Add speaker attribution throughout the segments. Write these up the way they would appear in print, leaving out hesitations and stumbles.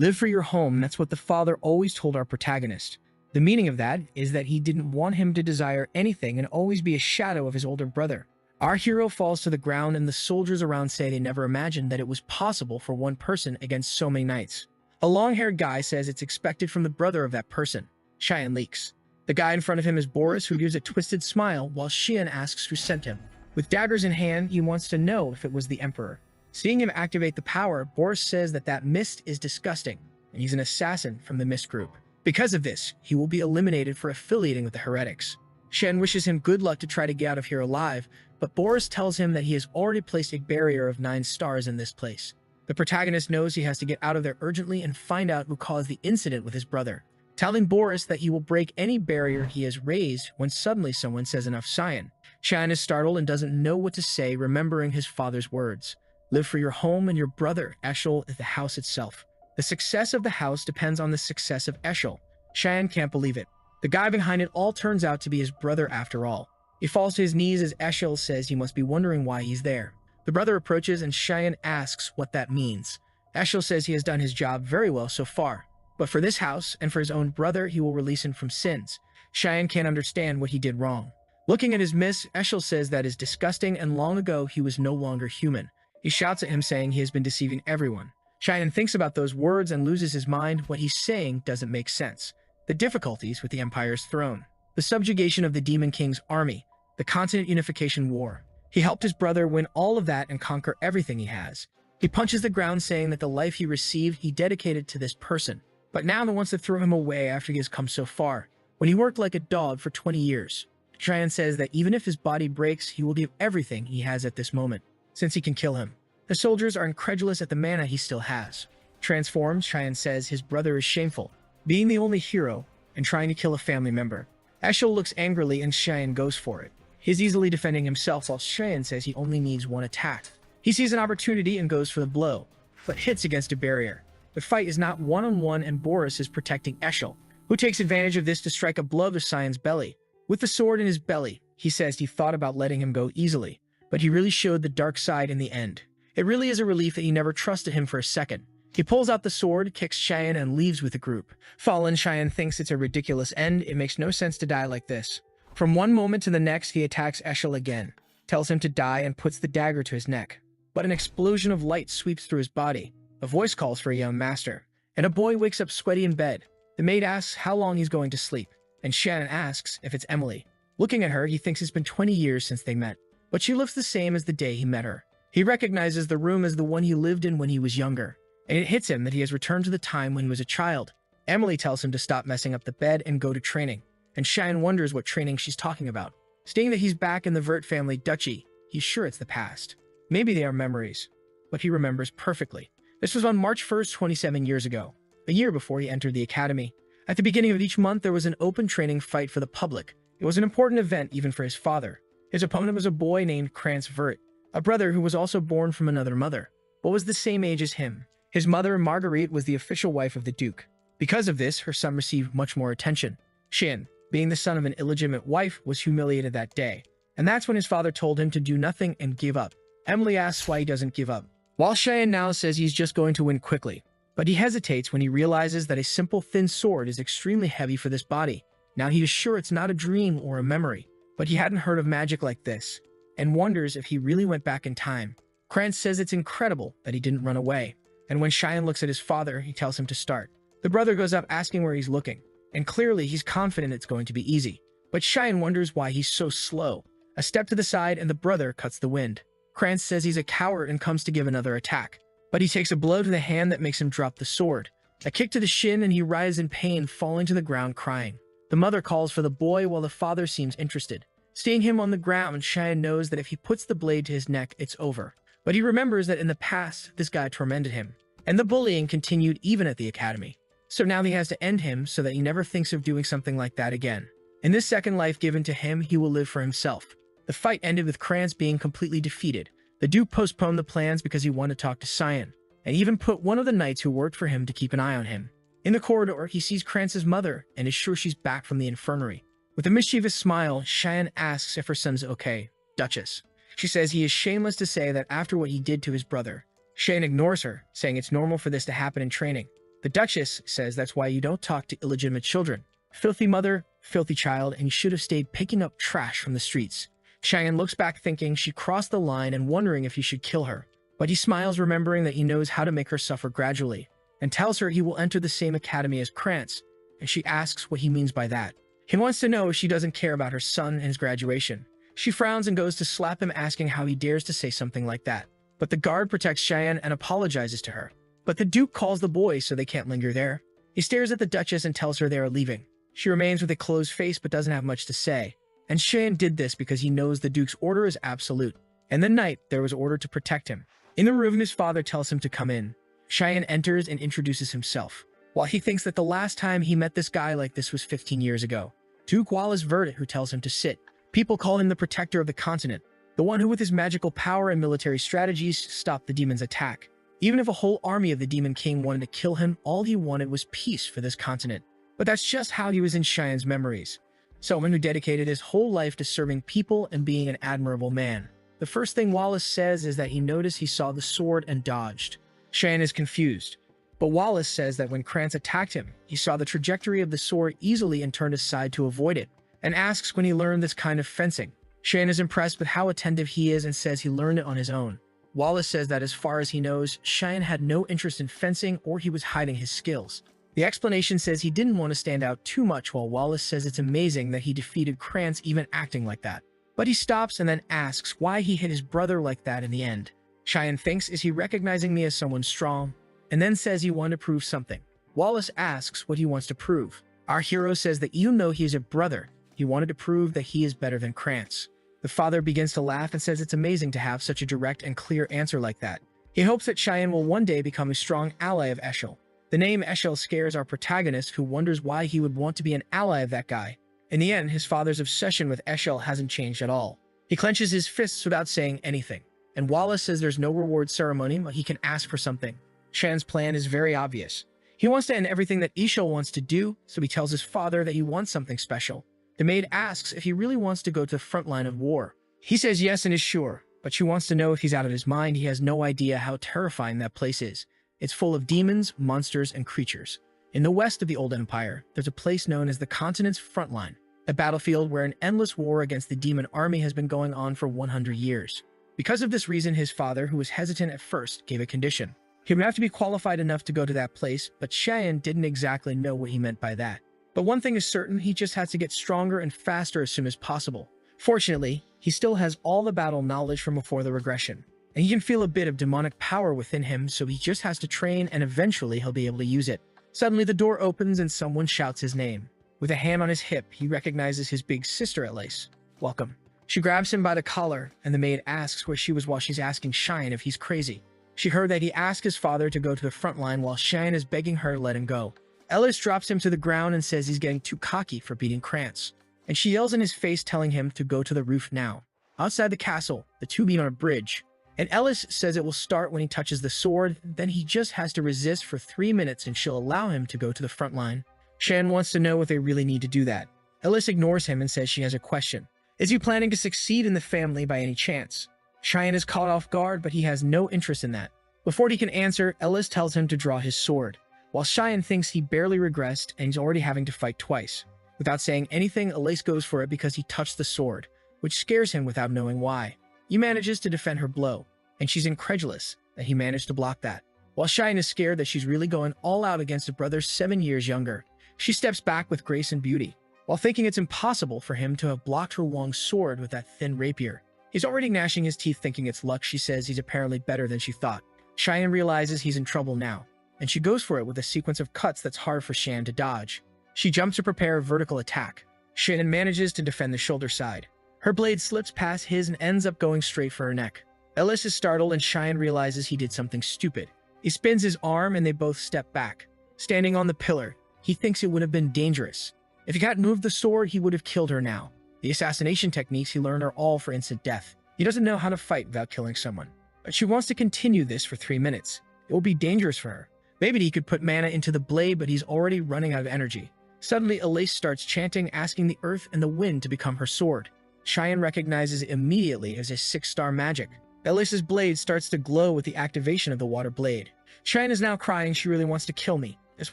Speaker 1: Live for your home, that's what the father always told our protagonist. The meaning of that is that he didn't want him to desire anything and always be a shadow of his older brother. Our hero falls to the ground and the soldiers around say they never imagined that it was possible for one person against so many knights. A long-haired guy says it's expected from the brother of that person. Shion leaks. The guy in front of him is Boris, who gives a twisted smile while Shion asks who sent him. With daggers in hand, he wants to know if it was the Emperor. Seeing him activate the power, Boris says that mist is disgusting, and he's an assassin from the Mist group. Because of this, he will be eliminated for affiliating with the heretics. Shen wishes him good luck to try to get out of here alive, but Boris tells him that he has already placed a barrier of 9 stars in this place. The protagonist knows he has to get out of there urgently and find out who caused the incident with his brother, telling Boris that he will break any barrier he has raised when suddenly someone says enough Shion. Shion is startled and doesn't know what to say, remembering his father's words. Live for your home and your brother. Eshel is the house itself. The success of the house depends on the success of Eshel. Shion can't believe it. The guy behind it all turns out to be his brother after all. He falls to his knees as Eshel says he must be wondering why he's there. The brother approaches and Shion asks what that means. Eshel says he has done his job very well so far, but for this house and for his own brother he will release him from sins. Shion can't understand what he did wrong. Looking at his miss, Eshel says that is disgusting and long ago he was no longer human. He shouts at him saying he has been deceiving everyone. Shion thinks about those words and loses his mind. What he's saying doesn't make sense. The difficulties with the Empire's throne, the subjugation of the Demon King's army, the continent unification war. He helped his brother win all of that and conquer everything he has. He punches the ground saying that the life he received he dedicated to this person, but now he wants to throw him away after he has come so far, when he worked like a dog for 20 years. Shion says that even if his body breaks, he will give everything he has at this moment, since he can kill him. The soldiers are incredulous at the mana he still has. Transformed, Shion says his brother is shameful, being the only hero and trying to kill a family member. Eshel looks angrily and Shion goes for it. He's easily defending himself while Shion says he only needs one attack. He sees an opportunity and goes for the blow, but hits against a barrier. The fight is not one-on-one and Boris is protecting Eshel, who takes advantage of this to strike a blow to Shion's belly. With the sword in his belly, he says he thought about letting him go easily, but he really showed the dark side in the end. It really is a relief that he never trusted him for a second. He pulls out the sword, kicks Shion, and leaves with the group. Fallen, Shion thinks it's a ridiculous end. It makes no sense to die like this. From one moment to the next, he attacks Eshel again, tells him to die, and puts the dagger to his neck. But an explosion of light sweeps through his body. A voice calls for a young master, and a boy wakes up sweaty in bed. The maid asks how long he's going to sleep, and Shion asks if it's Emily. Looking at her, he thinks it's been 20 years since they met, but she looks the same as the day he met her. He recognizes the room as the one he lived in when he was younger, and it hits him that he has returned to the time when he was a child. Emily tells him to stop messing up the bed and go to training, and Shion wonders what training she's talking about. Seeing that he's back in the Vert family duchy, he's sure it's the past. Maybe they are memories, but he remembers perfectly. This was on March 1st, 27 years ago, a year before he entered the academy. At the beginning of each month, there was an open training fight for the public. It was an important event even for his father. His opponent was a boy named Shion Vert, a brother who was also born from another mother, but was the same age as him. His mother, Marguerite, was the official wife of the Duke. Because of this, her son received much more attention. Shion, being the son of an illegitimate wife, was humiliated that day, and that's when his father told him to do nothing and give up. Emily asks why he doesn't give up, while Shion now says he's just going to win quickly, but he hesitates when he realizes that a simple thin sword is extremely heavy for this body. Now he is sure it's not a dream or a memory, but he hadn't heard of magic like this, and wonders if he really went back in time. Krantz says it's incredible that he didn't run away, and when Shion looks at his father, he tells him to start. The brother goes up asking where he's looking, and clearly he's confident it's going to be easy, but Shion wonders why he's so slow. A step to the side and the brother cuts the wind. Krantz says he's a coward and comes to give another attack, but he takes a blow to the hand that makes him drop the sword, a kick to the shin, and he writhes in pain, falling to the ground crying. The mother calls for the boy while the father seems interested. Seeing him on the ground, Shion knows that if he puts the blade to his neck, it's over. But he remembers that in the past, this guy tormented him, and the bullying continued even at the academy. So now he has to end him so that he never thinks of doing something like that again. In this second life given to him, he will live for himself. The fight ended with Krantz being completely defeated. The Duke postponed the plans because he wanted to talk to Shion, and even put one of the knights who worked for him to keep an eye on him. In the corridor, he sees Krantz's mother and is sure she's back from the infirmary. With a mischievous smile, Shion asks if her son's okay. Duchess. She says he is shameless to say that after what he did to his brother. Shion ignores her, saying it's normal for this to happen in training. The Duchess says that's why you don't talk to illegitimate children. Filthy mother, filthy child, and you should have stayed picking up trash from the streets. Shion looks back thinking she crossed the line and wondering if he should kill her. But he smiles remembering that he knows how to make her suffer gradually, and tells her he will enter the same academy as Krantz, and she asks what he means by that. He wants to know if she doesn't care about her son and his graduation. She frowns and goes to slap him, asking how he dares to say something like that. But the guard protects Shion and apologizes to her. But the Duke calls the boys so they can't linger there. He stares at the Duchess and tells her they are leaving. She remains with a closed face but doesn't have much to say. And Shion did this because he knows the Duke's order is absolute. And the night there was ordered to protect him. In the room, his father tells him to come in. Shion enters and introduces himself. While he thinks that the last time he met this guy like this was 15 years ago. Duke Wallace Vert, who tells him to sit. People call him the protector of the continent. The one who with his magical power and military strategies stopped the demon's attack. Even if a whole army of the Demon King wanted to kill him, all he wanted was peace for this continent. But that's just how he was in Shion's memories. Someone who dedicated his whole life to serving people and being an admirable man. The first thing Wallace says is that he noticed he saw the sword and dodged. Shion is confused. But Wallace says that when Krantz attacked him, he saw the trajectory of the sword easily and turned aside to avoid it, and asks when he learned this kind of fencing. Shion is impressed with how attentive he is and says he learned it on his own. Wallace says that as far as he knows, Shion had no interest in fencing or he was hiding his skills. The explanation says he didn't want to stand out too much, while Wallace says it's amazing that he defeated Krantz even acting like that. But he stops and then asks why he hit his brother like that in the end. Shion thinks, is he recognizing me as someone strong? And then says he wanted to prove something. Wallace asks what he wants to prove. Our hero says that even though he is a brother, he wanted to prove that he is better than Krantz. The father begins to laugh and says it's amazing to have such a direct and clear answer like that. He hopes that Shion will one day become a strong ally of Eshel. The name Eshel scares our protagonist, who wonders why he would want to be an ally of that guy. In the end, his father's obsession with Eshel hasn't changed at all. He clenches his fists without saying anything. And Wallace says there's no reward ceremony, but he can ask for something. Shion's plan is very obvious. He wants to end everything that Eshel wants to do, so he tells his father that he wants something special. The maid asks if he really wants to go to the front line of war. He says yes and is sure, but she wants to know if he's out of his mind. He has no idea how terrifying that place is. It's full of demons, monsters, and creatures. In the west of the Old Empire, there's a place known as the continent's front line, a battlefield where an endless war against the demon army has been going on for 100 years. Because of this reason, his father, who was hesitant at first, gave a condition. He would have to be qualified enough to go to that place, but Shion didn't exactly know what he meant by that. But one thing is certain, he just has to get stronger and faster as soon as possible. Fortunately, he still has all the battle knowledge from before the regression, and he can feel a bit of demonic power within him, so he just has to train and eventually he'll be able to use it. Suddenly the door opens and someone shouts his name. With a hand on his hip, he recognizes his big sister Elise. Welcome. She grabs him by the collar, and the maid asks where she was while she's asking Shion if he's crazy. She heard that he asked his father to go to the front line while Shion is begging her to let him go. Ellis drops him to the ground and says he's getting too cocky for beating Krantz. And she yells in his face, telling him to go to the roof now. Outside the castle, the two meet on a bridge. And Ellis says it will start when he touches the sword, then he just has to resist for 3 minutes and she'll allow him to go to the front line. Shion wants to know if they really need to do that. Ellis ignores him and says she has a question. Is he planning to succeed in the family by any chance? Shion is caught off guard, but he has no interest in that. Before he can answer, Ellis tells him to draw his sword. While Shion thinks he barely regressed and he's already having to fight twice. Without saying anything, Elise goes for it because he touched the sword, which scares him without knowing why. He manages to defend her blow, and she's incredulous that he managed to block that. While Shion is scared that she's really going all out against a brother 7 years younger, she steps back with grace and beauty, while thinking it's impossible for him to have blocked her long sword with that thin rapier. He's already gnashing his teeth thinking it's luck. She says he's apparently better than she thought. Shion realizes he's in trouble now, and she goes for it with a sequence of cuts that's hard for Shion to dodge. She jumps to prepare a vertical attack. Shion manages to defend the shoulder side. Her blade slips past his and ends up going straight for her neck. Ellis is startled and Shion realizes he did something stupid. He spins his arm and they both step back. Standing on the pillar, he thinks it would have been dangerous. If he hadn't moved the sword, he would have killed her now. The assassination techniques he learned are all for instant death. He doesn't know how to fight without killing someone. But she wants to continue this for 3 minutes. It will be dangerous for her. Maybe he could put mana into the blade, but he's already running out of energy. Suddenly, Elise starts chanting, asking the earth and the wind to become her sword. Shion recognizes it immediately as a 6-star magic. Elise's blade starts to glow with the activation of the water blade. Shion is now crying, she really wants to kill me. This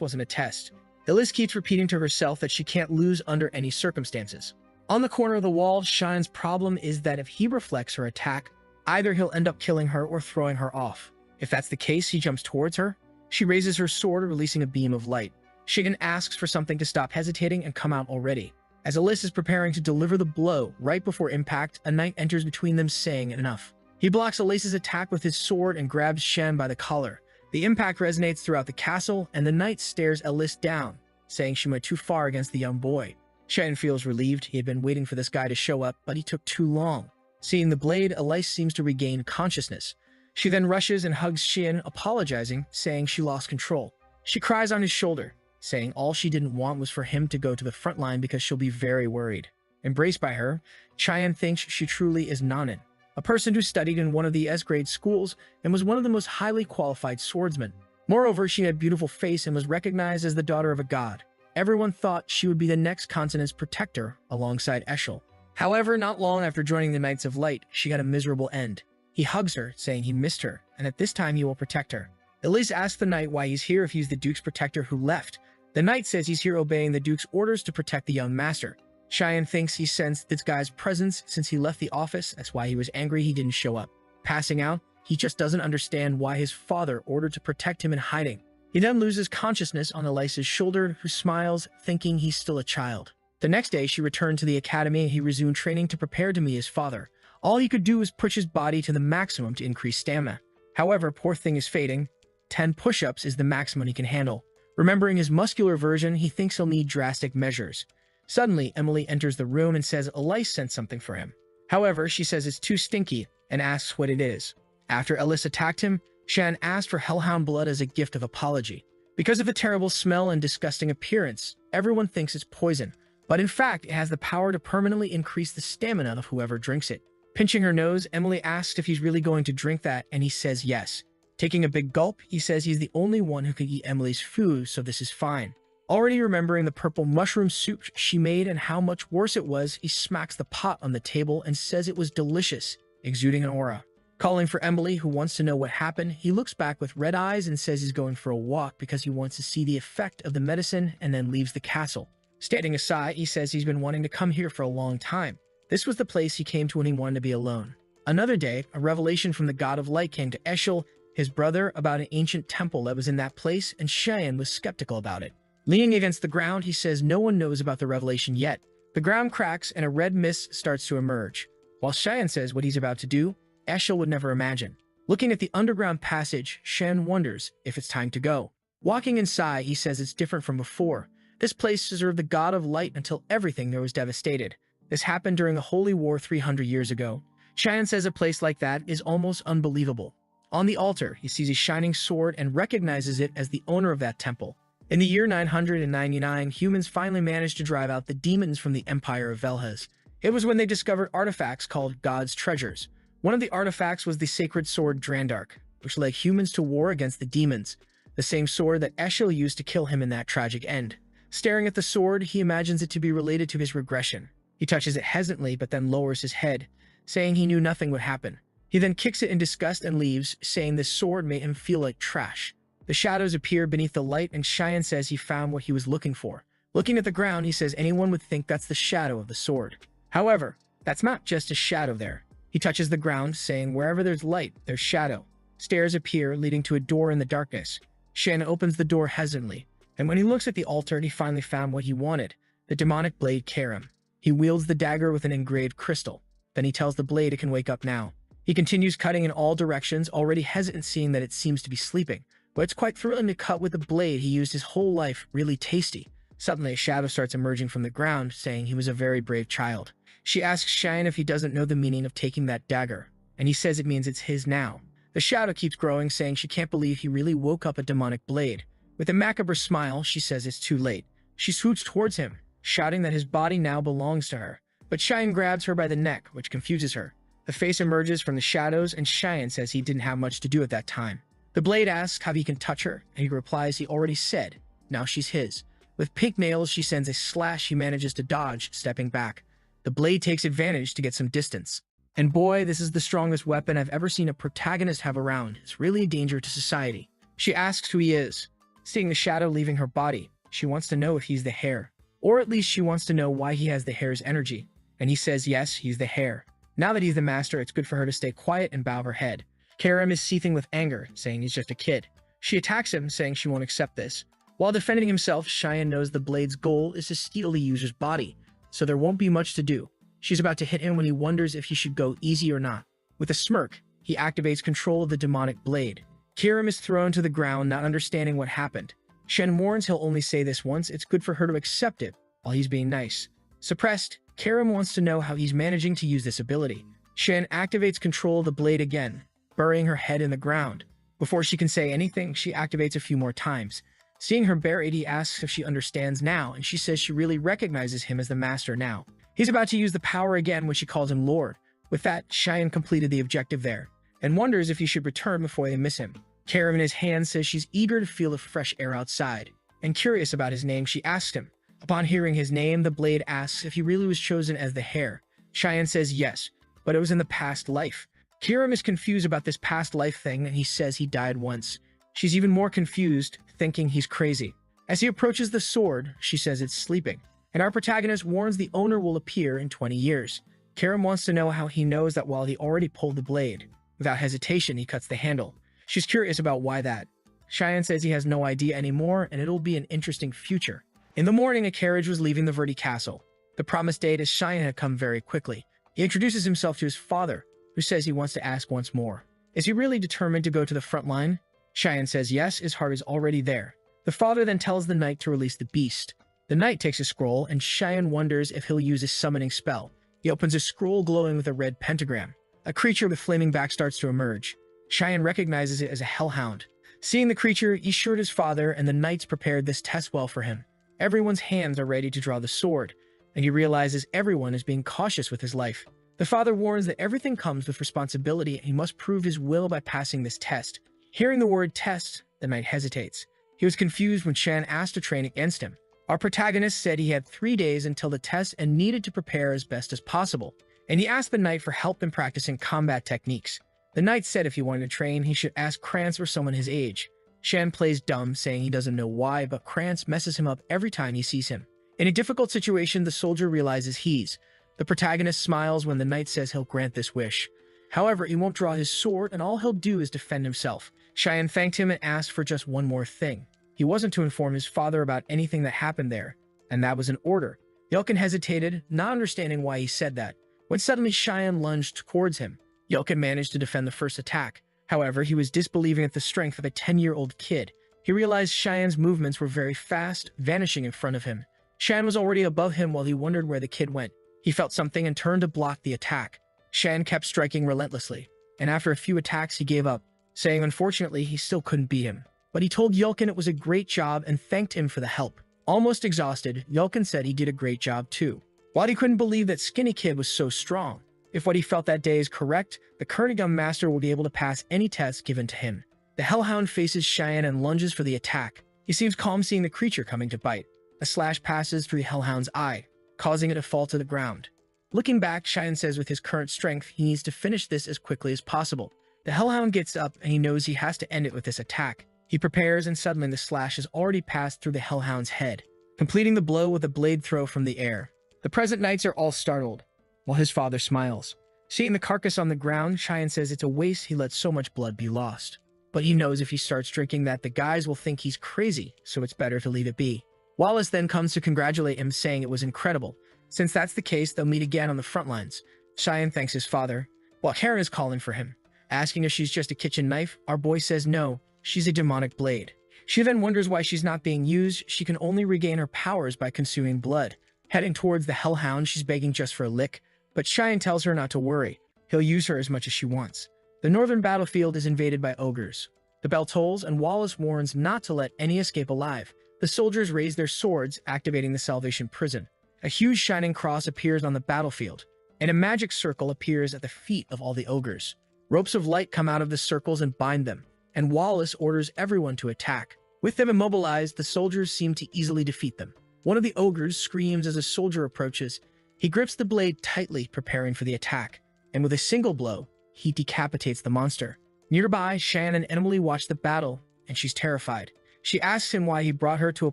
Speaker 1: wasn't a test. Elise keeps repeating to herself that she can't lose under any circumstances. On the corner of the wall, Shion's problem is that if he reflects her attack, either he'll end up killing her or throwing her off. If that's the case, he jumps towards her. She raises her sword, releasing a beam of light. Shion asks for something to stop hesitating and come out already. As Elise is preparing to deliver the blow, right before impact, a knight enters between them, saying enough. He blocks Elise's attack with his sword and grabs Shion by the collar. The impact resonates throughout the castle, and the knight stares Elise down, saying she went too far against the young boy. Shion feels relieved. He had been waiting for this guy to show up, but he took too long. Seeing the blade, Elise seems to regain consciousness. She then rushes and hugs Shion, apologizing, saying she lost control. She cries on his shoulder, saying all she didn't want was for him to go to the front line because she'll be very worried. Embraced by her, Shion thinks she truly is Nanin, a person who studied in one of the S-grade schools and was one of the most highly qualified swordsmen. Moreover, she had a beautiful face and was recognized as the daughter of a god. Everyone thought she would be the next continent's protector alongside Eshel. However, not long after joining the Knights of Light, she got a miserable end. He hugs her, saying he missed her, and at this time he will protect her. Elise asks the knight why he's here if he's the Duke's protector who left. The knight says he's here obeying the Duke's orders to protect the young master. Shion thinks he sensed this guy's presence since he left the office. That's why he was angry he didn't show up. Passing out, he just doesn't understand why his father ordered to protect him in hiding. He then loses consciousness on Elise's shoulder, who smiles, thinking he's still a child. The next day, she returned to the academy and he resumed training to prepare to meet his father. All he could do was push his body to the maximum to increase stamina. However, poor thing is fading. 10 push-ups is the maximum he can handle. Remembering his muscular version, he thinks he'll need drastic measures. Suddenly, Emily enters the room and says Elise sent something for him. However, she says it's too stinky and asks what it is. After Elise attacked him, Shion asked for hellhound blood as a gift of apology. Because of the terrible smell and disgusting appearance, everyone thinks it's poison, but in fact, it has the power to permanently increase the stamina of whoever drinks it. Pinching her nose, Emily asks if he's really going to drink that, and he says yes. Taking a big gulp, he says he's the only one who could eat Emily's food, so this is fine. Already remembering the purple mushroom soup she made and how much worse it was, he smacks the pot on the table and says it was delicious, exuding an aura. Calling for Emily, who wants to know what happened, he looks back with red eyes and says he's going for a walk because he wants to see the effect of the medicine and then leaves the castle. Standing aside, he says he's been wanting to come here for a long time. This was the place he came to when he wanted to be alone. Another day, a revelation from the God of Light came to Eshel, his brother, about an ancient temple that was in that place, and Shion was skeptical about it. Leaning against the ground, he says no one knows about the revelation yet. The ground cracks and a red mist starts to emerge. While Shion says what he's about to do, Eshel would never imagine. Looking at the underground passage, Shion wonders if it's time to go. Walking inside, he says it's different from before. This place served the God of Light until everything there was devastated. This happened during the Holy War 300 years ago. Shion says a place like that is almost unbelievable. On the altar, he sees a shining sword and recognizes it as the owner of that temple. In the year 999, humans finally managed to drive out the demons from the Empire of Velhas. It was when they discovered artifacts called God's Treasures. One of the artifacts was the sacred sword Drandark, which led humans to war against the demons, the same sword that Eshel used to kill him in that tragic end. Staring at the sword, he imagines it to be related to his regression. He touches it hesitantly but then lowers his head, saying he knew nothing would happen. He then kicks it in disgust and leaves, saying this sword made him feel like trash. The shadows appear beneath the light and Shion says he found what he was looking for. Looking at the ground, he says anyone would think that's the shadow of the sword. However, that's not just a shadow there. He touches the ground, saying wherever there's light, there's shadow. Stairs appear, leading to a door in the darkness. Shion opens the door hesitantly, and when he looks at the altar, he finally found what he wanted, the demonic blade Karum. He wields the dagger with an engraved crystal. Then he tells the blade it can wake up now. He continues cutting in all directions, already hesitant seeing that it seems to be sleeping. But it's quite thrilling to cut with the blade he used his whole life, really tasty. Suddenly, a shadow starts emerging from the ground, saying he was a very brave child. She asks Shion if he doesn't know the meaning of taking that dagger, and he says it means it's his now. The shadow keeps growing, saying she can't believe he really woke up a demonic blade. With a macabre smile, she says it's too late. She swoops towards him, shouting that his body now belongs to her. But Shion grabs her by the neck, which confuses her. The face emerges from the shadows, and Shion says he didn't have much to do at that time. The blade asks how he can touch her, and he replies he already said, now she's his. With pink nails, she sends a slash he manages to dodge, stepping back. The blade takes advantage to get some distance. And boy, this is the strongest weapon I've ever seen a protagonist have around. It's really a danger to society. She asks who he is. Seeing the shadow leaving her body, she wants to know if he's the hair. Or at least she wants to know why he has the hair's energy. And he says yes, he's the hair. Now that he's the master, it's good for her to stay quiet and bow her head. Karum is seething with anger, saying he's just a kid. She attacks him, saying she won't accept this. While defending himself, Shion knows the blade's goal is to steal the user's body, so there won't be much to do. She's about to hit him when he wonders if he should go easy or not. With a smirk, he activates control of the demonic blade. Karum is thrown to the ground, not understanding what happened. Shen warns he'll only say this once, it's good for her to accept it, while he's being nice. Suppressed, Karum wants to know how he's managing to use this ability. Shen activates control of the blade again, burying her head in the ground. Before she can say anything, she activates a few more times. Seeing her buried, he asks if she understands now, and she says she really recognizes him as the master now. He's about to use the power again when she calls him Lord. With that, Shion completed the objective there, and wonders if he should return before they miss him. Karum in his hand says she's eager to feel the fresh air outside, and curious about his name, she asks him. Upon hearing his name, the blade asks if he really was chosen as the hair. Shion says yes, but it was in the past life. Karum is confused about this past life thing, and he says he died once. She's even more confused, thinking he's crazy. As he approaches the sword, she says it's sleeping, and our protagonist warns the owner will appear in 20 years. Karum wants to know how he knows that while he already pulled the blade. Without hesitation, he cuts the handle. She's curious about why that. Shion says he has no idea anymore, and it'll be an interesting future. In the morning, a carriage was leaving the Verti castle. The promised date as Shion had come very quickly. He introduces himself to his father, who says he wants to ask once more. Is he really determined to go to the front line? Shion says yes, his heart is already there. The father then tells the knight to release the beast. The knight takes a scroll, and Shion wonders if he'll use his summoning spell. He opens a scroll glowing with a red pentagram. A creature with flaming back starts to emerge. Shion recognizes it as a hellhound. Seeing the creature, he assured his father, and the knights prepared this test well for him. Everyone's hands are ready to draw the sword, and he realizes everyone is being cautious with his life. The father warns that everything comes with responsibility, and he must prove his will by passing this test. Hearing the word test, the knight hesitates. He was confused when Shan asked to train against him. Our protagonist said he had 3 days until the test and needed to prepare as best as possible, and he asked the knight for help in practicing combat techniques. The knight said if he wanted to train, he should ask Krantz or someone his age. Shan plays dumb, saying he doesn't know why, but Krantz messes him up every time he sees him. In a difficult situation, the soldier realizes the protagonist smiles when the knight says he'll grant this wish. However, he won't draw his sword, and all he'll do is defend himself. Shion thanked him and asked for just one more thing. He wasn't to inform his father about anything that happened there, and that was an order. Yelkin hesitated, not understanding why he said that, when suddenly Shion lunged towards him. Yelkin managed to defend the first attack. However, he was disbelieving at the strength of a 10-year-old kid. He realized Shion's movements were very fast, vanishing in front of him. Shion was already above him while he wondered where the kid went. He felt something and turned to block the attack. Shion kept striking relentlessly, and after a few attacks he gave up, saying unfortunately he still couldn't beat him. But he told Yelkin it was a great job and thanked him for the help. Almost exhausted, Yelkin said he did a great job too. While he couldn't believe that Skinny Kid was so strong, if what he felt that day is correct, the current young master will be able to pass any test given to him. The Hellhound faces Shion and lunges for the attack. He seems calm seeing the creature coming to bite. A slash passes through the Hellhound's eye, causing it to fall to the ground. Looking back, Shion says with his current strength, he needs to finish this as quickly as possible. The Hellhound gets up and he knows he has to end it with this attack. He prepares and suddenly the slash has already passed through the Hellhound's head, completing the blow with a blade throw from the air. The present knights are all startled, while his father smiles. Seeing the carcass on the ground, Shion says it's a waste he let so much blood be lost. But he knows if he starts drinking that, the guys will think he's crazy, so it's better to leave it be. Wallace then comes to congratulate him, saying it was incredible. Since that's the case, they'll meet again on the front lines. Shion thanks his father, while Karen is calling for him. Asking if she's just a kitchen knife, our boy says no, she's a demonic blade. She then wonders why she's not being used. She can only regain her powers by consuming blood. Heading towards the Hellhound, she's begging just for a lick, but Shion tells her not to worry. He'll use her as much as she wants. The northern battlefield is invaded by ogres. The bell tolls, and Wallace warns not to let any escape alive. The soldiers raise their swords, activating the Salvation Prison. A huge shining cross appears on the battlefield, and a magic circle appears at the feet of all the ogres. Ropes of light come out of the circles and bind them, and Wallace orders everyone to attack. With them immobilized, the soldiers seem to easily defeat them. One of the ogres screams as a soldier approaches. He grips the blade tightly, preparing for the attack, and with a single blow, he decapitates the monster. Nearby, Shan and Emily watch the battle, and she's terrified. She asks him why he brought her to a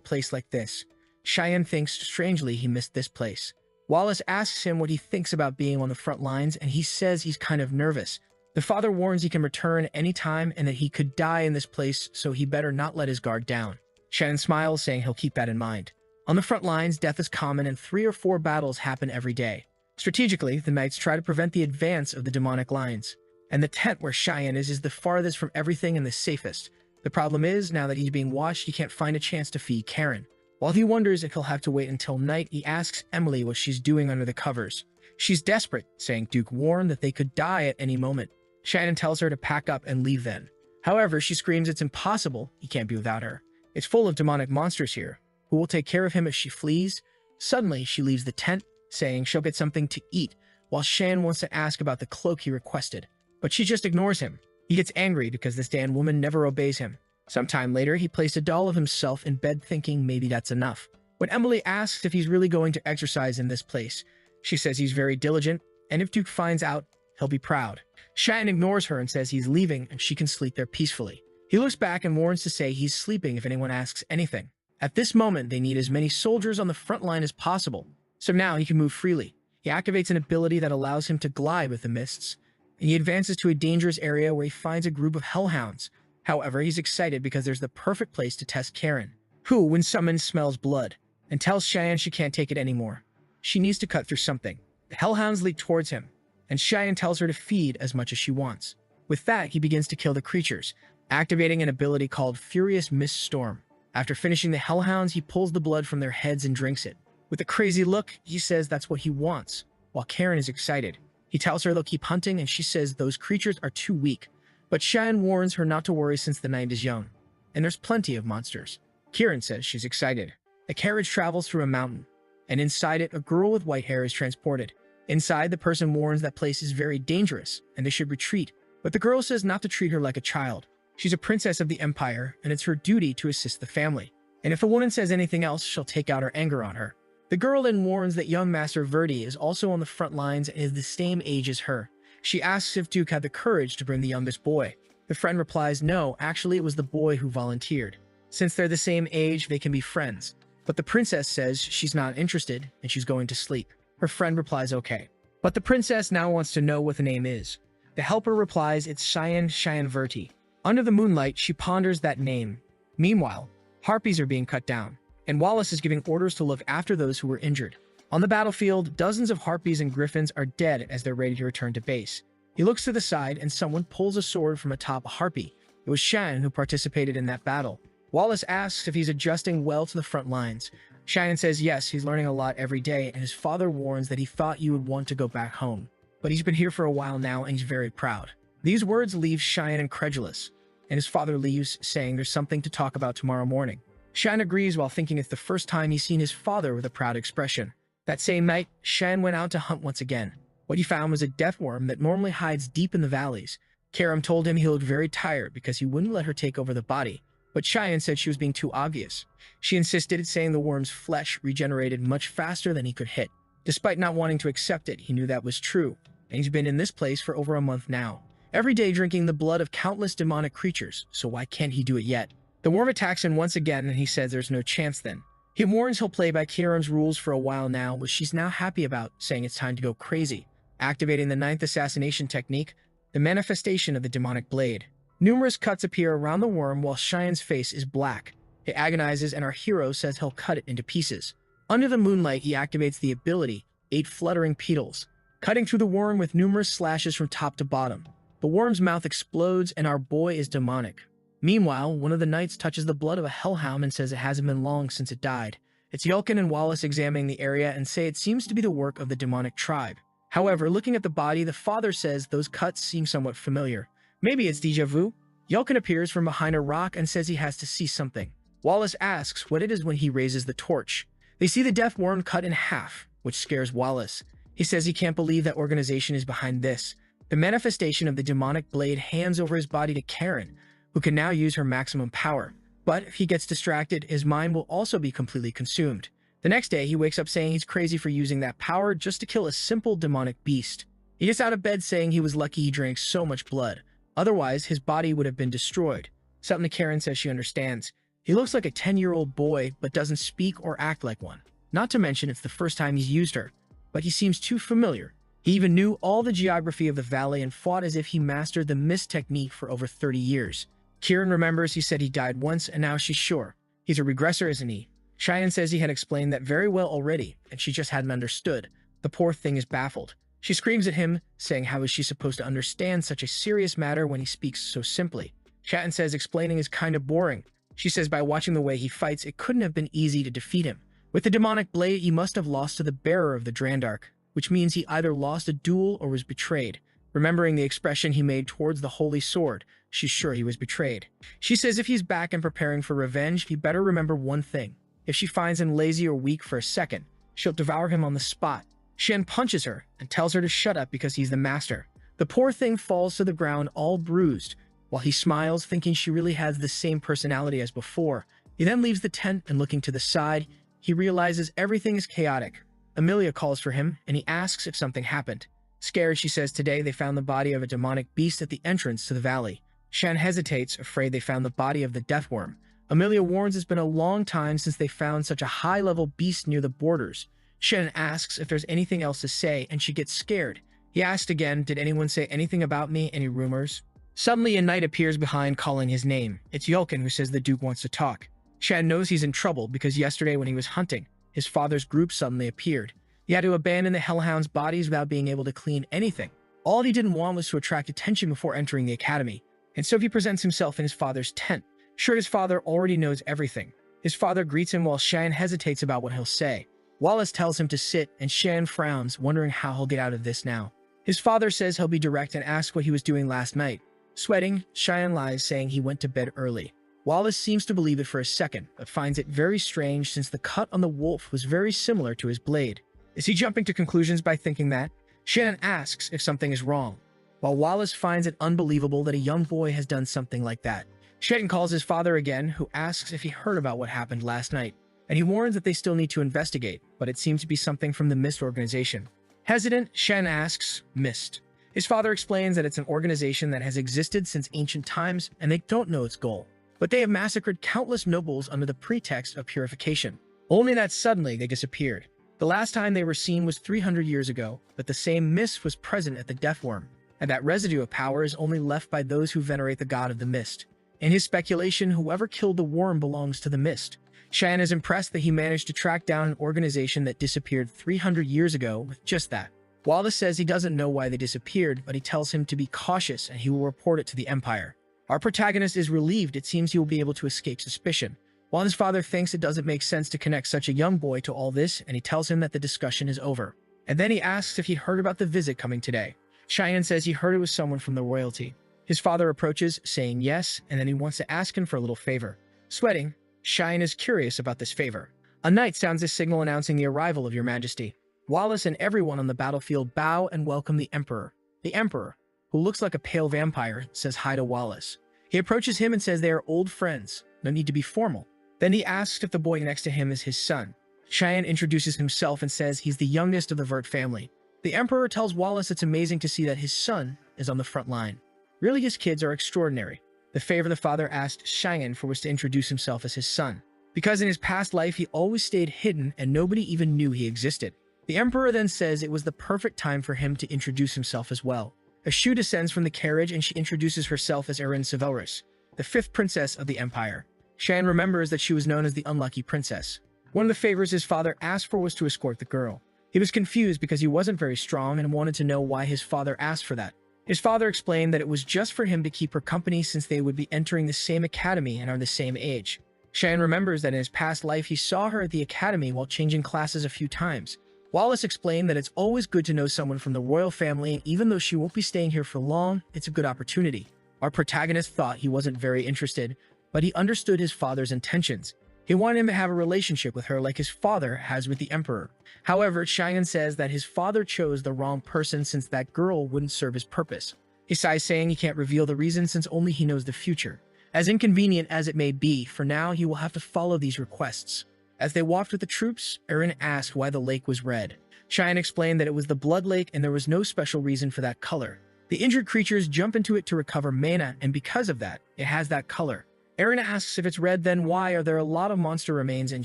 Speaker 1: place like this. Shion thinks strangely he missed this place. Wallace asks him what he thinks about being on the front lines, and he says he's kind of nervous. The father warns he can return any time and that he could die in this place, so he better not let his guard down. Shion smiles, saying he'll keep that in mind. On the front lines, death is common and 3 or 4 battles happen every day. Strategically, the knights try to prevent the advance of the demonic lines. And the tent where Shion is the farthest from everything and the safest. The problem is, now that he's being watched, he can't find a chance to feed Karen. While he wonders if he'll have to wait until night, he asks Emily what she's doing under the covers. She's desperate, saying Duke warned that they could die at any moment. Shannon tells her to pack up and leave then. However, she screams it's impossible, he can't be without her. It's full of demonic monsters here. Who will take care of him if she flees? Suddenly, she leaves the tent, saying she'll get something to eat, while Shan wants to ask about the cloak he requested. But she just ignores him. He gets angry because this damn woman never obeys him. Sometime later, he placed a doll of himself in bed thinking maybe that's enough. When Emily asks if he's really going to exercise in this place, she says he's very diligent, and if Duke finds out, he'll be proud. Shan ignores her and says he's leaving and she can sleep there peacefully. He looks back and warns to say he's sleeping if anyone asks anything. At this moment, they need as many soldiers on the front line as possible, so now he can move freely. He activates an ability that allows him to glide with the mists, and he advances to a dangerous area where he finds a group of hellhounds. However, he's excited because there's the perfect place to test Karen, who, when summoned, smells blood, and tells Cheyenne she can't take it anymore. She needs to cut through something. The hellhounds leap towards him, and Cheyenne tells her to feed as much as she wants. With that, he begins to kill the creatures, activating an ability called Furious Mist Storm. After finishing the hellhounds, he pulls the blood from their heads and drinks it. With a crazy look, he says that's what he wants, while Karen is excited. He tells her they'll keep hunting, and she says those creatures are too weak. But Cheyenne warns her not to worry since the night is young, and there's plenty of monsters. Kieran says she's excited. A carriage travels through a mountain, and inside it, a girl with white hair is transported. Inside, the person warns that place is very dangerous, and they should retreat. But the girl says not to treat her like a child. She's a princess of the Empire, and it's her duty to assist the family. And if a woman says anything else, she'll take out her anger on her. The girl then warns that young Master Verti is also on the front lines and is the same age as her. She asks if Duke had the courage to bring the youngest boy. The friend replies no, actually it was the boy who volunteered. Since they're the same age, they can be friends. But the princess says she's not interested and she's going to sleep. Her friend replies okay. But the princess now wants to know what the name is. The helper replies it's Shion Vert. Under the moonlight, she ponders that name. Meanwhile, harpies are being cut down, and Wallace is giving orders to look after those who were injured. On the battlefield, dozens of harpies and griffins are dead as they're ready to return to base. He looks to the side and someone pulls a sword from atop a harpy. It was Shan who participated in that battle. Wallace asks if he's adjusting well to the front lines. Cheyenne says yes, he's learning a lot every day, and his father warns that he thought you would want to go back home. But he's been here for a while now, and he's very proud. These words leave Cheyenne incredulous, and his father leaves, saying there's something to talk about tomorrow morning. Cheyenne agrees while thinking it's the first time he's seen his father with a proud expression. That same night, Cheyenne went out to hunt once again. What he found was a death worm that normally hides deep in the valleys. Karum told him he looked very tired because he wouldn't let her take over the body. But Cheyenne said she was being too obvious. She insisted, saying the worm's flesh regenerated much faster than he could hit. Despite not wanting to accept it, he knew that was true, and he's been in this place for over a month now, every day drinking the blood of countless demonic creatures, so why can't he do it yet? The worm attacks him once again, and he says there's no chance then. He warns he'll play by Karum's rules for a while now, which she's now happy about, saying it's time to go crazy. Activating the 9th assassination technique, the manifestation of the demonic blade. Numerous cuts appear around the worm while Cheyenne's face is black. It agonizes, and our hero says he'll cut it into pieces. Under the moonlight, he activates the ability, 8 fluttering petals, cutting through the worm with numerous slashes from top to bottom. The worm's mouth explodes, and our boy is demonic. Meanwhile, one of the knights touches the blood of a hellhound and says it hasn't been long since it died. It's Yulkin and Wallace examining the area and say it seems to be the work of the demonic tribe. However, looking at the body, the father says those cuts seem somewhat familiar. Maybe it's déjà vu? Yulkin appears from behind a rock and says he has to see something. Wallace asks what it is when he raises the torch. They see the death worm cut in half, which scares Wallace. He says he can't believe that organization is behind this. The manifestation of the demonic blade hands over his body to Karen, who can now use her maximum power. But if he gets distracted, his mind will also be completely consumed. The next day, he wakes up saying he's crazy for using that power just to kill a simple demonic beast. He gets out of bed saying he was lucky he drank so much blood. Otherwise, his body would have been destroyed. Something Karen says she understands. He looks like a 10-year-old boy, but doesn't speak or act like one. Not to mention it's the first time he's used her, but he seems too familiar. He even knew all the geography of the valley and fought as if he mastered the mist technique for over 30 years. Kieran remembers he said he died once, and now she's sure. He's a regresser, isn't he? Shion says he had explained that very well already, and she just hadn't understood. The poor thing is baffled. She screams at him, saying how is she supposed to understand such a serious matter when he speaks so simply. Shion says explaining is kind of boring. She says by watching the way he fights, it couldn't have been easy to defeat him. With the demonic blade, he must have lost to the bearer of the Drandark, which means he either lost a duel or was betrayed. Remembering the expression he made towards the holy sword, she's sure he was betrayed. She says if he's back and preparing for revenge, he better remember one thing. If she finds him lazy or weak for a second, she'll devour him on the spot. Shion punches her and tells her to shut up because he's the master. The poor thing falls to the ground all bruised, while he smiles, thinking she really has the same personality as before. He then leaves the tent and looking to the side, he realizes everything is chaotic. Amelia calls for him, and he asks if something happened. Scared, she says today they found the body of a demonic beast at the entrance to the valley. Shion hesitates, afraid they found the body of the deathworm. Amelia warns it's been a long time since they found such a high-level beast near the borders. Shion asks if there's anything else to say, and she gets scared. He asks again, did anyone say anything about me, any rumors? Suddenly, a knight appears behind, calling his name. It's Yulkin, who says the Duke wants to talk. Shion knows he's in trouble because yesterday when he was hunting, his father's group suddenly appeared. He had to abandon the Hellhound's bodies without being able to clean anything. All he didn't want was to attract attention before entering the academy, and so he presents himself in his father's tent. Sure, his father already knows everything. His father greets him while Shion hesitates about what he'll say. Wallace tells him to sit, and Shion frowns, wondering how he'll get out of this now. His father says he'll be direct and asks what he was doing last night. Sweating, Shion lies, saying he went to bed early. Wallace seems to believe it for a second, but finds it very strange since the cut on the wolf was very similar to his blade. Is he jumping to conclusions by thinking that? Shion asks if something is wrong, while Wallace finds it unbelievable that a young boy has done something like that. Shion calls his father again, who asks if he heard about what happened last night, and he warns that they still need to investigate, but it seems to be something from the Mist organization. Hesitant, Shion asks, Mist. His father explains that it's an organization that has existed since ancient times, and they don't know its goal. But they have massacred countless nobles under the pretext of purification. Only that suddenly they disappeared. The last time they were seen was 300 years ago, but the same mist was present at the Deathworm, and that residue of power is only left by those who venerate the god of the mist. In his speculation, whoever killed the worm belongs to the mist. Shion is impressed that he managed to track down an organization that disappeared 300 years ago with just that. Wallace says he doesn't know why they disappeared, but he tells him to be cautious and he will report it to the Empire. Our protagonist is relieved. It seems he will be able to escape suspicion, while his father thinks it doesn't make sense to connect such a young boy to all this, and he tells him that the discussion is over. And then he asks if he heard about the visit coming today. Shion says he heard it was someone from the royalty. His father approaches, saying yes, and then he wants to ask him for a little favor. Sweating, Shion is curious about this favor. A knight sounds a signal announcing the arrival of your majesty. Wallace and everyone on the battlefield bow and welcome the Emperor. The Emperor, who looks like a pale vampire, says hi to Wallace. He approaches him and says they are old friends, no need to be formal. Then he asks if the boy next to him is his son. Shion introduces himself and says he's the youngest of the Vert family. The Emperor tells Wallace it's amazing to see that his son is on the front line. Really, his kids are extraordinary. The favor the father asked Shion for was to introduce himself as his son, because in his past life he always stayed hidden and nobody even knew he existed. The Emperor then says it was the perfect time for him to introduce himself as well. A Shu descends from the carriage and she introduces herself as Erin Sevelris, the 5th princess of the Empire. Shion remembers that she was known as the Unlucky Princess. One of the favors his father asked for was to escort the girl. He was confused because he wasn't very strong and wanted to know why his father asked for that. His father explained that it was just for him to keep her company since they would be entering the same academy and are the same age. Shion remembers that in his past life he saw her at the academy while changing classes a few times. Wallace explained that it's always good to know someone from the royal family, and even though she won't be staying here for long, it's a good opportunity. Our protagonist thought he wasn't very interested, but he understood his father's intentions. He wanted him to have a relationship with her like his father has with the Emperor. However, Shion says that his father chose the wrong person since that girl wouldn't serve his purpose. He sighs, saying he can't reveal the reason since only he knows the future. As inconvenient as it may be, for now he will have to follow these requests. As they walked with the troops, Erin asked why the lake was red. Shion explained that it was the blood lake and there was no special reason for that color. The injured creatures jump into it to recover mana, and because of that, it has that color. Erin asks if it's red, then why are there a lot of monster remains, and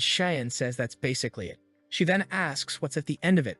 Speaker 1: Cheyenne says that's basically it. She then asks what's at the end of it.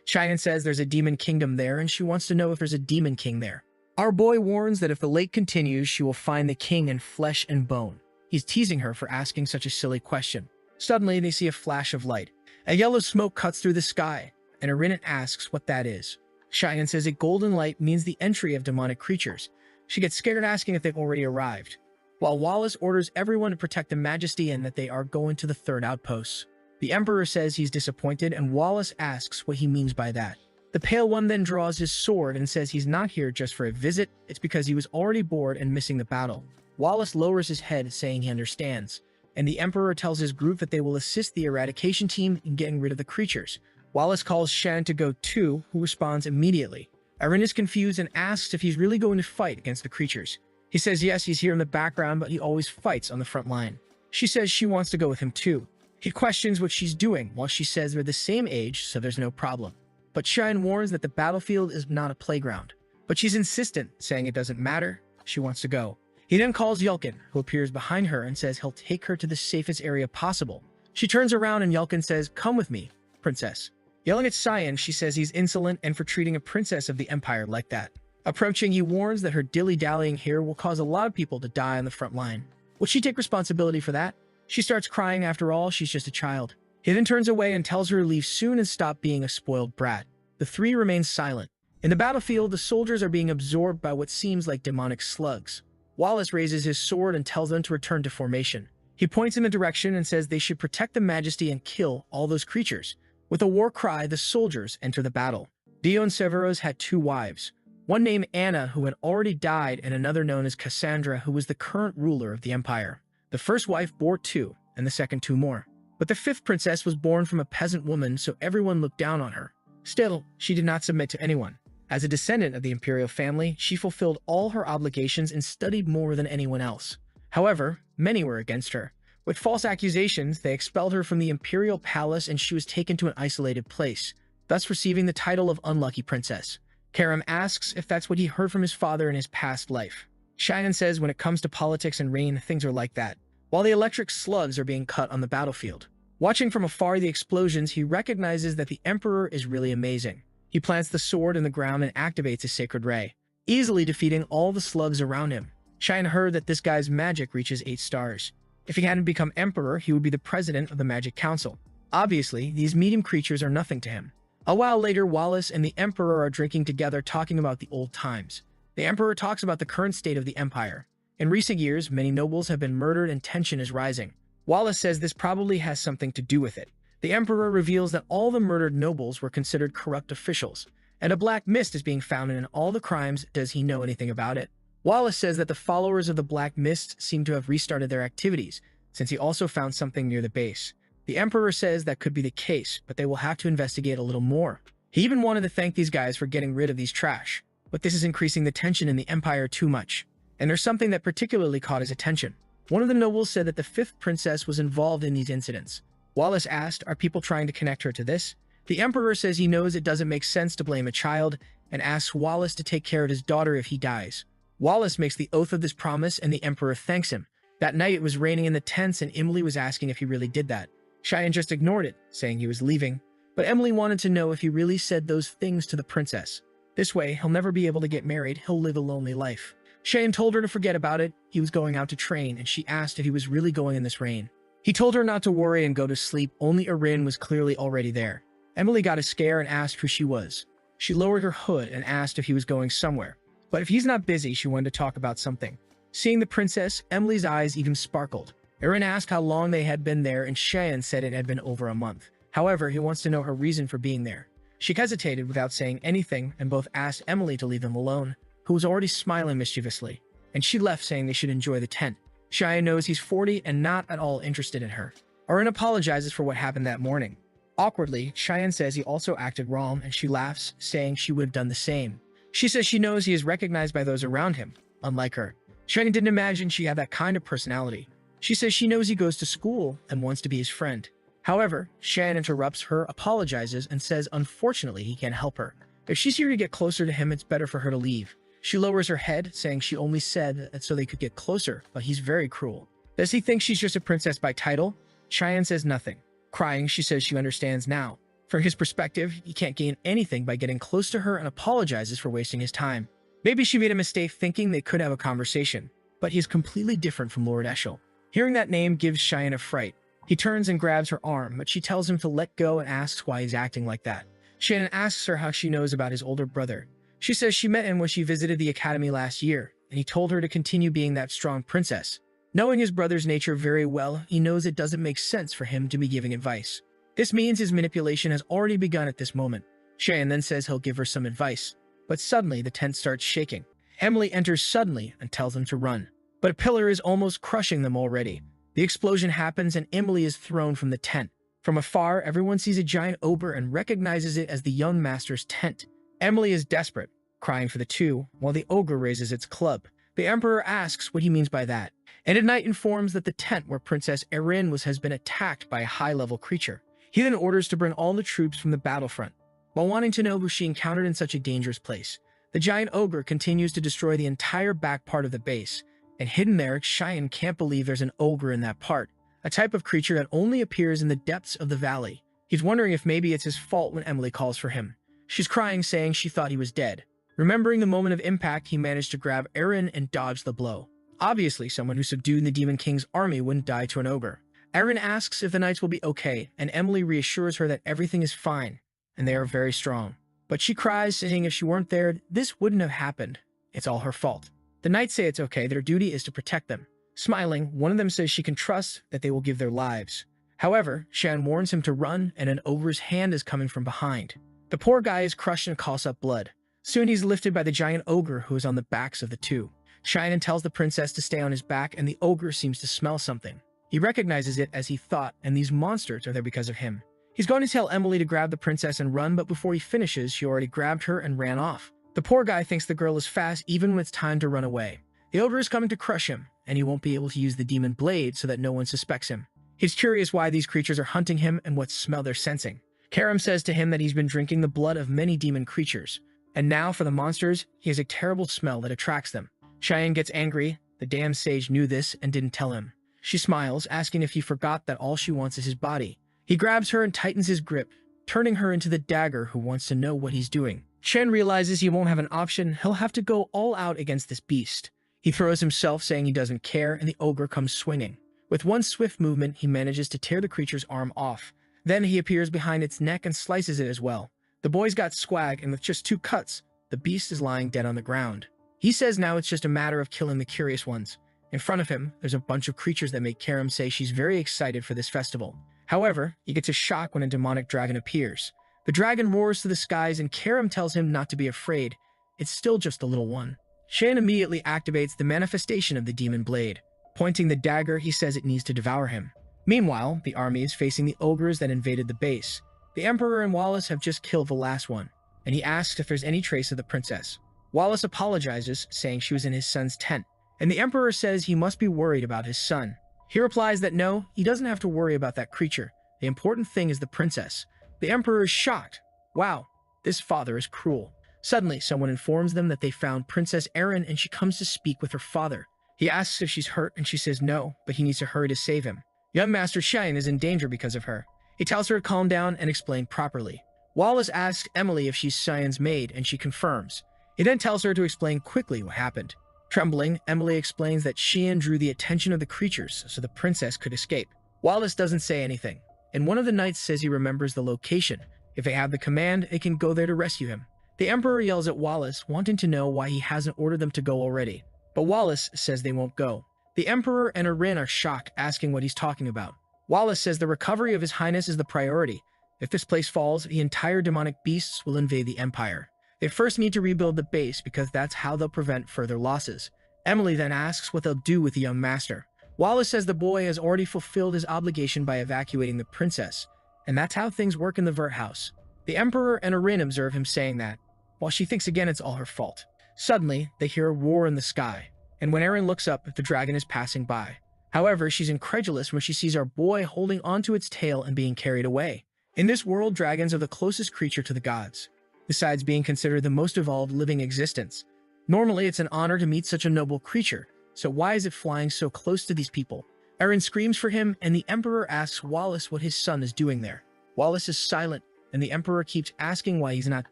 Speaker 1: Cheyenne says there's a demon kingdom there, and she wants to know if there's a demon king there. Our boy warns that if the lake continues, she will find the king in flesh and bone. He's teasing her for asking such a silly question. Suddenly, they see a flash of light. A yellow smoke cuts through the sky, and Erin asks what that is. Cheyenne says a golden light means the entry of demonic creatures. She gets scared, asking if they've already arrived, while Wallace orders everyone to protect the Majesty and that they are going to the third outpost. The Emperor says he's disappointed, and Wallace asks what he means by that. The Pale One then draws his sword and says he's not here just for a visit, it's because he was already bored and missing the battle. Wallace lowers his head, saying he understands, and the Emperor tells his group that they will assist the eradication team in getting rid of the creatures. Wallace calls Shan to go too, who responds immediately. Erin is confused and asks if he's really going to fight against the creatures. He says yes, he's here in the background, but he always fights on the front line. She says she wants to go with him too. He questions what she's doing, while she says they're the same age, so there's no problem. But Cheyenne warns that the battlefield is not a playground. But she's insistent, saying it doesn't matter, she wants to go. He then calls Yulkin, who appears behind her, and says he'll take her to the safest area possible. She turns around and Yulkin says, "Come with me, princess." Yelling at Cheyenne, she says he's insolent and for treating a princess of the Empire like that. Approaching, he warns that her dilly-dallying here will cause a lot of people to die on the front line. Will she take responsibility for that? She starts crying. After all, she's just a child. He then turns away and tells her to leave soon and stop being a spoiled brat. The three remain silent. In the battlefield, the soldiers are being absorbed by what seems like demonic slugs. Wallace raises his sword and tells them to return to formation. He points in the direction and says they should protect the Majesty and kill all those creatures. With a war cry, the soldiers enter the battle. Dion Severos had two wives, one named Anna, who had already died, and another known as Cassandra, who was the current ruler of the Empire. The first wife bore two, and the second two more. But the fifth princess was born from a peasant woman, so everyone looked down on her. Still, she did not submit to anyone. As a descendant of the imperial family, she fulfilled all her obligations and studied more than anyone else. However, many were against her. With false accusations, they expelled her from the imperial palace and she was taken to an isolated place, thus receiving the title of Unlucky Princess. Karum asks if that's what he heard from his father in his past life. Cheyenne says when it comes to politics and reign, things are like that, while the electric slugs are being cut on the battlefield. Watching from afar the explosions, he recognizes that the Emperor is really amazing. He plants the sword in the ground and activates a sacred ray, easily defeating all the slugs around him. Cheyenne heard that this guy's magic reaches 8 stars. If he hadn't become Emperor, he would be the president of the Magic Council. Obviously, these medium creatures are nothing to him. A while later, Wallace and the Emperor are drinking together, talking about the old times. The Emperor talks about the current state of the Empire. In recent years, many nobles have been murdered and tension is rising. Wallace says this probably has something to do with it. The Emperor reveals that all the murdered nobles were considered corrupt officials, and a black mist is being found in all the crimes. Does he know anything about it? Wallace says that the followers of the Black Mist seem to have restarted their activities, since he also found something near the base. The Emperor says that could be the case, but they will have to investigate a little more. He even wanted to thank these guys for getting rid of these trash, but this is increasing the tension in the Empire too much. And there's something that particularly caught his attention. One of the nobles said that the fifth princess was involved in these incidents. Wallace asked, are people trying to connect her to this? The Emperor says he knows it doesn't make sense to blame a child, and asks Wallace to take care of his daughter if he dies. Wallace makes the oath of this promise, and the Emperor thanks him. That night it was raining in the tents, and Emily was asking if he really did that. Cheyenne just ignored it, saying he was leaving, but Emily wanted to know if he really said those things to the princess. This way, he'll never be able to get married, he'll live a lonely life. Cheyenne told her to forget about it, he was going out to train, and she asked if he was really going in this rain. He told her not to worry and go to sleep, only Erin was clearly already there. Emily got a scare and asked who she was. She lowered her hood and asked if he was going somewhere. But if he's not busy, she wanted to talk about something. Seeing the princess, Emily's eyes even sparkled. Erin asked how long they had been there, and Cheyenne said it had been over a month. However, he wants to know her reason for being there. She hesitated without saying anything, and both asked Emily to leave them alone, who was already smiling mischievously, and she left saying they should enjoy the tent. Cheyenne knows he's 40 and not at all interested in her. Erin apologizes for what happened that morning. Awkwardly, Cheyenne says he also acted wrong, and she laughs, saying she would have done the same. She says she knows he is recognized by those around him, unlike her. Cheyenne didn't imagine she had that kind of personality. She says she knows he goes to school and wants to be his friend. However, Cheyenne interrupts her, apologizes, and says unfortunately he can't help her. If she's here to get closer to him, it's better for her to leave. She lowers her head, saying she only said that so they could get closer, but he's very cruel. Does he think she's just a princess by title? Cheyenne says nothing. Crying, she says she understands now. From his perspective, he can't gain anything by getting close to her and apologizes for wasting his time. Maybe she made a mistake thinking they could have a conversation, but he is completely different from Lord Eshel. Hearing that name gives Cheyenne a fright. He turns and grabs her arm, but she tells him to let go and asks why he's acting like that. Cheyenne asks her how she knows about his older brother. She says she met him when she visited the academy last year, and he told her to continue being that strong princess. Knowing his brother's nature very well, he knows it doesn't make sense for him to be giving advice. This means his manipulation has already begun at this moment. Cheyenne then says he'll give her some advice, but suddenly the tent starts shaking. Emily enters suddenly and tells them to run, but a pillar is almost crushing them already. The explosion happens and Emily is thrown from the tent. From afar, everyone sees a giant ogre and recognizes it as the young master's tent. Emily is desperate, crying for the two, while the ogre raises its club. The emperor asks what he means by that, and at night informs that the tent where Princess Erin was has been attacked by a high-level creature. He then orders to bring all the troops from the battlefront. While wanting to know who she encountered in such a dangerous place, the giant ogre continues to destroy the entire back part of the base, and hidden there, Cheyenne can't believe there's an ogre in that part, a type of creature that only appears in the depths of the valley. He's wondering if maybe it's his fault when Emily calls for him. She's crying, saying she thought he was dead. Remembering the moment of impact, he managed to grab Erin and dodge the blow. Obviously, someone who subdued the Demon King's army wouldn't die to an ogre. Erin asks if the knights will be okay, and Emily reassures her that everything is fine, and they are very strong. But she cries, saying if she weren't there, this wouldn't have happened. It's all her fault. The knights say it's okay, their duty is to protect them. Smiling, one of them says she can trust that they will give their lives. However, Cheyenne warns him to run, and an ogre's hand is coming from behind. The poor guy is crushed and coughs up blood. Soon he's lifted by the giant ogre who is on the backs of the two. Cheyenne tells the princess to stay on his back, and the ogre seems to smell something. He recognizes it as he thought, and these monsters are there because of him. He's going to tell Emily to grab the princess and run, but before he finishes, she already grabbed her and ran off. The poor guy thinks the girl is fast even when it's time to run away. The ogre is coming to crush him, and he won't be able to use the demon blade so that no one suspects him. He's curious why these creatures are hunting him and what smell they're sensing. Karum says to him that he's been drinking the blood of many demon creatures, and now for the monsters, he has a terrible smell that attracts them. Cheyenne gets angry. The damned sage knew this and didn't tell him. She smiles, asking if he forgot that all she wants is his body. He grabs her and tightens his grip, turning her into the dagger who wants to know what he's doing. Shen realizes he won't have an option. He'll have to go all out against this beast. He throws himself, saying he doesn't care, and the ogre comes swinging. With one swift movement, he manages to tear the creature's arm off. Then he appears behind its neck and slices it as well. The boy's got swag, and with just 2 cuts, the beast is lying dead on the ground. He says now it's just a matter of killing the curious ones. In front of him, there's a bunch of creatures that make Karum say she's very excited for this festival. However, he gets a shock when a demonic dragon appears. The dragon roars to the skies, and Karum tells him not to be afraid. It's still just a little one. Shan immediately activates the manifestation of the demon blade. Pointing the dagger, he says it needs to devour him. Meanwhile, the army is facing the ogres that invaded the base. The Emperor and Wallace have just killed the last one, and he asks if there's any trace of the princess. Wallace apologizes, saying she was in his son's tent, and the Emperor says he must be worried about his son. He replies that no, he doesn't have to worry about that creature. The important thing is the princess. The Emperor is shocked. Wow, this father is cruel. Suddenly, someone informs them that they found Princess Erin and she comes to speak with her father. He asks if she's hurt and she says no, but he needs to hurry to save him. Young Master Shion is in danger because of her. He tells her to calm down and explain properly. Wallace asks Emily if she's Shion's maid and she confirms. He then tells her to explain quickly what happened. Trembling, Emily explains that Shion drew the attention of the creatures so the princess could escape. Wallace doesn't say anything, and one of the knights says he remembers the location. If they have the command, they can go there to rescue him. The Emperor yells at Wallace, wanting to know why he hasn't ordered them to go already. But Wallace says they won't go. The Emperor and Erin are shocked, asking what he's talking about. Wallace says the recovery of His Highness is the priority. If this place falls, the entire demonic beasts will invade the Empire. They first need to rebuild the base because that's how they'll prevent further losses. Emily then asks what they'll do with the young master. Wallace says the boy has already fulfilled his obligation by evacuating the princess, and that's how things work in the Vert house. The Emperor and Erin observe him saying that, while she thinks again it's all her fault. Suddenly, they hear a roar in the sky, and when Erin looks up, the dragon is passing by. However, she's incredulous when she sees our boy holding onto its tail and being carried away. In this world, dragons are the closest creature to the gods, besides being considered the most evolved living existence. Normally, it's an honor to meet such a noble creature, so why is it flying so close to these people? Eren screams for him, and the Emperor asks Wallace what his son is doing there. Wallace is silent, and the Emperor keeps asking why he's not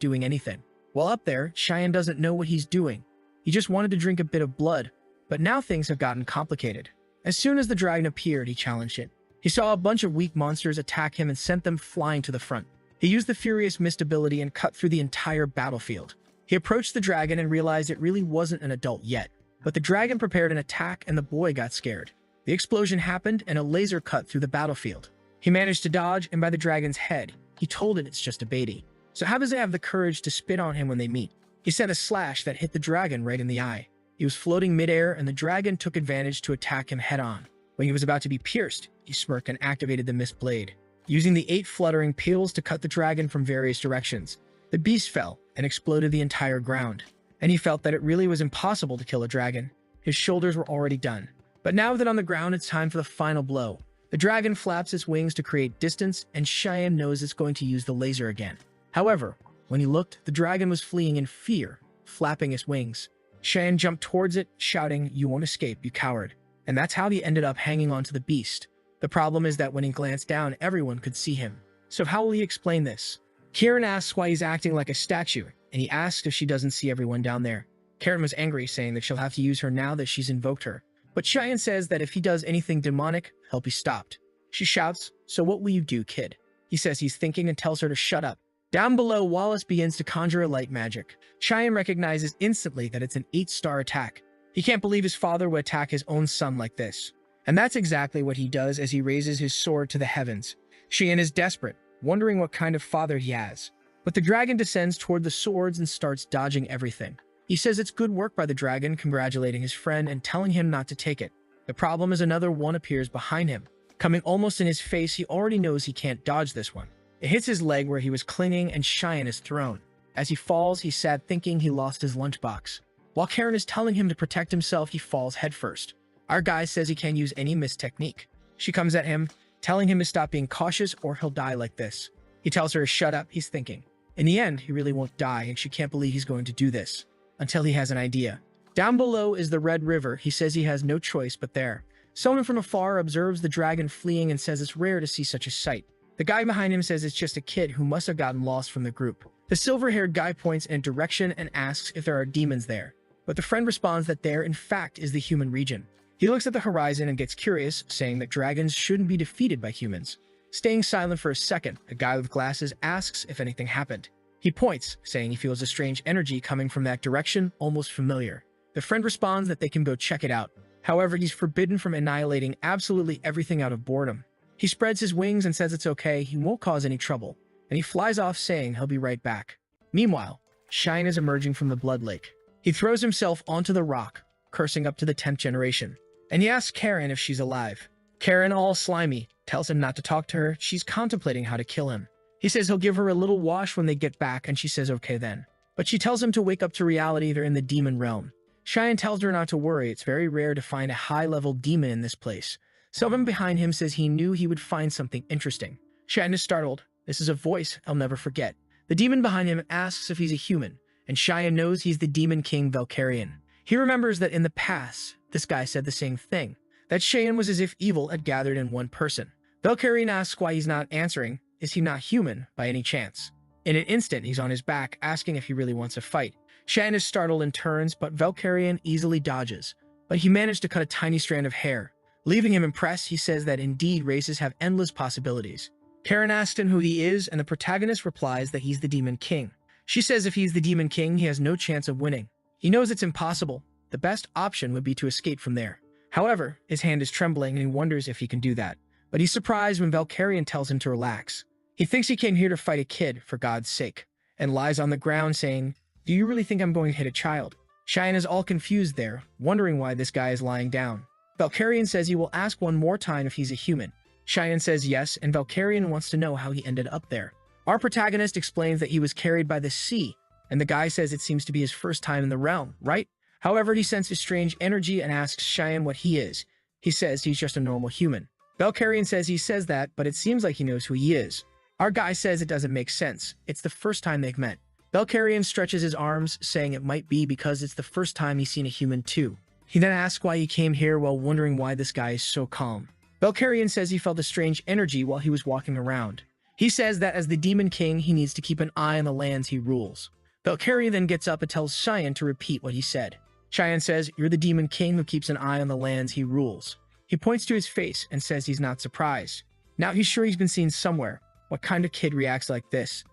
Speaker 1: doing anything. While up there, Shion doesn't know what he's doing. He just wanted to drink a bit of blood, but now things have gotten complicated. As soon as the dragon appeared, he challenged it. He saw a bunch of weak monsters attack him and sent them flying to the front. He used the Furious Mist ability and cut through the entire battlefield. He approached the dragon and realized it really wasn't an adult yet. But the dragon prepared an attack and the boy got scared. The explosion happened and a laser cut through the battlefield. He managed to dodge, and by the dragon's head, he told it it's just a baby. So how does it have the courage to spit on him when they meet? He sent a slash that hit the dragon right in the eye. He was floating midair, and the dragon took advantage to attack him head-on. When he was about to be pierced, he smirked and activated the mist blade. Using the 8 fluttering peels to cut the dragon from various directions, the beast fell and exploded the entire ground. And he felt that it really was impossible to kill a dragon. His shoulders were already done. But now that on the ground, it's time for the final blow. The dragon flaps its wings to create distance, and Shion knows it's going to use the laser again. However, when he looked, the dragon was fleeing in fear, flapping its wings. Shion jumped towards it, shouting, "You won't escape, you coward." And that's how he ended up hanging onto the beast. The problem is that when he glanced down, everyone could see him. So how will he explain this? Karen asks why he's acting like a statue, and he asks if she doesn't see everyone down there. Karen was angry, saying that she'll have to use her now that she's invoked her. But Shion says that if he does anything demonic, he'll be stopped. She shouts, "So what will you do, kid?" He says he's thinking and tells her to shut up. Down below, Wallace begins to conjure a light magic. Shion recognizes instantly that it's an 8-star attack. He can't believe his father would attack his own son like this. And that's exactly what he does as he raises his sword to the heavens. Shion is desperate, wondering what kind of father he has. But the dragon descends toward the swords and starts dodging everything. He says it's good work by the dragon, congratulating his friend and telling him not to take it. The problem is another one appears behind him. Coming almost in his face, he already knows he can't dodge this one. It hits his leg where he was clinging, and Shion is thrown. As he falls, he's sad, thinking he lost his lunchbox. While Karen is telling him to protect himself, he falls headfirst. Our guy says he can't use any mist technique. She comes at him, telling him to stop being cautious or he'll die like this. He tells her to shut up, he's thinking. In the end, he really won't die, and she can't believe he's going to do this. Until he has an idea. Down below is the Red River. He says he has no choice but there. Someone from afar observes the dragon fleeing and says it's rare to see such a sight. The guy behind him says it's just a kid who must have gotten lost from the group. The silver-haired guy points in a direction and asks if there are demons there. But the friend responds that there, in fact, is the human region. He looks at the horizon and gets curious, saying that dragons shouldn't be defeated by humans. Staying silent for a second, the guy with glasses asks if anything happened. He points, saying he feels a strange energy coming from that direction, almost familiar. The friend responds that they can go check it out. However, he's forbidden from annihilating absolutely everything out of boredom. He spreads his wings and says it's okay, he won't cause any trouble, and he flies off saying he'll be right back. Meanwhile, Shion is emerging from the blood lake. He throws himself onto the rock, cursing up to the 10th generation, and he asks Karen if she's alive. Karen, all slimy, tells him not to talk to her. She's contemplating how to kill him. He says he'll give her a little wash when they get back, and she says okay then. But she tells him to wake up to reality, they're in the demon realm. Shion tells her not to worry, it's very rare to find a high-level demon in this place. Someone behind him says he knew he would find something interesting. Shion is startled. This is a voice I'll never forget. The demon behind him asks if he's a human, and Shion knows he's the Demon King Valkyrian. He remembers that in the past, this guy said the same thing, that Shion was as if evil had gathered in one person. Valkyrian asks why he's not answering. Is he not human, by any chance? In an instant, he's on his back, asking if he really wants a fight. Shion is startled and turns, but Valkyrian easily dodges. But he managed to cut a tiny strand of hair. Leaving him impressed, he says that indeed races have endless possibilities. Karen asks him who he is, and the protagonist replies that he's the Demon King. She says if he's the Demon King, he has no chance of winning. He knows it's impossible. The best option would be to escape from there. However, his hand is trembling and he wonders if he can do that. But he's surprised when Valkyrian tells him to relax. He thinks he came here to fight a kid, for God's sake, and lies on the ground saying, "Do you really think I'm going to hit a child?" Shion is all confused there, wondering why this guy is lying down. Valkyrian says he will ask one more time if he's a human. Shion says yes, and Valkyrian wants to know how he ended up there. Our protagonist explains that he was carried by the sea, and the guy says it seems to be his first time in the realm, right? However, he senses strange energy and asks Shion what he is. He says he's just a normal human. Valkyrian says he says that, but it seems like he knows who he is. Our guy says it doesn't make sense. It's the first time they've met. Valkyrian stretches his arms, saying it might be because it's the first time he's seen a human too. He then asks why he came here while wondering why this guy is so calm. Valkyrian says he felt a strange energy while he was walking around. He says that as the Demon King, he needs to keep an eye on the lands he rules. Valkyria then gets up and tells Shion to repeat what he said. Shion says, "You're the Demon King who keeps an eye on the lands he rules." He points to his face and says he's not surprised. Now he's sure he's been seen somewhere. What kind of kid reacts like this?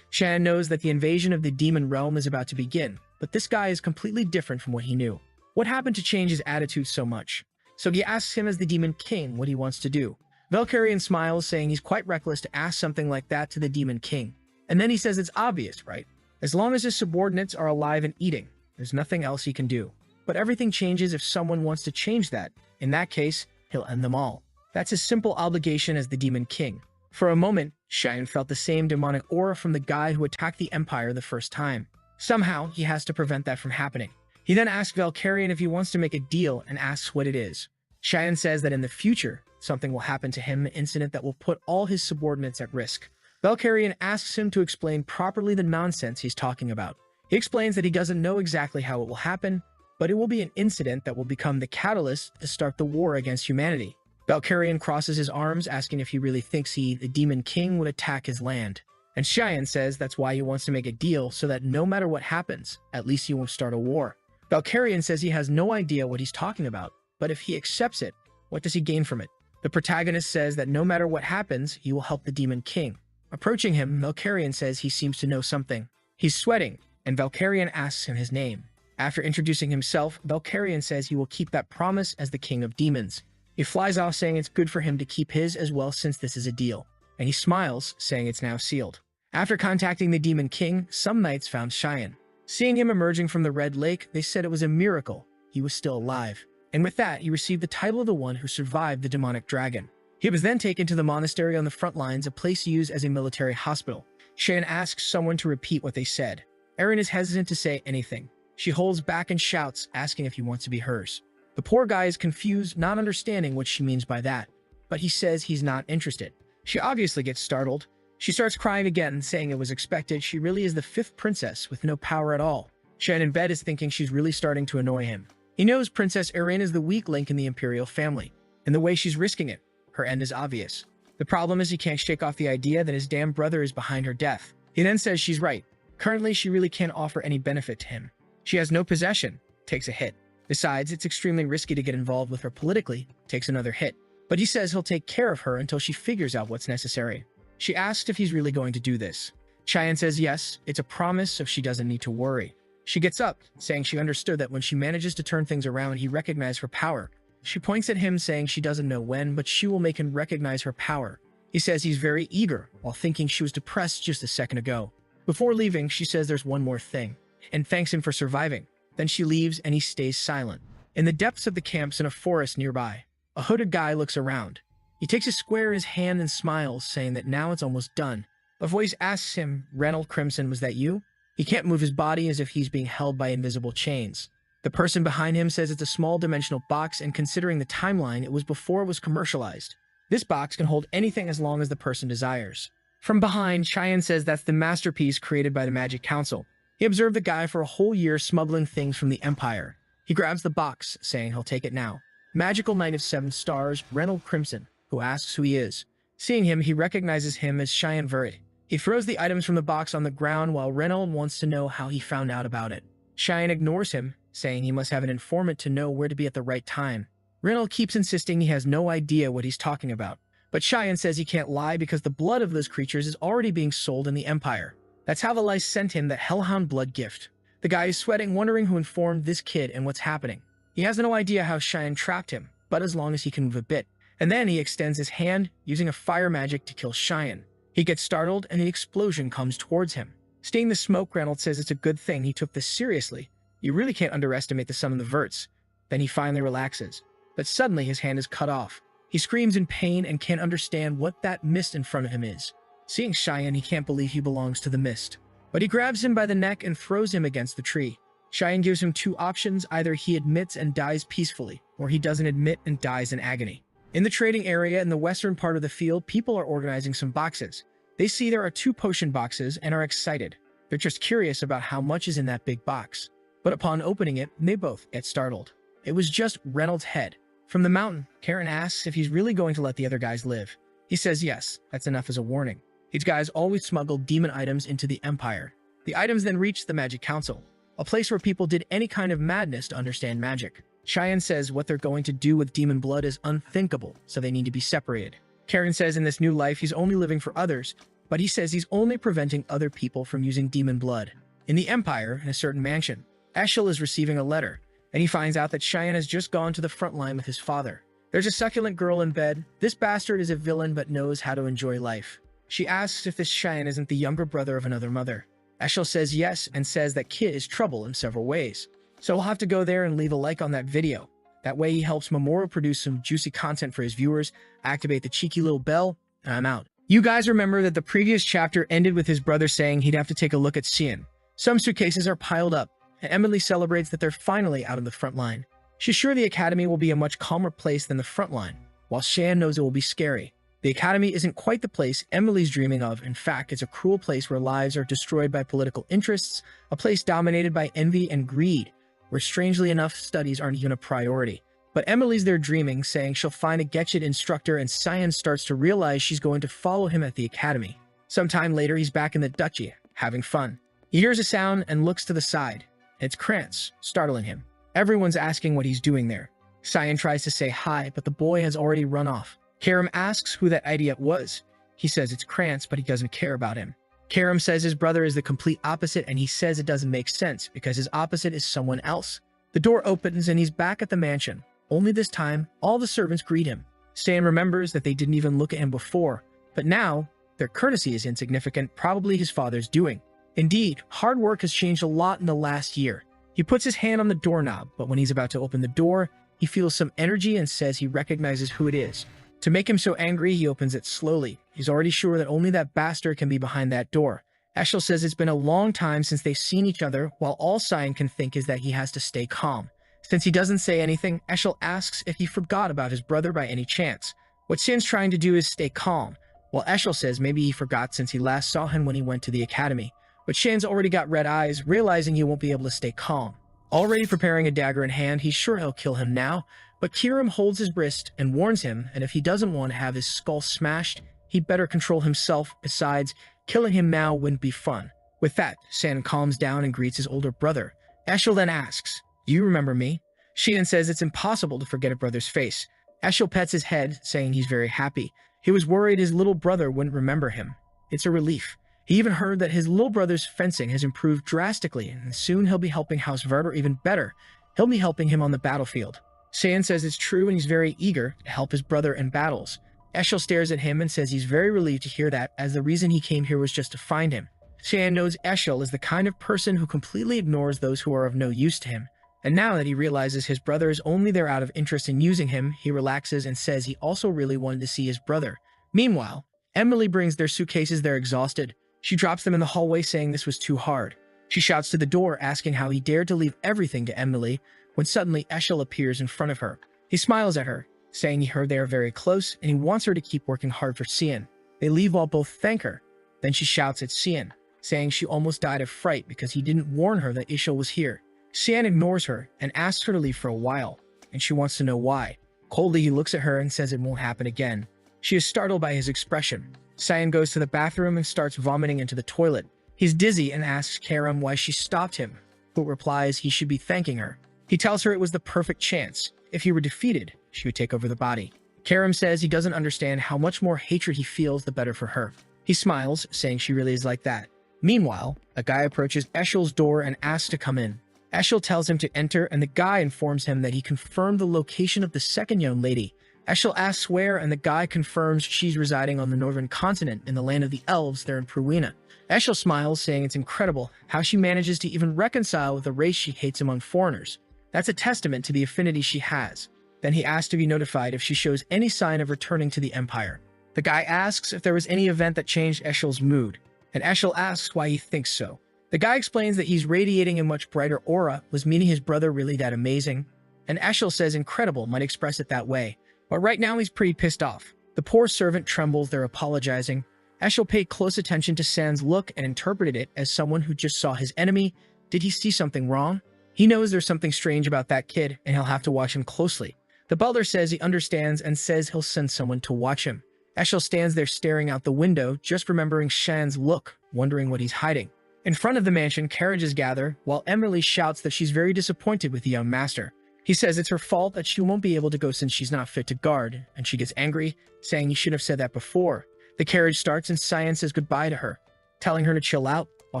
Speaker 1: Shion knows that the invasion of the demon realm is about to begin, but this guy is completely different from what he knew. What happened to change his attitude so much? So he asks him as the Demon King what he wants to do. Valkyrian smiles, saying he's quite reckless to ask something like that to the Demon King. And then he says it's obvious, right? As long as his subordinates are alive and eating, there's nothing else he can do. But everything changes if someone wants to change that. In that case, he'll end them all. That's his simple obligation as the Demon King. For a moment, Shion felt the same demonic aura from the guy who attacked the Empire the first time. Somehow, he has to prevent that from happening. He then asks Valkyrian if he wants to make a deal and asks what it is. Shion says that in the future, something will happen to him, an incident that will put all his subordinates at risk. Valkyrian asks him to explain properly the nonsense he's talking about. He explains that he doesn't know exactly how it will happen, but it will be an incident that will become the catalyst to start the war against humanity. Valkyrian crosses his arms, asking if he really thinks he, the Demon King, would attack his land. And Shion says that's why he wants to make a deal so that no matter what happens, at least he won't start a war. Valkyrian says he has no idea what he's talking about, but if he accepts it, what does he gain from it? The protagonist says that no matter what happens, he will help the Demon King. Approaching him, Valkyrian says he seems to know something. He's sweating, and Valkyrian asks him his name. After introducing himself, Valkyrian says he will keep that promise as the King of Demons. He flies off, saying it's good for him to keep his as well since this is a deal. And he smiles, saying it's now sealed. After contacting the Demon King, some knights found Shion. Seeing him emerging from the Red Lake, they said it was a miracle he was still alive. And with that, he received the title of the one who survived the demonic dragon. He was then taken to the monastery on the front lines, a place used as a military hospital. Shion asks someone to repeat what they said. Erin is hesitant to say anything. She holds back and shouts, asking if he wants to be hers. The poor guy is confused, not understanding what she means by that, but he says he's not interested. She obviously gets startled. She starts crying again, saying it was expected. She really is the fifth princess with no power at all. Shion in bed is thinking she's really starting to annoy him. He knows Princess Erin is the weak link in the Imperial family, and the way she's risking it, her end is obvious. The problem is he can't shake off the idea that his damn brother is behind her death. He then says she's right. Currently, she really can't offer any benefit to him. She has no possession, takes a hit. Besides, it's extremely risky to get involved with her politically, takes another hit. But he says he'll take care of her until she figures out what's necessary. She asks if he's really going to do this. Shion says yes, it's a promise so she doesn't need to worry. She gets up, saying she understood that when she manages to turn things around, he recognizes her power. She points at him, saying she doesn't know when, but she will make him recognize her power. He says he's very eager, while thinking she was depressed just a second ago. Before leaving, she says there's one more thing, and thanks him for surviving. Then she leaves, and he stays silent. In the depths of the camps in a forest nearby, a hooded guy looks around. He takes a square in his hand and smiles, saying that now it's almost done. A voice asks him, "Reynold Crimson, was that you?" He can't move his body as if he's being held by invisible chains. The person behind him says it's a small dimensional box, and considering the timeline, it was before it was commercialized. This box can hold anything as long as the person desires. From behind, Shion says that's the masterpiece created by the Magic Council. He observed the guy for a whole year smuggling things from the Empire. He grabs the box, saying he'll take it now. Magical Knight of 7 Stars, Reynold Crimson, who asks who he is. Seeing him, he recognizes him as Shion Vert. He throws the items from the box on the ground while Reynold wants to know how he found out about it. Shion ignores him, saying he must have an informant to know where to be at the right time. Reynold keeps insisting he has no idea what he's talking about. But Shion says he can't lie because the blood of those creatures is already being sold in the Empire. That's how the Lice sent him that Hellhound blood gift. The guy is sweating, wondering who informed this kid and what's happening. He has no idea how Shion trapped him, but as long as he can move a bit. And then he extends his hand, using a fire magic to kill Shion. He gets startled, and the explosion comes towards him. Seeing the smoke, Reynold says it's a good thing he took this seriously. You really can't underestimate the sum of the Verts. Then he finally relaxes. But suddenly his hand is cut off. He screams in pain and can't understand what that mist in front of him is. Seeing Shion, he can't believe he belongs to the mist. But he grabs him by the neck and throws him against the tree. Shion gives him 2 options: either he admits and dies peacefully, or he doesn't admit and dies in agony. In the trading area in the western part of the field, people are organizing some boxes. They see there are 2 potion boxes and are excited. They're just curious about how much is in that big box. But upon opening it, they both get startled. It was just Reynold's head. From the mountain, Karen asks if he's really going to let the other guys live. He says yes, that's enough as a warning. These guys always smuggle demon items into the Empire. The items then reach the Magic Council, a place where people did any kind of madness to understand magic. Shion says what they're going to do with demon blood is unthinkable, so they need to be separated. Karen says in this new life he's only living for others, but he says he's only preventing other people from using demon blood. In the Empire, in a certain mansion, Eshel is receiving a letter, and he finds out that Shion has just gone to the front line with his father. There's a succulent girl in bed. This bastard is a villain but knows how to enjoy life. She asks if this Shion isn't the younger brother of another mother. Eshel says yes and says that kid is trouble in several ways. So we'll have to go there and leave a like on that video. That way he helps Mamoru produce some juicy content for his viewers, activate the cheeky little bell, and I'm out. You guys remember that the previous chapter ended with his brother saying he'd have to take a look at Shion. Some suitcases are piled up, and Emily celebrates that they're finally out of the front line. She's sure the Academy will be a much calmer place than the front line, while Shion knows it will be scary. The Academy isn't quite the place Emily's dreaming of. In fact, it's a cruel place where lives are destroyed by political interests, a place dominated by envy and greed, where strangely enough, studies aren't even a priority. But Emily's there dreaming, saying she'll find a Getchit instructor, and Shion starts to realize she's going to follow him at the Academy. Sometime later, he's back in the duchy, having fun. He hears a sound and looks to the side. It's Krantz, startling him. Everyone's asking what he's doing there. Shion tries to say hi, but the boy has already run off. Karum asks who that idiot was. He says it's Krantz, but he doesn't care about him. Karum says his brother is the complete opposite, and he says it doesn't make sense because his opposite is someone else. The door opens and he's back at the mansion. Only this time, all the servants greet him. Shion remembers that they didn't even look at him before, but now their courtesy is insignificant, probably his father's doing. Indeed, hard work has changed a lot in the last year. He puts his hand on the doorknob, but when he's about to open the door, he feels some energy and says he recognizes who it is. To make him so angry, he opens it slowly. He's already sure that only that bastard can be behind that door. Eshel says it's been a long time since they've seen each other, while all Shion can think is that he has to stay calm. Since he doesn't say anything, Eshel asks if he forgot about his brother by any chance. What Shion's trying to do is stay calm, while Eshel says maybe he forgot since he last saw him when he went to the Academy. But Shion's already got red eyes, realizing he won't be able to stay calm. Already preparing a dagger in hand, he's sure he'll kill him now, but Karum holds his wrist and warns him, and if he doesn't want to have his skull smashed, he'd better control himself. Besides, killing him now wouldn't be fun. With that, Shion calms down and greets his older brother. Eshel then asks, "Do you remember me?" Shion says it's impossible to forget a brother's face. Eshel pets his head, saying he's very happy. He was worried his little brother wouldn't remember him. It's a relief. He even heard that his little brother's fencing has improved drastically, and soon he'll be helping House Vert, or even better, he'll be helping him on the battlefield. Shion says it's true and he's very eager to help his brother in battles. Eshel stares at him and says he's very relieved to hear that, as the reason he came here was just to find him. Shion knows Eshel is the kind of person who completely ignores those who are of no use to him. And now that he realizes his brother is only there out of interest in using him, he relaxes and says he also really wanted to see his brother. Meanwhile, Emily brings their suitcases there exhausted. She drops them in the hallway, saying this was too hard. She shouts to the door, asking how he dared to leave everything to Emily, when suddenly Eshel appears in front of her. He smiles at her, saying he heard they are very close, and he wants her to keep working hard for Shion. They leave while both thank her. Then she shouts at Shion, saying she almost died of fright because he didn't warn her that Eshel was here. Shion ignores her and asks her to leave for a while, and she wants to know why. Coldly, he looks at her and says it won't happen again. She is startled by his expression. Shion goes to the bathroom and starts vomiting into the toilet. He's dizzy and asks Karum why she stopped him, who replies he should be thanking her. He tells her it was the perfect chance. If he were defeated, she would take over the body. Karum says he doesn't understand how much more hatred he feels, the better for her. He smiles, saying she really is like that. Meanwhile, a guy approaches Eshel's door and asks to come in. Eshel tells him to enter, and the guy informs him that he confirmed the location of the second young lady. Eshel asks where, and the guy confirms she's residing on the northern continent in the land of the elves there in Pruina. Eshel smiles, saying it's incredible how she manages to even reconcile with a race she hates among foreigners. That's a testament to the affinity she has. Then he asks to be notified if she shows any sign of returning to the Empire. The guy asks if there was any event that changed Eshel's mood, and Eshel asks why he thinks so. The guy explains that he's radiating a much brighter aura. Was meeting his brother really that amazing? And Eshel says incredible might express it that way, but right now he's pretty pissed off. The poor servant trembles, they're apologizing. Eshel paid close attention to San's look and interpreted it as someone who just saw his enemy. Did he see something wrong? He knows there's something strange about that kid, and he'll have to watch him closely. The The butler says he understands and says he'll send someone to watch him. Eshel stands there staring out the window, just remembering Shan's look, wondering what he's hiding. In front of the mansion, carriages gather, while Emily shouts that she's very disappointed with the young master. He says it's her fault that she won't be able to go since she's not fit to guard, and she gets angry, saying he should have said that before. The carriage starts and Shion says goodbye to her, telling her to chill out, while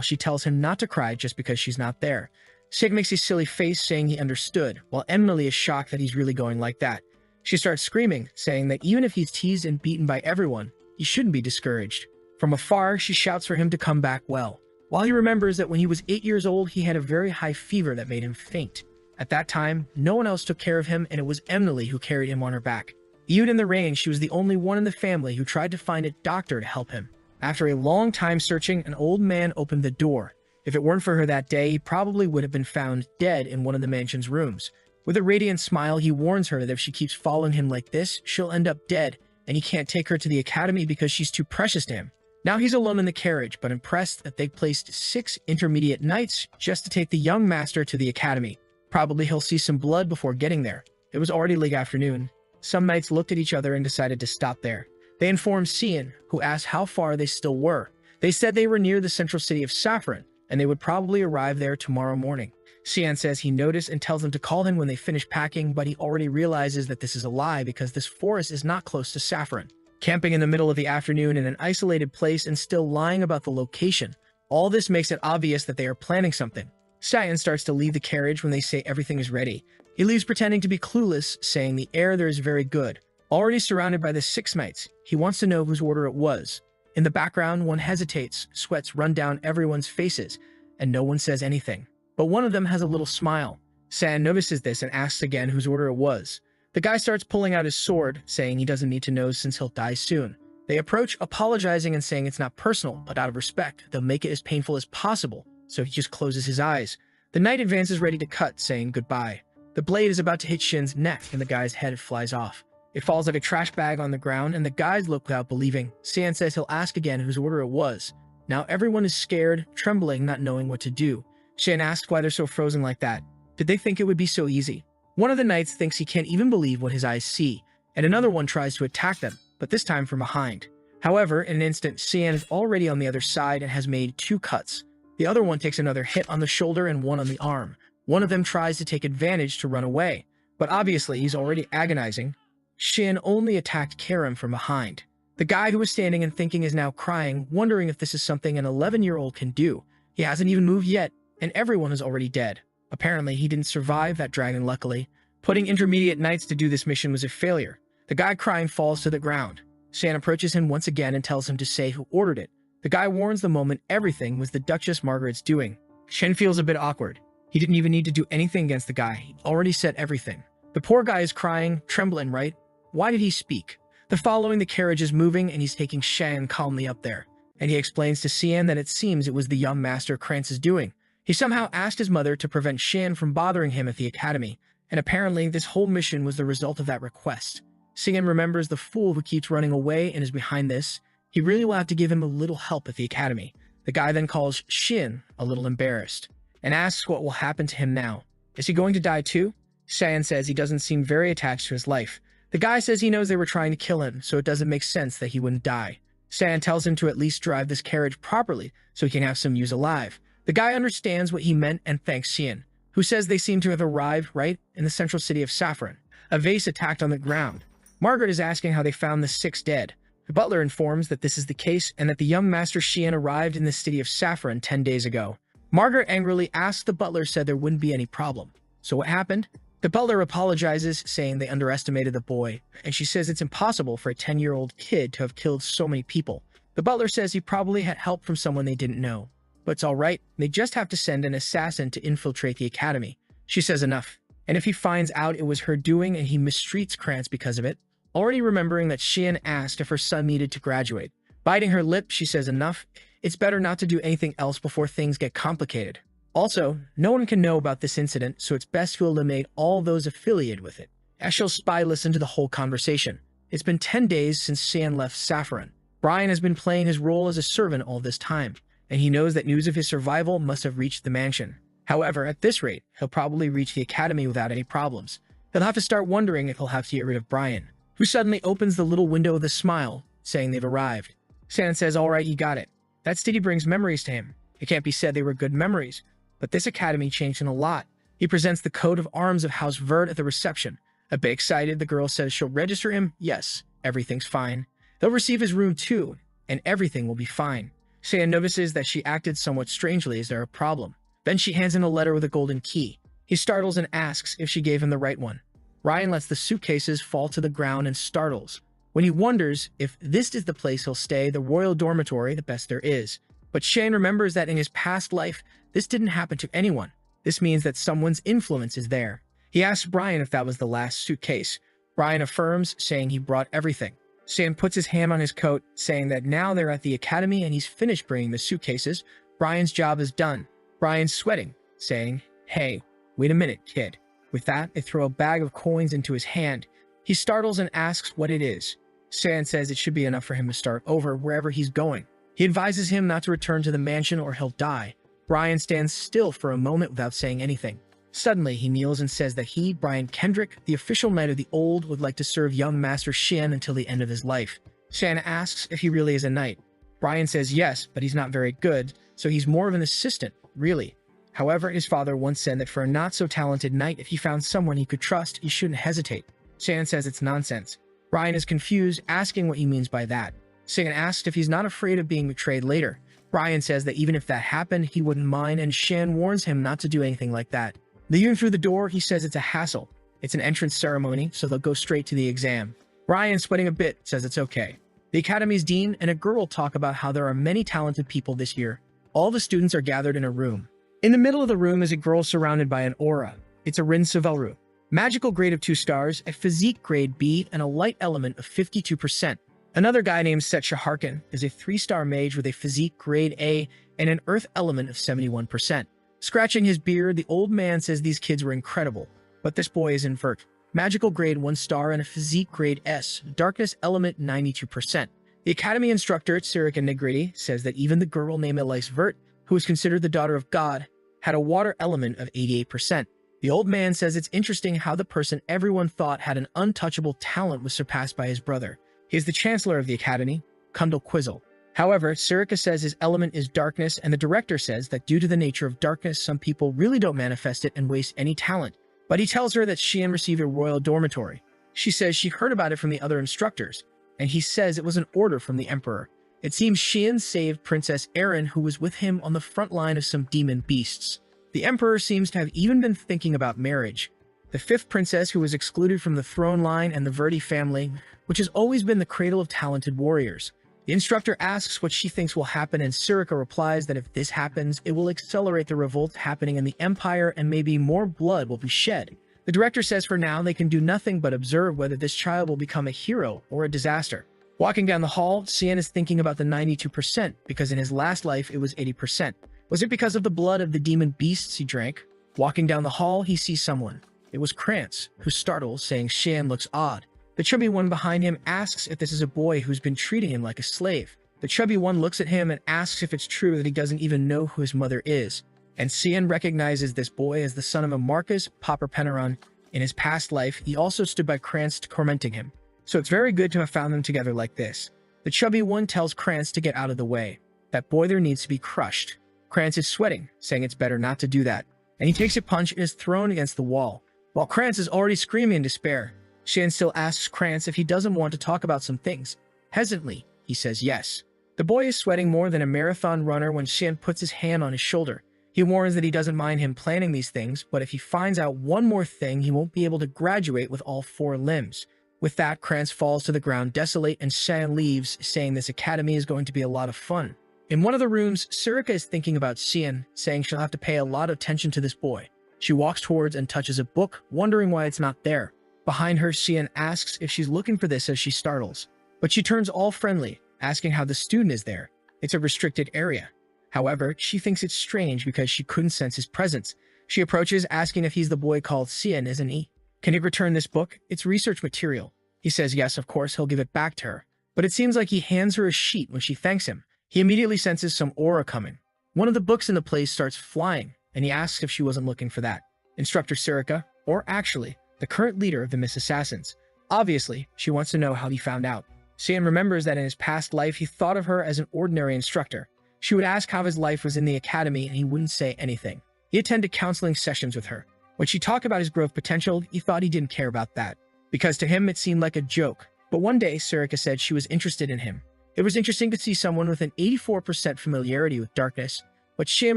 Speaker 1: she tells him not to cry just because she's not there. Sig makes a silly face saying he understood, while Emily is shocked that he's really going like that. She starts screaming, saying that even if he's teased and beaten by everyone, he shouldn't be discouraged. From afar, she shouts for him to come back well, while he remembers that when he was 8 years old, he had a very high fever that made him faint. At that time, no one else took care of him, and it was Emily who carried him on her back. Even in the rain, she was the only one in the family who tried to find a doctor to help him. After a long time searching, an old man opened the door. If it weren't for her that day, he probably would have been found dead in one of the mansion's rooms. With a radiant smile, he warns her that if she keeps following him like this, she'll end up dead, and he can't take her to the academy because she's too precious to him. Now he's alone in the carriage, but impressed that they placed 6 intermediate knights just to take the young master to the academy. Probably he'll see some blood before getting there. It was already late afternoon. Some knights looked at each other and decided to stop there. They informed Shion, who asked how far they still were. They said they were near the central city of Saffron, and they would probably arrive there tomorrow morning. Shion says he noticed and tells them to call him when they finish packing, but he already realizes that this is a lie because this forest is not close to Saffron. Camping in the middle of the afternoon in an isolated place and still lying about the location. All this makes it obvious that they are planning something. Shion starts to leave the carriage when they say everything is ready. He leaves pretending to be clueless, saying the air there is very good. Already surrounded by the 6 knights, he wants to know whose order it was. In the background, one hesitates, sweats run down everyone's faces, and no one says anything. But one of them has a little smile. Shion notices this and asks again whose order it was. The guy starts pulling out his sword, saying he doesn't need to know since he'll die soon. They approach, apologizing and saying it's not personal, but out of respect, they'll make it as painful as possible, so he just closes his eyes. The knight advances ready to cut, saying goodbye. The blade is about to hit Shin's neck, and the guy's head flies off. It falls like a trash bag on the ground, and the guys look without believing. Shion says he'll ask again whose order it was. Now everyone is scared, trembling, not knowing what to do. Shion asks why they're so frozen like that. Did they think it would be so easy? One of the knights thinks he can't even believe what his eyes see, and another one tries to attack them, but this time from behind. However, in an instant, Shion is already on the other side and has made 2 cuts. The other one takes another hit on the shoulder and one on the arm. One of them tries to take advantage to run away, but obviously he's already agonizing. Shion only attacked Karum from behind. The guy who was standing and thinking is now crying, wondering if this is something an 11-year-old can do. He hasn't even moved yet, and everyone is already dead. Apparently, he didn't survive that dragon luckily. Putting intermediate knights to do this mission was a failure. The guy crying falls to the ground. Shion approaches him once again and tells him to say who ordered it. The guy warns the moment everything was the Duchess Margaret's doing. Shen feels a bit awkward. He didn't even need to do anything against the guy. He already said everything. The poor guy is crying, trembling, right? Why did he speak? The following the carriage is moving and he's taking Shion calmly up there. And he explains to Shion that it seems it was the young master Kranz's doing. He somehow asked his mother to prevent Shion from bothering him at the academy, and apparently this whole mission was the result of that request. Shion remembers the fool who keeps running away and is behind this. He really will have to give him a little help at the academy. The guy then calls Shion a little embarrassed, and asks what will happen to him now. Is he going to die too? Shion says he doesn't seem very attached to his life. The guy says he knows they were trying to kill him, so it doesn't make sense that he wouldn't die. Shion tells him to at least drive this carriage properly so he can have some use alive. The guy understands what he meant and thanks Shion, who says they seem to have arrived right in the central city of Saffron. A vase attacked on the ground. Margaret is asking how they found the 6 dead. The butler informs that this is the case and that the young master Shion arrived in the city of Saffron 10 days ago. Margaret angrily asks the butler said there wouldn't be any problem. So what happened? The butler apologizes, saying they underestimated the boy, and she says it's impossible for a 10-year-old kid to have killed so many people. The butler says he probably had help from someone they didn't know. But it's alright, they just have to send an assassin to infiltrate the academy. She says enough. And if he finds out it was her doing and he mistreats Kranz because of it, already remembering that Shion asked if her son needed to graduate. Biting her lip, she says enough. It's better not to do anything else before things get complicated. Also, no one can know about this incident, so it's best to eliminate all those affiliated with it. Eshel's spy listened to the whole conversation. It's been 10 days since Shion left Saffron. Brian has been playing his role as a servant all this time, and he knows that news of his survival must have reached the mansion. However, at this rate, he'll probably reach the academy without any problems. He'll have to start wondering if he'll have to get rid of Brian, who suddenly opens the little window with a smile, saying they've arrived. Sand says, "All right, you got it." That city brings memories to him. It can't be said they were good memories, but this academy changed him a lot. He presents the coat of arms of House Vert at the reception. A bit excited, the girl says she'll register him. Yes, everything's fine. They'll receive his room too, and everything will be fine. Sand notices that she acted somewhat strangely. Is there a problem? Then she hands him a letter with a golden key. He startles and asks if she gave him the right one. Ryan lets the suitcases fall to the ground and startles. When he wonders if this is the place he'll stay, the royal dormitory, the best there is. But Shane remembers that in his past life, this didn't happen to anyone. This means that someone's influence is there. He asks Brian if that was the last suitcase. Brian affirms, saying he brought everything. Sam puts his hand on his coat, saying that now they're at the academy and he's finished bringing the suitcases. Brian's job is done. Brian's sweating, saying, "Hey, wait a minute, kid." With that, they throw a bag of coins into his hand. He startles and asks what it is. Sand says it should be enough for him to start over wherever he's going. He advises him not to return to the mansion or he'll die. Brian stands still for a moment without saying anything. Suddenly, he kneels and says that he, Brian Kendrick, the official knight of the old, would like to serve young Master Shion until the end of his life. Shan asks if he really is a knight. Brian says yes, but he's not very good, so he's more of an assistant, really. However, his father once said that for a not-so-talented knight, if he found someone he could trust, he shouldn't hesitate. Shan says it's nonsense. Brian is confused, asking what he means by that. Shan asks if he's not afraid of being betrayed later. Brian says that even if that happened, he wouldn't mind, and Shan warns him not to do anything like that. Leaving through the door, he says it's a hassle. It's an entrance ceremony, so they'll go straight to the exam. Brian, sweating a bit, says it's okay. The academy's dean and a girl talk about how there are many talented people this year. All the students are gathered in a room. In the middle of the room is a girl surrounded by an aura. It's a Rin Savelru. Magical grade of 2 stars, a physique grade B, and a light element of 52%. Another guy named Set Shaharkin is a 3-star mage with a physique grade A and an earth element of 71%. Scratching his beard, the old man says these kids were incredible, but this boy is invert. Magical grade 1 star and a physique grade S, darkness element 92%. The academy instructor at Sirika Negriti says that even the girl named Elise Vert, who is considered the daughter of God, had a water element of 88%. The old man says it's interesting how the person everyone thought had an untouchable talent was surpassed by his brother. He is the chancellor of the academy, Kundal Quizzle. However, Sirika says his element is darkness, and the director says that due to the nature of darkness, some people really don't manifest it and waste any talent. But he tells her that Shion received a royal dormitory. She says she heard about it from the other instructors, and he says it was an order from the emperor. It seems Shion saved Princess Erin, who was with him on the front line of some demon beasts. The emperor seems to have even been thinking about marriage. The 5th princess, who was excluded from the throne line and the Verdi family, which has always been the cradle of talented warriors. The instructor asks what she thinks will happen, and Sirika replies that if this happens, it will accelerate the revolt happening in the empire and maybe more blood will be shed. The director says for now they can do nothing but observe whether this child will become a hero or a disaster. Walking down the hall, Sian is thinking about the 92% because in his last life it was 80%. Was it because of the blood of the demon beasts he drank? Walking down the hall, he sees someone. It was Krantz, who startles, saying Shion looks odd. The chubby one behind him asks if this is a boy who's been treating him like a slave. The chubby one looks at him and asks if it's true that he doesn't even know who his mother is. And Sian recognizes this boy as the son of a Marcus Popper Penneron. In his past life, he also stood by Krantz tormenting him. So it's very good to have found them together like this. The chubby one tells Krantz to get out of the way. That boy there needs to be crushed. Krantz is sweating, saying it's better not to do that. And he takes a punch and is thrown against the wall. While Krantz is already screaming in despair, Shion still asks Krantz if he doesn't want to talk about some things. Hesitantly, he says yes. The boy is sweating more than a marathon runner when Shion puts his hand on his shoulder. He warns that he doesn't mind him planning these things, but if he finds out one more thing, he won't be able to graduate with all 4 limbs. With that, Krantz falls to the ground desolate and Shion leaves, saying this academy is going to be a lot of fun. In one of the rooms, Sirika is thinking about Shion, saying she'll have to pay a lot of attention to this boy. She walks towards and touches a book, wondering why it's not there. Behind her, Shion asks if she's looking for this as she startles. But she turns all friendly, asking how the student is there. It's a restricted area. However, she thinks it's strange because she couldn't sense his presence. She approaches, asking if he's the boy called Shion, isn't he? Can he return this book? It's research material. He says yes, of course, he'll give it back to her. But it seems like he hands her a sheet when she thanks him. He immediately senses some aura coming. One of the books in the place starts flying, and he asks if she wasn't looking for that. Instructor Sirika, or actually, the current leader of the Miss Assassins. Obviously, she wants to know how he found out. Shion remembers that in his past life he thought of her as an ordinary instructor. She would ask how his life was in the academy and he wouldn't say anything. He attended counseling sessions with her. When she talked about his growth potential, he thought he didn't care about that, because to him it seemed like a joke. But one day, Sarika said she was interested in him. It was interesting to see someone with an 84% familiarity with darkness, but Shion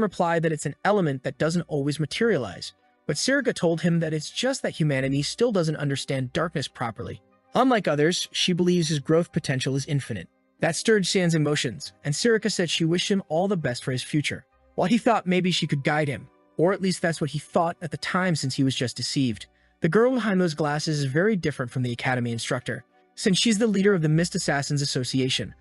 Speaker 1: replied that it's an element that doesn't always materialize. But Sarika told him that it's just that humanity still doesn't understand darkness properly. Unlike others, she believes his growth potential is infinite. That stirred Shion's emotions, and Sarika said she wished him all the best for his future. While he thought maybe she could guide him, or at least that's what he thought at the time since he was just deceived. The girl behind those glasses is very different from the academy instructor, since she's the leader of the Mist Assassins Association,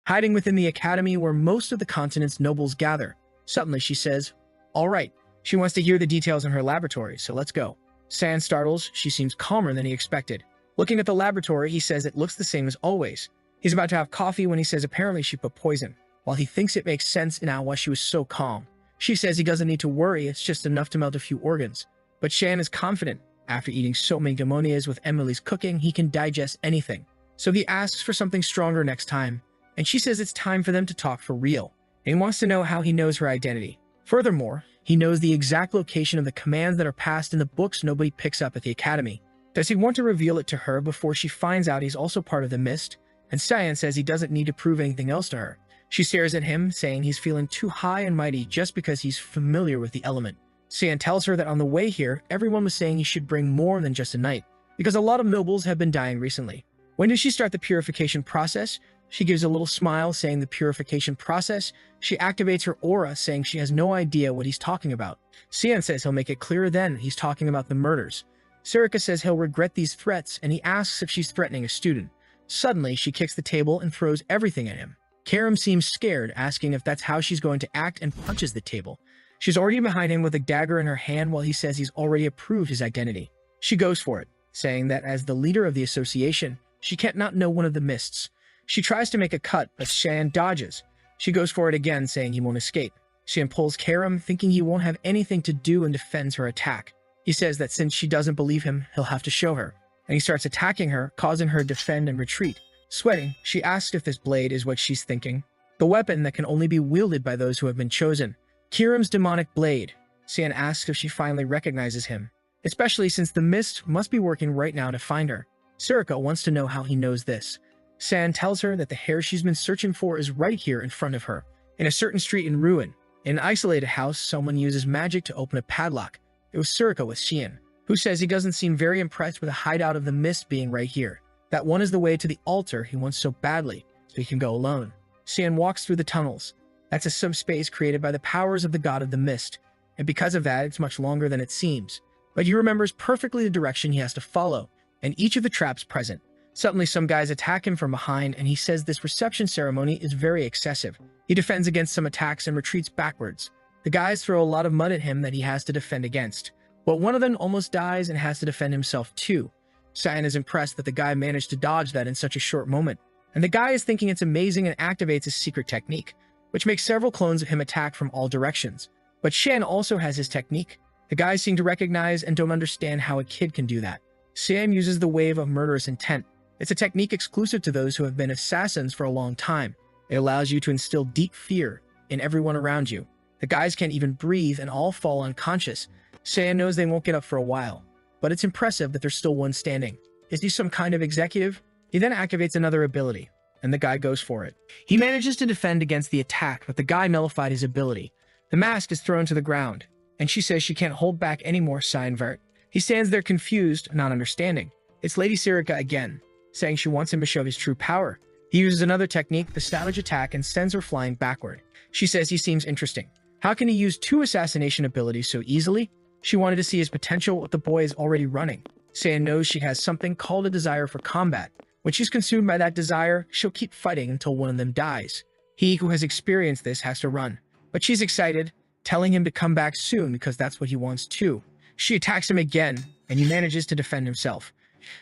Speaker 1: hiding within the academy where most of the continent's nobles gather. Suddenly she says, "All right." She wants to hear the details in her laboratory, so let's go. San startles, she seems calmer than he expected. Looking at the laboratory, he says it looks the same as always. He's about to have coffee when he says apparently she put poison. While he thinks it makes sense now why she was so calm, she says he doesn't need to worry, it's just enough to melt a few organs. But Shion is confident. After eating so many demonias with Emily's cooking, he can digest anything. So he asks for something stronger next time, and she says it's time for them to talk for real, and he wants to know how he knows her identity. Furthermore, he knows the exact location of the commands that are passed in the books nobody picks up at the academy. Does he want to reveal it to her before she finds out he's also part of the Mist? And Shion says he doesn't need to prove anything else to her. She stares at him, saying he's feeling too high and mighty just because he's familiar with the element. Shion tells her that on the way here, everyone was saying he should bring more than just a knight, because a lot of nobles have been dying recently. When does she start the purification process? She gives a little smile, saying the purification process. She activates her aura, saying she has no idea what he's talking about. Shion says he'll make it clearer then he's talking about the murders. Sarika says he'll regret these threats, and he asks if she's threatening a student. Suddenly, she kicks the table and throws everything at him. Karum seems scared, asking if that's how she's going to act, and punches the table. She's already behind him with a dagger in her hand while he says he's already approved his identity. She goes for it, saying that as the leader of the association, she can't not know one of the Mists. She tries to make a cut, but Shion dodges. She goes for it again, saying he won't escape. Shion pulls Karum, thinking he won't have anything to do, and defends her attack. He says that since she doesn't believe him, he'll have to show her. And he starts attacking her, causing her to defend and retreat. Sweating, she asks if this blade is what she's thinking. The weapon that can only be wielded by those who have been chosen. Kirum's demonic blade. Shion asks if she finally recognizes him, especially since the Mist must be working right now to find her. Sarika wants to know how he knows this. Shion tells her that the hair she's been searching for is right here in front of her, in a certain street in ruin. In an isolated house, someone uses magic to open a padlock. It was Sarika with Shion, who says he doesn't seem very impressed with the hideout of the Mist being right here. That one is the way to the altar he wants so badly, so he can go alone. Shion walks through the tunnels. That's a subspace created by the powers of the god of the Mist, and because of that, it's much longer than it seems. But he remembers perfectly the direction he has to follow, and each of the traps present. Suddenly, some guys attack him from behind, and he says this reception ceremony is very excessive. He defends against some attacks and retreats backwards. The guys throw a lot of mud at him that he has to defend against. But one of them almost dies and has to defend himself too. Shion is impressed that the guy managed to dodge that in such a short moment. And the guy is thinking it's amazing and activates his secret technique, which makes several clones of him attack from all directions. But Shion also has his technique. The guys seem to recognize and don't understand how a kid can do that. Shion uses the wave of murderous intent. It's a technique exclusive to those who have been assassins for a long time. It allows you to instill deep fear in everyone around you. The guys can't even breathe and all fall unconscious. Shion knows they won't get up for a while, but it's impressive that there's still one standing. Is he some kind of executive? He then activates another ability, and the guy goes for it. He manages to defend against the attack, but the guy nullified his ability. The mask is thrown to the ground, and she says she can't hold back anymore, Shion Vert. He stands there confused, not understanding. It's Lady Sarika again, saying she wants him to show his true power. He uses another technique, the savage attack, and sends her flying backward. She says he seems interesting. How can he use two assassination abilities so easily? She wanted to see his potential, but the boy is already running. Shion knows she has something called a desire for combat. When she's consumed by that desire, she'll keep fighting until one of them dies. He who has experienced this has to run. But she's excited, telling him to come back soon because that's what he wants too. She attacks him again, and he manages to defend himself.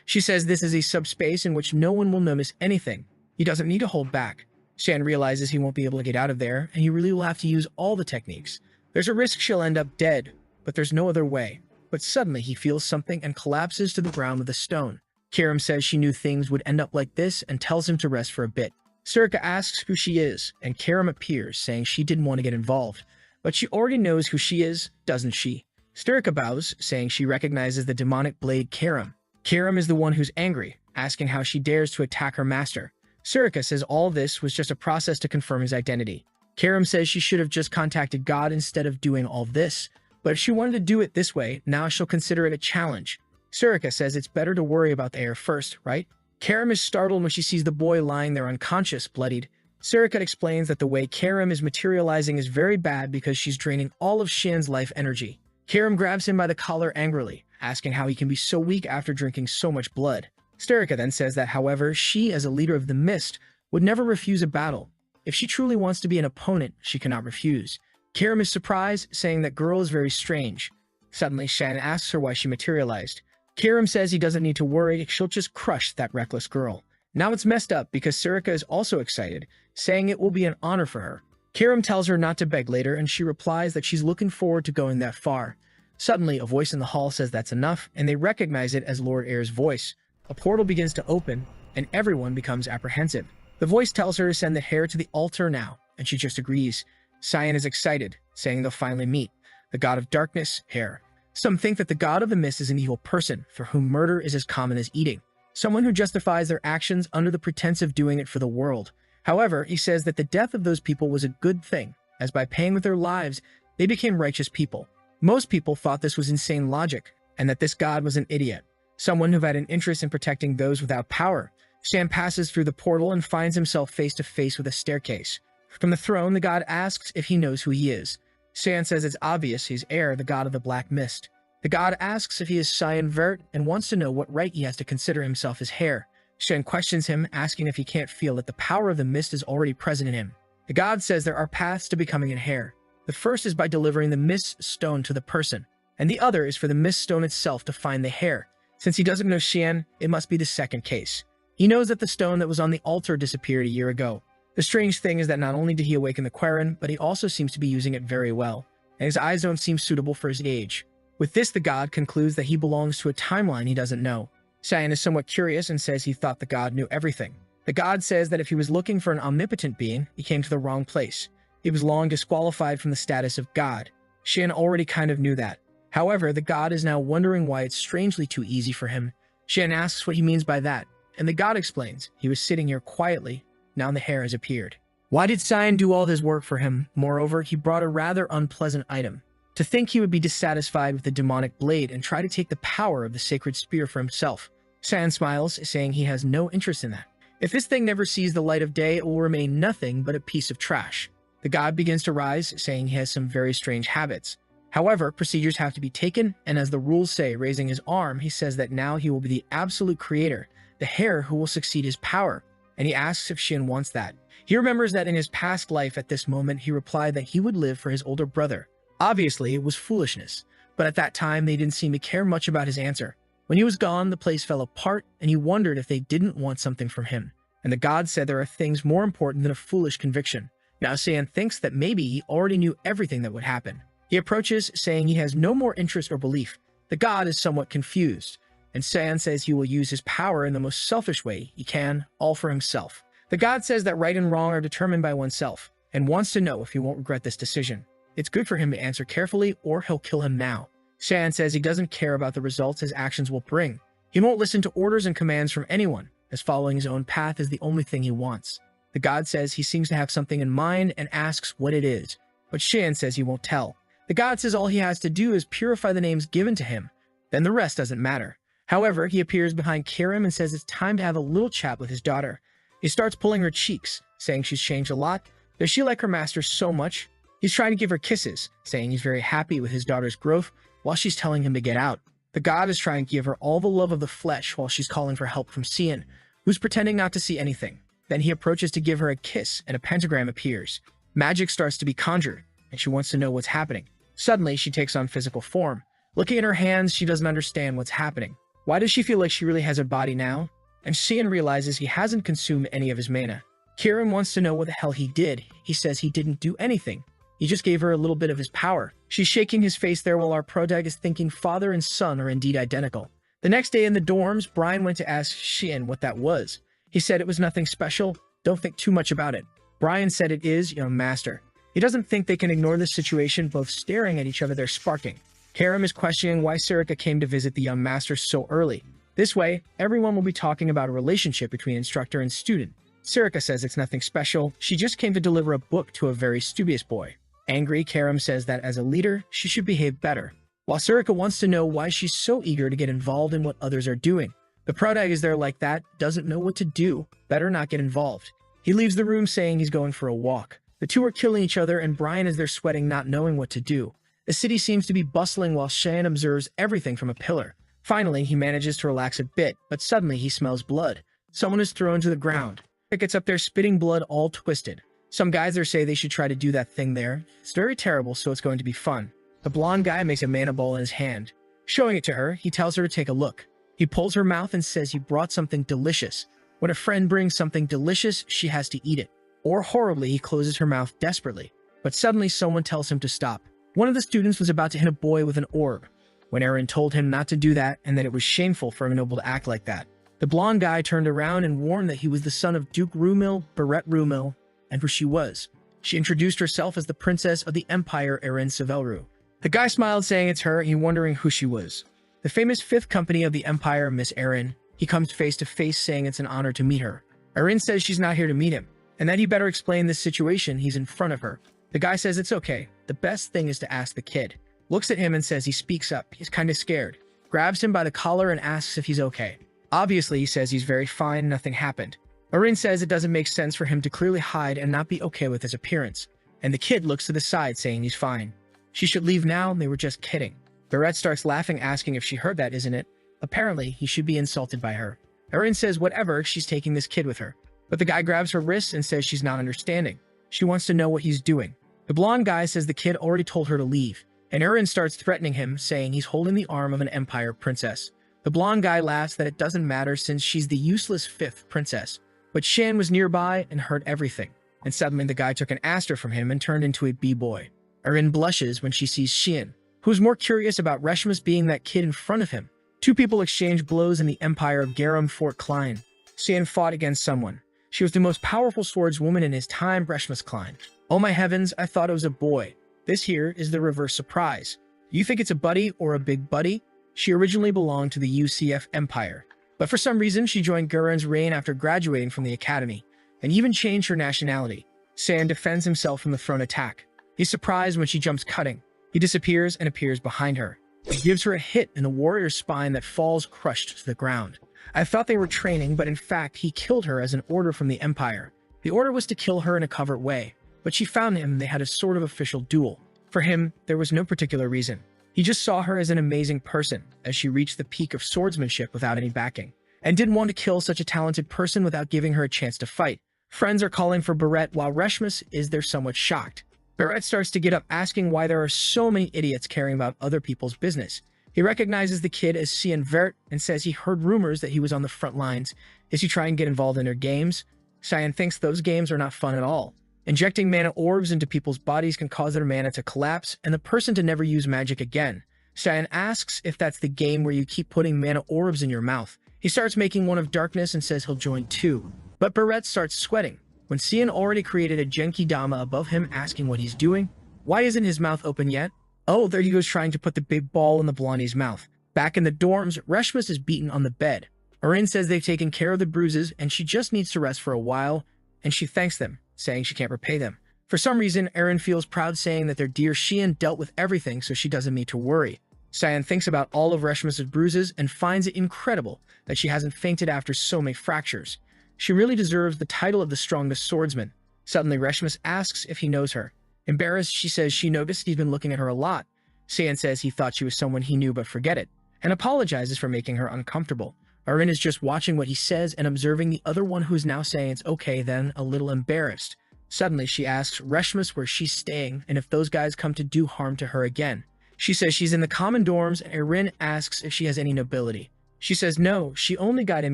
Speaker 1: She says this is a subspace in which no one will notice anything. He doesn't need to hold back. Shion realizes he won't be able to get out of there, and he really will have to use all the techniques. There's a risk she'll end up dead, but there's no other way. but suddenly he feels something and collapses to the ground with a stone. Karum says she knew things would end up like this and tells him to rest for a bit. Surika asks who she is, and Karum appears, saying she didn't want to get involved. But she already knows who she is, doesn't she? Surika bows, saying she recognizes the demonic blade Karum. Karum is the one who's angry, asking how she dares to attack her master. Surika says all this was just a process to confirm his identity. Karum says she should have just contacted God instead of doing all this, but if she wanted to do it this way, now she'll consider it a challenge. Surika says it's better to worry about the heir first, right? Karum is startled when she sees the boy lying there unconscious, bloodied. Surika explains that the way Karum is materializing is very bad because she's draining all of Shion's life energy. Karum grabs him by the collar angrily, asking how he can be so weak after drinking so much blood. Surika then says that, however, she, as a leader of the Mist, would never refuse a battle. If she truly wants to be an opponent, she cannot refuse. Karum is surprised, saying that girl is very strange. Suddenly, Shan asks her why she materialized. Karum says he doesn't need to worry, she'll just crush that reckless girl. Now it's messed up because Surika is also excited, saying it will be an honor for her. Karum tells her not to beg later, and she replies that she's looking forward to going that far. Suddenly, a voice in the hall says that's enough, and they recognize it as Lord Heir's voice. A portal begins to open, and everyone becomes apprehensive. The voice tells her to send the heir to the altar now, and she just agrees. Shion is excited, saying they'll finally meet. The god of darkness, Heir. Some think that the god of the mist is an evil person, for whom murder is as common as eating. Someone who justifies their actions under the pretense of doing it for the world. However, he says that the death of those people was a good thing, as by paying with their lives, they became righteous people. Most people thought this was insane logic, and that this god was an idiot. Someone who had an interest in protecting those without power. Shion passes through the portal and finds himself face to face with a staircase. From the throne, the god asks if he knows who he is. Shion says it's obvious he's Heir, the god of the Black Mist. The god asks if he is Shion Vert and wants to know what right he has to consider himself his heir. Shion questions him, asking if he can't feel that the power of the mist is already present in him. The god says there are paths to becoming an heir. The first is by delivering the mist stone to the person, and the other is for the mist stone itself to find the heir. Since he doesn't know Shion, it must be the second case. He knows that the stone that was on the altar disappeared a year ago. The strange thing is that not only did he awaken the Quarren, but he also seems to be using it very well, and his eyes don't seem suitable for his age. With this, the god concludes that he belongs to a timeline he doesn't know. Shion is somewhat curious and says he thought the god knew everything. The god says that if he was looking for an omnipotent being, he came to the wrong place. He was long disqualified from the status of god. Shion already kind of knew that. However, the god is now wondering why it's strangely too easy for him. Shion asks what he means by that, and the god explains he was sitting here quietly. Now the heir has appeared. Why did Shion do all his work for him? Moreover, he brought a rather unpleasant item. To think he would be dissatisfied with the demonic blade and try to take the power of the sacred spear for himself. Shion smiles, saying he has no interest in that. If this thing never sees the light of day, it will remain nothing but a piece of trash. The god begins to rise, saying he has some very strange habits. However, procedures have to be taken, and as the rules say, raising his arm, he says that now he will be the absolute creator, the heir who will succeed his power. And he asks if Shion wants that. He remembers that in his past life at this moment, he replied that he would live for his older brother. Obviously, it was foolishness, but at that time, they didn't seem to care much about his answer. When he was gone, the place fell apart, and he wondered if they didn't want something from him. And the god said there are things more important than a foolish conviction. Now Shion thinks that maybe he already knew everything that would happen. He approaches, saying he has no more interest or belief. The god is somewhat confused, and Shion says he will use his power in the most selfish way he can, all for himself. The god says that right and wrong are determined by oneself, and wants to know if he won't regret this decision. It's good for him to answer carefully, or he'll kill him now. Shion says he doesn't care about the results his actions will bring. He won't listen to orders and commands from anyone, as following his own path is the only thing he wants. The god says he seems to have something in mind and asks what it is, but Shion says he won't tell. The god says all he has to do is purify the names given to him, then the rest doesn't matter. However, he appears behind Karum and says it's time to have a little chat with his daughter. He starts pulling her cheeks, saying she's changed a lot. Does she like her master so much? He's trying to give her kisses, saying he's very happy with his daughter's growth, while she's telling him to get out. The god is trying to give her all the love of the flesh while she's calling for help from Shion, who's pretending not to see anything. Then he approaches to give her a kiss, and a pentagram appears. Magic starts to be conjured, and she wants to know what's happening. Suddenly, she takes on physical form. Looking at her hands, she doesn't understand what's happening. Why does she feel like she really has a body now? And Shion realizes he hasn't consumed any of his mana. Karum wants to know what the hell he did. He says he didn't do anything. He just gave her a little bit of his power. She's shaking his face there while our protagonist is thinking father and son are indeed identical. The next day in the dorms, Brian went to ask Shion what that was. He said it was nothing special. Don't think too much about it. Brian said it is, young master. He doesn't think they can ignore this situation. Both staring at each other, they're sparking. Karum is questioning why Sarika came to visit the young master so early. This way, everyone will be talking about a relationship between instructor and student. Sarika says it's nothing special. She just came to deliver a book to a very studious boy. Angry, Karum says that as a leader, she should behave better. While Sarika wants to know why she's so eager to get involved in what others are doing. The protagonist is there like that, doesn't know what to do, better not get involved. He leaves the room saying he's going for a walk. The two are killing each other and Brian is there sweating, not knowing what to do. The city seems to be bustling while Shion observes everything from a pillar. Finally, he manages to relax a bit, but suddenly he smells blood. Someone is thrown to the ground. It gets up there spitting blood all twisted. Some guys there say they should try to do that thing there. It's very terrible, so it's going to be fun. The blonde guy makes a mana ball in his hand. Showing it to her, he tells her to take a look. He pulls her mouth and says he brought something delicious. When a friend brings something delicious, she has to eat it. Or horribly, he closes her mouth desperately. But suddenly someone tells him to stop. One of the students was about to hit a boy with an orb, when Eren told him not to do that and that it was shameful for a noble to act like that. The blonde guy turned around and warned that he was the son of Duke Rumil, Beret Rumil, and who she was. She introduced herself as the princess of the Empire, Eren Sevelru. The guy smiled, saying it's her, and he wondering who she was. The famous fifth company of the Empire, Miss Eren. He comes face to face, saying it's an honor to meet her. Eren says she's not here to meet him, and that he better explain this situation. He's in front of her. The guy says it's okay. The best thing is to ask the kid. Looks at him and says he speaks up. He's kind of scared. Grabs him by the collar and asks if he's okay. Obviously, he says he's very fine, nothing happened. Eren says it doesn't make sense for him to clearly hide and not be okay with his appearance. And the kid looks to the side, saying he's fine. She should leave now, and they were just kidding. Beret starts laughing, asking if she heard that, isn't it? Apparently, he should be insulted by her. Eren says whatever, she's taking this kid with her. But the guy grabs her wrists and says she's not understanding. She wants to know what he's doing. The blonde guy says the kid already told her to leave. And Eren starts threatening him, saying he's holding the arm of an Empire princess. The blonde guy laughs that it doesn't matter since she's the useless fifth princess. But Shion was nearby and heard everything. And suddenly the guy took an aster from him and turned into a b-boy. Eren blushes when she sees Shion, who's more curious about Reshmus being that kid in front of him. Two people exchange blows in the Empire of Garum Fort Klein. Shion fought against someone. She was the most powerful swordswoman in his time, Reshmus Klein. Oh my heavens, I thought it was a boy. This here is the reverse surprise. You think it's a buddy or a big buddy? She originally belonged to the UCF Empire, but for some reason she joined Gurren's reign after graduating from the academy, and even changed her nationality. Sand defends himself from the thrown attack. He's surprised when she jumps cutting. He disappears and appears behind her. He gives her a hit in the warrior's spine that falls crushed to the ground. I thought they were training, but in fact he killed her as an order from the Empire. The order was to kill her in a covert way, but she found him and they had a sort of official duel. For him, there was no particular reason. He just saw her as an amazing person, as she reached the peak of swordsmanship without any backing, and didn't want to kill such a talented person without giving her a chance to fight. Friends are calling for Beret while Reshmus is there somewhat shocked. Beret starts to get up, asking why there are so many idiots caring about other people's business. He recognizes the kid as Shion Vert and says he heard rumors that he was on the front lines. Is he trying to get involved in their games? Shion thinks those games are not fun at all. Injecting mana orbs into people's bodies can cause their mana to collapse and the person to never use magic again. Shion asks if that's the game where you keep putting mana orbs in your mouth. He starts making one of darkness and says he'll join too. But Beret starts sweating when Shion already created a Genki Dama above him, asking what he's doing. Why isn't his mouth open yet? Oh, there he goes, trying to put the big ball in the blondie's mouth. Back in the dorms, Reshmus is beaten on the bed. Eren says they've taken care of the bruises and she just needs to rest for a while, and she thanks them, saying she can't repay them. For some reason, Eren feels proud, saying that their dear Shion dealt with everything so she doesn't need to worry. Shion thinks about all of Reshmus' bruises and finds it incredible that she hasn't fainted after so many fractures. She really deserves the title of the strongest swordsman. Suddenly, Reshmus asks if he knows her. Embarrassed, she says she noticed he's been looking at her a lot. Shion says he thought she was someone he knew, but forget it, and apologizes for making her uncomfortable. Eren is just watching what he says and observing the other one, who is now saying it's okay, then a little embarrassed. Suddenly, she asks Reshmus where she's staying and if those guys come to do harm to her again. She says she's in the common dorms, and Eren asks if she has any nobility. She says no, she only got in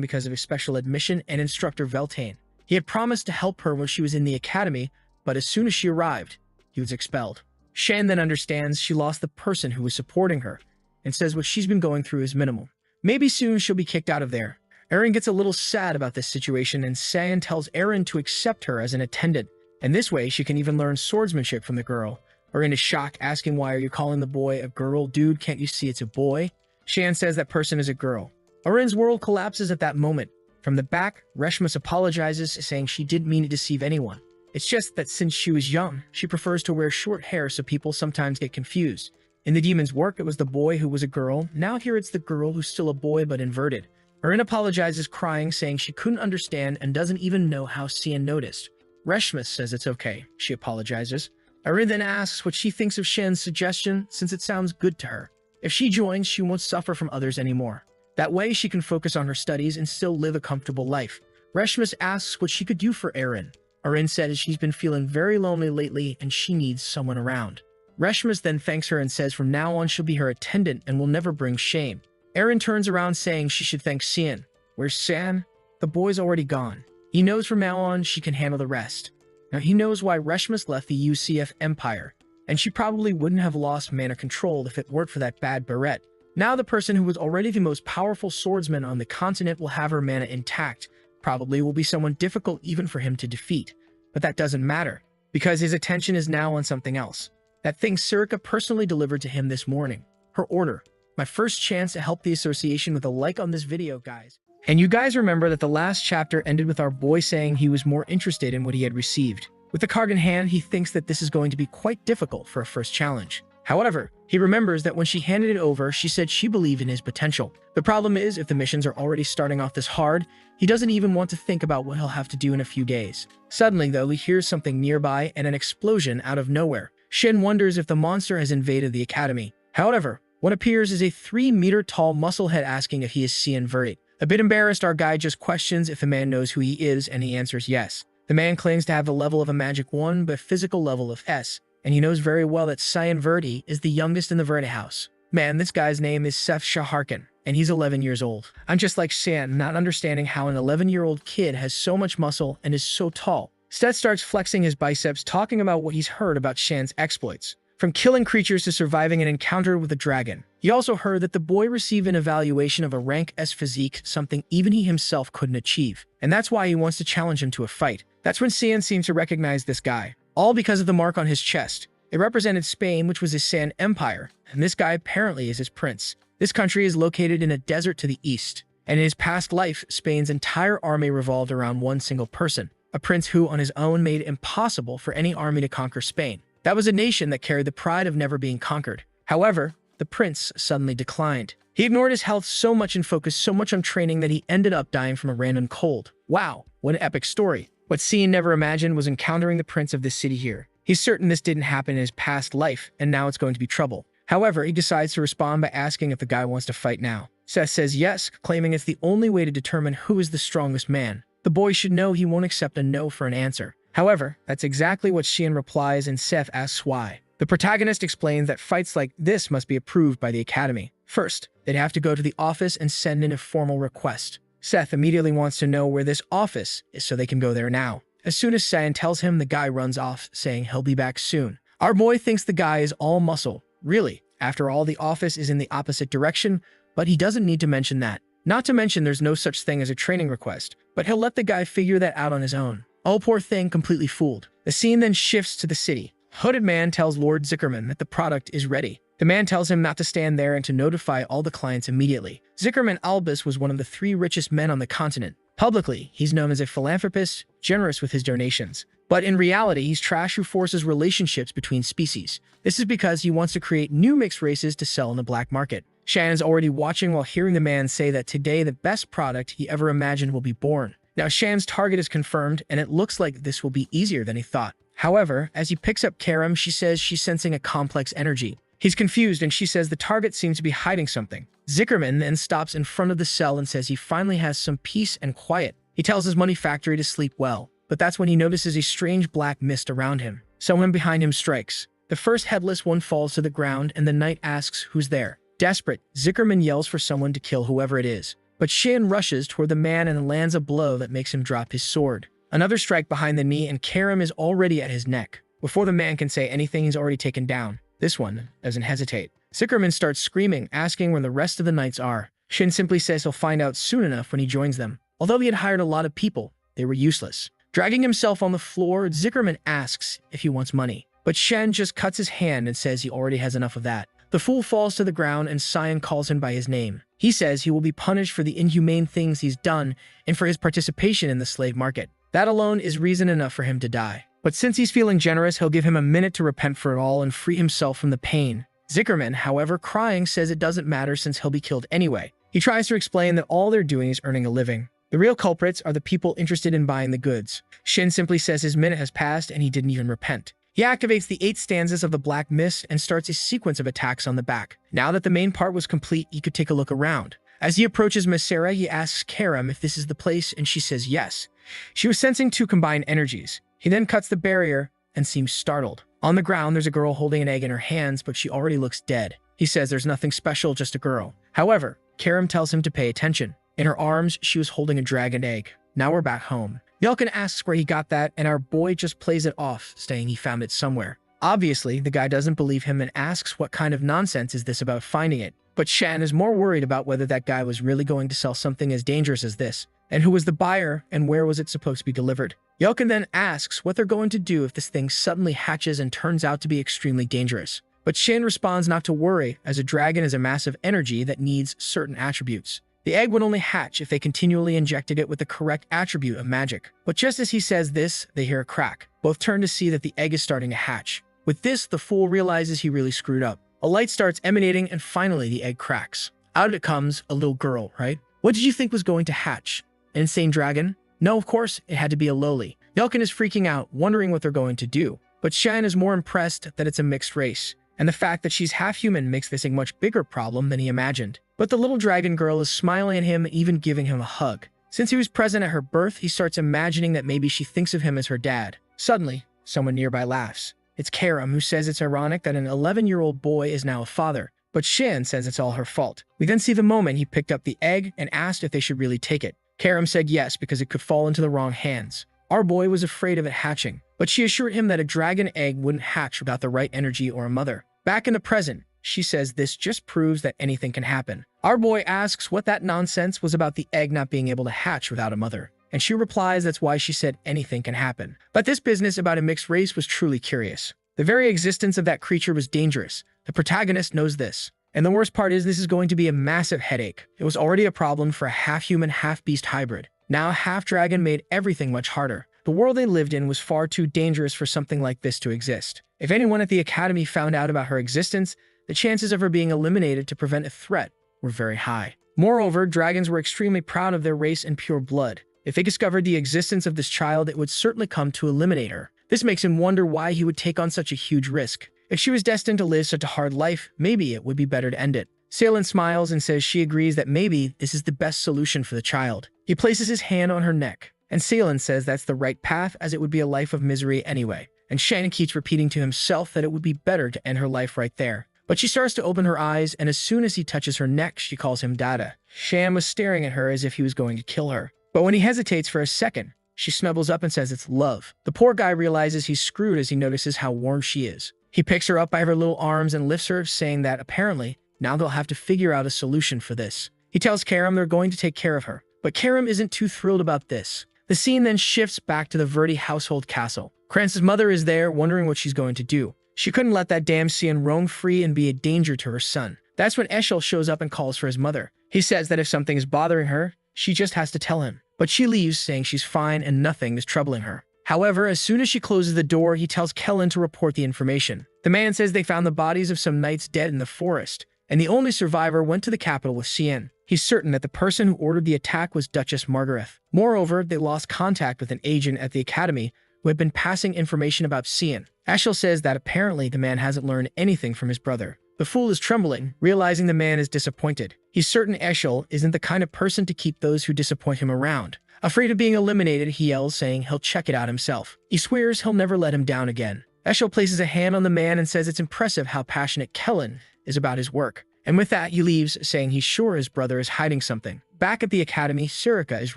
Speaker 1: because of a special admission and instructor Veltane. He had promised to help her when she was in the academy, but as soon as she arrived, he was expelled. Shan then understands she lost the person who was supporting her and says what she's been going through is minimal. Maybe soon she'll be kicked out of there. Eren gets a little sad about this situation and Saiyan tells Eren to accept her as an attendant, and this way she can even learn swordsmanship from the girl. Eren is shocked, asking why are you calling the boy a girl? Dude, can't you see it's a boy? Shan says that person is a girl. Eren's world collapses at that moment. From the back, Reshmas apologizes, saying she didn't mean to deceive anyone. It's just that since she was young, she prefers to wear short hair so people sometimes get confused. In the demon's work, it was the boy who was a girl. Now here it's the girl who's still a boy but inverted. Eren apologizes, crying, saying she couldn't understand and doesn't even know how Saiyan noticed. Reshmas says it's okay. She apologizes. Eren then asks what she thinks of Shan's suggestion, since it sounds good to her. If she joins, she won't suffer from others anymore. That way, she can focus on her studies and still live a comfortable life. Reshmas asks what she could do for Eren. Eren says she's been feeling very lonely lately and she needs someone around. Reshmas then thanks her and says from now on she'll be her attendant and will never bring shame. Eren turns around saying she should thank Saiyan. Where's San? The boy's already gone. He knows from now on she can handle the rest. Now he knows why Reshmas left the UCF Empire, and she probably wouldn't have lost mana control if it weren't for that bad beret. Now the person who was already the most powerful swordsman on the continent will have her mana intact. Probably will be someone difficult even for him to defeat. But that doesn't matter, because his attention is now on something else. That thing Sirika personally delivered to him this morning. Her order. My first chance to help the association with a like on this video, guys. And you guys remember that the last chapter ended with our boy saying he was more interested in what he had received. With the card in hand, he thinks that this is going to be quite difficult for a first challenge. However, he remembers that when she handed it over, she said she believed in his potential. The problem is, if the missions are already starting off this hard, he doesn't even want to think about what he'll have to do in a few days. Suddenly, though, he hears something nearby and an explosion out of nowhere. Shin wonders if the monster has invaded the academy. However, what appears is a 3-meter-tall musclehead asking if he is Shion Vert. A bit embarrassed, our guy just questions if the man knows who he is, and he answers yes. The man claims to have the level of a magic 1, but physical level of S, and he knows very well that Shion Vert is the youngest in the Vert house. Man, this guy's name is Seth Shaharkin, and he's 11 years old. I'm just like Shan, not understanding how an 11-year-old kid has so much muscle and is so tall. Seth starts flexing his biceps, talking about what he's heard about Shan's exploits. From killing creatures to surviving an encounter with a dragon. He also heard that the boy received an evaluation of a rank S physique, something even he himself couldn't achieve. And that's why he wants to challenge him to a fight. That's when Saiyan seems to recognize this guy. All because of the mark on his chest. It represented Spain, which was his Saiyan Empire. And this guy apparently is his prince. This country is located in a desert to the east. And in his past life, Spain's entire army revolved around one single person. A prince who, on his own, made it impossible for any army to conquer Spain. That was a nation that carried the pride of never being conquered. However, the prince suddenly declined. He ignored his health so much and focused so much on training that he ended up dying from a random cold. Wow, what an epic story. What Saiyan never imagined was encountering the prince of this city here. He's certain this didn't happen in his past life, and now it's going to be trouble. However, he decides to respond by asking if the guy wants to fight now. Seth says yes, claiming it's the only way to determine who is the strongest man. The boy should know he won't accept a no for an answer. However, that's exactly what Shion replies, and Seth asks why. The protagonist explains that fights like this must be approved by the academy. First, they'd have to go to the office and send in a formal request. Seth immediately wants to know where this office is so they can go there now. As soon as Saiyan tells him, the guy runs off, saying he'll be back soon. Our boy thinks the guy is all muscle. Really, after all, the office is in the opposite direction, but he doesn't need to mention that. Not to mention there's no such thing as a training request, but he'll let the guy figure that out on his own. Oh, poor thing, completely fooled. The scene then shifts to the city. Hooded man tells Lord Zickerman that the product is ready. The man tells him not to stand there and to notify all the clients immediately. Zickerman Albus was one of the 3 richest men on the continent. Publicly, he's known as a philanthropist, generous with his donations. But in reality, he's trash who forces relationships between species. This is because he wants to create new mixed races to sell in the black market. Shannon's already watching while hearing the man say that today the best product he ever imagined will be born. Now Shan's target is confirmed, and it looks like this will be easier than he thought. However, as he picks up Karum, she says she's sensing a complex energy. He's confused, and she says the target seems to be hiding something. Zickerman then stops in front of the cell and says he finally has some peace and quiet. He tells his money factory to sleep well, but that's when he notices a strange black mist around him. Someone behind him strikes. The first headless one falls to the ground, and the knight asks who's there. Desperate, Zickerman yells for someone to kill whoever it is. But Shion rushes toward the man and lands a blow that makes him drop his sword. Another strike behind the knee, and Karum is already at his neck. Before the man can say anything, he's already taken down. This one doesn't hesitate. Zickerman starts screaming, asking where the rest of the knights are. Shin simply says he'll find out soon enough when he joins them. Although he had hired a lot of people, they were useless. Dragging himself on the floor, Zickerman asks if he wants money. But Shen just cuts his hand and says he already has enough of that. The fool falls to the ground and Sion calls him by his name. He says he will be punished for the inhumane things he's done and for his participation in the slave market. That alone is reason enough for him to die. But since he's feeling generous, he'll give him a minute to repent for it all and free himself from the pain. Zickerman, however, crying, says it doesn't matter since he'll be killed anyway. He tries to explain that all they're doing is earning a living. The real culprits are the people interested in buying the goods. Shin simply says his minute has passed and he didn't even repent. He activates the 8 stanzas of the Black Mist and starts a sequence of attacks on the back. Now that the main part was complete, he could take a look around. As he approaches Massacre, he asks Karum if this is the place, and she says yes. She was sensing 2 combined energies. He then cuts the barrier and seems startled. On the ground, there's a girl holding an egg in her hands, but she already looks dead. He says there's nothing special, just a girl. However, Karum tells him to pay attention. In her arms, she was holding a dragon egg. Now we're back home. Yelkin asks where he got that, and our boy just plays it off, saying he found it somewhere. Obviously, the guy doesn't believe him and asks what kind of nonsense is this about finding it. But Shan is more worried about whether that guy was really going to sell something as dangerous as this, and who was the buyer and where was it supposed to be delivered. Yelkin then asks what they're going to do if this thing suddenly hatches and turns out to be extremely dangerous. But Shin responds not to worry, as a dragon is a massive energy that needs certain attributes. The egg would only hatch if they continually injected it with the correct attribute of magic. But just as he says this, they hear a crack. Both turn to see that the egg is starting to hatch. With this, the fool realizes he really screwed up. A light starts emanating and finally the egg cracks. Out of it comes a little girl, right? What did you think was going to hatch? An insane dragon? No, of course, it had to be a lowly. Yelkin is freaking out, wondering what they're going to do. But Shan is more impressed that it's a mixed race. And the fact that she's half-human makes this a much bigger problem than he imagined. But the little dragon girl is smiling at him, even giving him a hug. Since he was present at her birth, he starts imagining that maybe she thinks of him as her dad. Suddenly, someone nearby laughs. It's Karum, who says it's ironic that an 11-year-old boy is now a father. But Shin says it's all her fault. We then see the moment he picked up the egg and asked if they should really take it. Karum said yes, because it could fall into the wrong hands. Our boy was afraid of it hatching, but she assured him that a dragon egg wouldn't hatch without the right energy or a mother. Back in the present, she says this just proves that anything can happen. Our boy asks what that nonsense was about the egg not being able to hatch without a mother, and she replies that's why she said anything can happen. But this business about a mixed race was truly curious. The very existence of that creature was dangerous. The protagonist knows this. And the worst part is this is going to be a massive headache. It was already a problem for a half-human, half-beast hybrid. Now a half-dragon made everything much harder. The world they lived in was far too dangerous for something like this to exist. If anyone at the Academy found out about her existence, the chances of her being eliminated to prevent a threat were very high. Moreover, dragons were extremely proud of their race and pure blood. If they discovered the existence of this child, it would certainly come to eliminate her. This makes him wonder why he would take on such a huge risk. If she was destined to live such a hard life, maybe it would be better to end it. Salin smiles and says she agrees that maybe this is the best solution for the child. He places his hand on her neck, and Salin says that's the right path, as it would be a life of misery anyway. And Shannon keeps repeating to himself that it would be better to end her life right there. But she starts to open her eyes, and as soon as he touches her neck, she calls him Dada. Shan was staring at her as if he was going to kill her. But when he hesitates for a second, she snuggles up and says it's love. The poor guy realizes he's screwed as he notices how warm she is. He picks her up by her little arms and lifts her, saying that apparently, now they'll have to figure out a solution for this. He tells Karum they're going to take care of her. But Karum isn't too thrilled about this. The scene then shifts back to the Verti household castle. Kranz's mother is there, wondering what she's going to do. She couldn't let that damn Sion roam free and be a danger to her son. That's when Eshel shows up and calls for his mother. He says that if something is bothering her, she just has to tell him. But she leaves, saying she's fine and nothing is troubling her. However, as soon as she closes the door, he tells Kellen to report the information. The man says they found the bodies of some knights dead in the forest, and the only survivor went to the capital with Sion. He's certain that the person who ordered the attack was Duchess Margareth. Moreover, they lost contact with an agent at the Academy who had been passing information about Sion. Eshel says that apparently the man hasn't learned anything from his brother. The fool is trembling, realizing the man is disappointed. He's certain Eshel isn't the kind of person to keep those who disappoint him around. Afraid of being eliminated, he yells, saying he'll check it out himself. He swears he'll never let him down again. Eshel places a hand on the man and says it's impressive how passionate Kellen is about his work. And with that, he leaves, saying he's sure his brother is hiding something. Back at the Academy, Sirika is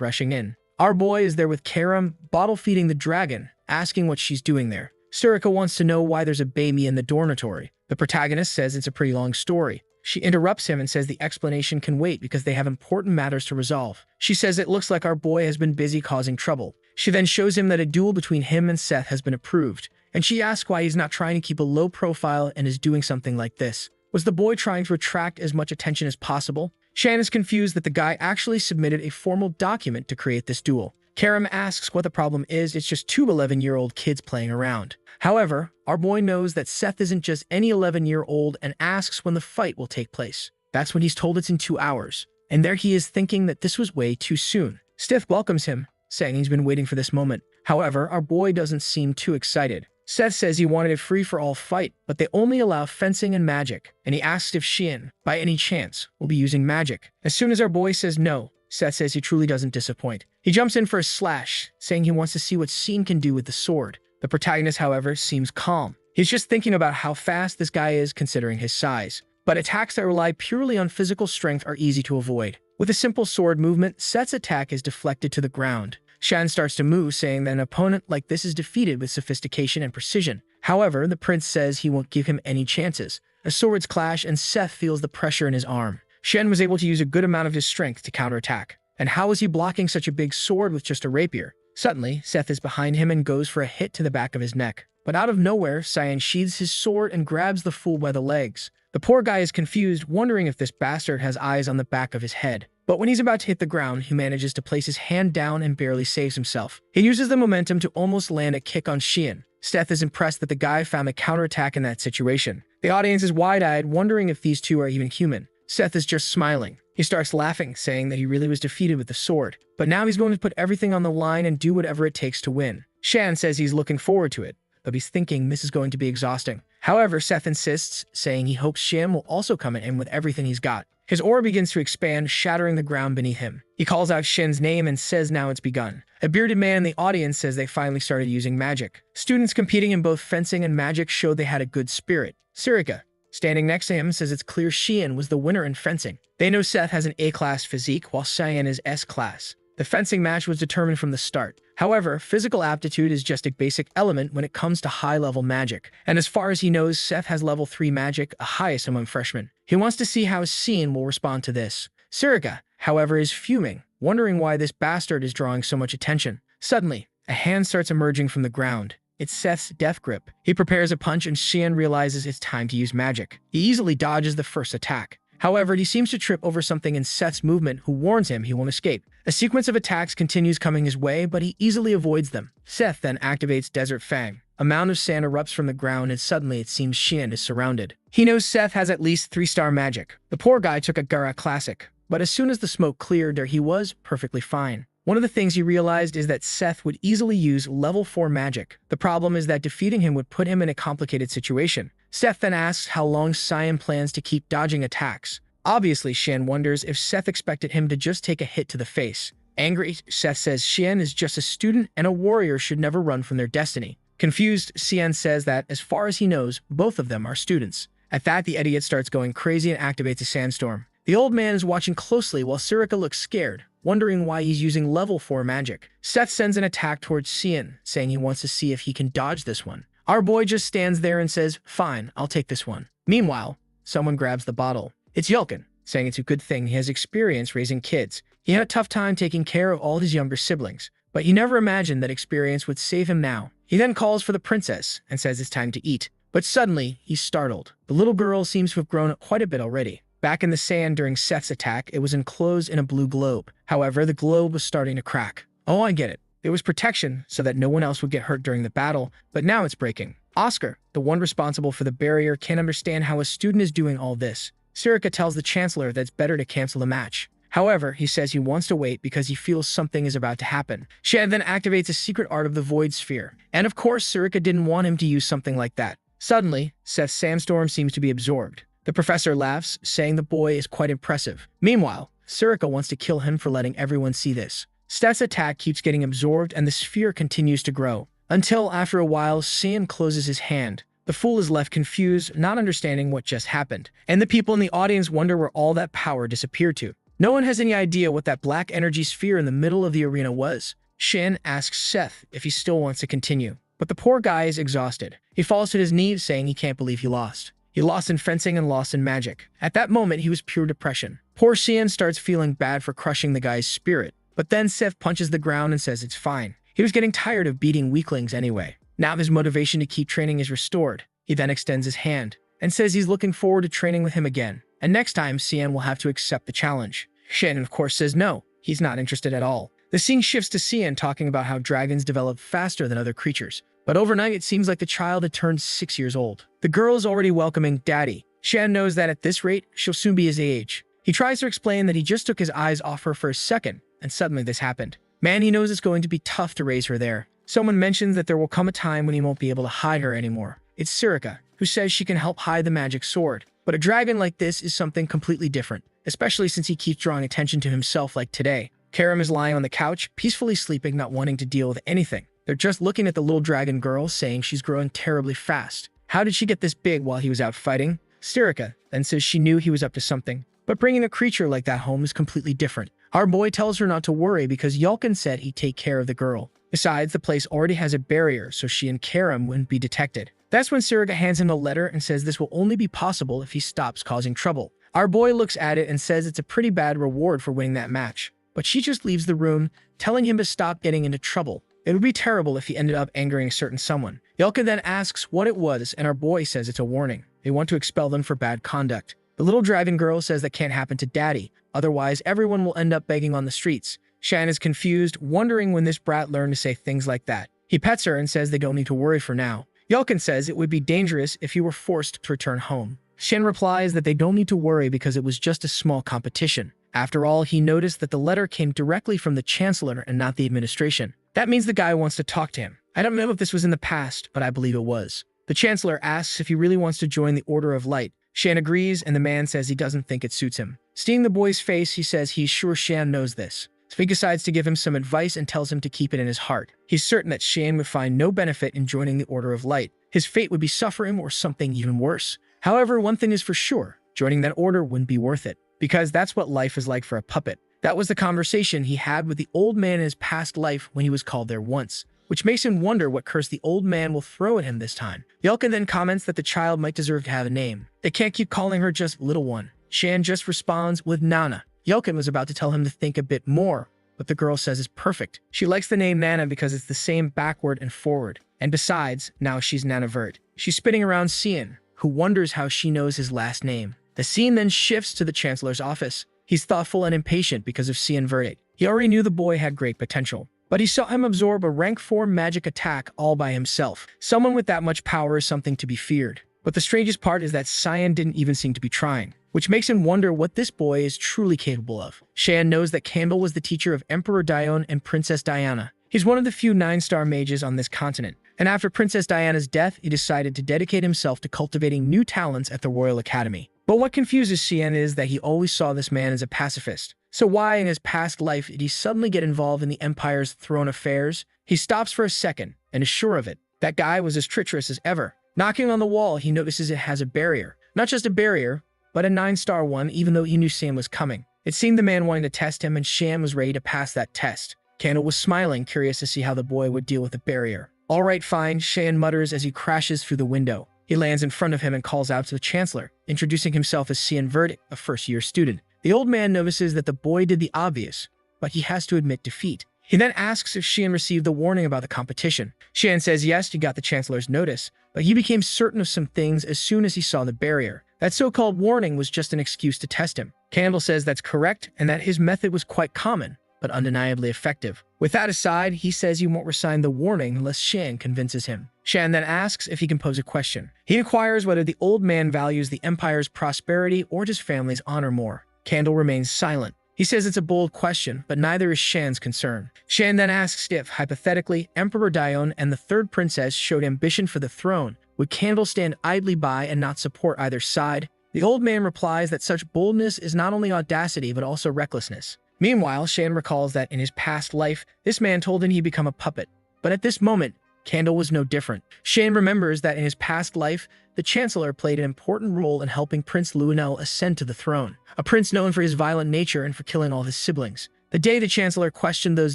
Speaker 1: rushing in. Our boy is there with Karum, bottle feeding the dragon, asking what she's doing there. Surika wants to know why there's a baby in the dormitory. The protagonist says it's a pretty long story. She interrupts him and says the explanation can wait because they have important matters to resolve. She says it looks like our boy has been busy causing trouble. She then shows him that a duel between him and Seth has been approved, and she asks why he's not trying to keep a low profile and is doing something like this. Was the boy trying to attract as much attention as possible? Shan is confused that the guy actually submitted a formal document to create this duel. Karum asks what the problem is. It's just two 11-year-old kids playing around. However, our boy knows that Seth isn't just any 11-year-old and asks when the fight will take place. That's when he's told it's in 2 hours. And there he is thinking that this was way too soon. Seth welcomes him, saying he's been waiting for this moment. However, our boy doesn't seem too excited. Seth says he wanted a free-for-all fight, but they only allow fencing and magic, and he asks if Shion, by any chance, will be using magic. As soon as our boy says no, Seth says he truly doesn't disappoint. He jumps in for a slash, saying he wants to see what Shion can do with the sword. The protagonist, however, seems calm. He's just thinking about how fast this guy is considering his size. But attacks that rely purely on physical strength are easy to avoid. With a simple sword movement, Seth's attack is deflected to the ground. Shan starts to move, saying that an opponent like this is defeated with sophistication and precision. However, the prince says he won't give him any chances. A swords clash and Seth feels the pressure in his arm. Shen was able to use a good amount of his strength to counterattack. And how is he blocking such a big sword with just a rapier? Suddenly, Seth is behind him and goes for a hit to the back of his neck. But out of nowhere, Shion sheathes his sword and grabs the fool by the legs. The poor guy is confused, wondering if this bastard has eyes on the back of his head. But when he's about to hit the ground, he manages to place his hand down and barely saves himself. He uses the momentum to almost land a kick on Shion. Seth is impressed that the guy found a counterattack in that situation. The audience is wide-eyed, wondering if these two are even human. Seth is just smiling. He starts laughing, saying that he really was defeated with the sword. But now he's going to put everything on the line and do whatever it takes to win. Shan says he's looking forward to it, though he's thinking this is going to be exhausting. However, Seth insists, saying he hopes Shion will also come at him with everything he's got. His aura begins to expand, shattering the ground beneath him. He calls out Shin's name and says now it's begun. A bearded man in the audience says they finally started using magic. Students competing in both fencing and magic showed they had a good spirit. Surika, standing next to him, says it's clear Shion was the winner in fencing. They know Seth has an A-class physique, while Shion is S-class. The fencing match was determined from the start. However, physical aptitude is just a basic element when it comes to high-level magic. And as far as he knows, Seth has level 3 magic, a highest among freshmen. He wants to see how Shion will respond to this. Surika, however, is fuming, wondering why this bastard is drawing so much attention. Suddenly, a hand starts emerging from the ground. It's Seth's death grip. He prepares a punch and Shion realizes it's time to use magic. He easily dodges the first attack. However, he seems to trip over something in Seth's movement, who warns him he won't escape. A sequence of attacks continues coming his way, but he easily avoids them. Seth then activates Desert Fang. A mound of sand erupts from the ground and suddenly it seems Shion is surrounded. He knows Seth has at least 3-star magic. The poor guy took a Gara Classic, but as soon as the smoke cleared, there he was, perfectly fine. One of the things he realized is that Seth would easily use level 4 magic. The problem is that defeating him would put him in a complicated situation. Seth then asks how long Shion plans to keep dodging attacks. Obviously, Shion wonders if Seth expected him to just take a hit to the face. Angry, Seth says Shion is just a student and a warrior should never run from their destiny. Confused, Shion says that, as far as he knows, both of them are students. At that, the idiot starts going crazy and activates a sandstorm. The old man is watching closely while Surika looks scared, wondering why he's using level 4 magic. Seth sends an attack towards Shion, saying he wants to see if he can dodge this one. Our boy just stands there and says, "Fine, I'll take this one." Meanwhile, someone grabs the bottle. It's Yulkin, saying it's a good thing he has experience raising kids. He had a tough time taking care of all his younger siblings, but he never imagined that experience would save him now. He then calls for the princess and says it's time to eat. But suddenly, he's startled. The little girl seems to have grown up quite a bit already. Back in the sand during Seth's attack, it was enclosed in a blue globe. However, the globe was starting to crack. Oh, I get it. It was protection so that no one else would get hurt during the battle, but now it's breaking. Oscar, the one responsible for the barrier, can't understand how a student is doing all this. Surika tells the chancellor that it's better to cancel the match. However, he says he wants to wait because he feels something is about to happen. Shan then activates a secret art of the Void Sphere. And of course, Surika didn't want him to use something like that. Suddenly, Seth's sandstorm seems to be absorbed. The professor laughs, saying the boy is quite impressive. Meanwhile, Surika wants to kill him for letting everyone see this. Seth's attack keeps getting absorbed and the sphere continues to grow. Until, after a while, Shion closes his hand. The fool is left confused, not understanding what just happened. And the people in the audience wonder where all that power disappeared to. No one has any idea what that black energy sphere in the middle of the arena was. Shion asks Seth if he still wants to continue. But the poor guy is exhausted. He falls to his knees saying he can't believe he lost. He lost in fencing and lost in magic. At that moment, he was pure depression. Poor Shion starts feeling bad for crushing the guy's spirit. But then Seth punches the ground and says it's fine. He was getting tired of beating weaklings anyway. Now his motivation to keep training is restored. He then extends his hand and says he's looking forward to training with him again. And next time, Shion will have to accept the challenge. Shion, of course, says no. He's not interested at all. The scene shifts to Shion talking about how dragons develop faster than other creatures. But overnight, it seems like the child had turned 6 years old. The girl is already welcoming Daddy. Shion knows that at this rate, she'll soon be his age. He tries to explain that he just took his eyes off her for a second, and suddenly this happened. Man, he knows it's going to be tough to raise her there. Someone mentions that there will come a time when he won't be able to hide her anymore. It's Sirika, who says she can help hide the magic sword. But a dragon like this is something completely different, especially since he keeps drawing attention to himself like today. Karum is lying on the couch, peacefully sleeping, not wanting to deal with anything. They're just looking at the little dragon girl, saying she's growing terribly fast. How did she get this big while he was out fighting? Sirika then says she knew he was up to something. But bringing a creature like that home is completely different. Our boy tells her not to worry because Yulkin said he'd take care of the girl. Besides, the place already has a barrier, so she and Karum wouldn't be detected. That's when Sirika hands him a letter and says this will only be possible if he stops causing trouble. Our boy looks at it and says it's a pretty bad reward for winning that match. But she just leaves the room, telling him to stop getting into trouble. It would be terrible if he ended up angering a certain someone. Yulkin then asks what it was, and our boy says it's a warning. They want to expel them for bad conduct. The little dragon girl says that can't happen to Daddy, otherwise everyone will end up begging on the streets. Shan is confused, wondering when this brat learned to say things like that. He pets her and says they don't need to worry for now. Yulkin says it would be dangerous if he were forced to return home. Shan replies that they don't need to worry because it was just a small competition. After all, he noticed that the letter came directly from the Chancellor and not the administration. That means the guy wants to talk to him. I don't know if this was in the past, but I believe it was. The Chancellor asks if he really wants to join the Order of Light. Shan agrees, and the man says he doesn't think it suits him. Seeing the boy's face, he says he's sure Shan knows this. So he decides to give him some advice and tells him to keep it in his heart. He's certain that Shan would find no benefit in joining the Order of Light. His fate would be suffering or something even worse. However, one thing is for sure, joining that order wouldn't be worth it, because that's what life is like for a puppet. That was the conversation he had with the old man in his past life when he was called there once, which makes him wonder what curse the old man will throw at him this time. Yulkin then comments that the child might deserve to have a name. They can't keep calling her just Little One. Shan just responds with Nana. Yulkin was about to tell him to think a bit more, but the girl says it's perfect. She likes the name Nana because it's the same backward and forward. And besides, now she's Nana Vert. She's spinning around Shion, who wonders how she knows his last name. The scene then shifts to the Chancellor's office. He's thoughtful and impatient because of Shion Vert. He already knew the boy had great potential, but he saw him absorb a rank 4 magic attack all by himself. Someone with that much power is something to be feared. But the strangest part is that Shion didn't even seem to be trying, which makes him wonder what this boy is truly capable of. Shion knows that Campbell was the teacher of Emperor Dione and Princess Diana. He's one of the few 9-star mages on this continent, and after Princess Diana's death, he decided to dedicate himself to cultivating new talents at the Royal Academy. But what confuses Shion is that he always saw this man as a pacifist. So why in his past life did he suddenly get involved in the Empire's throne affairs? He stops for a second and is sure of it. That guy was as treacherous as ever. Knocking on the wall, he notices it has a barrier. Not just a barrier, but a 9-star one, even though he knew Sam was coming. It seemed the man wanting to test him, and Sham was ready to pass that test. Candle was smiling, curious to see how the boy would deal with the barrier. All right, fine, Shion mutters as he crashes through the window. He lands in front of him and calls out to the Chancellor, introducing himself as Shion Vert, a first-year student. The old man notices that the boy did the obvious, but he has to admit defeat. He then asks if Shion received the warning about the competition. Shion says yes, he got the Chancellor's notice, but he became certain of some things as soon as he saw the barrier. That so-called warning was just an excuse to test him. Candle says that's correct and that his method was quite common, but undeniably effective. With that aside, he says he won't resign the warning unless Shan convinces him. Shan then asks if he can pose a question. He inquires whether the old man values the Empire's prosperity or his family's honor more. Candle remains silent. He says it's a bold question, but neither is Shan's concern. Shan then asks if, hypothetically, Emperor Dione and the third princess showed ambition for the throne, would Candle stand idly by and not support either side? The old man replies that such boldness is not only audacity but also recklessness. Meanwhile, Shan recalls that in his past life, this man told him he'd become a puppet. But at this moment, Candle was no different. Shan remembers that in his past life, the Chancellor played an important role in helping Prince Luenel ascend to the throne, a prince known for his violent nature and for killing all his siblings. The day the Chancellor questioned those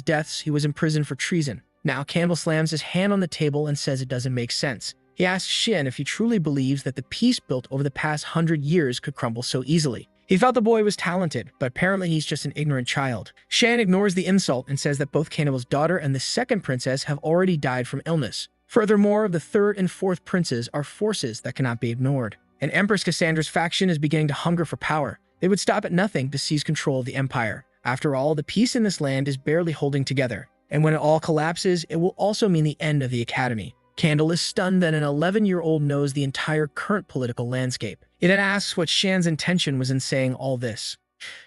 Speaker 1: deaths, he was imprisoned for treason. Now Candle slams his hand on the table and says it doesn't make sense. He asks Shion if he truly believes that the peace built over the past 100 years could crumble so easily. He thought the boy was talented, but apparently he's just an ignorant child. Shion ignores the insult and says that both Candle's daughter and the second princess have already died from illness. Furthermore, the third and fourth princes are forces that cannot be ignored. And Empress Cassandra's faction is beginning to hunger for power. They would stop at nothing to seize control of the empire. After all, the peace in this land is barely holding together. And when it all collapses, it will also mean the end of the academy. Candle is stunned that an 11-year-old knows the entire current political landscape. He then asks what Shion's intention was in saying all this.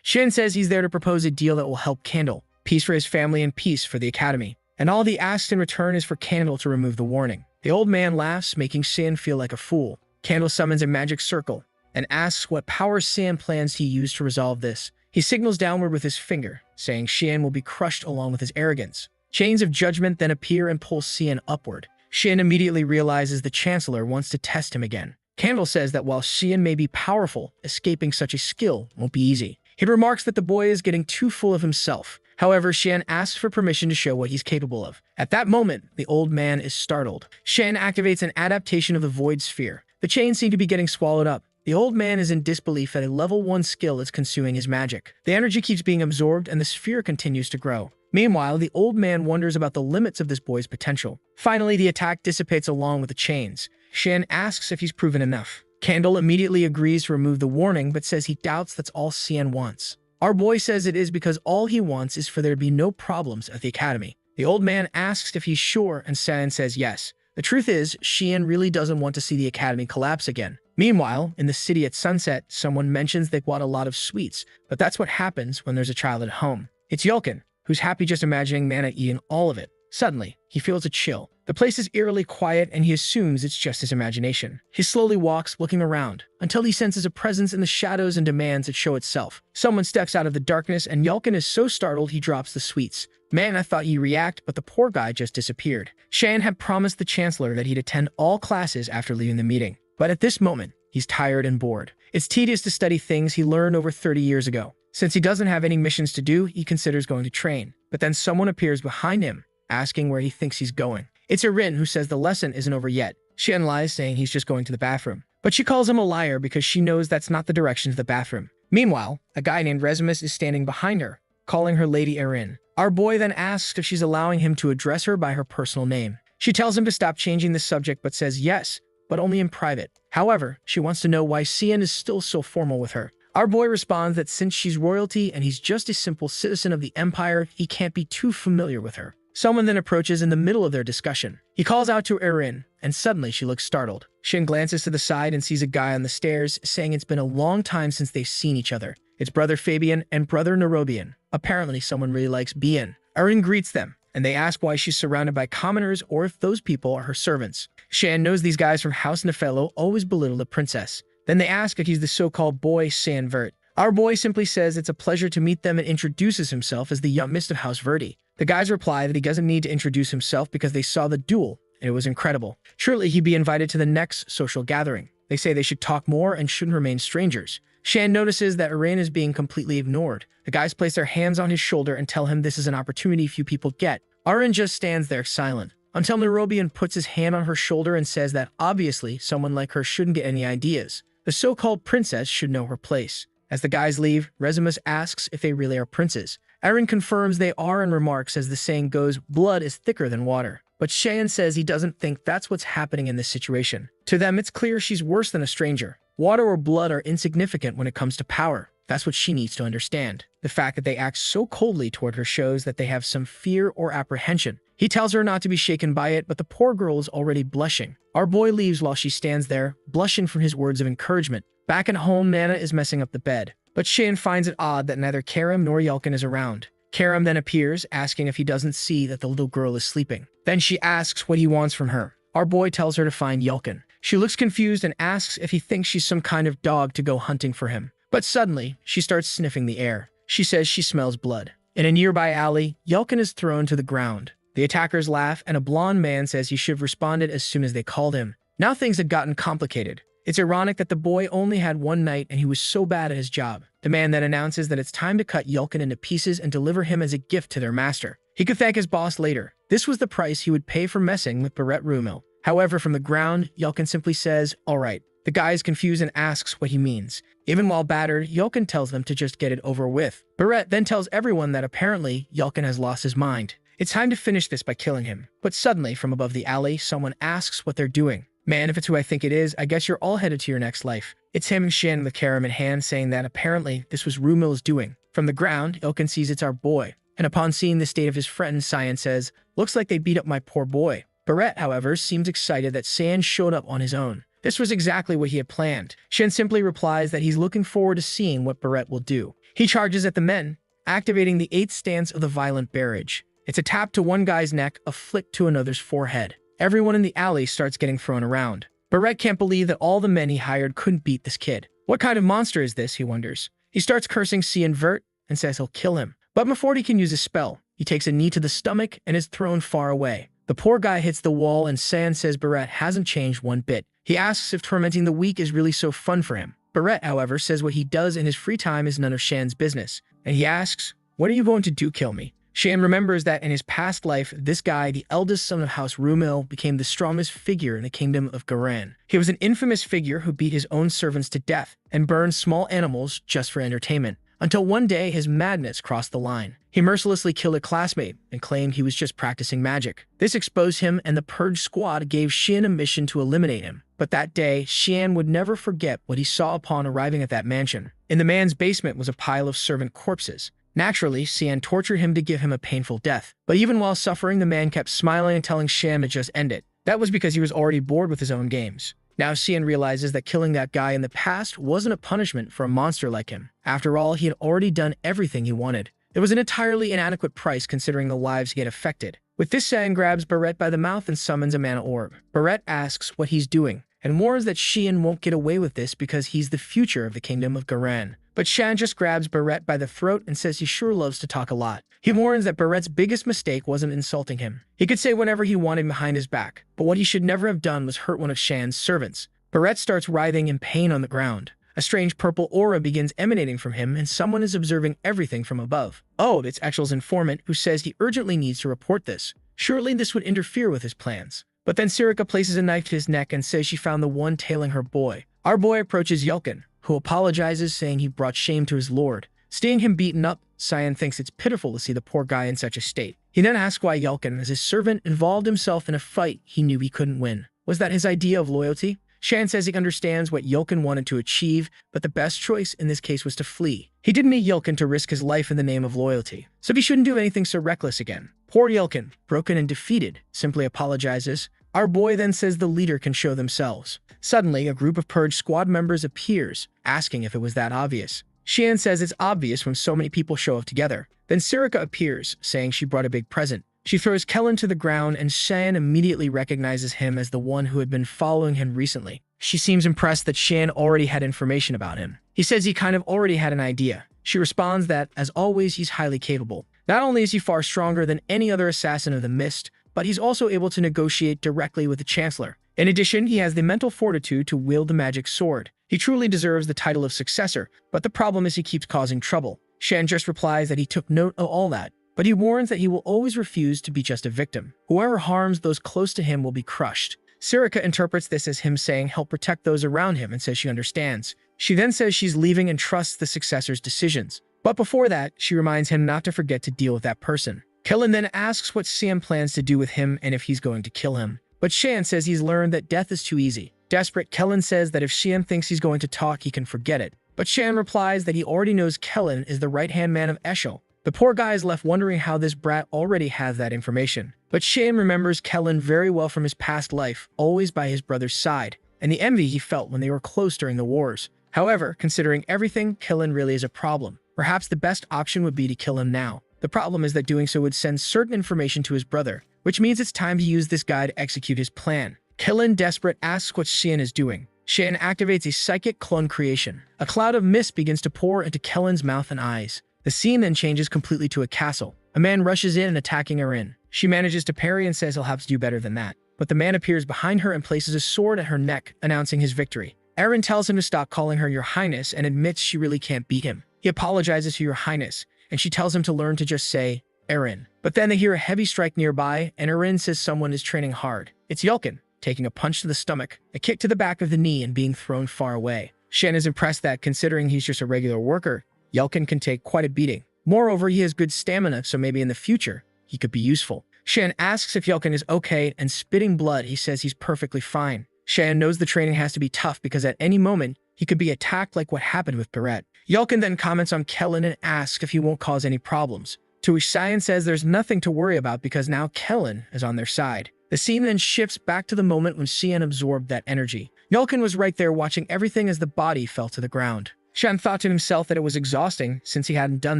Speaker 1: Shion says he's there to propose a deal that will help Candle, peace for his family and peace for the academy. And all he asks in return is for Candle to remove the warning. The old man laughs, making Shion feel like a fool. Candle summons a magic circle and asks what power Shion plans to use to resolve this. He signals downward with his finger, saying Shion will be crushed along with his arrogance. Chains of judgment then appear and pull Shion upward. Shion immediately realizes the Chancellor wants to test him again. Candle says that while Shion may be powerful, escaping such a skill won't be easy. He remarks that the boy is getting too full of himself. However, Shion asks for permission to show what he's capable of. At that moment, the old man is startled. Shion activates an adaptation of the Void Sphere. The chains seem to be getting swallowed up. The old man is in disbelief that a level 1 skill is consuming his magic. The energy keeps being absorbed and the sphere continues to grow. Meanwhile, the old man wonders about the limits of this boy's potential. Finally, the attack dissipates along with the chains. Shion asks if he's proven enough. Candle immediately agrees to remove the warning, but says he doubts that's all Shion wants. Our boy says it is because all he wants is for there to be no problems at the academy. The old man asks if he's sure, and Shion says yes. The truth is, Shion really doesn't want to see the academy collapse again. Meanwhile, in the city at sunset, someone mentions they bought a lot of sweets, but that's what happens when there's a child at home. It's Yulkin, who's happy just imagining Mana eating all of it. Suddenly, he feels a chill. The place is eerily quiet and he assumes it's just his imagination. He slowly walks, looking around, until he senses a presence in the shadows and demands it show itself. Someone steps out of the darkness and Yulkin is so startled he drops the sweets. Man, I thought you'd react, but the poor guy just disappeared. Shion had promised the Chancellor that he'd attend all classes after leaving the meeting. But at this moment, he's tired and bored. It's tedious to study things he learned over 30 years ago. Since he doesn't have any missions to do, he considers going to train. But then someone appears behind him, asking where he thinks he's going. It's Erin, who says the lesson isn't over yet. Shion lies, saying he's just going to the bathroom. But she calls him a liar because she knows that's not the direction to the bathroom. Meanwhile, a guy named Regresses is standing behind her, calling her Lady Erin. Our boy then asks if she's allowing him to address her by her personal name. She tells him to stop changing the subject but says yes, but only in private. However, she wants to know why Shion is still so formal with her. Our boy responds that since she's royalty and he's just a simple citizen of the empire, he can't be too familiar with her. Someone then approaches in the middle of their discussion. He calls out to Erin, and suddenly she looks startled. Shion glances to the side and sees a guy on the stairs, saying it's been a long time since they've seen each other. It's Brother Fabian and Brother Nairobian. Apparently someone really likes Bien. Erin greets them, and they ask why she's surrounded by commoners or if those people are her servants. Shion knows these guys from House Nefello always belittle the princess. Then they ask if he's the so-called boy Shion Vert. Our boy simply says it's a pleasure to meet them and introduces himself as the youngest of House Verti. The guys reply that he doesn't need to introduce himself because they saw the duel, and it was incredible. Surely he'd be invited to the next social gathering. They say they should talk more and shouldn't remain strangers. Shion notices that Erin is being completely ignored. The guys place their hands on his shoulder and tell him this is an opportunity few people get. Erin just stands there silent, until Nairobian puts his hand on her shoulder and says that obviously someone like her shouldn't get any ideas. The so-called princess should know her place. As the guys leave, Regresses asks if they really are princes. Erin confirms they are and remarks, as the saying goes, blood is thicker than water. But Shion says he doesn't think that's what's happening in this situation. To them, it's clear she's worse than a stranger. Water or blood are insignificant when it comes to power. That's what she needs to understand. The fact that they act so coldly toward her shows that they have some fear or apprehension. He tells her not to be shaken by it, but the poor girl is already blushing. Our boy leaves while she stands there, blushing from his words of encouragement. Back at home, Nana is messing up the bed. But Shion finds it odd that neither Karum nor Yulkin is around. Karum then appears, asking if he doesn't see that the little girl is sleeping. Then she asks what he wants from her. Our boy tells her to find Yulkin. She looks confused and asks if he thinks she's some kind of dog to go hunting for him. But suddenly, she starts sniffing the air. She says she smells blood. In a nearby alley, Yulkin is thrown to the ground. The attackers laugh, and a blonde man says he should have responded as soon as they called him. Now things had gotten complicated. It's ironic that the boy only had one night and he was so bad at his job. The man then announces that it's time to cut Yulkin into pieces and deliver him as a gift to their master. He could thank his boss later. This was the price he would pay for messing with Barrett Rumil. However, from the ground, Yulkin simply says, "Alright." The guy is confused and asks what he means. Even while battered, Yulkin tells them to just get it over with. Barrett then tells everyone that apparently Yulkin has lost his mind. It's time to finish this by killing him. But suddenly, from above the alley, someone asks what they're doing. "Man, if it's who I think it is, I guess you're all headed to your next life." It's him and Shion with Karum in hand, saying that apparently this was Rumil's doing. From the ground, Yulkin sees it's our boy. And upon seeing the state of his friend, Shion says, "Looks like they beat up my poor boy." Barrett, however, seems excited that Shion showed up on his own. This was exactly what he had planned. Shion simply replies that he's looking forward to seeing what Barrett will do. He charges at the men, activating the 8th stance of the violent barrage. It's a tap to one guy's neck, a flick to another's forehead. Everyone in the alley starts getting thrown around. Barrett can't believe that all the men he hired couldn't beat this kid. What kind of monster is this, he wonders. He starts cursing Shion Vert and says he'll kill him. But before he can use his spell, he takes a knee to the stomach and is thrown far away. The poor guy hits the wall and Shion says Barrett hasn't changed one bit. He asks if tormenting the weak is really so fun for him. Barrett, however, says what he does in his free time is none of Shion's business. And he asks, "What are you going to do, kill me?" Shion remembers that in his past life, this guy, the eldest son of House Rumil, became the strongest figure in the kingdom of Garan. He was an infamous figure who beat his own servants to death and burned small animals just for entertainment. Until one day, his madness crossed the line. He mercilessly killed a classmate and claimed he was just practicing magic. This exposed him, and the Purge Squad gave Shion a mission to eliminate him. But that day, Shion would never forget what he saw upon arriving at that mansion. In the man's basement was a pile of servant corpses. Naturally, Shion tortured him to give him a painful death. But even while suffering, the man kept smiling and telling Shion to just end it. That was because he was already bored with his own games. Now Shion realizes that killing that guy in the past wasn't a punishment for a monster like him. After all, he had already done everything he wanted. It was an entirely inadequate price considering the lives he had affected. With this, Shion grabs Barrett by the mouth and summons a mana orb. Barrett asks what he's doing, and warns that Shion won't get away with this because he's the future of the kingdom of Garan. But Shion just grabs Barrett by the throat and says he sure loves to talk a lot. He warns that Barrett's biggest mistake wasn't insulting him. He could say whatever he wanted behind his back, but what he should never have done was hurt one of Shion's servants. Barrett starts writhing in pain on the ground. A strange purple aura begins emanating from him, and someone is observing everything from above. Oh, it's Exhal's informant, who says he urgently needs to report this. Surely this would interfere with his plans. But then Sirika places a knife to his neck and says she found the one tailing her boy. Our boy approaches Yulkin, who apologizes, saying he brought shame to his lord. Seeing him beaten up, Shion thinks it's pitiful to see the poor guy in such a state. He then asks why Yulkin, as his servant, involved himself in a fight he knew he couldn't win. Was that his idea of loyalty? Shion says he understands what Yulkin wanted to achieve, but the best choice in this case was to flee. He didn't need Yulkin to risk his life in the name of loyalty, so he shouldn't do anything so reckless again. Poor Yulkin, broken and defeated, simply apologizes. Our boy then says the leader can show themselves. Suddenly, a group of Purge Squad members appears, asking if it was that obvious. Shion says it's obvious when so many people show up together. Then Sirika appears, saying she brought a big present. She throws Kellen to the ground, and Shion immediately recognizes him as the one who had been following him recently. She seems impressed that Shion already had information about him. He says he kind of already had an idea. She responds that, as always, he's highly capable. Not only is he far stronger than any other assassin of the Mist, but he's also able to negotiate directly with the Chancellor. In addition, he has the mental fortitude to wield the magic sword. He truly deserves the title of successor, but the problem is he keeps causing trouble. Shion just replies that he took note of all that, but he warns that he will always refuse to be just a victim. Whoever harms those close to him will be crushed. Sirika interprets this as him saying help protect those around him and says she understands. She then says she's leaving and trusts the successor's decisions. But before that, she reminds him not to forget to deal with that person. Kellen then asks what Shion plans to do with him and if he's going to kill him. But Shion says he's learned that death is too easy. Desperate, Kellen says that if Shion thinks he's going to talk, he can forget it. But Shion replies that he already knows Kellen is the right-hand man of Eshel. The poor guy is left wondering how this brat already has that information. But Shion remembers Kellen very well from his past life, always by his brother's side, and the envy he felt when they were close during the wars. However, considering everything, Kellen really is a problem. Perhaps the best option would be to kill him now. The problem is that doing so would send certain information to his brother, which means it's time to use this guy to execute his plan. Kellen, desperate, asks what Shion is doing. Shion activates a psychic clone creation. A cloud of mist begins to pour into Kellen's mouth and eyes. The scene then changes completely to a castle. A man rushes in and attacking Erin. She manages to parry and says he'll have to do better than that. But the man appears behind her and places a sword at her neck, announcing his victory. Erin tells him to stop calling her Your Highness and admits she really can't beat him. He apologizes to your highness, and she tells him to learn to just say, Eren. But then they hear a heavy strike nearby, and Eren says someone is training hard. It's Yelkin, taking a punch to the stomach, a kick to the back of the knee, and being thrown far away. Shan is impressed that, considering he's just a regular worker, Yelkin can take quite a beating. Moreover, he has good stamina, so maybe in the future, he could be useful. Shan asks if Yelkin is okay, and spitting blood, he says he's perfectly fine. Shan knows the training has to be tough because at any moment, he could be attacked like what happened with Barrett. Yelkin then comments on Kellen and asks if he won't cause any problems, to which Sion says there's nothing to worry about because now Kellen is on their side. The scene then shifts back to the moment when Sion absorbed that energy. Yelkin was right there watching everything as the body fell to the ground. Shan thought to himself that it was exhausting since he hadn't done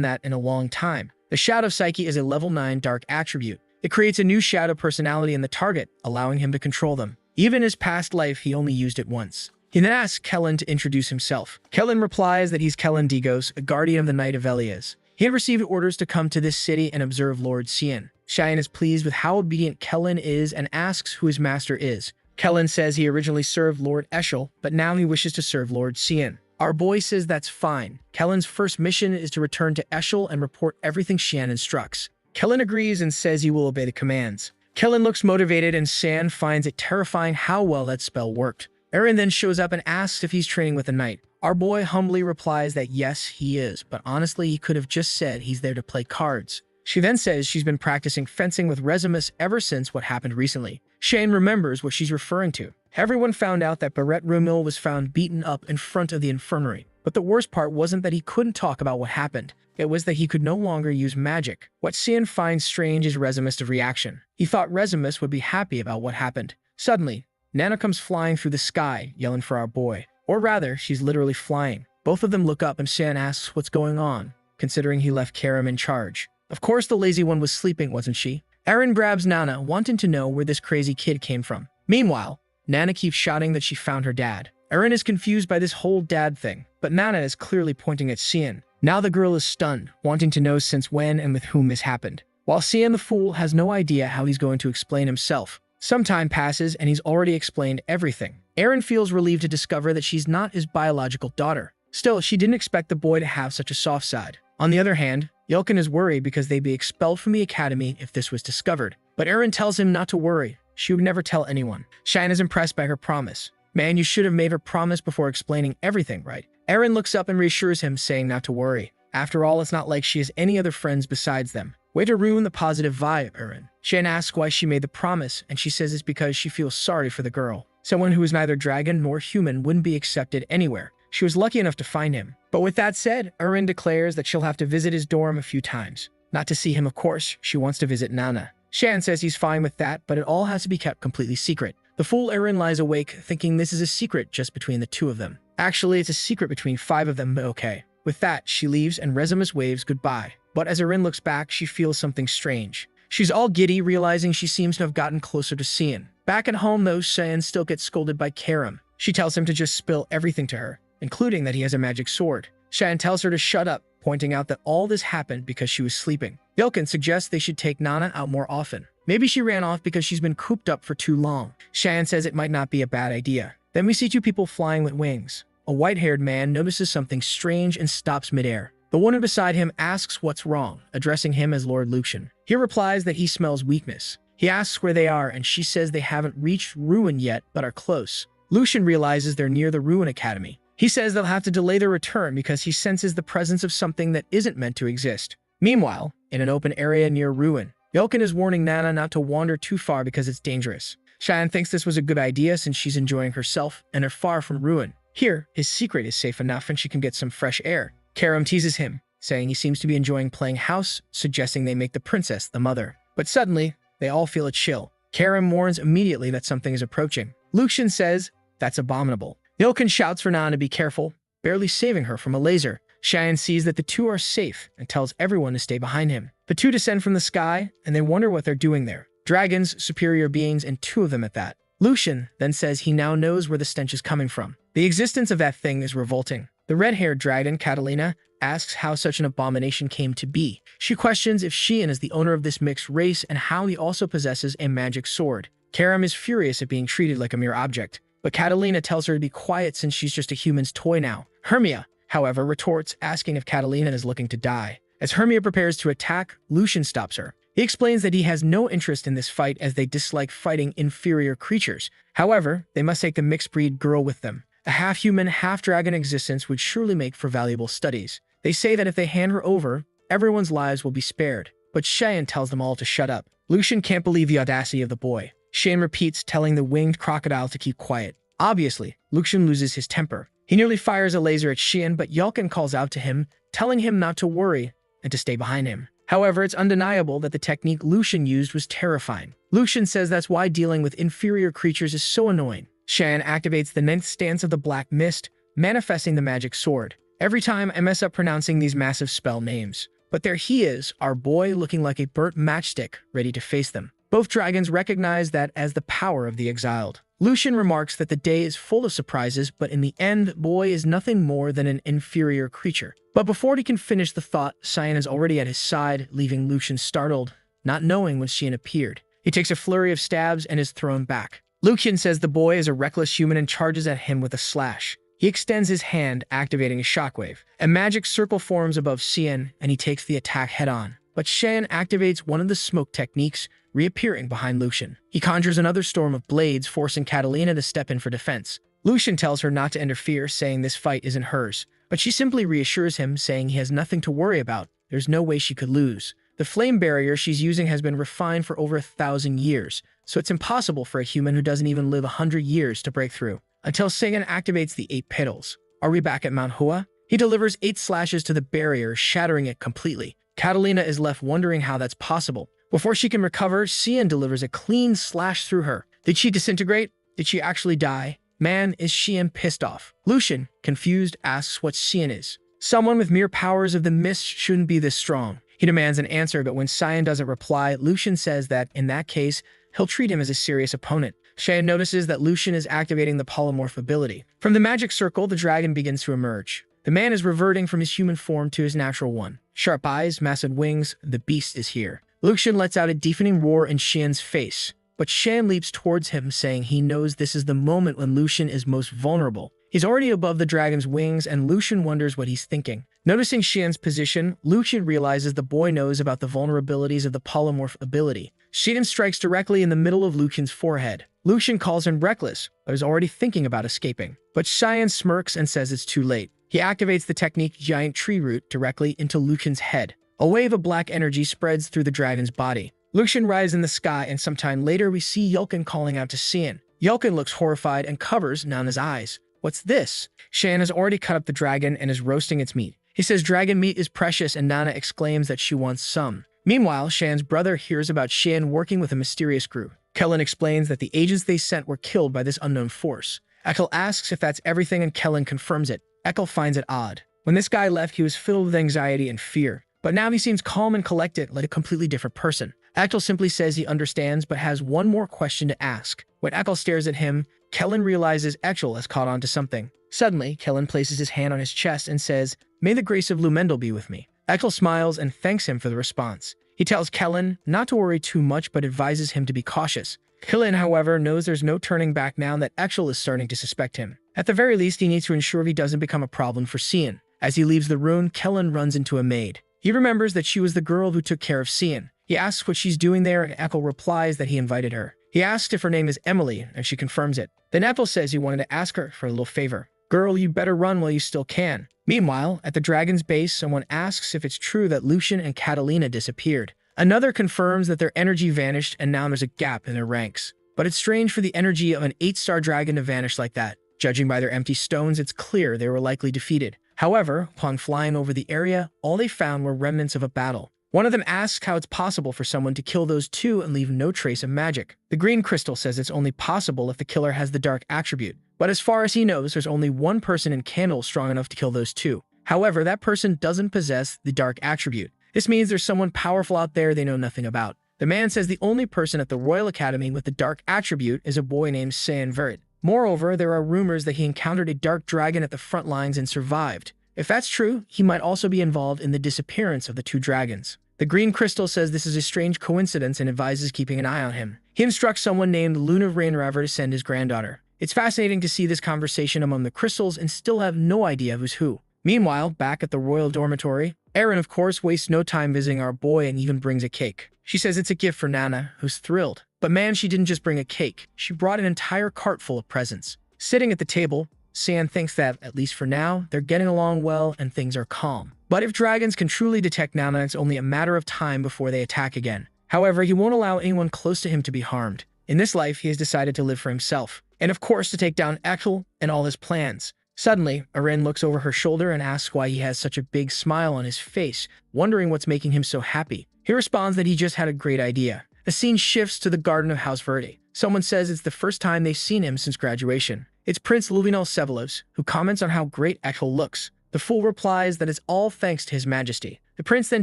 Speaker 1: that in a long time. The Shadow Psyche is a level 9 dark attribute. It creates a new shadow personality in the target, allowing him to control them. Even in his past life, he only used it once. He then asks Kellen to introduce himself. Kellen replies that he's Kellen Digos, a guardian of the Knight of Elias. He had received orders to come to this city and observe Lord Sion. Shion is pleased with how obedient Kellen is and asks who his master is. Kellen says he originally served Lord Eshel, but now he wishes to serve Lord Sion. Our boy says that's fine. Kellen's first mission is to return to Eshel and report everything Shion instructs. Kellen agrees and says he will obey the commands. Kellen looks motivated and San finds it terrifying how well that spell worked. Eren then shows up and asks if he's training with the knight. Our boy humbly replies that yes, he is, but honestly he could have just said he's there to play cards. She then says she's been practicing fencing with Rezimus ever since what happened recently. Shane remembers what she's referring to. Everyone found out that Barrett Rumil was found beaten up in front of the infirmary. But the worst part wasn't that he couldn't talk about what happened. It was that he could no longer use magic. What Sion finds strange is Rezimus' reaction. He thought Rezimus would be happy about what happened. Suddenly, Nana comes flying through the sky, yelling for our boy. Or rather, she's literally flying. Both of them look up and Sion asks what's going on, considering he left Karum in charge. Of course the lazy one was sleeping, wasn't she? Eren grabs Nana, wanting to know where this crazy kid came from. Meanwhile, Nana keeps shouting that she found her dad. Eren is confused by this whole dad thing, but Nana is clearly pointing at Sion. Now the girl is stunned, wanting to know since when and with whom this happened. While Sion the fool has no idea how he's going to explain himself. Some time passes and he's already explained everything. Eren feels relieved to discover that she's not his biological daughter. Still, she didn't expect the boy to have such a soft side. On the other hand, Yelkin is worried because they'd be expelled from the academy if this was discovered. But Eren tells him not to worry. She would never tell anyone. Shine is impressed by her promise. Man, you should have made her promise before explaining everything, right? Eren looks up and reassures him, saying not to worry. After all, it's not like she has any other friends besides them. Way to ruin the positive vibe, Eren. Shane asks why she made the promise, and she says it's because she feels sorry for the girl. Someone who is neither dragon nor human wouldn't be accepted anywhere. She was lucky enough to find him. But with that said, Eren declares that she'll have to visit his dorm a few times. Not to see him, of course. She wants to visit Nana. Shan says he's fine with that, but it all has to be kept completely secret. The fool Eren lies awake, thinking this is a secret just between the two of them. Actually, it's a secret between 5 of them, but okay. With that, she leaves and Rezimus waves goodbye. But as Eren looks back, she feels something strange. She's all giddy, realizing she seems to have gotten closer to Sion. Back at home, though, Sion still gets scolded by Karum. She tells him to just spill everything to her, including that he has a magic sword. Sion tells her to shut up, pointing out that all this happened because she was sleeping. Yelkin suggests they should take Nana out more often. Maybe she ran off because she's been cooped up for too long. Sion says it might not be a bad idea. Then we see 2 people flying with wings. A white-haired man notices something strange and stops midair. The woman beside him asks what's wrong, addressing him as Lord Lucian. He replies that he smells weakness. He asks where they are, and she says they haven't reached Ruin yet, but are close. Lucian realizes they're near the Ruin Academy. He says they'll have to delay their return because he senses the presence of something that isn't meant to exist. Meanwhile, in an open area near Ruin, Yelkin is warning Nana not to wander too far because it's dangerous. Shion thinks this was a good idea since she's enjoying herself and are far from Ruin. Here, his secret is safe enough and she can get some fresh air. Karum teases him, saying he seems to be enjoying playing house, suggesting they make the princess the mother. But suddenly, they all feel a chill. Karum warns immediately that something is approaching. Lucian says, that's abominable. Yelkin shouts for Nana to be careful, barely saving her from a laser. Shion sees that the 2 are safe and tells everyone to stay behind him. The 2 descend from the sky, and they wonder what they're doing there. Dragons, superior beings, and 2 of them at that. Lucian then says he now knows where the stench is coming from. The existence of that thing is revolting. The red-haired dragon, Catalina, asks how such an abomination came to be. She questions if Shion is the owner of this mixed race and how he also possesses a magic sword. Karum is furious at being treated like a mere object, but Catalina tells her to be quiet since she's just a human's toy now. Hermia, however, retorts, asking if Catalina is looking to die. As Hermia prepares to attack, Lucian stops her. He explains that he has no interest in this fight as they dislike fighting inferior creatures. However, they must take the mixed breed girl with them. A half-human, half-dragon existence would surely make for valuable studies. They say that if they hand her over, everyone's lives will be spared. But Shion tells them all to shut up. Lucian can't believe the audacity of the boy. Shion repeats, telling the winged crocodile to keep quiet. Obviously, Lucian loses his temper. He nearly fires a laser at Shion, but Yelkin calls out to him, telling him not to worry and to stay behind him. However, it's undeniable that the technique Lucian used was terrifying. Lucian says that's why dealing with inferior creatures is so annoying. Shion activates the 9th stance of the Black Mist, manifesting the magic sword. Every time I mess up pronouncing these massive spell names. But there he is, our boy, looking like a burnt matchstick, ready to face them. Both dragons recognize that as the power of the exiled. Lucian remarks that the day is full of surprises, but in the end, boy is nothing more than an inferior creature. But before he can finish the thought, Shion is already at his side, leaving Lucian startled, not knowing when Shion appeared. He takes a flurry of stabs and is thrown back. Lucian says the boy is a reckless human and charges at him with a slash. He extends his hand, activating a shockwave. A magic circle forms above Shion, and he takes the attack head-on. But Shion activates one of the smoke techniques, reappearing behind Lucian. He conjures another storm of blades, forcing Catalina to step in for defense. Lucian tells her not to interfere, saying this fight isn't hers. But she simply reassures him, saying he has nothing to worry about. There's no way she could lose. The flame barrier she's using has been refined for over 1,000 years, so it's impossible for a human who doesn't even live 100 years to break through. Until Shion activates the 8 petals. Are we back at Manhwa? He delivers 8 slashes to the barrier, shattering it completely. Catalina is left wondering how that's possible. Before she can recover, Shion delivers a clean slash through her. Did she disintegrate? Did she actually die? Man, is Shion pissed off. Lucian, confused, asks what Shion is. Someone with mere powers of the mist shouldn't be this strong. He demands an answer, but when Shion doesn't reply, Lucian says that, in that case, he'll treat him as a serious opponent. Shion notices that Lucian is activating the polymorph ability. From the magic circle, the dragon begins to emerge. The man is reverting from his human form to his natural one. Sharp eyes, massive wings, the beast is here. Lucian lets out a deafening roar in Shion's face, but Shion leaps towards him, saying he knows this is the moment when Lucian is most vulnerable. He's already above the dragon's wings, and Lucian wonders what he's thinking. Noticing Shion's position, Lucian realizes the boy knows about the vulnerabilities of the polymorph ability. Shion strikes directly in the middle of Lucian's forehead. Lucian calls him reckless, but is already thinking about escaping. But Shion smirks and says it's too late. He activates the technique Giant Tree Root directly into Lucian's head. A wave of black energy spreads through the dragon's body. Lucian rises in the sky, and sometime later we see Yelkin calling out to Shion. Yelkin looks horrified and covers Nana's eyes. What's this? Shion has already cut up the dragon and is roasting its meat. He says dragon meat is precious, and Nana exclaims that she wants some. Meanwhile, Shion's brother hears about Shion working with a mysterious group. Kellen explains that the agents they sent were killed by this unknown force. Ekel asks if that's everything, and Kellen confirms it. Ekel finds it odd. When this guy left, he was filled with anxiety and fear. But now he seems calm and collected, like a completely different person. Ekel simply says he understands, but has one more question to ask. When Ekel stares at him, Kellen realizes Ekel has caught on to something. Suddenly, Kellen places his hand on his chest and says, "May the grace of Lumendel be with me." Ekel smiles and thanks him for the response. He tells Kellen not to worry too much, but advises him to be cautious. Kellen, however, knows there's no turning back now that Ekel is starting to suspect him. At the very least, he needs to ensure he doesn't become a problem for Shion. As he leaves the room, Kellen runs into a maid. He remembers that she was the girl who took care of Shion. He asks what she's doing there, and Ekel replies that he invited her. He asks if her name is Emily, and she confirms it. Then Ekel says he wanted to ask her for a little favor. Girl, you better run while you still can. Meanwhile, at the dragon's base, someone asks if it's true that Lucian and Catalina disappeared. Another confirms that their energy vanished, and now there's a gap in their ranks. But it's strange for the energy of an 8-star dragon to vanish like that. Judging by their empty stones, it's clear they were likely defeated. However, upon flying over the area, all they found were remnants of a battle. One of them asks how it's possible for someone to kill those two and leave no trace of magic. The green crystal says it's only possible if the killer has the dark attribute. But as far as he knows, there's only one person in Candle strong enough to kill those two. However, that person doesn't possess the dark attribute. This means there's someone powerful out there they know nothing about. The man says the only person at the Royal Academy with the dark attribute is a boy named Shion Vert. Moreover, there are rumors that he encountered a dark dragon at the front lines and survived. If that's true, he might also be involved in the disappearance of the two dragons. The green crystal says this is a strange coincidence and advises keeping an eye on him. He instructs someone named Luna Rainraver to send his granddaughter. It's fascinating to see this conversation among the crystals and still have no idea who's who. Meanwhile, back at the royal dormitory, Erin, of course, wastes no time visiting our boy and even brings a cake. She says it's a gift for Nana, who's thrilled. But man, she didn't just bring a cake. She brought an entire cart full of presents. Sitting at the table, San thinks that, at least for now, they're getting along well and things are calm. But if dragons can truly detect Nana, it's only a matter of time before they attack again. However, he won't allow anyone close to him to be harmed. In this life, he has decided to live for himself, and of course to take down Echel and all his plans. Suddenly, Erin looks over her shoulder and asks why he has such a big smile on his face, wondering what's making him so happy. He responds that he just had a great idea. The scene shifts to the garden of House Verde. Someone says it's the first time they've seen him since graduation. It's Prince Luvinol Sevelos, who comments on how great Echel looks. The fool replies that it's all thanks to his majesty. The prince then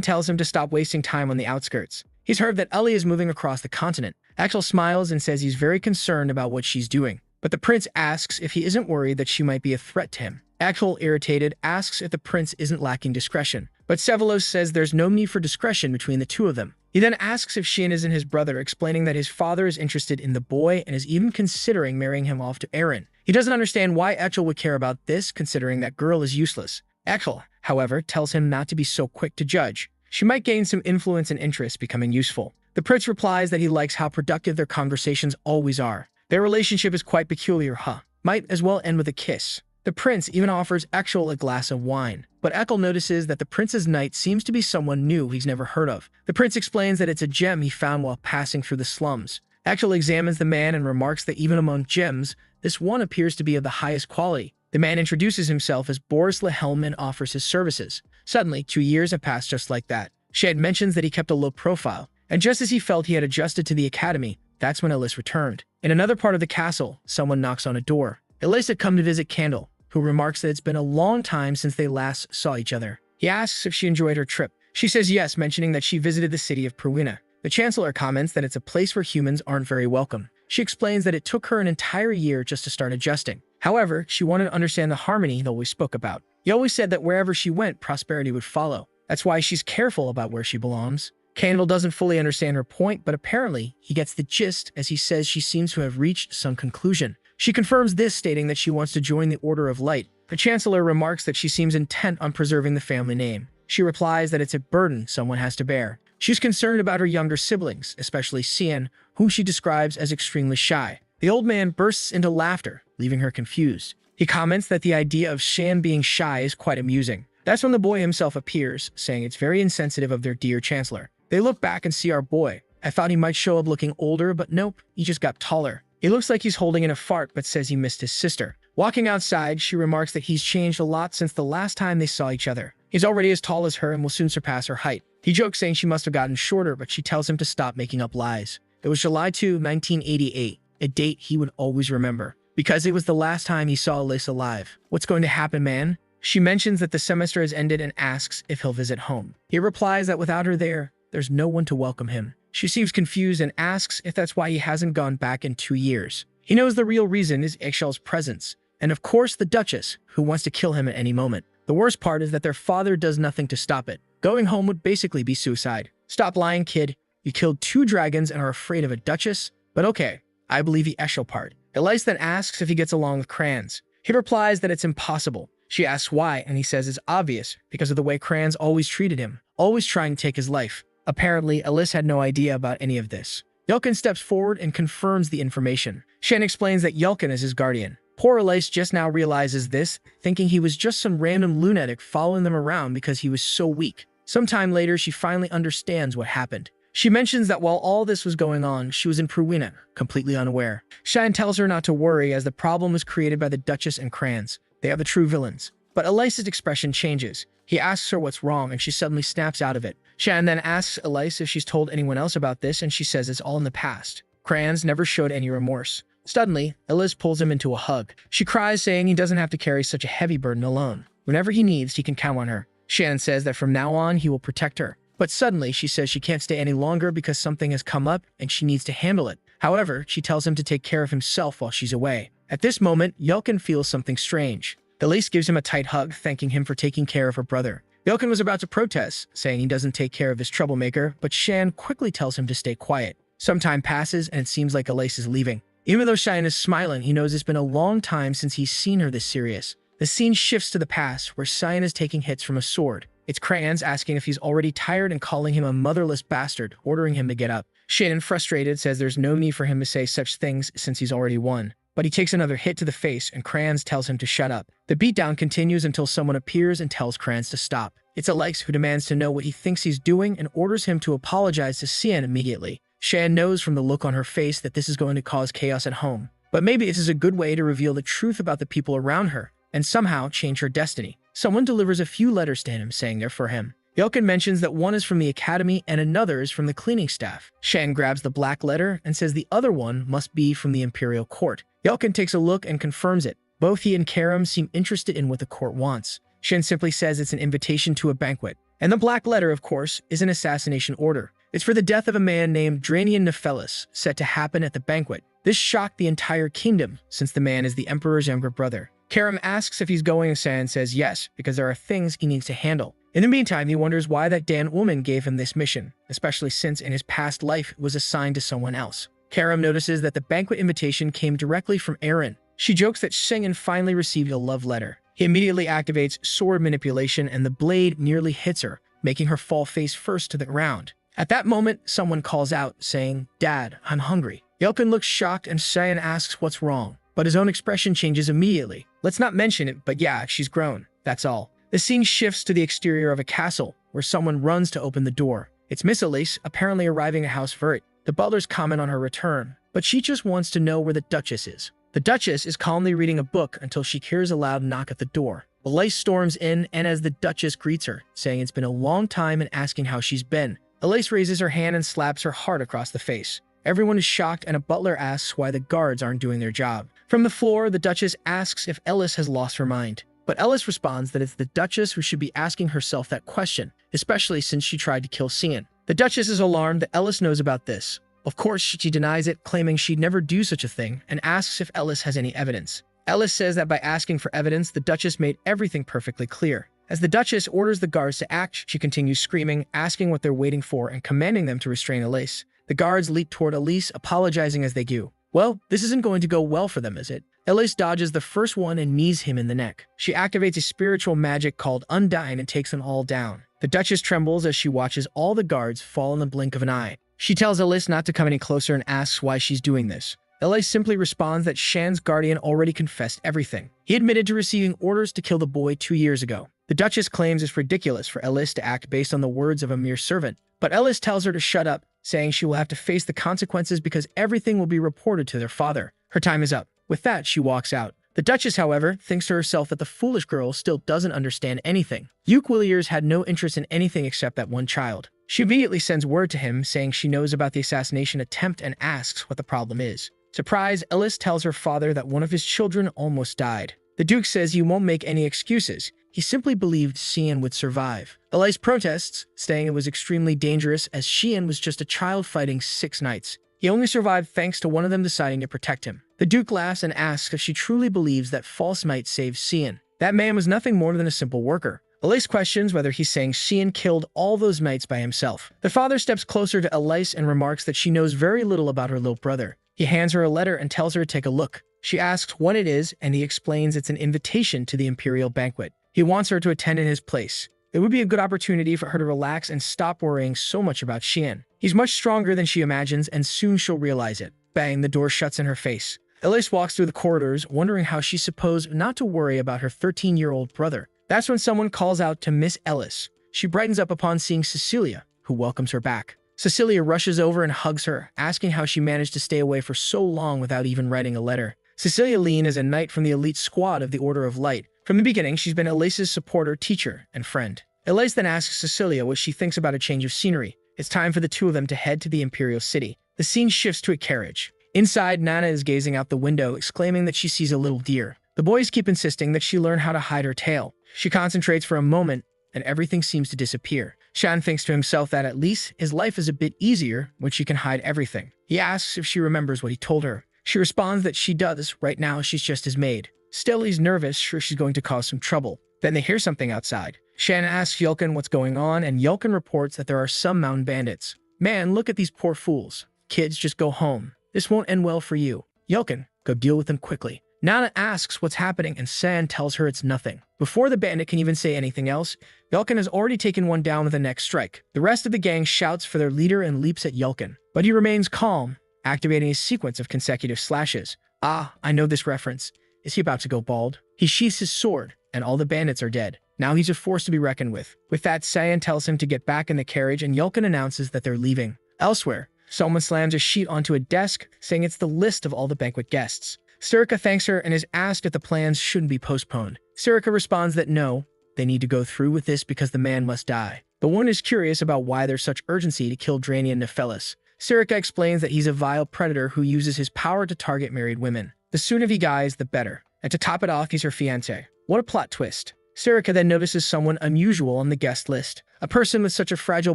Speaker 1: tells him to stop wasting time on the outskirts. He's heard that Ellie is moving across the continent. Echel smiles and says he's very concerned about what she's doing. But the prince asks if he isn't worried that she might be a threat to him. Echel, irritated, asks if the prince isn't lacking discretion. But Sevelos says there's no need for discretion between the two of them. He then asks if Shion isn't his brother, explaining that his father is interested in the boy and is even considering marrying him off to Erin. He doesn't understand why Echel would care about this, considering that girl is useless. Echel, however, tells him not to be so quick to judge. She might gain some influence and interest, becoming useful. The prince replies that he likes how productive their conversations always are. Their relationship is quite peculiar, Might as well end with a kiss. The prince even offers Echel a glass of wine. But Echel notices that the prince's knight seems to be someone new he's never heard of. The prince explains that it's a gem he found while passing through the slums. Echel examines the man and remarks that even among gems, this one appears to be of the highest quality. The man introduces himself as Boris Lehelm and offers his services. Suddenly, 2 years have passed just like that. Shad mentions that he kept a low profile, and just as he felt he had adjusted to the academy, that's when Elise returned. In another part of the castle, someone knocks on a door. Elise had come to visit Candle, who remarks that it's been a long time since they last saw each other. He asks if she enjoyed her trip. She says yes, mentioning that she visited the city of Perwina. The Chancellor comments that it's a place where humans aren't very welcome. She explains that it took her an entire year just to start adjusting. However, she wanted to understand the harmony they always spoke about. He always said that wherever she went, prosperity would follow. That's why she's careful about where she belongs. Candle doesn't fully understand her point, but apparently he gets the gist as he says she seems to have reached some conclusion. She confirms this, stating that she wants to join the Order of Light. The Chancellor remarks that she seems intent on preserving the family name. She replies that it's a burden someone has to bear. She's concerned about her younger siblings, especially Xian, whom she describes as extremely shy. The old man bursts into laughter, leaving her confused. He comments that the idea of Xian being shy is quite amusing. That's when the boy himself appears, saying it's very insensitive of their dear Chancellor. They look back and see our boy. I thought he might show up looking older, but nope, he just got taller. He looks like he's holding in a fart, but says he missed his sister. Walking outside, she remarks that he's changed a lot since the last time they saw each other. He's already as tall as her and will soon surpass her height. He jokes, saying she must have gotten shorter, but she tells him to stop making up lies. It was July 2, 1988, a date he would always remember, because it was the last time he saw Elise alive. What's going to happen, man? She mentions that the semester has ended and asks if he'll visit home. He replies that without her there, there's no one to welcome him. She seems confused and asks if that's why he hasn't gone back in 2 years. He knows the real reason is Echel's presence, and of course the Duchess, who wants to kill him at any moment. The worst part is that their father does nothing to stop it. Going home would basically be suicide. Stop lying, kid. You killed 2 dragons and are afraid of a Duchess? But okay, I believe the Echel part. Elise then asks if he gets along with Kranz. He replies that it's impossible. She asks why, and he says it's obvious, because of the way Kranz always treated him, always trying to take his life. Apparently, Elise had no idea about any of this. Yelkin steps forward and confirms the information. Shen explains that Yelkin is his guardian. Poor Elise just now realizes this, thinking he was just some random lunatic following them around because he was so weak. Sometime later, she finally understands what happened. She mentions that while all this was going on, she was in Perwina, completely unaware. Shan tells her not to worry as the problem was created by the Duchess and Kranz. They are the true villains. But Elise's expression changes. He asks her what's wrong and she suddenly snaps out of it. Shan then asks Elise if she's told anyone else about this and she says it's all in the past. Kranz never showed any remorse. Suddenly, Elise pulls him into a hug. She cries, saying he doesn't have to carry such a heavy burden alone. Whenever he needs, he can count on her. Shan says that from now on, he will protect her. But suddenly, she says she can't stay any longer because something has come up and she needs to handle it. However, she tells him to take care of himself while she's away. At this moment, Yelkin feels something strange. Elise gives him a tight hug, thanking him for taking care of her brother. Yelkin was about to protest, saying he doesn't take care of his troublemaker, but Shan quickly tells him to stay quiet. Some time passes and it seems like Elise is leaving. Even though Shan is smiling, he knows it's been a long time since he's seen her this serious. The scene shifts to the past, where Shion is taking hits from a sword. It's Crayons asking if he's already tired and calling him a motherless bastard, ordering him to get up. Shion, frustrated, says there's no need for him to say such things since he's already won. But he takes another hit to the face, and Crayons tells him to shut up. The beatdown continues until someone appears and tells Crayons to stop. It's Elise, who demands to know what he thinks he's doing and orders him to apologize to Shion immediately. Shion knows from the look on her face that this is going to cause chaos at home. But maybe this is a good way to reveal the truth about the people around her, and somehow change her destiny. Someone delivers a few letters to him saying they're for him. Yelkin mentions that one is from the academy and another is from the cleaning staff. Shion grabs the black letter and says the other one must be from the Imperial Court. Yelkin takes a look and confirms it. Both he and Karum seem interested in what the court wants. Shion simply says it's an invitation to a banquet. And the black letter, of course, is an assassination order. It's for the death of a man named Dranian Nephelis, set to happen at the banquet. This shocked the entire kingdom, since the man is the Emperor's younger brother. Karum asks if he's going, and Shion says yes, because there are things he needs to handle. In the meantime, he wonders why that damn woman gave him this mission, especially since in his past life it was assigned to someone else. Karum notices that the banquet invitation came directly from Erin. She jokes that Shion finally received a love letter. He immediately activates sword manipulation and the blade nearly hits her, making her fall face first to the ground. At that moment, someone calls out, saying, "Dad, I'm hungry." Yelkin looks shocked and Shion asks what's wrong, but his own expression changes immediately. Let's not mention it, but yeah, she's grown. That's all. The scene shifts to the exterior of a castle, where someone runs to open the door. It's Miss Elise, apparently arriving at House Vert. The butlers comment on her return, but she just wants to know where the Duchess is. The Duchess is calmly reading a book until she hears a loud knock at the door. Elise storms in, and as the Duchess greets her, saying it's been a long time and asking how she's been, Elise raises her hand and slaps her hard across the face. Everyone is shocked, and a butler asks why the guards aren't doing their job. From the floor, the Duchess asks if Elise has lost her mind. But Elise responds that it's the Duchess who should be asking herself that question, especially since she tried to kill Shion. The Duchess is alarmed that Elise knows about this. Of course, she denies it, claiming she'd never do such a thing, and asks if Elise has any evidence. Elise says that by asking for evidence, the Duchess made everything perfectly clear. As the Duchess orders the guards to act, she continues screaming, asking what they're waiting for, and commanding them to restrain Elise. The guards leap toward Elise, apologizing as they go. Well, this isn't going to go well for them, is it? Elise dodges the first one and knees him in the neck. She activates a spiritual magic called Undyne and takes them all down. The Duchess trembles as she watches all the guards fall in the blink of an eye. She tells Elise not to come any closer and asks why she's doing this. Elise simply responds that Shan's guardian already confessed everything. He admitted to receiving orders to kill the boy 2 years ago. The Duchess claims it's ridiculous for Elise to act based on the words of a mere servant, but Elise tells her to shut up, saying she will have to face the consequences because everything will be reported to their father. Her time is up. With that, she walks out. The Duchess, however, thinks to herself that the foolish girl still doesn't understand anything. Duke Williers had no interest in anything except that one child. She immediately sends word to him, saying she knows about the assassination attempt and asks what the problem is. Surprised, Elise tells her father that one of his children almost died. The Duke says he won't make any excuses. He simply believed Shion would survive. Elise protests, saying it was extremely dangerous as Shion was just a child fighting 6 knights. He only survived thanks to one of them deciding to protect him. The Duke laughs and asks if she truly believes that false knight saved Shion. That man was nothing more than a simple worker. Elise questions whether he's saying Shion killed all those knights by himself. The father steps closer to Elise and remarks that she knows very little about her little brother. He hands her a letter and tells her to take a look. She asks what it is, and he explains it's an invitation to the Imperial Banquet. He wants her to attend in his place. It would be a good opportunity for her to relax and stop worrying so much about Shion. He's much stronger than she imagines, and soon she'll realize it. Bang, the door shuts in her face. Elise walks through the corridors, wondering how she's supposed not to worry about her 13-year-old brother. That's when someone calls out to Miss Ellis. She brightens up upon seeing Cecilia, who welcomes her back. Cecilia rushes over and hugs her, asking how she managed to stay away for so long without even writing a letter. Cecilia Lean is a knight from the elite squad of the Order of Light. From the beginning, she's been Elise's supporter, teacher, and friend. Elise then asks Cecilia what she thinks about a change of scenery. It's time for the two of them to head to the Imperial City. The scene shifts to a carriage. Inside, Nana is gazing out the window, exclaiming that she sees a little deer. The boys keep insisting that she learn how to hide her tail. She concentrates for a moment, and everything seems to disappear. Shan thinks to himself that at least his life is a bit easier when she can hide everything. He asks if she remembers what he told her. She responds that she does. Right now, she's just his maid. Still, he's nervous, sure she's going to cause some trouble. Then they hear something outside. Shan asks Yelkin what's going on, and Yelkin reports that there are some mountain bandits. Man, look at these poor fools. Kids, just go home. This won't end well for you. Yelkin, go deal with them quickly. Nana asks what's happening and San tells her it's nothing. Before the bandit can even say anything else, Yulkin has already taken one down with a neck strike. The rest of the gang shouts for their leader and leaps at Yulkin, but he remains calm, activating a sequence of consecutive slashes. Ah, I know this reference. Is he about to go bald? He sheaths his sword, and all the bandits are dead. Now he's a force to be reckoned with. With that, Cyan tells him to get back in the carriage and Yulkin announces that they're leaving. Elsewhere, someone slams a sheet onto a desk, saying it's the list of all the banquet guests. Sirika thanks her and is asked if the plans shouldn't be postponed. Sirika responds that no, they need to go through with this because the man must die. The woman is curious about why there's such urgency to kill Drania Nephelis. Sirika explains that he's a vile predator who uses his power to target married women. The sooner he dies, the better. And to top it off, he's her fiancé. What a plot twist. Sirika then notices someone unusual on the guest list. A person with such a fragile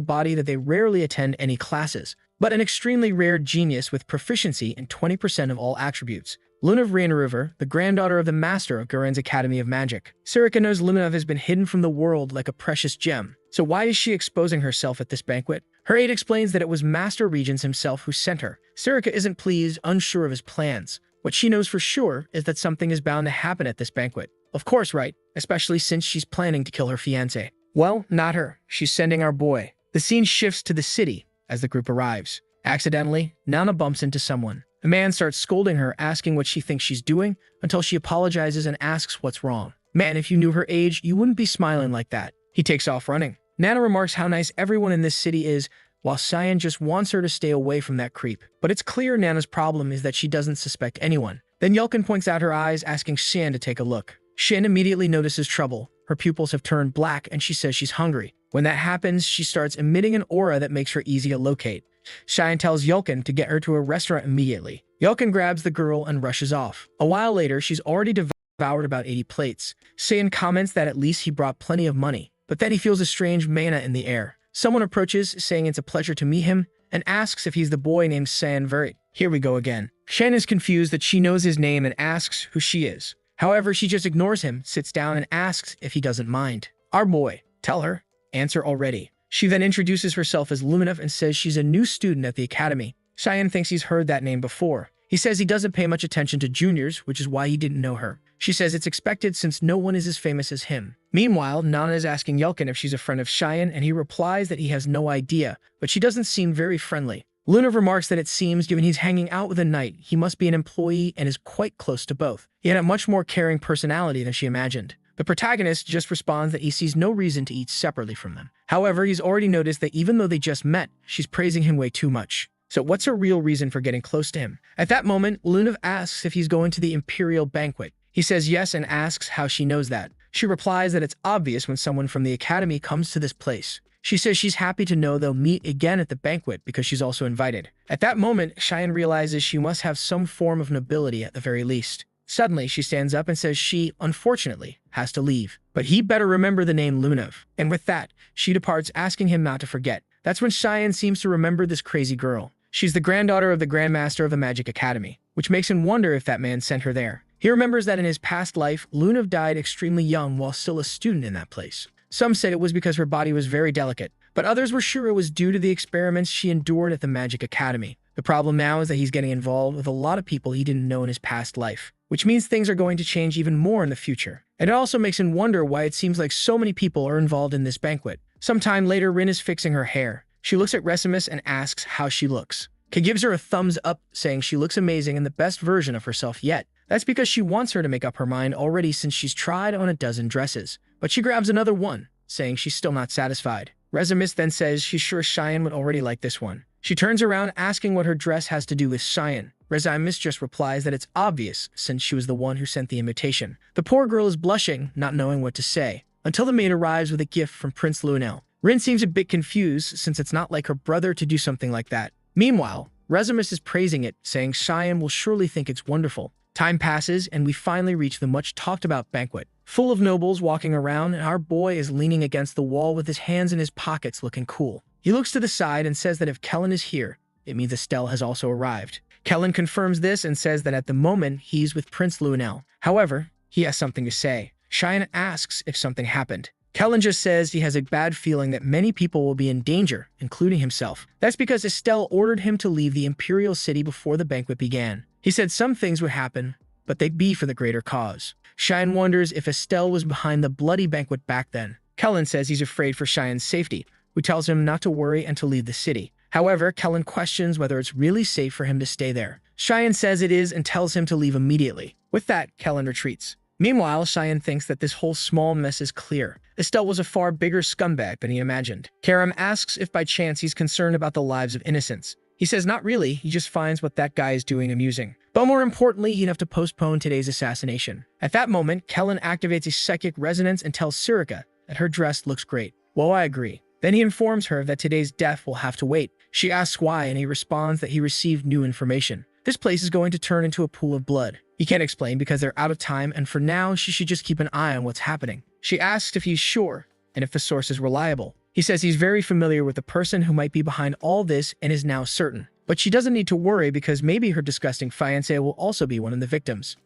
Speaker 1: body that they rarely attend any classes, but an extremely rare genius with proficiency in 20% of all attributes. Lunav River, the granddaughter of the master of Guren's Academy of Magic. Sirika knows Lunav has been hidden from the world like a precious gem. So why is she exposing herself at this banquet? Her aide explains that it was Master Regents himself who sent her. Sirika isn't pleased, unsure of his plans. What she knows for sure is that something is bound to happen at this banquet. Of course, right? Especially since she's planning to kill her fiancé. Well, not her. She's sending our boy. The scene shifts to the city as the group arrives. Accidentally, Nana bumps into someone. The man starts scolding her, asking what she thinks she's doing, until she apologizes and asks what's wrong. Man, if you knew her age, you wouldn't be smiling like that. He takes off running. Nana remarks how nice everyone in this city is, while Cyan just wants her to stay away from that creep. But it's clear Nana's problem is that she doesn't suspect anyone. Then Yulkin points out her eyes, asking Shan to take a look. Shan immediately notices trouble. Her pupils have turned black and she says she's hungry. When that happens, she starts emitting an aura that makes her easy to locate. Cheyenne tells Yulkin to get her to a restaurant immediately. Yulkin grabs the girl and rushes off. A while later, she's already devoured about 80 plates. Saiyan comments that at least he brought plenty of money, but then he feels a strange mana in the air. Someone approaches, saying it's a pleasure to meet him, and asks if he's the boy named Shion Vert. Here we go again. Shen is confused that she knows his name and asks who she is. However, she just ignores him, sits down, and asks if he doesn't mind. Our boy. Tell her. Answer already. She then introduces herself as Luminov and says she's a new student at the academy. Cheyenne thinks he's heard that name before. He says he doesn't pay much attention to juniors, which is why he didn't know her. She says it's expected since no one is as famous as him. Meanwhile, Nana is asking Yulkin if she's a friend of Cheyenne, and he replies that he has no idea, but she doesn't seem very friendly. Lunav remarks that it seems, given he's hanging out with a knight, he must be an employee and is quite close to both. He had a much more caring personality than she imagined. The protagonist just responds that he sees no reason to eat separately from them. However, he's already noticed that even though they just met, she's praising him way too much. So what's her real reason for getting close to him? At that moment, Lunav asks if he's going to the Imperial Banquet. He says yes and asks how she knows that. She replies that it's obvious when someone from the academy comes to this place. She says she's happy to know they'll meet again at the banquet because she's also invited. At that moment, Cheyenne realizes she must have some form of nobility at the very least. Suddenly, she stands up and says she, unfortunately, has to leave. But he better remember the name Lunav. And with that, she departs, asking him not to forget. That's when Cheyenne seems to remember this crazy girl. She's the granddaughter of the Grandmaster of the Magic Academy, which makes him wonder if that man sent her there. He remembers that in his past life, Lunav died extremely young while still a student in that place. Some said it was because her body was very delicate, but others were sure it was due to the experiments she endured at the Magic Academy. The problem now is that he's getting involved with a lot of people he didn't know in his past life, which means things are going to change even more in the future. And it also makes him wonder why it seems like so many people are involved in this banquet. Sometime later, Rin is fixing her hair. She looks at Resimus and asks how she looks. Kay gives her a thumbs up, saying she looks amazing and the best version of herself yet. That's because she wants her to make up her mind already since she's tried on a dozen dresses. But she grabs another one, saying she's still not satisfied. Resimus then says she's sure Cheyenne would already like this one. She turns around asking what her dress has to do with Cheyenne. Resimus just replies that it's obvious since she was the one who sent the invitation. The poor girl is blushing, not knowing what to say, until the maid arrives with a gift from Prince Lunel. Rin seems a bit confused since it's not like her brother to do something like that. Meanwhile, Resimus is praising it, saying Cheyenne will surely think it's wonderful. Time passes, and we finally reach the much-talked-about banquet. Full of nobles walking around, and our boy is leaning against the wall with his hands in his pockets looking cool. He looks to the side and says that if Kellen is here, it means Estelle has also arrived. Kellen confirms this and says that at the moment, he's with Prince Lunel. However, he has something to say. Cheyenne asks if something happened. Kellen just says he has a bad feeling that many people will be in danger, including himself. That's because Estelle ordered him to leave the Imperial City before the banquet began. He said some things would happen, but they'd be for the greater cause. Shion wonders if Estelle was behind the bloody banquet back then. Kellen says he's afraid for Shion's safety, who tells him not to worry and to leave the city. However, Kellen questions whether it's really safe for him to stay there. Shion says it is and tells him to leave immediately. With that, Kellen retreats. Meanwhile, Shion thinks that this whole small mess is clear. Estelle was a far bigger scumbag than he imagined. Karum asks if by chance he's concerned about the lives of innocents. He says not really, he just finds what that guy is doing amusing. But more importantly, he'd have to postpone today's assassination. At that moment, Kellen activates a psychic resonance and tells Surika that her dress looks great. Well, I agree. Then he informs her that today's death will have to wait. She asks why, and he responds that he received new information. This place is going to turn into a pool of blood. He can't explain because they're out of time, and for now, she should just keep an eye on what's happening. She asks if he's sure, and if the source is reliable. He says he's very familiar with the person who might be behind all this and is now certain. But she doesn't need to worry because maybe her disgusting fiancé will also be one of the victims.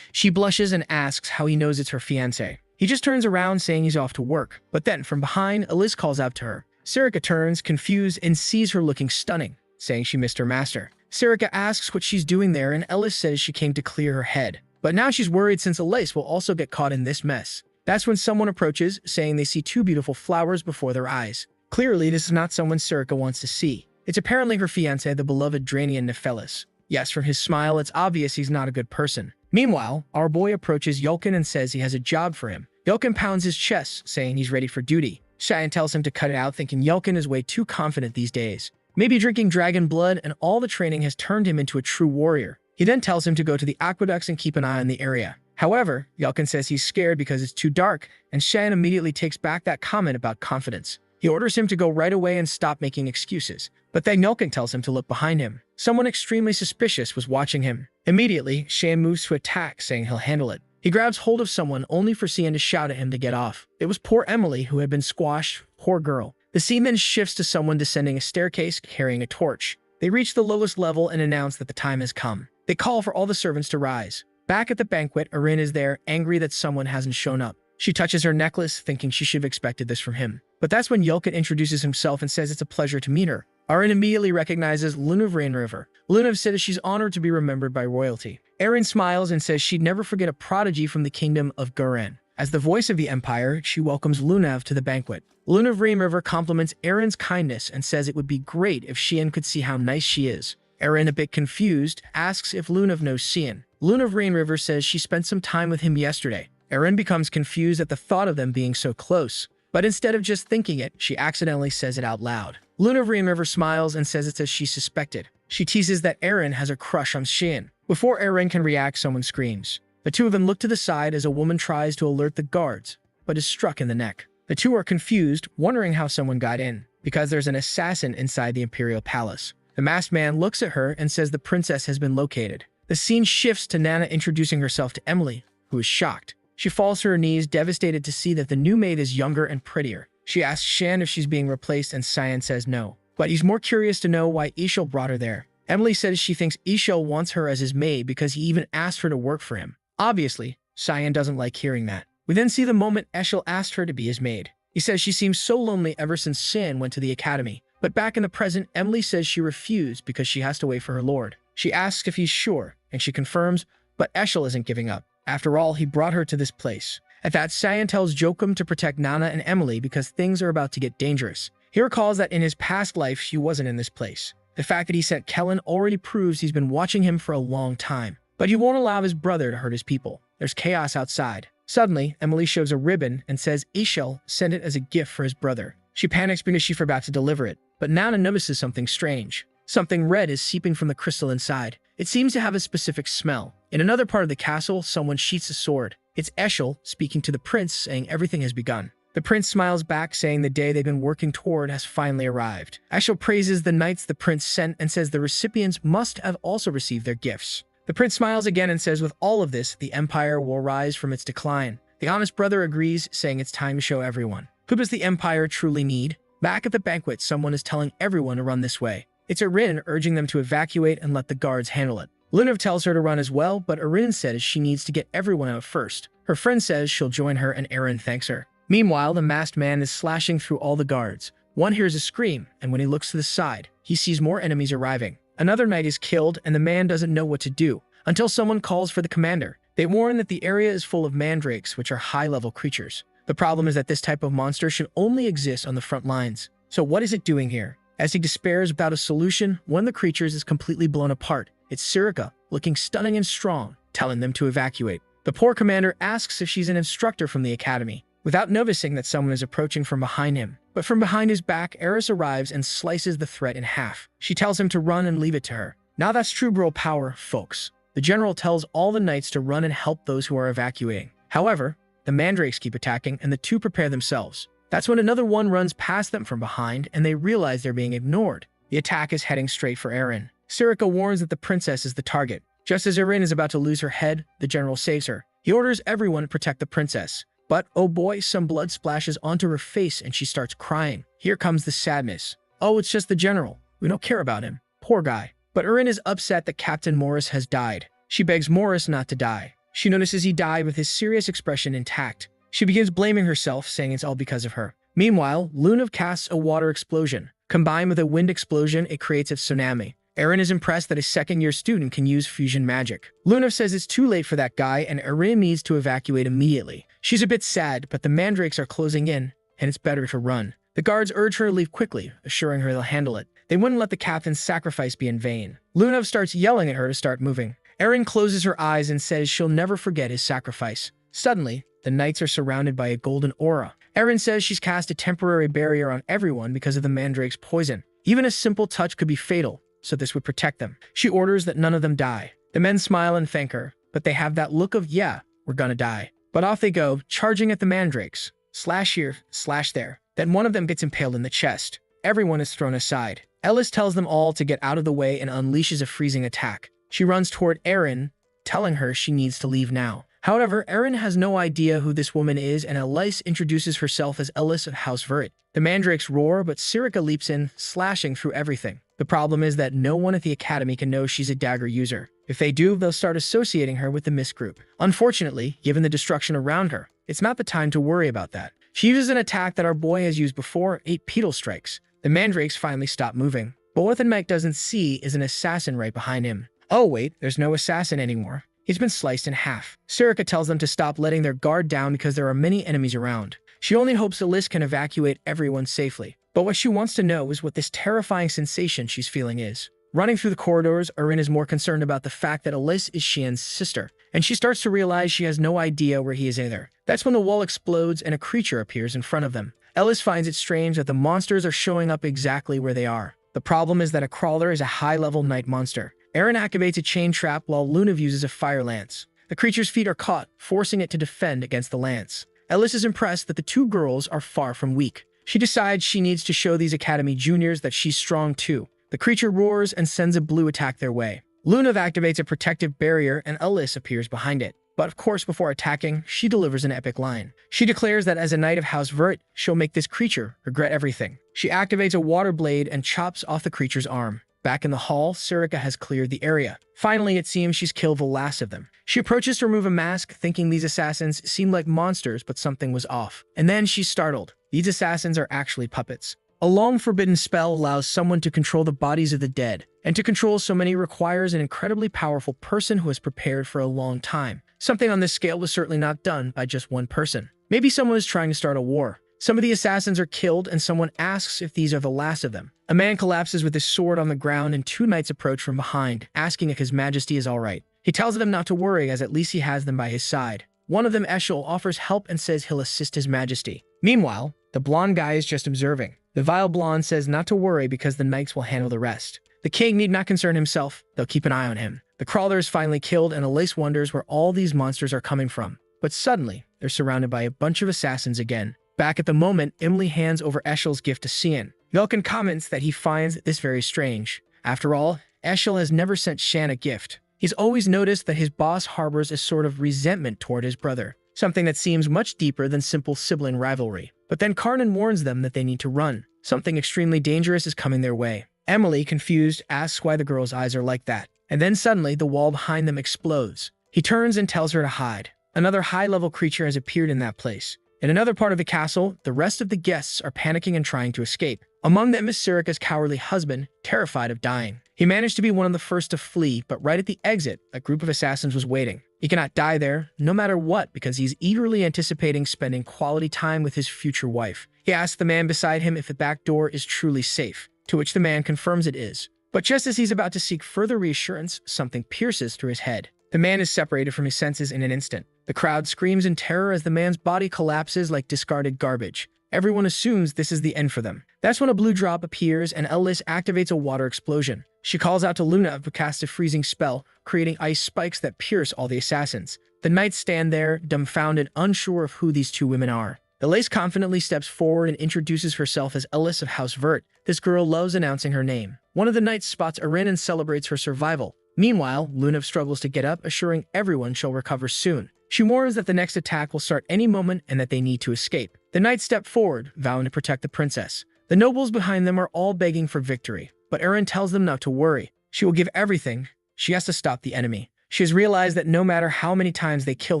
Speaker 1: She blushes and asks how he knows it's her fiancé. He just turns around saying he's off to work. But then, from behind, Elise calls out to her. Surika turns, confused, and sees her looking stunning, saying she missed her master. Surika asks what she's doing there, and Elise says she came to clear her head. But now she's worried since Elise will also get caught in this mess. That's when someone approaches, saying they see two beautiful flowers before their eyes. Clearly, this is not someone Surika wants to see. It's apparently her fiancé, the beloved Dranian Nephelis. Yes, from his smile, it's obvious he's not a good person. Meanwhile, our boy approaches Yulkin and says he has a job for him. Yulkin pounds his chest, saying he's ready for duty. Shion tells him to cut it out, thinking Yulkin is way too confident these days. Maybe drinking dragon blood and all the training has turned him into a true warrior. He then tells him to go to the aqueducts and keep an eye on the area. However, Yulkin says he's scared because it's too dark, and Shion immediately takes back that comment about confidence. He orders him to go right away and stop making excuses. But then Yulkin tells him to look behind him. Someone extremely suspicious was watching him. Immediately, Shion moves to attack, saying he'll handle it. He grabs hold of someone only for Shion to shout at him to get off. It was poor Emily who had been squashed. Poor girl. The scene then shifts to someone descending a staircase carrying a torch. They reach the lowest level and announce that the time has come. They call for all the servants to rise. Back at the banquet, Erin is there, angry that someone hasn't shown up. She touches her necklace, thinking she should have expected this from him. But that's when Yulkin introduces himself and says it's a pleasure to meet her. Erin immediately recognizes Luna of Rain River. Luna says she's honored to be remembered by royalty. Erin smiles and says she'd never forget a prodigy from the kingdom of Guren. As the voice of the Empire, she welcomes Lunav to the banquet. Luna of Rain River compliments Erin's kindness and says it would be great if Shion could see how nice she is. Erin, a bit confused, asks if Lunav knows Shion. Luna of Rain River says she spent some time with him yesterday. Erin becomes confused at the thought of them being so close. But instead of just thinking it, she accidentally says it out loud. Luna of Rain River smiles and says it's as she suspected. She teases that Erin has a crush on Shion. Before Erin can react, someone screams. The two of them look to the side as a woman tries to alert the guards, but is struck in the neck. The two are confused, wondering how someone got in, because there's an assassin inside the Imperial Palace. The masked man looks at her and says the princess has been located. The scene shifts to Nana introducing herself to Emily, who is shocked. She falls to her knees, devastated to see that the new maid is younger and prettier. She asks Shan if she's being replaced, and Shion says no. But he's more curious to know why Ishil brought her there. Emily says she thinks Ishil wants her as his maid because he even asked her to work for him. Obviously, Shion doesn't like hearing that. We then see the moment Ishil asked her to be his maid. He says she seems so lonely ever since Shin went to the academy. But back in the present, Emily says she refused because she has to wait for her lord. She asks if he's sure, and she confirms, but Ishil isn't giving up. After all, he brought her to this place. At that, Shion tells Jokum to protect Nana and Emily because things are about to get dangerous. He recalls that in his past life, she wasn't in this place. The fact that he sent Kellen already proves he's been watching him for a long time. But he won't allow his brother to hurt his people. There's chaos outside. Suddenly, Emily shows a ribbon and says Ishil sent it as a gift for his brother. She panics because she forgot to deliver it. But Nana notices something strange. Something red is seeping from the crystal inside. It seems to have a specific smell. In another part of the castle, someone sheaths a sword. It's Ishil speaking to the prince, saying everything has begun. The prince smiles back, saying the day they've been working toward has finally arrived. Ishil praises the knights the prince sent and says the recipients must have also received their gifts. The prince smiles again and says with all of this, the empire will rise from its decline. The honest brother agrees, saying it's time to show everyone. Who does the empire truly need? Back at the banquet, someone is telling everyone to run this way. It's Erin urging them to evacuate and let the guards handle it. Lunav tells her to run as well, but Erin says she needs to get everyone out first. Her friend says she'll join her and Erin thanks her. Meanwhile, the masked man is slashing through all the guards. One hears a scream, and when he looks to the side, he sees more enemies arriving. Another knight is killed, and the man doesn't know what to do, until someone calls for the commander. They warn that the area is full of mandrakes, which are high-level creatures. The problem is that this type of monster should only exist on the front lines. So what is it doing here? As he despairs without a solution, one of the creatures is completely blown apart. It's Sirika, looking stunning and strong, telling them to evacuate. The poor commander asks if she's an instructor from the academy, without noticing that someone is approaching from behind him. But from behind his back, Eris arrives and slices the threat in half. She tells him to run and leave it to her. Now that's true bro power, folks. The general tells all the knights to run and help those who are evacuating. However, the mandrakes keep attacking and the two prepare themselves. That's when another one runs past them from behind and they realize they're being ignored. The attack is heading straight for Erin. Sirika warns that the princess is the target. Just as Erin is about to lose her head, the general saves her. He orders everyone to protect the princess. But, oh boy, some blood splashes onto her face and she starts crying. Here comes the sadness. Oh, it's just the general. We don't care about him. Poor guy. But Erin is upset that Captain Morris has died. She begs Morris not to die. She notices he died with his serious expression intact. She begins blaming herself, saying it's all because of her. Meanwhile, Lunav casts a water explosion. Combined with a wind explosion, it creates a tsunami. Erin is impressed that a second-year student can use fusion magic. Lunav says it's too late for that guy and Erin needs to evacuate immediately. She's a bit sad, but the mandrakes are closing in, and it's better to run. The guards urge her to leave quickly, assuring her they'll handle it. They wouldn't let the captain's sacrifice be in vain. Lunav starts yelling at her to start moving. Erin closes her eyes and says she'll never forget his sacrifice. Suddenly, the knights are surrounded by a golden aura. Erin says she's cast a temporary barrier on everyone because of the mandrake's poison. Even a simple touch could be fatal, so this would protect them. She orders that none of them die. The men smile and thank her, but they have that look of, yeah, we're gonna die. But off they go, charging at the mandrakes. Slash here, slash there. Then one of them gets impaled in the chest. Everyone is thrown aside. Ellis tells them all to get out of the way and unleashes a freezing attack. She runs toward Erin, telling her she needs to leave now. However, Erin has no idea who this woman is, and Elise introduces herself as Ellis of House Vert. The mandrakes roar, but Sirika leaps in, slashing through everything. The problem is that no one at the academy can know she's a dagger user. If they do, they'll start associating her with the Mist group. Unfortunately, given the destruction around her, it's not the time to worry about that. She uses an attack that our boy has used before, 8 pedal strikes. The mandrakes finally stop moving. But what the knight doesn't see is an assassin right behind him. Oh wait, there's no assassin anymore. He's been sliced in half. Sirika tells them to stop letting their guard down because there are many enemies around. She only hopes Elise can evacuate everyone safely. But what she wants to know is what this terrifying sensation she's feeling is. Running through the corridors, Erin is more concerned about the fact that Elise is Shion's sister, and she starts to realize she has no idea where he is either. That's when the wall explodes and a creature appears in front of them. Ellis finds it strange that the monsters are showing up exactly where they are. The problem is that a crawler is a high-level night monster. Erin activates a chain trap while Lunav uses a fire lance. The creature's feet are caught, forcing it to defend against the lance. Ellis is impressed that the two girls are far from weak. She decides she needs to show these Academy juniors that she's strong too. The creature roars and sends a blue attack their way. Lunav activates a protective barrier and Ellis appears behind it. But of course, before attacking, she delivers an epic line. She declares that as a knight of House Vert, she'll make this creature regret everything. She activates a water blade and chops off the creature's arm. Back in the hall, Sirika has cleared the area. Finally, it seems she's killed the last of them. She approaches to remove a mask, thinking these assassins seem like monsters, but something was off. And then she's startled. These assassins are actually puppets. A long forbidden spell allows someone to control the bodies of the dead, and to control so many requires an incredibly powerful person who has prepared for a long time. Something on this scale was certainly not done by just one person. Maybe someone is trying to start a war. Some of the assassins are killed, and someone asks if these are the last of them. A man collapses with his sword on the ground, and two knights approach from behind, asking if His Majesty is all right. He tells them not to worry, as at least he has them by his side. One of them, Eshel, offers help and says he'll assist His Majesty. Meanwhile, the blonde guy is just observing. The vile blonde says not to worry because the knights will handle the rest. The king need not concern himself, they'll keep an eye on him. The crawler is finally killed, and Elise wonders where all these monsters are coming from. But suddenly, they're surrounded by a bunch of assassins again. Back at the moment, Emily hands over Eshel's gift to Sion. Velkin comments that he finds this very strange. After all, Eshel has never sent Shan a gift. He's always noticed that his boss harbors a sort of resentment toward his brother, something that seems much deeper than simple sibling rivalry. But then Karnan warns them that they need to run. Something extremely dangerous is coming their way. Emily, confused, asks why the girl's eyes are like that. And then suddenly, the wall behind them explodes. He turns and tells her to hide. Another high-level creature has appeared in that place. In another part of the castle, the rest of the guests are panicking and trying to escape. Among them is Sirika's cowardly husband, terrified of dying. He managed to be one of the first to flee, but right at the exit, a group of assassins was waiting. He cannot die there, no matter what, because he's eagerly anticipating spending quality time with his future wife. He asks the man beside him if the back door is truly safe, to which the man confirms it is. But just as he's about to seek further reassurance, something pierces through his head. The man is separated from his senses in an instant. The crowd screams in terror as the man's body collapses like discarded garbage. Everyone assumes this is the end for them. That's when a blue drop appears and Ellis activates a water explosion. She calls out to Luna to cast a freezing spell, creating ice spikes that pierce all the assassins. The knights stand there, dumbfounded, unsure of who these two women are. Ellis confidently steps forward and introduces herself as Ellis of House Vert. This girl loves announcing her name. One of the knights spots Erin and celebrates her survival. Meanwhile, Luna struggles to get up, assuring everyone she'll recover soon. She warns that the next attack will start any moment and that they need to escape. The knights step forward, vowing to protect the princess. The nobles behind them are all begging for victory, but Erin tells them not to worry. She will give everything. She has to stop the enemy. She has realized that no matter how many times they kill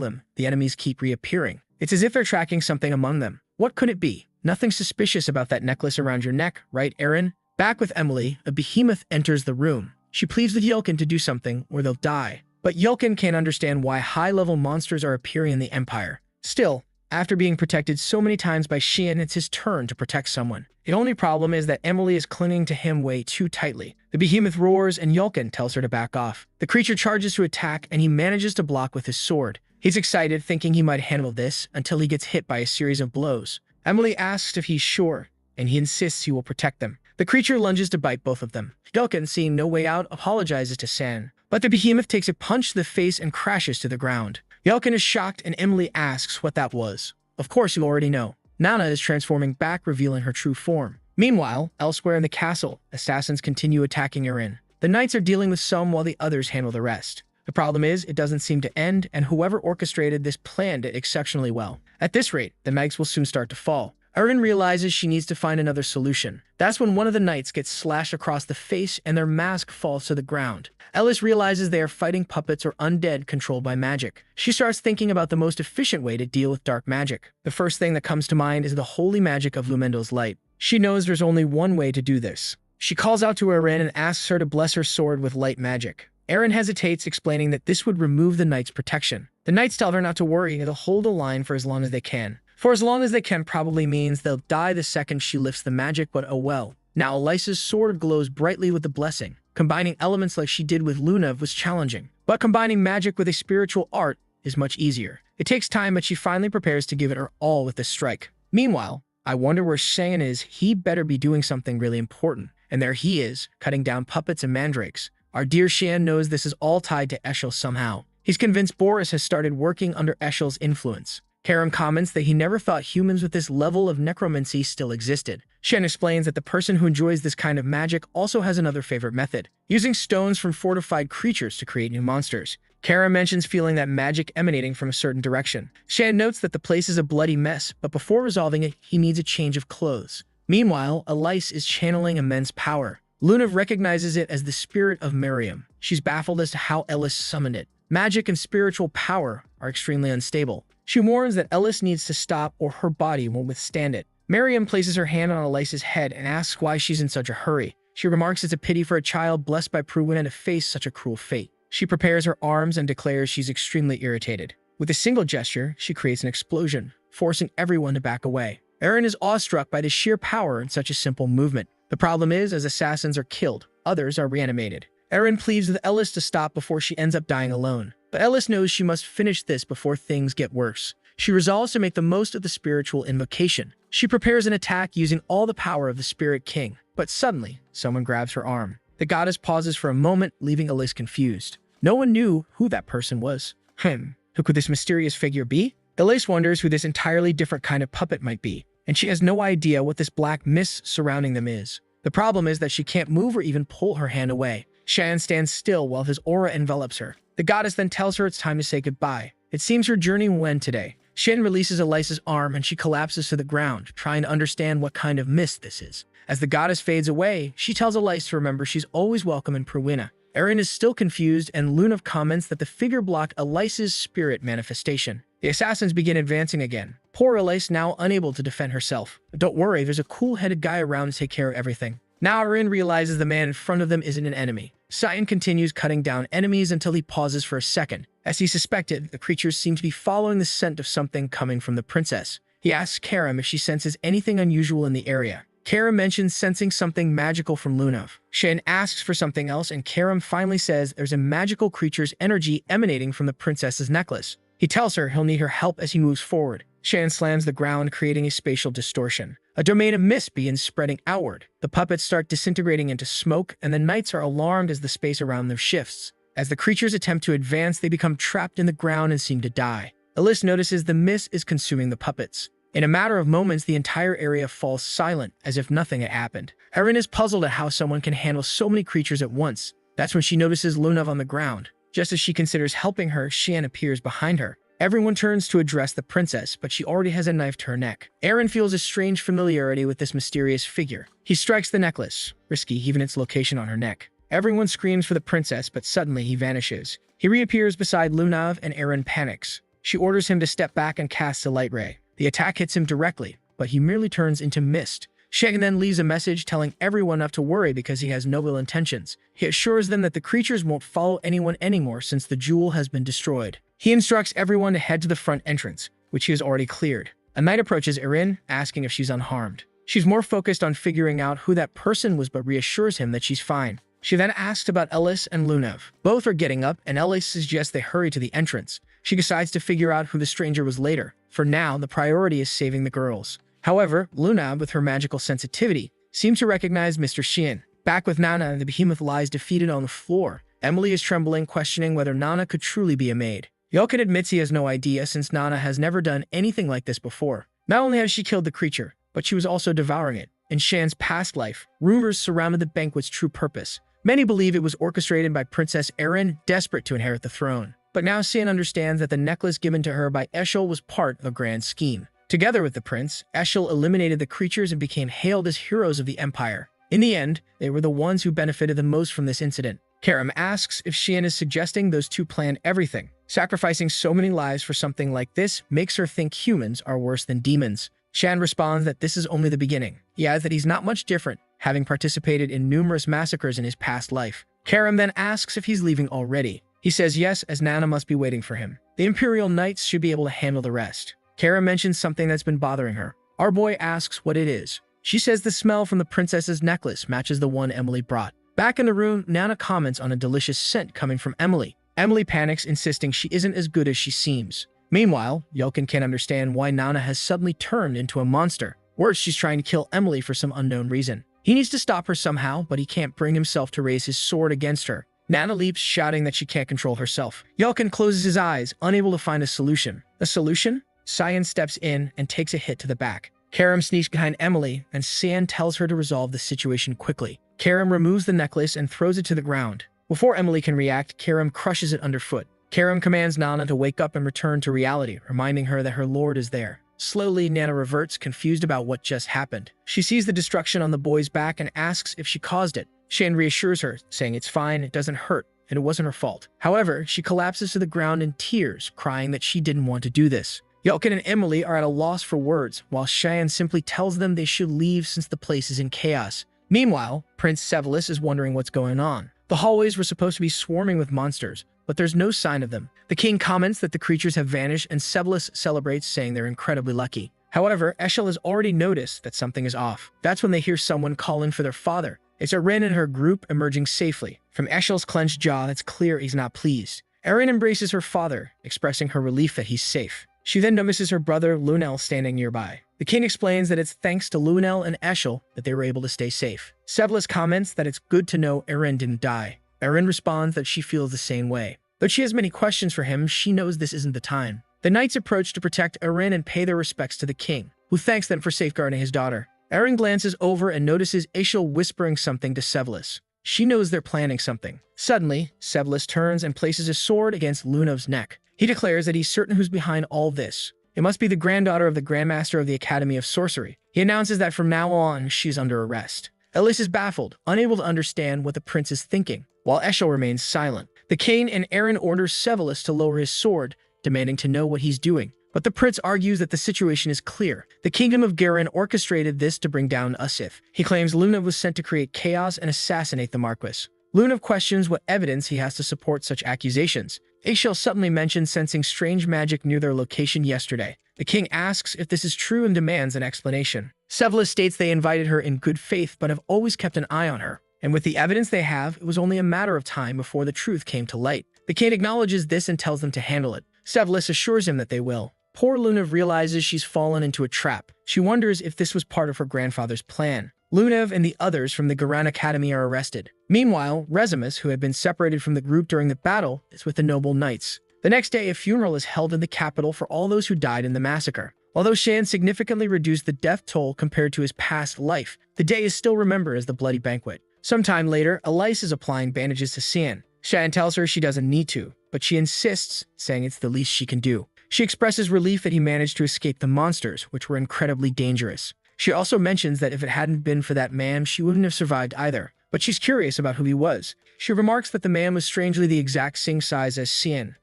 Speaker 1: him, the enemies keep reappearing. It's as if they're tracking something among them. What could it be? Nothing suspicious about that necklace around your neck, right, Erin? Back with Emily, a behemoth enters the room. She pleads with Yelkin to do something or they'll die. But Yelkin can't understand why high-level monsters are appearing in the Empire. Still, after being protected so many times by Shion, it's his turn to protect someone. The only problem is that Emily is clinging to him way too tightly. The behemoth roars and Yelkin tells her to back off. The creature charges to attack and he manages to block with his sword. He's excited, thinking he might handle this, until he gets hit by a series of blows. Emily asks if he's sure, and he insists he will protect them. The creature lunges to bite both of them. Yelkin, seeing no way out, apologizes to San. But the behemoth takes a punch to the face and crashes to the ground. Yelkin is shocked and Emily asks what that was. Of course you already know. Nana is transforming back, revealing her true form. Meanwhile, elsewhere in the castle, assassins continue attacking Erin. The knights are dealing with some while the others handle the rest. The problem is, it doesn't seem to end, and whoever orchestrated this planned it exceptionally well. At this rate, the Megs will soon start to fall. Erin realizes she needs to find another solution. That's when one of the knights gets slashed across the face and their mask falls to the ground. Ellis realizes they are fighting puppets or undead controlled by magic. She starts thinking about the most efficient way to deal with dark magic. The first thing that comes to mind is the holy magic of Lumendo's light. She knows there's only one way to do this. She calls out to Erin and asks her to bless her sword with light magic. Erin hesitates, explaining that this would remove the knight's protection. The knights tell her not to worry, they'll hold the line for as long as they can. For as long as they can probably means they'll die the second she lifts the magic, but oh well. Now Elisa's sword glows brightly with the blessing. Combining elements like she did with Luna was challenging, but combining magic with a spiritual art is much easier. It takes time, but she finally prepares to give it her all with this strike. Meanwhile, I wonder where Shion is. He better be doing something really important. And there he is, cutting down puppets and mandrakes. Our dear Shion knows this is all tied to Eshel somehow. He's convinced Boris has started working under Eshel's influence. Karum comments that he never thought humans with this level of necromancy still existed. Shen explains that the person who enjoys this kind of magic also has another favorite method, using stones from fortified creatures to create new monsters. Karum mentions feeling that magic emanating from a certain direction. Shen notes that the place is a bloody mess, but before resolving it, he needs a change of clothes. Meanwhile, Elise is channeling immense power. Luna recognizes it as the spirit of Miriam. She's baffled as to how Ellis summoned it. Magic and spiritual power are extremely unstable. She warns that Ellis needs to stop or her body won't withstand it. Miriam places her hand on Elise's head and asks why she's in such a hurry. She remarks it's a pity for a child blessed by Pruwina to face such a cruel fate. She prepares her arms and declares she's extremely irritated. With a single gesture, she creates an explosion, forcing everyone to back away. Erin is awestruck by the sheer power in such a simple movement. The problem is, as assassins are killed, others are reanimated. Erin pleads with Ellis to stop before she ends up dying alone. But Ellis knows she must finish this before things get worse. She resolves to make the most of the spiritual invocation. She prepares an attack using all the power of the Spirit King. But suddenly, someone grabs her arm. The goddess pauses for a moment, leaving Ellis confused. No one knew who that person was. Who could this mysterious figure be? Elise wonders who this entirely different kind of puppet might be, and she has no idea what this black mist surrounding them is. The problem is that she can't move or even pull her hand away. Shion stands still while his aura envelops her. The goddess then tells her it's time to say goodbye. It seems her journey will end today. Shin releases Elisa's arm and she collapses to the ground, trying to understand what kind of mist this is. As the goddess fades away, she tells Elise to remember she's always welcome in Pruwina. Erin is still confused, and Luna comments that the figure blocked Elise's spirit manifestation. The assassins begin advancing again. Poor Elise now unable to defend herself. But don't worry, there's a cool-headed guy around to take care of everything. Now Erin realizes the man in front of them isn't an enemy. Shion continues cutting down enemies until he pauses for a second. As he suspected, the creatures seem to be following the scent of something coming from the princess. He asks Karum if she senses anything unusual in the area. Karum mentions sensing something magical from Lunav. Shion asks for something else, and Karum finally says there's a magical creature's energy emanating from the princess's necklace. He tells her he'll need her help as he moves forward. Shion slams the ground, creating a spatial distortion. A domain of mist begins spreading outward. The puppets start disintegrating into smoke, and the knights are alarmed as the space around them shifts. As the creatures attempt to advance, they become trapped in the ground and seem to die. Elise notices the mist is consuming the puppets. In a matter of moments, the entire area falls silent, as if nothing had happened. Erin is puzzled at how someone can handle so many creatures at once. That's when she notices Lunav on the ground. Just as she considers helping her, Shion appears behind her. Everyone turns to address the princess, but she already has a knife to her neck. Erin feels a strange familiarity with this mysterious figure. He strikes the necklace, risky even its location on her neck. Everyone screams for the princess, but suddenly he vanishes. He reappears beside Lunav, and Erin panics. She orders him to step back and casts a light ray. The attack hits him directly, but he merely turns into mist. Shion then leaves a message telling everyone not to worry because he has no ill intentions. He assures them that the creatures won't follow anyone anymore since the jewel has been destroyed. He instructs everyone to head to the front entrance, which he has already cleared. A knight approaches Erin, asking if she's unharmed. She's more focused on figuring out who that person was, but reassures him that she's fine. She then asks about Ellis and Lunav. Both are getting up, and Ellis suggests they hurry to the entrance. She decides to figure out who the stranger was later. For now, the priority is saving the girls. However, Lunav, with her magical sensitivity, seems to recognize Mr. Shion. Back with Nana, the behemoth lies defeated on the floor. Emily is trembling, questioning whether Nana could truly be a maid. Yelkin admits he has no idea since Nana has never done anything like this before. Not only has she killed the creature, but she was also devouring it. In Shan's past life, rumors surrounded the banquet's true purpose. Many believe it was orchestrated by Princess Erin, desperate to inherit the throne. But now Shion understands that the necklace given to her by Eshel was part of a grand scheme. Together with the prince, Eshel eliminated the creatures and became hailed as heroes of the empire. In the end, they were the ones who benefited the most from this incident. Karum asks if Shion is suggesting those two planned everything. Sacrificing so many lives for something like this makes her think humans are worse than demons. Shan responds that this is only the beginning. He adds that he's not much different, having participated in numerous massacres in his past life. Karum then asks if he's leaving already. He says yes, as Nana must be waiting for him. The Imperial Knights should be able to handle the rest. Karum mentions something that's been bothering her. Our boy asks what it is. She says the smell from the princess's necklace matches the one Emily brought. Back in the room, Nana comments on a delicious scent coming from Emily. Emily panics, insisting she isn't as good as she seems. Meanwhile, Yelkin can't understand why Nana has suddenly turned into a monster. Worse, she's trying to kill Emily for some unknown reason. He needs to stop her somehow, but he can't bring himself to raise his sword against her. Nana leaps, shouting that she can't control herself. Yelkin closes his eyes, unable to find a solution. A solution? Shion steps in and takes a hit to the back. Karum sneaks behind Emily, and Shion tells her to resolve the situation quickly. Karum removes the necklace and throws it to the ground. Before Emily can react, Karum crushes it underfoot. Karum commands Nana to wake up and return to reality, reminding her that her lord is there. Slowly, Nana reverts, confused about what just happened. She sees the destruction on the boy's back and asks if she caused it. Shion reassures her, saying it's fine, it doesn't hurt, and it wasn't her fault. However, she collapses to the ground in tears, crying that she didn't want to do this. Yelkin and Emily are at a loss for words, while Shion simply tells them they should leave since the place is in chaos. Meanwhile, Prince Seduces is wondering what's going on. The hallways were supposed to be swarming with monsters, but there's no sign of them. The king comments that the creatures have vanished, and Seduces celebrates, saying they're incredibly lucky. However, Eshel has already noticed that something is off. That's when they hear someone calling for their father. It's Erin and her group emerging safely. From Eshel's clenched jaw, it's clear he's not pleased. Erin embraces her father, expressing her relief that he's safe. She then notices her brother Lunel standing nearby. The king explains that it's thanks to Lunel and Eshel that they were able to stay safe. Seduces comments that it's good to know Erin didn't die. Erin responds that she feels the same way. Though she has many questions for him, she knows this isn't the time. The knights approach to protect Erin and pay their respects to the king, who thanks them for safeguarding his daughter. Erin glances over and notices Eshel whispering something to Seduces. She knows they're planning something. Suddenly, Seduces turns and places his sword against Lunav's neck. He declares that he's certain who's behind all this. It must be the granddaughter of the Grandmaster of the Academy of Sorcery. He announces that from now on, she's under arrest. Elise is baffled, unable to understand what the prince is thinking, while Eshel remains silent. The king and Erin orders Seduces to lower his sword, demanding to know what he's doing. But the prince argues that the situation is clear. The kingdom of Garen orchestrated this to bring down Usif. He claims Lunav was sent to create chaos and assassinate the Marquis. Lunav questions what evidence he has to support such accusations. Aishel suddenly mentions sensing strange magic near their location yesterday. The king asks if this is true and demands an explanation. Sevelis states they invited her in good faith but have always kept an eye on her. And with the evidence they have, it was only a matter of time before the truth came to light. The king acknowledges this and tells them to handle it. Sevelis assures him that they will. Poor Lunav realizes she's fallen into a trap. She wonders if this was part of her grandfather's plan. Lunav and the others from the Imperial Academy are arrested. Meanwhile, Rezimus, who had been separated from the group during the battle, is with the noble knights. The next day, a funeral is held in the capital for all those who died in the massacre. Although Shion significantly reduced the death toll compared to his past life, the day is still remembered as the Bloody Banquet. Sometime later, Elise is applying bandages to Shion. Shion tells her she doesn't need to, but she insists, saying it's the least she can do. She expresses relief that he managed to escape the monsters, which were incredibly dangerous. She also mentions that if it hadn't been for that man, she wouldn't have survived either, but she's curious about who he was. She remarks that the man was strangely the exact same size as Shion.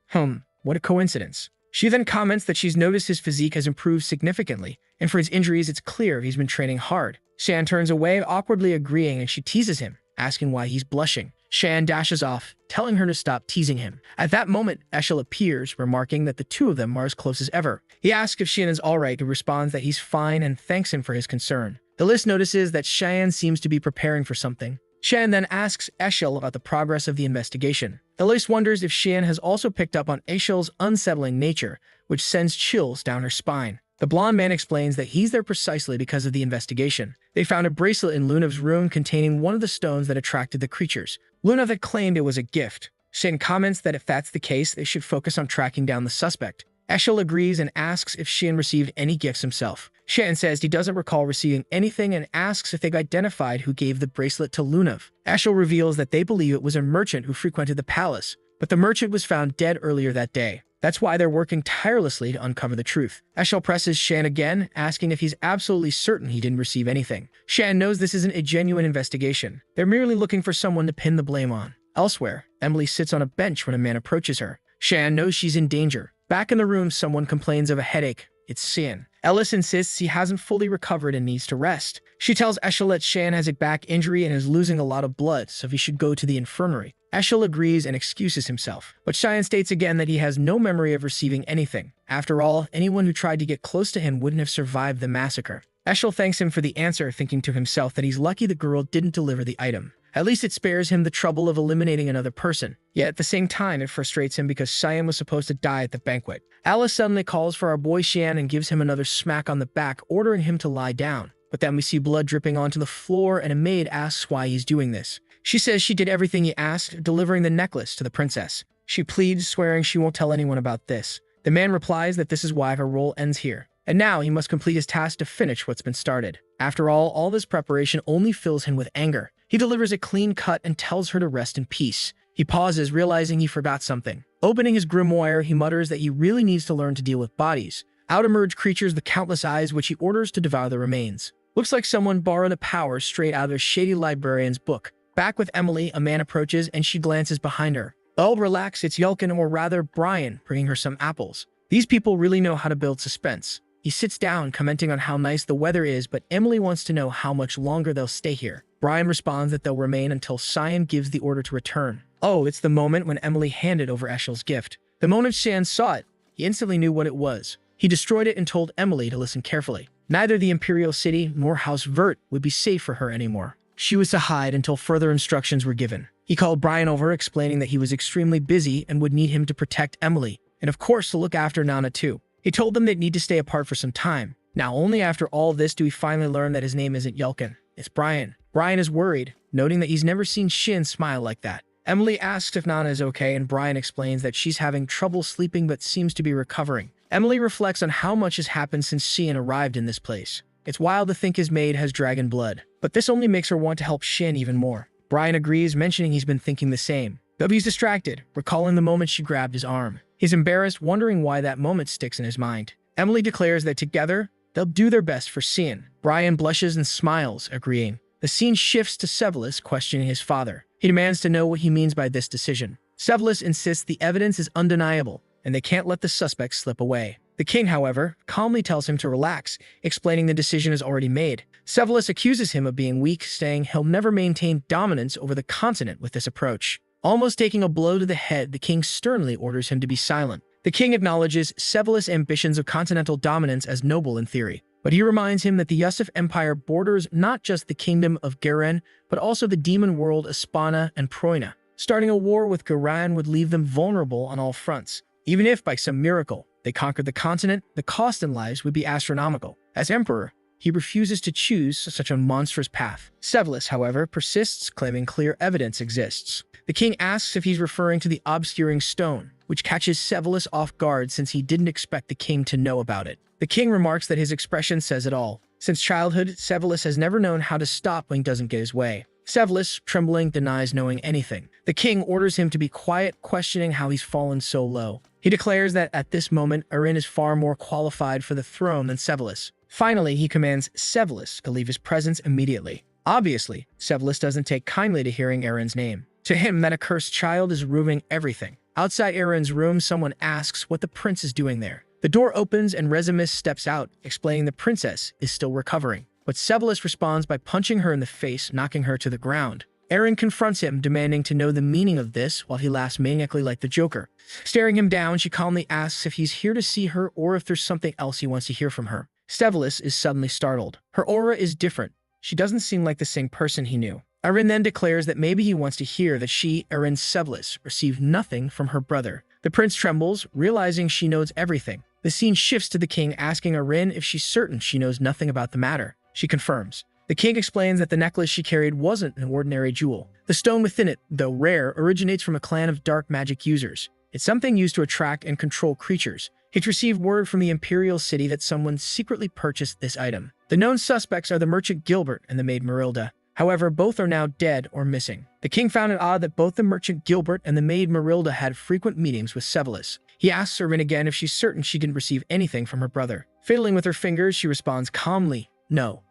Speaker 1: What a coincidence. She then comments that she's noticed his physique has improved significantly, and for his injuries it's clear he's been training hard. Shion turns away, awkwardly agreeing, and she teases him, asking why he's blushing. Shion dashes off, telling her to stop teasing him. At that moment, Eshel appears, remarking that the two of them are as close as ever. He asks if Shion is alright, who responds that he's fine and thanks him for his concern. The list notices that Shion seems to be preparing for something. Shion then asks Eshel about the progress of the investigation. Elise wonders if Shion has also picked up on Eshel's unsettling nature, which sends chills down her spine. The blonde man explains that he's there precisely because of the investigation. They found a bracelet in Lunav's room containing one of the stones that attracted the creatures. Lunav had claimed it was a gift. Shion comments that if that's the case, they should focus on tracking down the suspect. Eshel agrees and asks if Shion received any gifts himself. Shion says he doesn't recall receiving anything and asks if they've identified who gave the bracelet to Lunav. Eshel reveals that they believe it was a merchant who frequented the palace, but the merchant was found dead earlier that day. That's why they're working tirelessly to uncover the truth. Eshel presses Shion again, asking if he's absolutely certain he didn't receive anything. Shion knows this isn't a genuine investigation. They're merely looking for someone to pin the blame on. Elsewhere, Emily sits on a bench when a man approaches her. Shion knows she's in danger. Back in the room, someone complains of a headache. It's Shion. Ellis insists he hasn't fully recovered and needs to rest. She tells Eshel that Shion has a back injury and is losing a lot of blood, so he should go to the infirmary. Eshel agrees and excuses himself, but Shion states again that he has no memory of receiving anything. After all, anyone who tried to get close to him wouldn't have survived the massacre. Eshel thanks him for the answer, thinking to himself that he's lucky the girl didn't deliver the item. At least it spares him the trouble of eliminating another person. Yet at the same time, it frustrates him because Shion was supposed to die at the banquet. Alice suddenly calls for our boy Shion and gives him another smack on the back, ordering him to lie down. But then we see blood dripping onto the floor and a maid asks why he's doing this. She says she did everything he asked, delivering the necklace to the princess. She pleads, swearing she won't tell anyone about this. The man replies that this is why her role ends here. And now he must complete his task to finish what's been started. After all this preparation only fills him with anger. He delivers a clean cut and tells her to rest in peace. He pauses, realizing he forgot something. Opening his grimoire, he mutters that he really needs to learn to deal with bodies. Out emerge creatures with countless eyes, which he orders to devour the remains. Looks like someone borrowed a power straight out of a shady librarian's book. Back with Emily, a man approaches and she glances behind her. Oh, relax, it's Yulkin, or rather Brian, bringing her some apples. These people really know how to build suspense. He sits down, commenting on how nice the weather is, but Emily wants to know how much longer they'll stay here. Brian responds that they'll remain until Shion gives the order to return. Oh, it's the moment when Emily handed over Eshel's gift. The moment Shion saw it, he instantly knew what it was. He destroyed it and told Emily to listen carefully. Neither the Imperial City nor House Vert would be safe for her anymore. She was to hide until further instructions were given. He called Brian over, explaining that he was extremely busy and would need him to protect Emily, and of course to look after Nana too. He told them they'd need to stay apart for some time. Now, only after all this do we finally learn that his name isn't Yulkin. It's Brian. Brian is worried, noting that he's never seen Shion smile like that. Emily asks if Nana is okay, and Brian explains that she's having trouble sleeping but seems to be recovering. Emily reflects on how much has happened since Shion arrived in this place. It's wild to think his maid has dragon blood, but this only makes her want to help Shion even more. Brian agrees, mentioning he's been thinking the same. But he's distracted, recalling the moment she grabbed his arm. He's embarrassed, wondering why that moment sticks in his mind. Emily declares that together, they'll do their best for Shion. Brian blushes and smiles, agreeing. The scene shifts to Sevelis questioning his father. He demands to know what he means by this decision. Sevelis insists the evidence is undeniable, and they can't let the suspects slip away. The king, however, calmly tells him to relax, explaining the decision is already made. Sevelus accuses him of being weak, saying he'll never maintain dominance over the continent with this approach. Almost taking a blow to the head, the king sternly orders him to be silent. The king acknowledges Sevelus' ambitions of continental dominance as noble in theory, but he reminds him that the Yusuf Empire borders not just the kingdom of Garen, but also the demon world Aspana and Proina. Starting a war with Garen would leave them vulnerable on all fronts. Even if, by some miracle, they conquered the continent, the cost in lives would be astronomical. As emperor, he refuses to choose such a monstrous path. Sevelus, however, persists, claiming clear evidence exists. The king asks if he's referring to the obscuring stone, which catches Sevelus off guard since he didn't expect the king to know about it. The king remarks that his expression says it all. Since childhood, Sevelus has never known how to stop when he doesn't get his way. Sevelus, trembling, denies knowing anything. The king orders him to be quiet, questioning how he's fallen so low. He declares that at this moment, Erin is far more qualified for the throne than Sevelus. Finally, he commands Sevelus to leave his presence immediately. Obviously, Sevelus doesn't take kindly to hearing Erin's name. To him, that accursed child is ruining everything. Outside Erin's room, someone asks what the prince is doing there. The door opens and Regresses steps out, explaining the princess is still recovering. But Sevelus responds by punching her in the face, knocking her to the ground. Erin confronts him, demanding to know the meaning of this while he laughs maniacally like the Joker. Staring him down, she calmly asks if he's here to see her or if there's something else he wants to hear from her. Sevelus is suddenly startled. Her aura is different. She doesn't seem like the same person he knew. Erin then declares that maybe he wants to hear that she, Erin Sevelus, received nothing from her brother. The prince trembles, realizing she knows everything. The scene shifts to the king asking Erin if she's certain she knows nothing about the matter. She confirms. The king explains that the necklace she carried wasn't an ordinary jewel. The stone within it, though rare, originates from a clan of dark magic users. It's something used to attract and control creatures. He's received word from the Imperial City that someone secretly purchased this item. The known suspects are the merchant Gilbert and the maid Marilda. However, both are now dead or missing. The king found it odd that both the merchant Gilbert and the maid Marilda had frequent meetings with Sevelus. He asks Erin again if she's certain she didn't receive anything from her brother. Fiddling with her fingers, she responds calmly, no.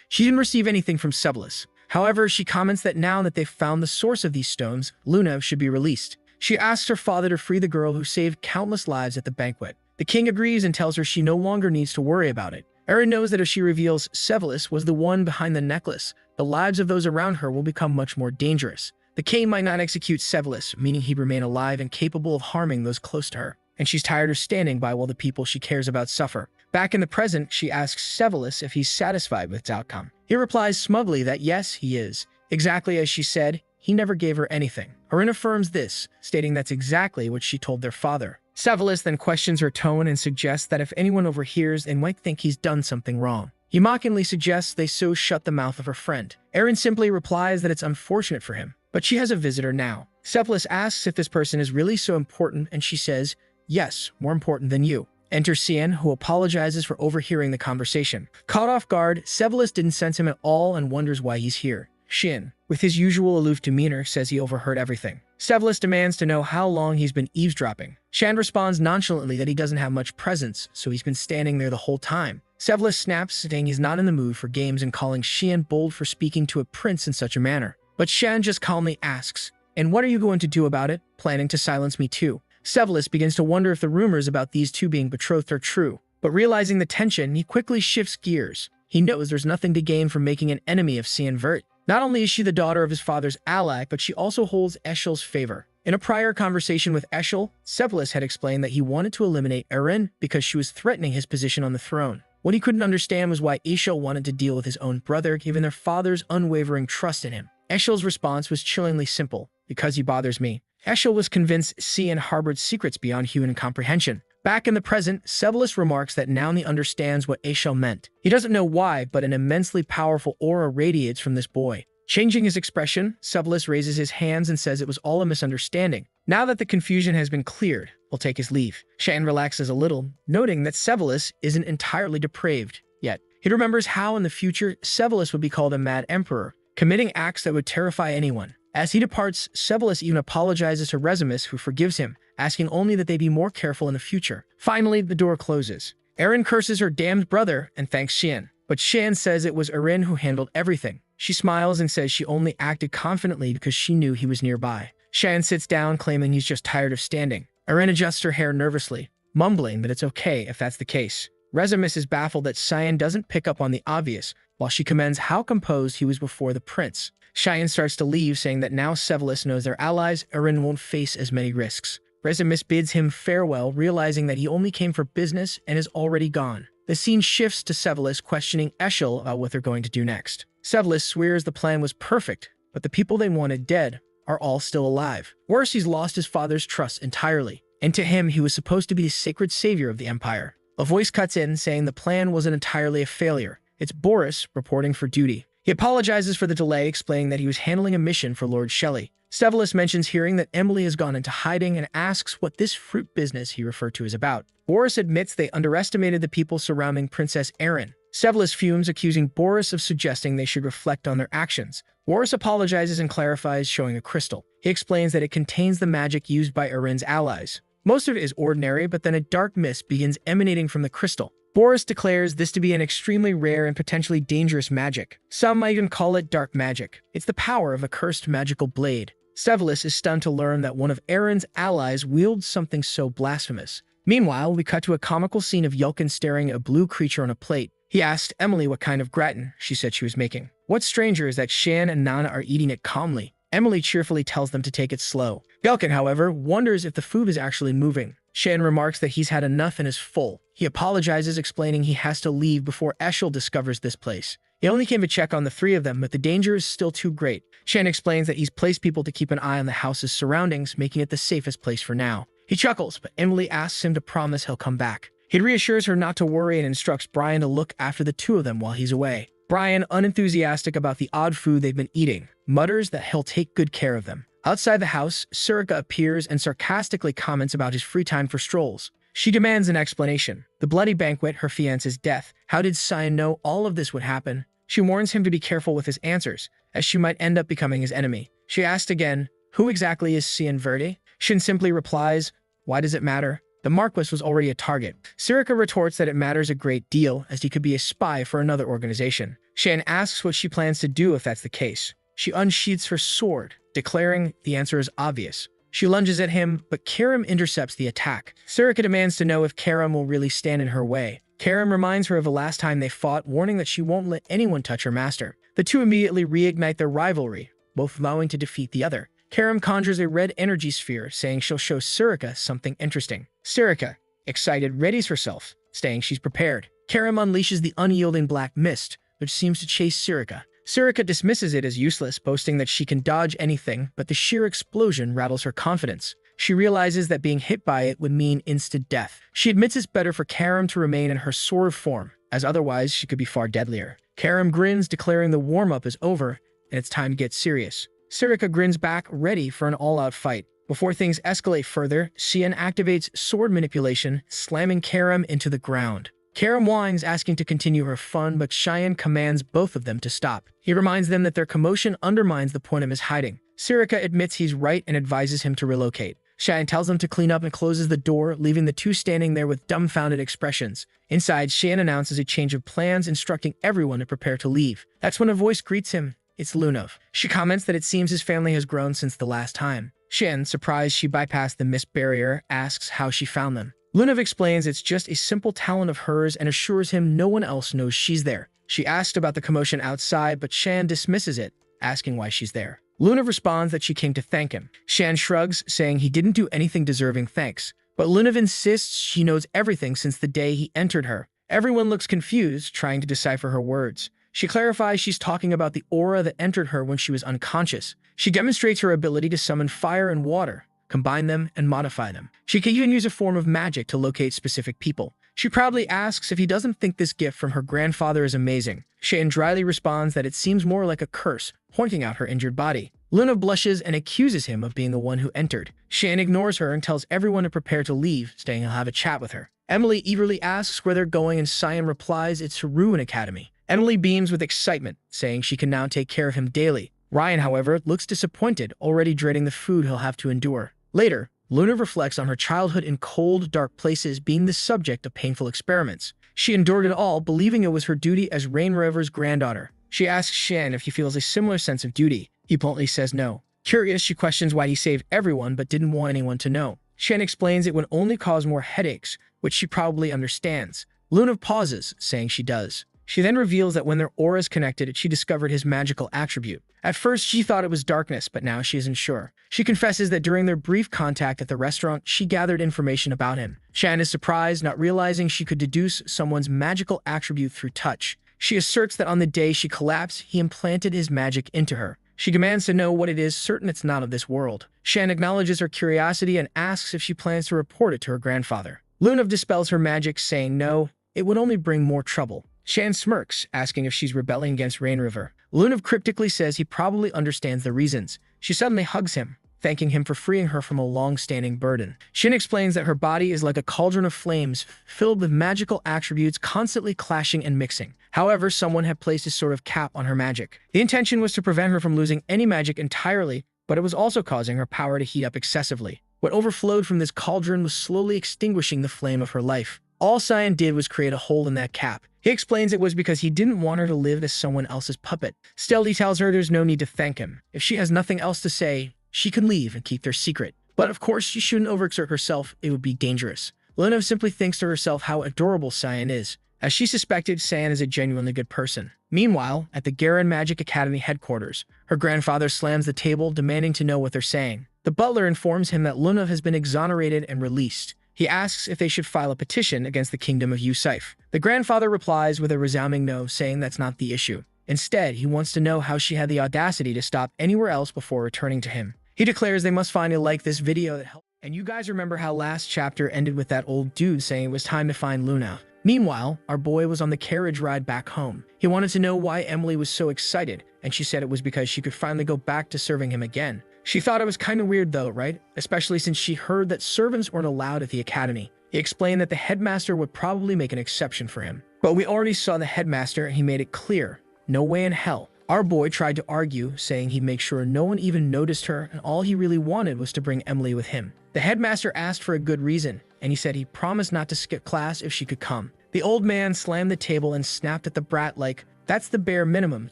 Speaker 1: She didn't receive anything from Sevelus. However, she comments that now that they've found the source of these stones, Luna should be released. She asks her father to free the girl who saved countless lives at the banquet. The king agrees and tells her she no longer needs to worry about it. Erin knows that if she reveals Sevelus was the one behind the necklace, the lives of those around her will become much more dangerous. The king might not execute Sevelus, meaning he'd remain alive and capable of harming those close to her. And she's tired of standing by while the people she cares about suffer. Back in the present, she asks Sevelus if he's satisfied with its outcome. He replies smugly that yes, he is. Exactly as she said, he never gave her anything. Erin affirms this, stating that's exactly what she told their father. Sevelus then questions her tone and suggests that if anyone overhears, they might think he's done something wrong. He mockingly suggests they so shut the mouth of her friend. Erin simply replies that it's unfortunate for him, but she has a visitor now. Sevelus asks if this person is really so important, and she says, yes, more important than you. Enter Shion, who apologizes for overhearing the conversation. Caught off guard, Sevelus didn't sense him at all and wonders why he's here. Shion, with his usual aloof demeanor, says he overheard everything. Sevelus demands to know how long he's been eavesdropping. Shion responds nonchalantly that he doesn't have much presence, so he's been standing there the whole time. Sevelus snaps, saying he's not in the mood for games and calling Shion bold for speaking to a prince in such a manner. But Shion just calmly asks, and what are you going to do about it? Planning to silence me too. Sevelus begins to wonder if the rumors about these two being betrothed are true, but realizing the tension, he quickly shifts gears. He knows there's nothing to gain from making an enemy of Shion Vert. Not only is she the daughter of his father's ally, but she also holds Eshel's favor. In a prior conversation with Eshel, Sevelus had explained that he wanted to eliminate Erin because she was threatening his position on the throne. What he couldn't understand was why Eshel wanted to deal with his own brother, given their father's unwavering trust in him. Eshel's response was chillingly simple, because he bothers me. Eshel was convinced Shion harbored secrets beyond human comprehension. Back in the present, Sevelus remarks that now he understands what Eshel meant. He doesn't know why, but an immensely powerful aura radiates from this boy. Changing his expression, Sevelus raises his hands and says it was all a misunderstanding. Now that the confusion has been cleared, he'll take his leave. Shion relaxes a little, noting that Sevelus isn't entirely depraved yet. He remembers how in the future, Sevelus would be called a mad emperor, committing acts that would terrify anyone. As he departs, Sevelus even apologizes to Regresses, who forgives him, asking only that they be more careful in the future. Finally, the door closes. Erin curses her damned brother and thanks Shion, but Shion says it was Erin who handled everything. She smiles and says she only acted confidently because she knew he was nearby. Shion sits down, claiming he's just tired of standing. Erin adjusts her hair nervously. mumbling that it's okay if that's the case. Rezimus is baffled that Shion doesn't pick up on the obvious, while she commends how composed he was before the prince. Shion starts to leave, saying that now Seduces knows their allies, Eren won't face as many risks. Rezimus bids him farewell, realizing that he only came for business and is already gone. The scene shifts to Seduces questioning Eshel about what they're going to do next. Seduces swears the plan was perfect, but the people they wanted dead are all still alive. Worse, he's lost his father's trust entirely, and to him, he was supposed to be the sacred savior of the Empire. A voice cuts in, saying the plan wasn't entirely a failure. It's Boris reporting for duty. He apologizes for the delay, explaining that he was handling a mission for Lord Shelley. Seduces mentions hearing that Emily has gone into hiding and asks what this fruit business he referred to is about. Boris admits they underestimated the people surrounding Princess Eren. Seduces fumes, accusing Boris of suggesting they should reflect on their actions. Boris apologizes and clarifies, showing a crystal. He explains that it contains the magic used by Eren's allies. Most of it is ordinary, but then a dark mist begins emanating from the crystal. Boris declares this to be an extremely rare and potentially dangerous magic. Some might even call it dark magic. It's the power of a cursed magical blade. Seduces is stunned to learn that one of Eren's allies wields something so blasphemous. Meanwhile, we cut to a comical scene of Yelkin staring at a blue creature on a plate. He asked Emily what kind of gratin she said she was making. What's stranger is that Shan and Nana are eating it calmly. Emily cheerfully tells them to take it slow. Yelkin, however, wonders if the food is actually moving. Shan remarks that he's had enough and is full. He apologizes, explaining he has to leave before Eshel discovers this place. He only came to check on the three of them, but the danger is still too great. Shan explains that he's placed people to keep an eye on the house's surroundings, making it the safest place for now. He chuckles, but Emily asks him to promise he'll come back. He reassures her not to worry and instructs Brian to look after the two of them while he's away. Brian, unenthusiastic about the odd food they've been eating, mutters that he'll take good care of them. Outside the house, Surika appears and sarcastically comments about his free time for strolls. She demands an explanation. The bloody banquet, her fiancé's death. How did Shion know all of this would happen? She warns him to be careful with his answers, as she might end up becoming his enemy. She asks again, who exactly is Shion Vert? Shin simply replies, why does it matter? The Marquis was already a target. Surika retorts that it matters a great deal, as he could be a spy for another organization. Shan asks what she plans to do if that's the case. She unsheaths her sword, declaring the answer is obvious. She lunges at him, but Karum intercepts the attack. Surika demands to know if Karum will really stand in her way. Karum reminds her of the last time they fought, warning that she won't let anyone touch her master. The two immediately reignite their rivalry, both vowing to defeat the other. Karum conjures a red energy sphere, saying she'll show Surika something interesting. Surika, excited, readies herself, saying she's prepared. Karum unleashes the unyielding black mist, which seems to chase Surika. Surika dismisses it as useless, boasting that she can dodge anything, but the sheer explosion rattles her confidence. She realizes that being hit by it would mean instant death. She admits it's better for Karum to remain in her sword form, as otherwise she could be far deadlier. Karum grins, declaring the warm-up is over, and it's time to get serious. Surika grins back, ready for an all-out fight. Before things escalate further, Shion activates sword manipulation, slamming Karum into the ground. Karum whines, asking to continue her fun, but Shion commands both of them to stop. He reminds them that their commotion undermines the point of his hiding. Surika admits he's right and advises him to relocate. Shion tells them to clean up and closes the door, leaving the two standing there with dumbfounded expressions. Inside, Shion announces a change of plans, instructing everyone to prepare to leave. That's when a voice greets him. It's Lunov. She comments that it seems his family has grown since the last time. Shion, surprised she bypassed the mist barrier, asks how she found them. Lunov explains it's just a simple talent of hers and assures him no one else knows she's there. She asks about the commotion outside, but Shan dismisses it, asking why she's there. Lunov responds that she came to thank him. Shan shrugs, saying he didn't do anything deserving thanks. But Lunov insists she knows everything since the day he entered her. Everyone looks confused, trying to decipher her words. She clarifies she's talking about the aura that entered her when she was unconscious. She demonstrates her ability to summon fire and water, combine them, and modify them. She can even use a form of magic to locate specific people. She proudly asks if he doesn't think this gift from her grandfather is amazing. Shan dryly responds that it seems more like a curse, pointing out her injured body. Lunov blushes and accuses him of being the one who entered. Shan ignores her and tells everyone to prepare to leave, saying he'll have a chat with her. Emily eagerly asks where they're going, and Shion replies it's to Ruin Academy. Emily beams with excitement, saying she can now take care of him daily. Ryan, however, looks disappointed, already dreading the food he'll have to endure. Later, Luna reflects on her childhood in cold, dark places, being the subject of painful experiments. She endured it all, believing it was her duty as Rain Rever's granddaughter. She asks Shan if he feels a similar sense of duty. He bluntly says no. Curious, she questions why he saved everyone but didn't want anyone to know. Shen explains it would only cause more headaches, which she probably understands. Luna pauses, saying she does. She then reveals that when their auras connected, she discovered his magical attribute. At first, she thought it was darkness, but now she isn't sure. She confesses that during their brief contact at the restaurant, she gathered information about him. Shan is surprised, not realizing she could deduce someone's magical attribute through touch. She asserts that on the day she collapsed, he implanted his magic into her. She demands to know what it is, certain it's not of this world. Shan acknowledges her curiosity and asks if she plans to report it to her grandfather. Luna dispels her magic, saying no, it would only bring more trouble. Shan smirks, asking if she's rebelling against Rain River. Luna cryptically says he probably understands the reasons. She suddenly hugs him, thanking him for freeing her from a long-standing burden. Shin explains that her body is like a cauldron of flames, filled with magical attributes constantly clashing and mixing. However, someone had placed a sort of cap on her magic. The intention was to prevent her from losing any magic entirely, but it was also causing her power to heat up excessively. What overflowed from this cauldron was slowly extinguishing the flame of her life. All Sion did was create a hole in that cap. He explains it was because he didn't want her to live as someone else's puppet. Still, he tells her there's no need to thank him. If she has nothing else to say, she can leave and keep their secret. But of course, she shouldn't overexert herself, it would be dangerous. Luna simply thinks to herself how adorable Sion is. As she suspected, Sion is a genuinely good person. Meanwhile, at the Garen Magic Academy headquarters, her grandfather slams the table, demanding to know what they're saying. The butler informs him that Luna has been exonerated and released. He asks if they should file a petition against the kingdom of Yusif. The grandfather replies with a resounding no, saying that's not the issue. Instead, he wants to know how she had the audacity to stop anywhere else before returning to him. He declares they must find a like this video that helps. And you guys remember how last chapter ended with that old dude saying it was time to find Luna. Meanwhile, our boy was on the carriage ride back home. He wanted to know why Emily was so excited, and she said it was because she could finally go back to serving him again. She thought it was kind of weird though, right? Especially since she heard that servants weren't allowed at the academy. He explained that the headmaster would probably make an exception for him. But we already saw the headmaster and he made it clear, no way in hell. Our boy tried to argue, saying he'd make sure no one even noticed her and all he really wanted was to bring Emily with him. The headmaster asked for a good reason, and he said he promised not to skip class if she could come. The old man slammed the table and snapped at the brat like, that's the bare minimum,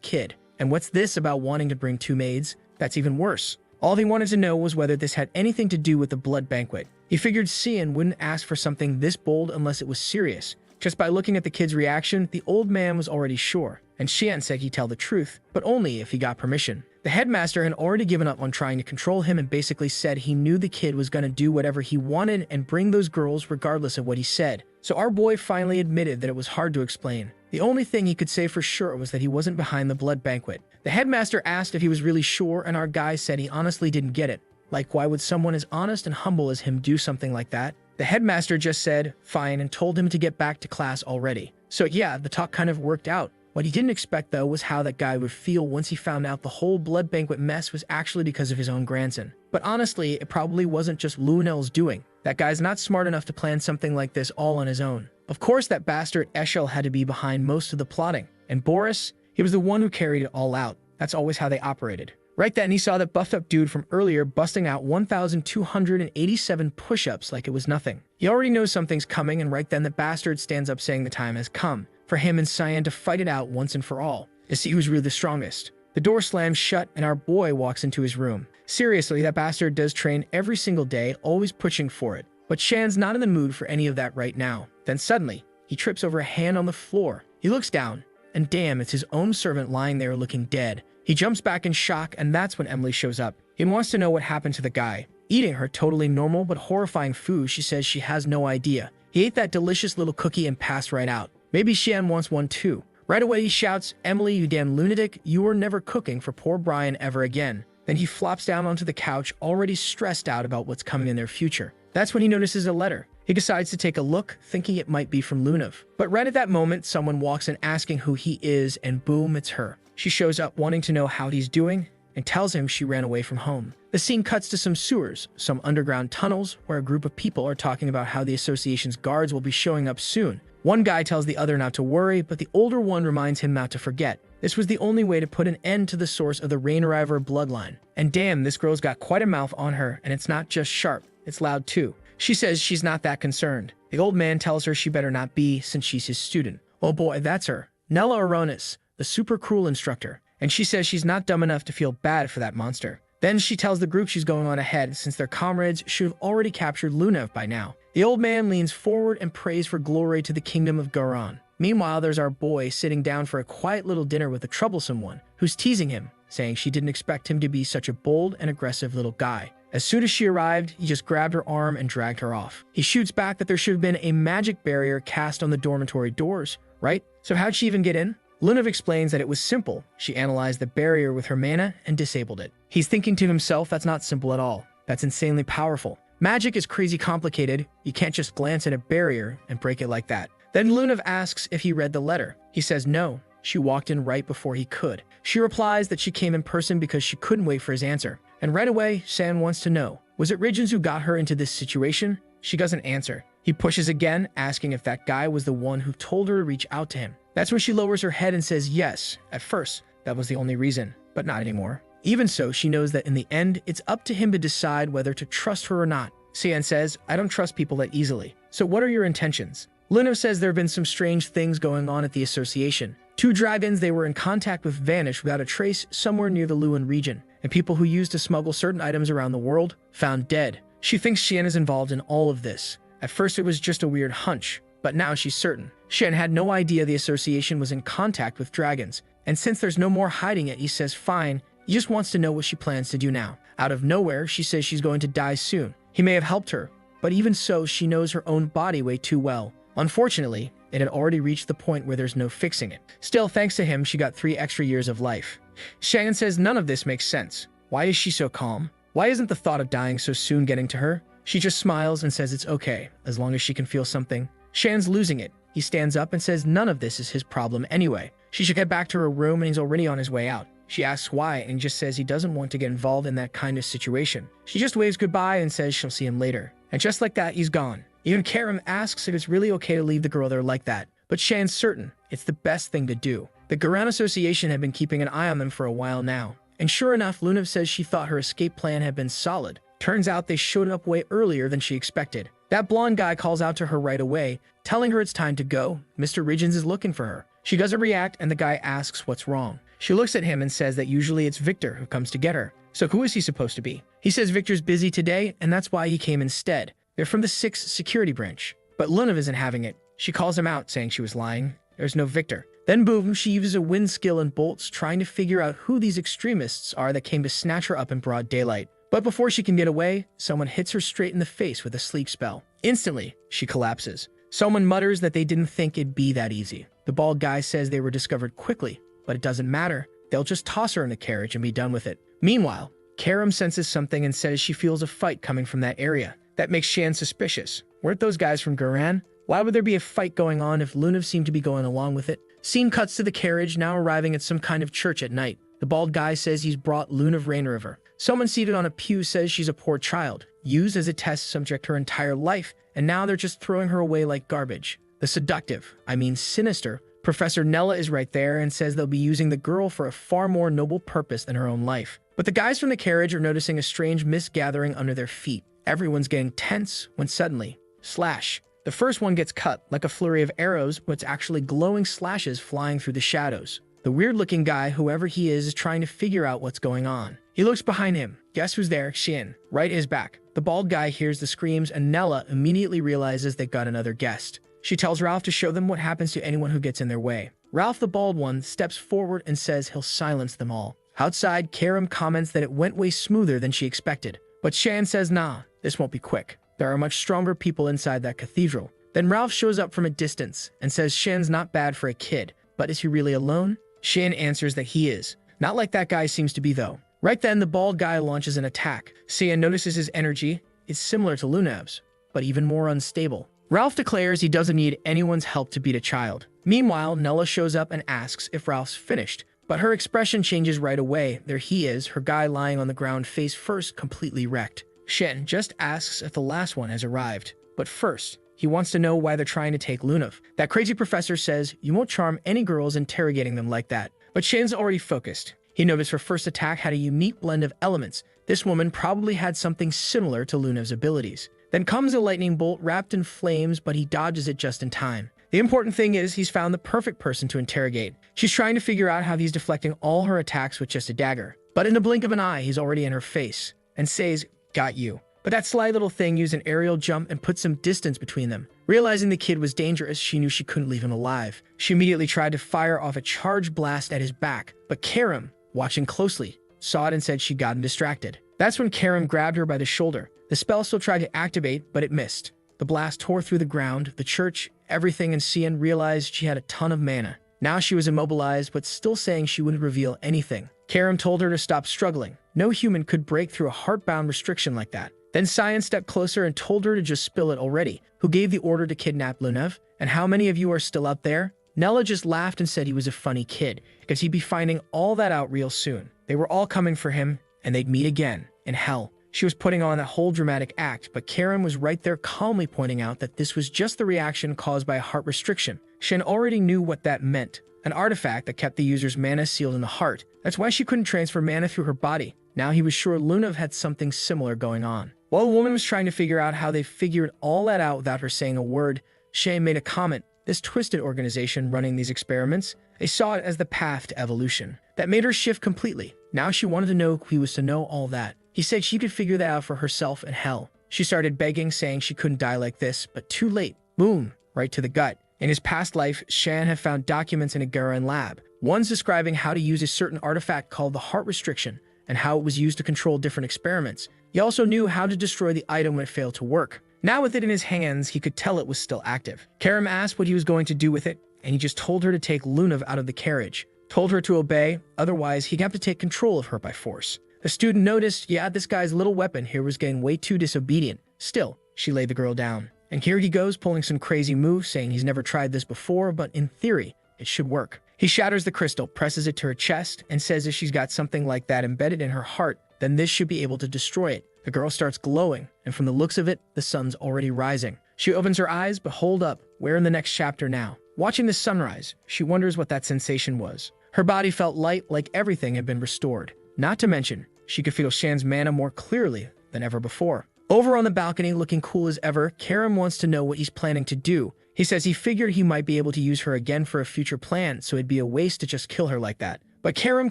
Speaker 1: kid. And what's this about wanting to bring 2 maids? That's even worse. All he wanted to know was whether this had anything to do with the Blood Banquet. He figured Sion wouldn't ask for something this bold unless it was serious. Just by looking at the kid's reaction, the old man was already sure, and Xian said he'd tell the truth, but only if he got permission. The headmaster had already given up on trying to control him and basically said he knew the kid was going to do whatever he wanted and bring those girls regardless of what he said. So our boy finally admitted that it was hard to explain. The only thing he could say for sure was that he wasn't behind the Blood Banquet. The headmaster asked if he was really sure, and our guy said he honestly didn't get it. Like, why would someone as honest and humble as him do something like that? The headmaster just said, fine, and told him to get back to class already. So yeah, the talk kind of worked out. What he didn't expect, though, was how that guy would feel once he found out the whole Blood Banquet mess was actually because of his own grandson. But honestly, it probably wasn't just Lunel's doing. That guy's not smart enough to plan something like this all on his own. Of course, that bastard Eshel had to be behind most of the plotting. And Boris, he was the one who carried it all out. That's always how they operated. Right then, he saw that buffed-up dude from earlier busting out 1,287 push-ups like it was nothing. He already knows something's coming, and right then the bastard stands up saying the time has come for him and Cyan to fight it out once and for all, to see who's really the strongest. The door slams shut, and our boy walks into his room. Seriously, that bastard does train every single day, always pushing for it. But Shan's not in the mood for any of that right now. Then suddenly, he trips over a hand on the floor. He looks down, and damn, it's his own servant lying there looking dead. He jumps back in shock, and that's when Emily shows up. He wants to know what happened to the guy. Eating her totally normal but horrifying food, she says she has no idea. He ate that delicious little cookie and passed right out. Maybe Xian wants one too. Right away he shouts, Emily, you damn lunatic, you are never cooking for poor Brian ever again. Then he flops down onto the couch, already stressed out about what's coming in their future. That's when he notices a letter. He decides to take a look, thinking it might be from Lunav. But right at that moment, someone walks in asking who he is, and boom, it's her. She shows up wanting to know how he's doing, and tells him she ran away from home. The scene cuts to some sewers, some underground tunnels, where a group of people are talking about how the association's guards will be showing up soon. One guy tells the other not to worry, but the older one reminds him not to forget. This was the only way to put an end to the source of the Rainriver bloodline. And damn, this girl's got quite a mouth on her, and it's not just sharp, it's loud too. She says she's not that concerned. The old man tells her she better not be, since she's his student. Oh boy, that's her. Nella Aronis, the super cruel instructor. And she says she's not dumb enough to feel bad for that monster. Then she tells the group she's going on ahead since their comrades should have already captured Lunev by now. The old man leans forward and prays for glory to the kingdom of Garan. Meanwhile, there's our boy sitting down for a quiet little dinner with a troublesome one who's teasing him, saying she didn't expect him to be such a bold and aggressive little guy. As soon as she arrived, he just grabbed her arm and dragged her off. He shoots back that there should have been a magic barrier cast on the dormitory doors, right? So how'd she even get in? Lunev explains that it was simple. She analyzed the barrier with her mana and disabled it. He's thinking to himself, that's not simple at all. That's insanely powerful. Magic is crazy complicated. You can't just glance at a barrier and break it like that. Then Lunev asks if he read the letter. He says no. She walked in right before he could. She replies that she came in person because she couldn't wait for his answer. And right away, San wants to know, was it Ridgens who got her into this situation? She doesn't answer. He pushes again, asking if that guy was the one who told her to reach out to him. That's when she lowers her head and says yes. At first, that was the only reason, but not anymore. Even so, she knows that in the end, it's up to him to decide whether to trust her or not. Sian says, I don't trust people that easily. So what are your intentions? Lunev says there have been some strange things going on at the association. 2 dragons they were in contact with vanished without a trace somewhere near the Luan region, and people who used to smuggle certain items around the world found dead. She thinks Shion is involved in all of this. At first it was just a weird hunch, but now she's certain. Shion had no idea the association was in contact with dragons, and since there's no more hiding it, he says fine, he just wants to know what she plans to do now. Out of nowhere, she says she's going to die soon. He may have helped her, but even so, she knows her own body way too well. Unfortunately, it had already reached the point where there's no fixing it. Still, thanks to him, she got 3 extra years of life. Shion says none of this makes sense. Why is she so calm? Why isn't the thought of dying so soon getting to her? She just smiles and says it's okay, as long as she can feel something. Shion's losing it. He stands up and says none of this is his problem anyway. She should get back to her room and he's already on his way out. She asks why and he just says he doesn't want to get involved in that kind of situation. She just waves goodbye and says she'll see him later. And just like that, he's gone. Even Karum asks if it's really okay to leave the girl there like that. But Shion's certain it's the best thing to do. The Garan Association had been keeping an eye on them for a while now. And sure enough, Lunev says she thought her escape plan had been solid. Turns out they showed up way earlier than she expected. That blonde guy calls out to her right away, telling her it's time to go. Mr. Ridgens is looking for her. She doesn't react and the guy asks what's wrong. She looks at him and says that usually it's Victor who comes to get her. So who is he supposed to be? He says Victor's busy today and that's why he came instead. They're from the 6th security branch. But Lunev isn't having it. She calls him out saying she was lying. There's no Victor. Then boom, she uses a wind skill and bolts trying to figure out who these extremists are that came to snatch her up in broad daylight. But before she can get away, someone hits her straight in the face with a sleep spell. Instantly, she collapses. Someone mutters that they didn't think it'd be that easy. The bald guy says they were discovered quickly, but it doesn't matter. They'll just toss her in a carriage and be done with it. Meanwhile, Karum senses something and says she feels a fight coming from that area. That makes Shion suspicious. Weren't those guys from Garan? Why would there be a fight going on if Lunev seemed to be going along with it? Scene cuts to the carriage now arriving at some kind of church at night. The bald guy says he's brought Lunev Rainriver. Someone seated on a pew says she's a poor child, used as a test subject her entire life, and now they're just throwing her away like garbage. The seductive, sinister, Professor Nella is right there and says they'll be using the girl for a far more noble purpose than her own life. But the guys from the carriage are noticing a strange mist gathering under their feet. Everyone's getting tense when suddenly, slash. The first one gets cut, like a flurry of arrows, but it's actually glowing slashes flying through the shadows. The weird-looking guy, whoever he is trying to figure out what's going on. He looks behind him. Guess who's there? Shion. Right at his back. The bald guy hears the screams and Nella immediately realizes they got another guest. She tells Ralph to show them what happens to anyone who gets in their way. Ralph, the bald one, steps forward and says he'll silence them all. Outside, Karum comments that it went way smoother than she expected. But Shion says nah, this won't be quick. There are much stronger people inside that cathedral. Then Ralph shows up from a distance and says Shion's not bad for a kid. But is he really alone? Shion answers that he is. Not like that guy seems to be though. Right then, the bald guy launches an attack. Shion notices his energy is similar to Lunev's, but even more unstable. Ralph declares he doesn't need anyone's help to beat a child. Meanwhile, Nella shows up and asks if Ralph's finished. But her expression changes right away. There he is, her guy lying on the ground face first, completely wrecked. Shion just asks if the last one has arrived. But first, he wants to know why they're trying to take Lunev. That crazy professor says you won't charm any girls interrogating them like that. But Shion's already focused. He noticed her first attack had a unique blend of elements. This woman probably had something similar to Lunev's abilities. Then comes a lightning bolt wrapped in flames, but he dodges it just in time. The important thing is he's found the perfect person to interrogate. She's trying to figure out how he's deflecting all her attacks with just a dagger. But in the blink of an eye, he's already in her face and says, "Got you." But that sly little thing used an aerial jump and put some distance between them. Realizing the kid was dangerous, she knew she couldn't leave him alive. She immediately tried to fire off a charge blast at his back, but Karum, watching closely, saw it and said she'd gotten distracted. That's when Karum grabbed her by the shoulder. The spell still tried to activate, but it missed. The blast tore through the ground, the church, everything, and Shion realized she had a ton of mana. Now she was immobilized, but still saying she wouldn't reveal anything. Karum told her to stop struggling. No human could break through a heart-bound restriction like that. Then Shion stepped closer and told her to just spill it already. Who gave the order to kidnap Lunev? And how many of you are still out there? Nella just laughed and said he was a funny kid, because he'd be finding all that out real soon. They were all coming for him, and they'd meet again, in hell. She was putting on that whole dramatic act, but Karum was right there calmly pointing out that this was just the reaction caused by a heart restriction. Shin already knew what that meant. An artifact that kept the user's mana sealed in the heart. That's why she couldn't transfer mana through her body. Now he was sure Lunev had something similar going on. While the woman was trying to figure out how they figured all that out without her saying a word, Shin made a comment. This twisted organization running these experiments, they saw it as the path to evolution. That made her shift completely. Now she wanted to know who he was to know all that. He said she could figure that out for herself in hell. She started begging, saying she couldn't die like this, but too late. Boom, right to the gut. In his past life, Shan had found documents in a Garen lab. One's describing how to use a certain artifact called the heart restriction, and how it was used to control different experiments. He also knew how to destroy the item when it failed to work. Now with it in his hands, he could tell it was still active. Karum asked what he was going to do with it, and he just told her to take Lunev out of the carriage. Told her to obey, otherwise he'd have to take control of her by force. The student noticed, yeah, this guy's little weapon here was getting way too disobedient. Still, she laid the girl down. And here he goes pulling some crazy moves, saying he's never tried this before, but in theory, it should work. He shatters the crystal, presses it to her chest, and says if she's got something like that embedded in her heart, then this should be able to destroy it. The girl starts glowing, and from the looks of it, the sun's already rising. She opens her eyes, but hold up, we're in the next chapter now. Watching the sunrise, she wonders what that sensation was. Her body felt light, like everything had been restored. Not to mention, she could feel Shan's mana more clearly than ever before. Over on the balcony, looking cool as ever, Karum wants to know what he's planning to do. He says he figured he might be able to use her again for a future plan, so it'd be a waste to just kill her like that. But Karum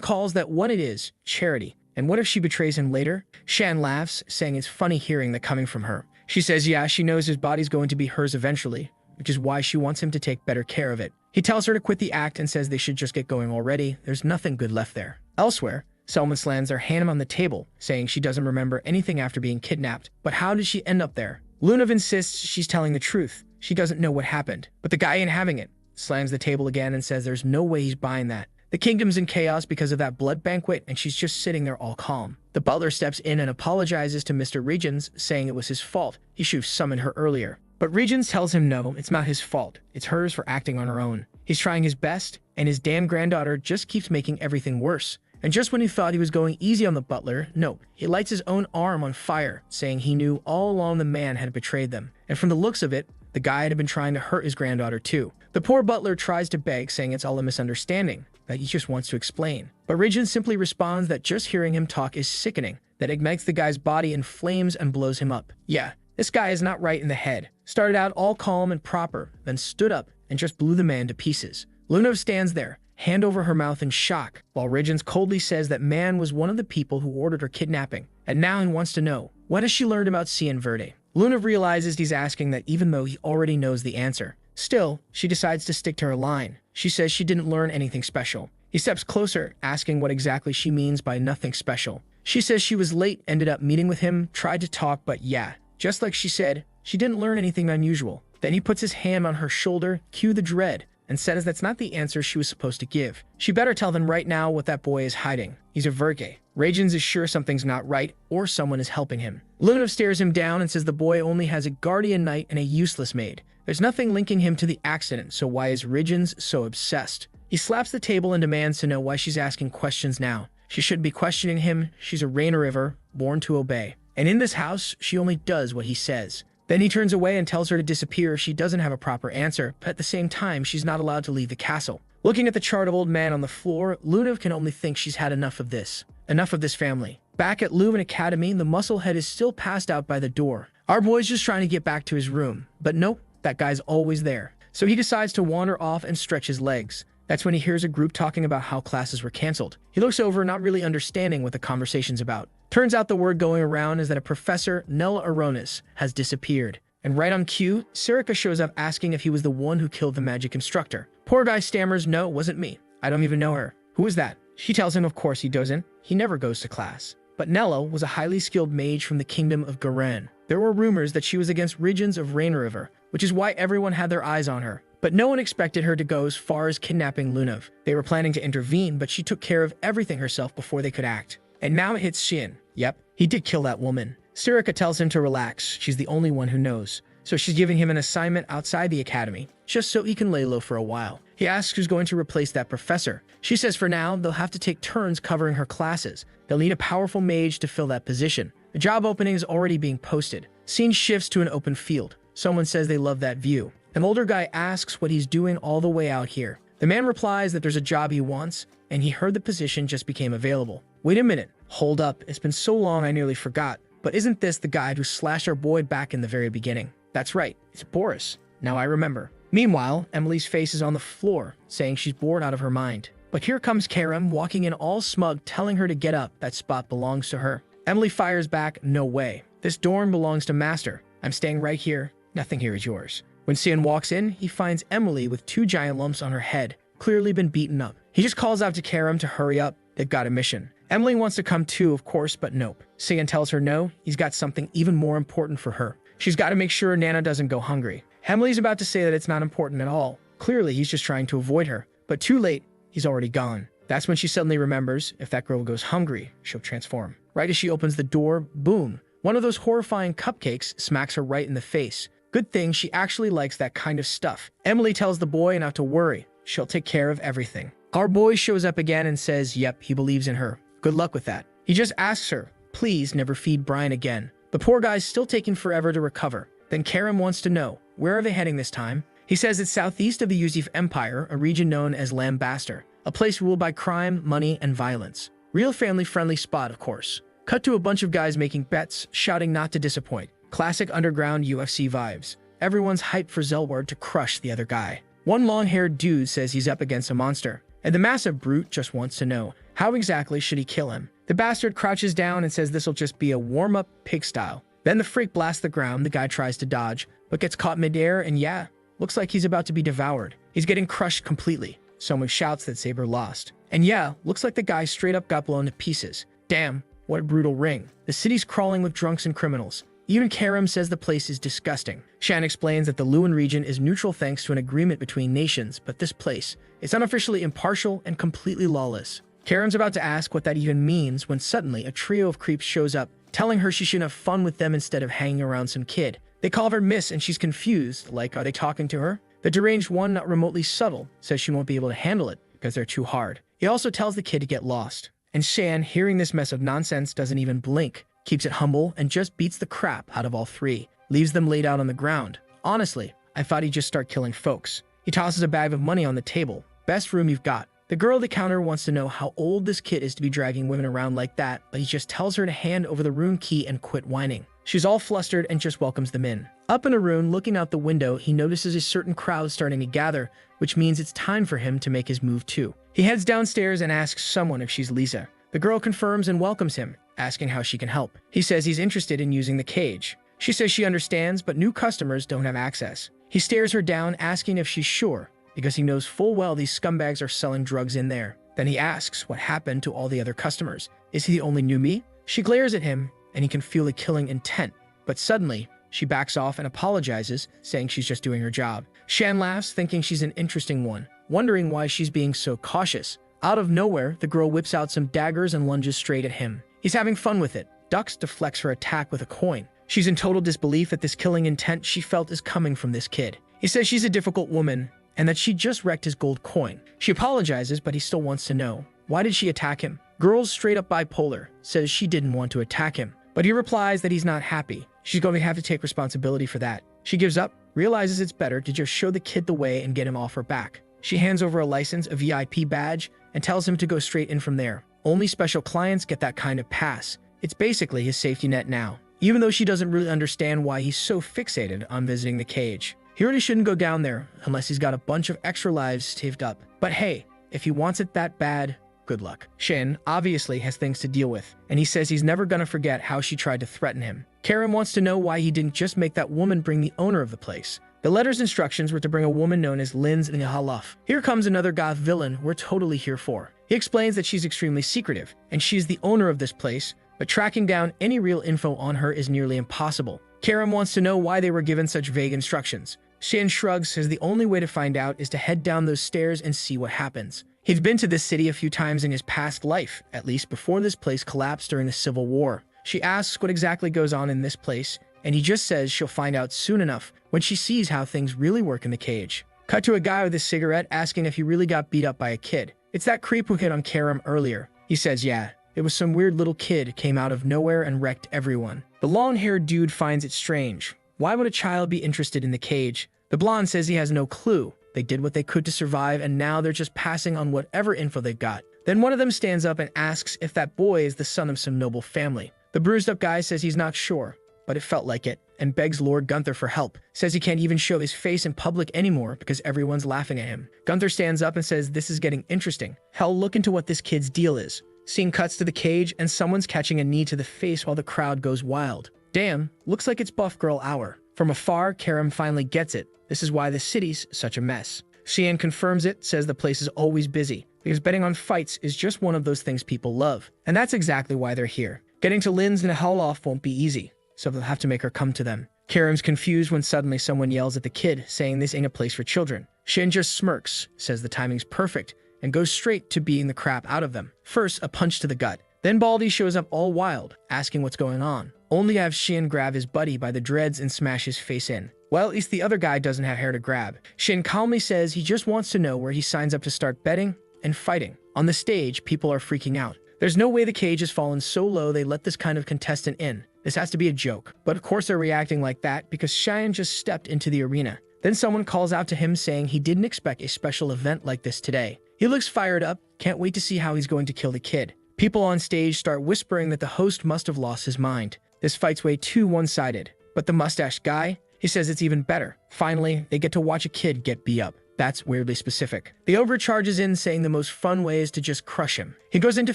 Speaker 1: calls that what it is, charity. And what if she betrays him later? Shan laughs, saying it's funny hearing that coming from her. She says, yeah, she knows his body's going to be hers eventually, which is why she wants him to take better care of it. He tells her to quit the act and says they should just get going already. There's nothing good left there. Elsewhere, Selma slams her hand on the table, saying she doesn't remember anything after being kidnapped. But how did she end up there? Lunev insists she's telling the truth. She doesn't know what happened. But the guy ain't having it. Slams the table again and says there's no way he's buying that. The kingdom's in chaos because of that blood banquet, and she's just sitting there all calm. The butler steps in and apologizes to Mr. Regents, saying it was his fault. He should have summoned her earlier. But Regents tells him no, it's not his fault. It's hers for acting on her own. He's trying his best, and his damn granddaughter just keeps making everything worse. And just when he thought he was going easy on the butler, no, he lights his own arm on fire, saying he knew all along the man had betrayed them. And from the looks of it, the guy had been trying to hurt his granddaughter too. The poor butler tries to beg, saying it's all a misunderstanding, that he just wants to explain. But Regent simply responds that just hearing him talk is sickening, that it makes the guy's body in flames and blows him up. Yeah, this guy is not right in the head. Started out all calm and proper, then stood up and just blew the man to pieces. Lunev stands there, hand over her mouth in shock, while Regents coldly says that man was one of the people who ordered her kidnapping, and now he wants to know, what has she learned about Shion Vert? Lunev realizes he's asking that even though he already knows the answer. Still, she decides to stick to her line. She says she didn't learn anything special. He steps closer, asking what exactly she means by nothing special. She says she was late, ended up meeting with him, tried to talk, but yeah, just like she said, she didn't learn anything unusual. Then he puts his hand on her shoulder, cue the dread, and says that's not the answer she was supposed to give. She better tell them right now what that boy is hiding. He's a Verge. Regents is sure something's not right, or someone is helping him. Lunev stares him down and says the boy only has a guardian knight and a useless maid. There's nothing linking him to the accident, so why is Regents so obsessed? He slaps the table and demands to know why she's asking questions now. She shouldn't be questioning him. She's a Rain River, born to obey. And in this house, she only does what he says. Then he turns away and tells her to disappear if she doesn't have a proper answer, but at the same time, she's not allowed to leave the castle. Looking at the chart of old man on the floor, Lunev can only think she's had enough of this. Enough of this family. Back at Leuven Academy, the musclehead is still passed out by the door. Our boy's just trying to get back to his room. But nope, that guy's always there. So he decides to wander off and stretch his legs. That's when he hears a group talking about how classes were canceled. He looks over, not really understanding what the conversation's about. Turns out the word going around is that a Professor Nella Aronis has disappeared. And right on cue, Sirika shows up asking if he was the one who killed the magic instructor. Poor guy stammers, "No, it wasn't me. I don't even know her." "Who is that?" She tells him of course he doesn't. He never goes to class. But Nella was a highly skilled mage from the kingdom of Garen. There were rumors that she was against regions of Rain River, which is why everyone had their eyes on her. But no one expected her to go as far as kidnapping Lunav. They were planning to intervene, but she took care of everything herself before they could act. And now it hits Shion. Yep, he did kill that woman. Sirika tells him to relax. She's the only one who knows. So she's giving him an assignment outside the academy, just so he can lay low for a while. He asks who's going to replace that professor. She says for now, they'll have to take turns covering her classes. They'll need a powerful mage to fill that position. The job opening is already being posted. Scene shifts to an open field. Someone says they love that view. An older guy asks what he's doing all the way out here. The man replies that there's a job he wants, and he heard the position just became available. Wait a minute. Hold up. It's been so long I nearly forgot. But isn't this the guy who slashed our boy back in the very beginning? That's right. It's Boris. Now I remember. Meanwhile, Emily's face is on the floor, saying she's bored out of her mind. But here comes Karum, walking in all smug, telling her to get up. That spot belongs to her. Emily fires back, "No way. This dorm belongs to Master. I'm staying right here. Nothing here is yours." When Shion walks in, he finds Emily with 2 giant lumps on her head, clearly been beaten up. He just calls out to Karum to hurry up. They've got a mission. Emily wants to come too, of course, but nope. Shion tells her no, he's got something even more important for her. She's got to make sure Nana doesn't go hungry. Emily's about to say that it's not important at all. Clearly, he's just trying to avoid her. But too late, he's already gone. That's when she suddenly remembers, if that girl goes hungry, she'll transform. Right as she opens the door, boom, one of those horrifying cupcakes smacks her right in the face. Good thing she actually likes that kind of stuff. Emily tells the boy not to worry. She'll take care of everything. Our boy shows up again and says, yep, he believes in her. Good luck with that. He just asks her, please never feed Brian again. The poor guy's still taking forever to recover. Then Karum wants to know, where are they heading this time? He says it's southeast of the Yuzif Empire, a region known as Lambaster, a place ruled by crime, money, and violence. Real family-friendly spot, of course. Cut to a bunch of guys making bets, shouting not to disappoint. Classic underground UFC vibes. Everyone's hyped for Zelward to crush the other guy. One long-haired dude says he's up against a monster, and the massive brute just wants to know, how exactly should he kill him? The bastard crouches down and says this'll just be a warm-up pig style. Then the freak blasts the ground, the guy tries to dodge, but gets caught midair and yeah, looks like he's about to be devoured. He's getting crushed completely. Someone shouts that Saber lost. And yeah, looks like the guy straight up got blown to pieces. Damn, what a brutal ring. The city's crawling with drunks and criminals. Even Karum says the place is disgusting. Shan explains that the Luan region is neutral thanks to an agreement between nations, but this place is unofficially impartial and completely lawless. Karum's about to ask what that even means when suddenly a trio of creeps shows up, telling her she should have fun with them instead of hanging around some kid. They call her Miss and she's confused, like are they talking to her? The deranged one, not remotely subtle, says she won't be able to handle it because they're too hard. He also tells the kid to get lost. And Shan, hearing this mess of nonsense, doesn't even blink, keeps it humble and just beats the crap out of all three, leaves them laid out on the ground. Honestly, I thought he'd just start killing folks. He tosses a bag of money on the table. Best room you've got. The girl at the counter wants to know how old this kid is to be dragging women around like that, but he just tells her to hand over the rune key and quit whining. She's all flustered and just welcomes them in. Up in a room, looking out the window, he notices a certain crowd starting to gather, which means it's time for him to make his move too. He heads downstairs and asks someone if she's Lisa. The girl confirms and welcomes him, asking how she can help. He says he's interested in using the cage. She says she understands, but new customers don't have access. He stares her down, asking if she's sure, because he knows full well these scumbags are selling drugs in there. Then he asks what happened to all the other customers. Is he the only newbie? She glares at him, and he can feel the killing intent. But suddenly, she backs off and apologizes, saying she's just doing her job. Shan laughs, thinking she's an interesting one, wondering why she's being so cautious. Out of nowhere, the girl whips out some daggers and lunges straight at him. He's having fun with it. Ducks, deflects her attack with a coin. She's in total disbelief that this killing intent she felt is coming from this kid. He says she's a difficult woman, and that she just wrecked his gold coin. She apologizes, but he still wants to know. Why did she attack him? Girl's straight up bipolar, says she didn't want to attack him. But he replies that he's not happy. She's going to have to take responsibility for that. She gives up, realizes it's better to just show the kid the way and get him off her back. She hands over a license, a VIP badge, and tells him to go straight in from there. Only special clients get that kind of pass. It's basically his safety net now. Even though she doesn't really understand why he's so fixated on visiting the cage. He really shouldn't go down there unless he's got a bunch of extra lives saved up. But hey, if he wants it that bad, good luck. Shin obviously has things to deal with, and he says he's never gonna forget how she tried to threaten him. Karum wants to know why he didn't just make that woman bring the owner of the place. The letter's instructions were to bring a woman known as Linz Halaf. Here comes another goth villain we're totally here for. He explains that she's extremely secretive, and she's the owner of this place, but tracking down any real info on her is nearly impossible. Karum wants to know why they were given such vague instructions. Shin shrugs, says the only way to find out is to head down those stairs and see what happens. He'd been to this city a few times in his past life, at least before this place collapsed during the Civil War. She asks what exactly goes on in this place, and he just says she'll find out soon enough when she sees how things really work in the cage. Cut to a guy with a cigarette asking if he really got beat up by a kid. It's that creep who hit on Karum earlier. He says, yeah, it was some weird little kid came out of nowhere and wrecked everyone. The long-haired dude finds it strange. Why would a child be interested in the cage? The blonde says he has no clue. They did what they could to survive, and now they're just passing on whatever info they got. Then one of them stands up and asks if that boy is the son of some noble family. The bruised-up guy says he's not sure, but it felt like it, and begs Lord Gunther for help. Says he can't even show his face in public anymore because everyone's laughing at him. Gunther stands up and says this is getting interesting. Hell, look into what this kid's deal is. Scene cuts to the cage, and someone's catching a knee to the face while the crowd goes wild. Damn, looks like it's Buff Girl hour. From afar, Karum finally gets it. This is why the city's such a mess. Shion confirms it, says the place is always busy, because betting on fights is just one of those things people love. And that's exactly why they're here. Getting to Linz and Halaf won't be easy, so they'll have to make her come to them. Karum's confused when suddenly someone yells at the kid, saying this ain't a place for children. Shin just smirks, says the timing's perfect, and goes straight to beating the crap out of them. First, a punch to the gut. Then Baldy shows up all wild, asking what's going on. Only to have Shin grab his buddy by the dreads and smash his face in. Well, at least the other guy doesn't have hair to grab. Shin calmly says he just wants to know where he signs up to start betting and fighting. On the stage, people are freaking out. There's no way the cage has fallen so low they let this kind of contestant in. This has to be a joke. But of course they're reacting like that because Shion just stepped into the arena. Then someone calls out to him saying he didn't expect a special event like this today. He looks fired up, can't wait to see how he's going to kill the kid. People on stage start whispering that the host must have lost his mind. This fight's way too one-sided. But the mustached guy, he says it's even better. Finally, they get to watch a kid get beat up. That's weirdly specific. The ogre charges in, saying the most fun way is to just crush him. He goes in to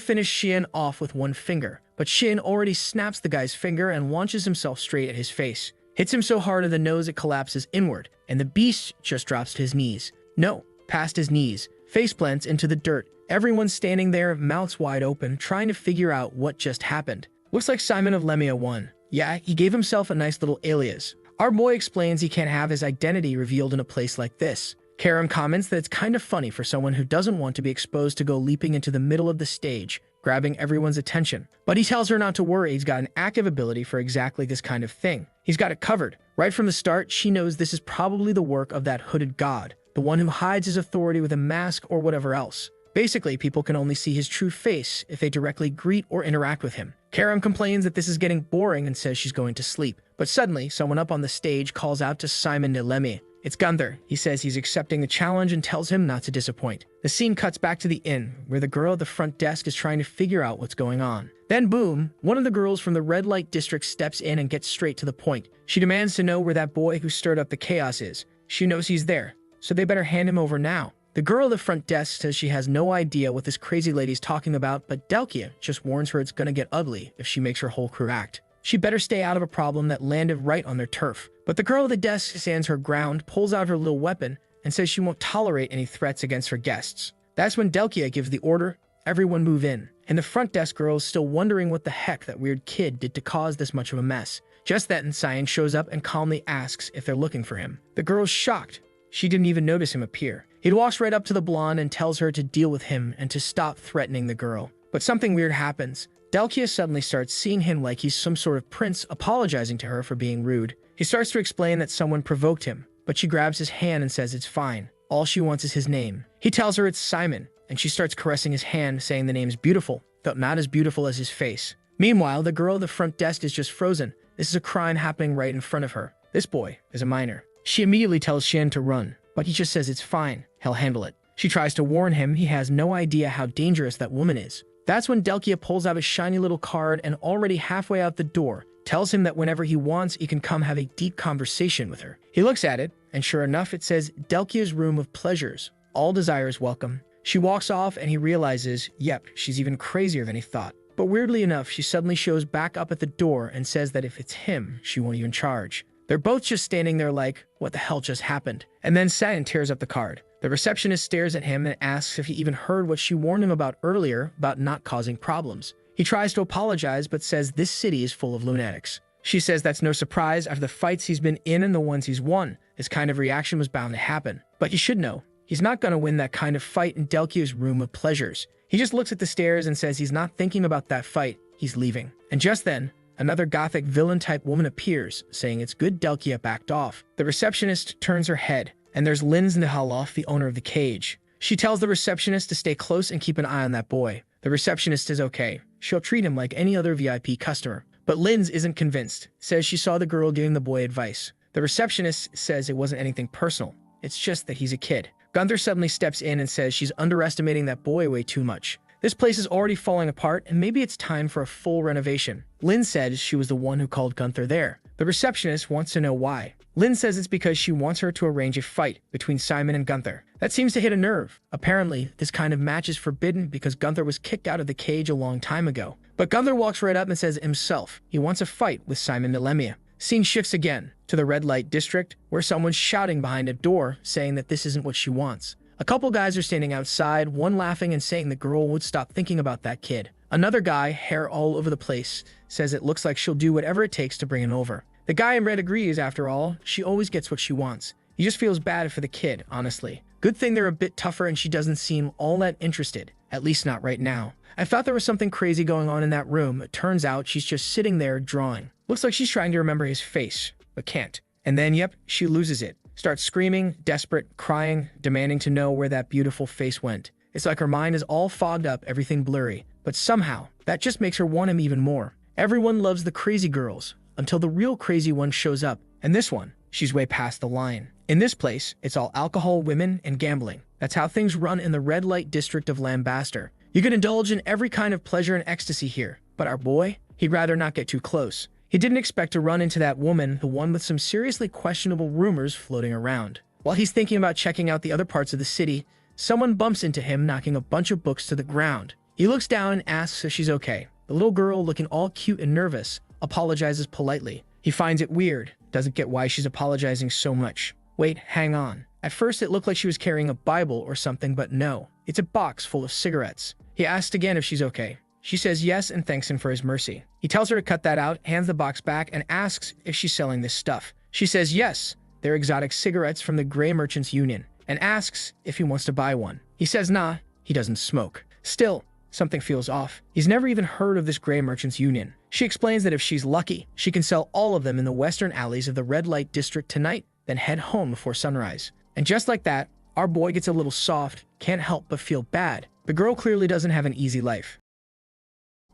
Speaker 1: finish Shion off with one finger, but Shin already snaps the guy's finger and launches himself straight at his face. Hits him so hard in the nose it collapses inward, and the beast just drops to his knees. No, past his knees. Face plants into the dirt. Everyone's standing there, mouths wide open, trying to figure out what just happened. Looks like Simon of Lemia won. Yeah, he gave himself a nice little alias. Our boy explains he can't have his identity revealed in a place like this. Karum comments that it's kind of funny for someone who doesn't want to be exposed to go leaping into the middle of the stage, grabbing everyone's attention. But he tells her not to worry, he's got an active ability for exactly this kind of thing. He's got it covered. Right from the start, she knows this is probably the work of that hooded god, the one who hides his authority with a mask or whatever else. Basically, people can only see his true face if they directly greet or interact with him. Karum complains that this is getting boring and says she's going to sleep. But suddenly, someone up on the stage calls out to Simon de Lemmy. It's Gunther. He says he's accepting the challenge and tells him not to disappoint. The scene cuts back to the inn, where the girl at the front desk is trying to figure out what's going on. Then boom, one of the girls from the red light district steps in and gets straight to the point. She demands to know where that boy who stirred up the chaos is. She knows he's there, so they better hand him over now. The girl at the front desk says she has no idea what this crazy lady's talking about, but Delkia just warns her it's gonna get ugly if she makes her whole crew act. She better stay out of a problem that landed right on their turf. But the girl at the desk stands her ground, pulls out her little weapon, and says she won't tolerate any threats against her guests. That's when Delkia gives the order, everyone move in. And the front desk girl is still wondering what the heck that weird kid did to cause this much of a mess. Just then, Cyan shows up and calmly asks if they're looking for him. The girl's shocked. She didn't even notice him appear. He walks right up to the blonde and tells her to deal with him and to stop threatening the girl. But something weird happens. Delkia suddenly starts seeing him like he's some sort of prince, apologizing to her for being rude. He starts to explain that someone provoked him, but she grabs his hand and says it's fine. All she wants is his name. He tells her it's Simon, and she starts caressing his hand, saying the name's beautiful, though not as beautiful as his face. Meanwhile, the girl at the front desk is just frozen. This is a crime happening right in front of her. This boy is a minor. She immediately tells Shin to run, but he just says it's fine, he'll handle it. She tries to warn him he has no idea how dangerous that woman is. That's when Delkia pulls out a shiny little card and already halfway out the door, tells him that whenever he wants, he can come have a deep conversation with her. He looks at it, and sure enough, it says, Delkia's room of pleasures. All desires welcome. She walks off and he realizes, yep, she's even crazier than he thought. But weirdly enough, she suddenly shows back up at the door and says that if it's him, she won't even charge. They're both just standing there like, what the hell just happened? And then Sayan tears up the card. The receptionist stares at him and asks if he even heard what she warned him about earlier about not causing problems. He tries to apologize but says this city is full of lunatics. She says that's no surprise after the fights he's been in and the ones he's won. This kind of reaction was bound to happen. But you should know, he's not going to win that kind of fight in Delkia's room of pleasures. He just looks at the stairs and says he's not thinking about that fight, he's leaving. And just then, another gothic villain-type woman appears, saying it's good Delkia backed off. The receptionist turns her head, and there's Linz Nihaloff, the owner of the cage. She tells the receptionist to stay close and keep an eye on that boy. The receptionist is okay. She'll treat him like any other VIP customer. But Linz isn't convinced, says she saw the girl giving the boy advice. The receptionist says it wasn't anything personal. It's just that he's a kid. Gunther suddenly steps in and says she's underestimating that boy way too much. This place is already falling apart and maybe it's time for a full renovation. Lynn said she was the one who called Gunther there. The receptionist wants to know why. Lynn says it's because she wants her to arrange a fight between Simon and Gunther. That seems to hit a nerve. Apparently, this kind of match is forbidden because Gunther was kicked out of the cage a long time ago. But Gunther walks right up and says himself he wants a fight with Simon Milemia. Scene shifts again to the red light district where someone's shouting behind a door saying that this isn't what she wants. A couple guys are standing outside, one laughing and saying the girl would stop thinking about that kid. Another guy, hair all over the place, says it looks like she'll do whatever it takes to bring him over. The guy in red agrees, after all, she always gets what she wants. He just feels bad for the kid, honestly. Good thing they're a bit tougher and she doesn't seem all that interested, at least not right now. I thought there was something crazy going on in that room. It turns out she's just sitting there drawing. Looks like she's trying to remember his face, but can't. And then, yep, she loses it. Starts screaming, desperate, crying, demanding to know where that beautiful face went. It's like her mind is all fogged up, everything blurry. But somehow, that just makes her want him even more. Everyone loves the crazy girls, until the real crazy one shows up. And this one, she's way past the line. In this place, it's all alcohol, women, and gambling. That's how things run in the red light district of Lambaster. You can indulge in every kind of pleasure and ecstasy here. But our boy, he'd rather not get too close. He didn't expect to run into that woman, the one with some seriously questionable rumors floating around. While he's thinking about checking out the other parts of the city, someone bumps into him, knocking a bunch of books to the ground. He looks down and asks if she's okay. The little girl, looking all cute and nervous, apologizes politely. He finds it weird, doesn't get why she's apologizing so much. Wait, hang on. At first it looked like she was carrying a Bible or something, but no. It's a box full of cigarettes. He asks again if she's okay. She says yes and thanks him for his mercy. He tells her to cut that out, hands the box back, and asks if she's selling this stuff. She says yes, they're exotic cigarettes from the Grey Merchants Union, and asks if he wants to buy one. He says nah, he doesn't smoke. Still, something feels off. He's never even heard of this Grey Merchants Union. She explains that if she's lucky, she can sell all of them in the western alleys of the red light district tonight, then head home before sunrise. And just like that, our boy gets a little soft, can't help but feel bad. The girl clearly doesn't have an easy life.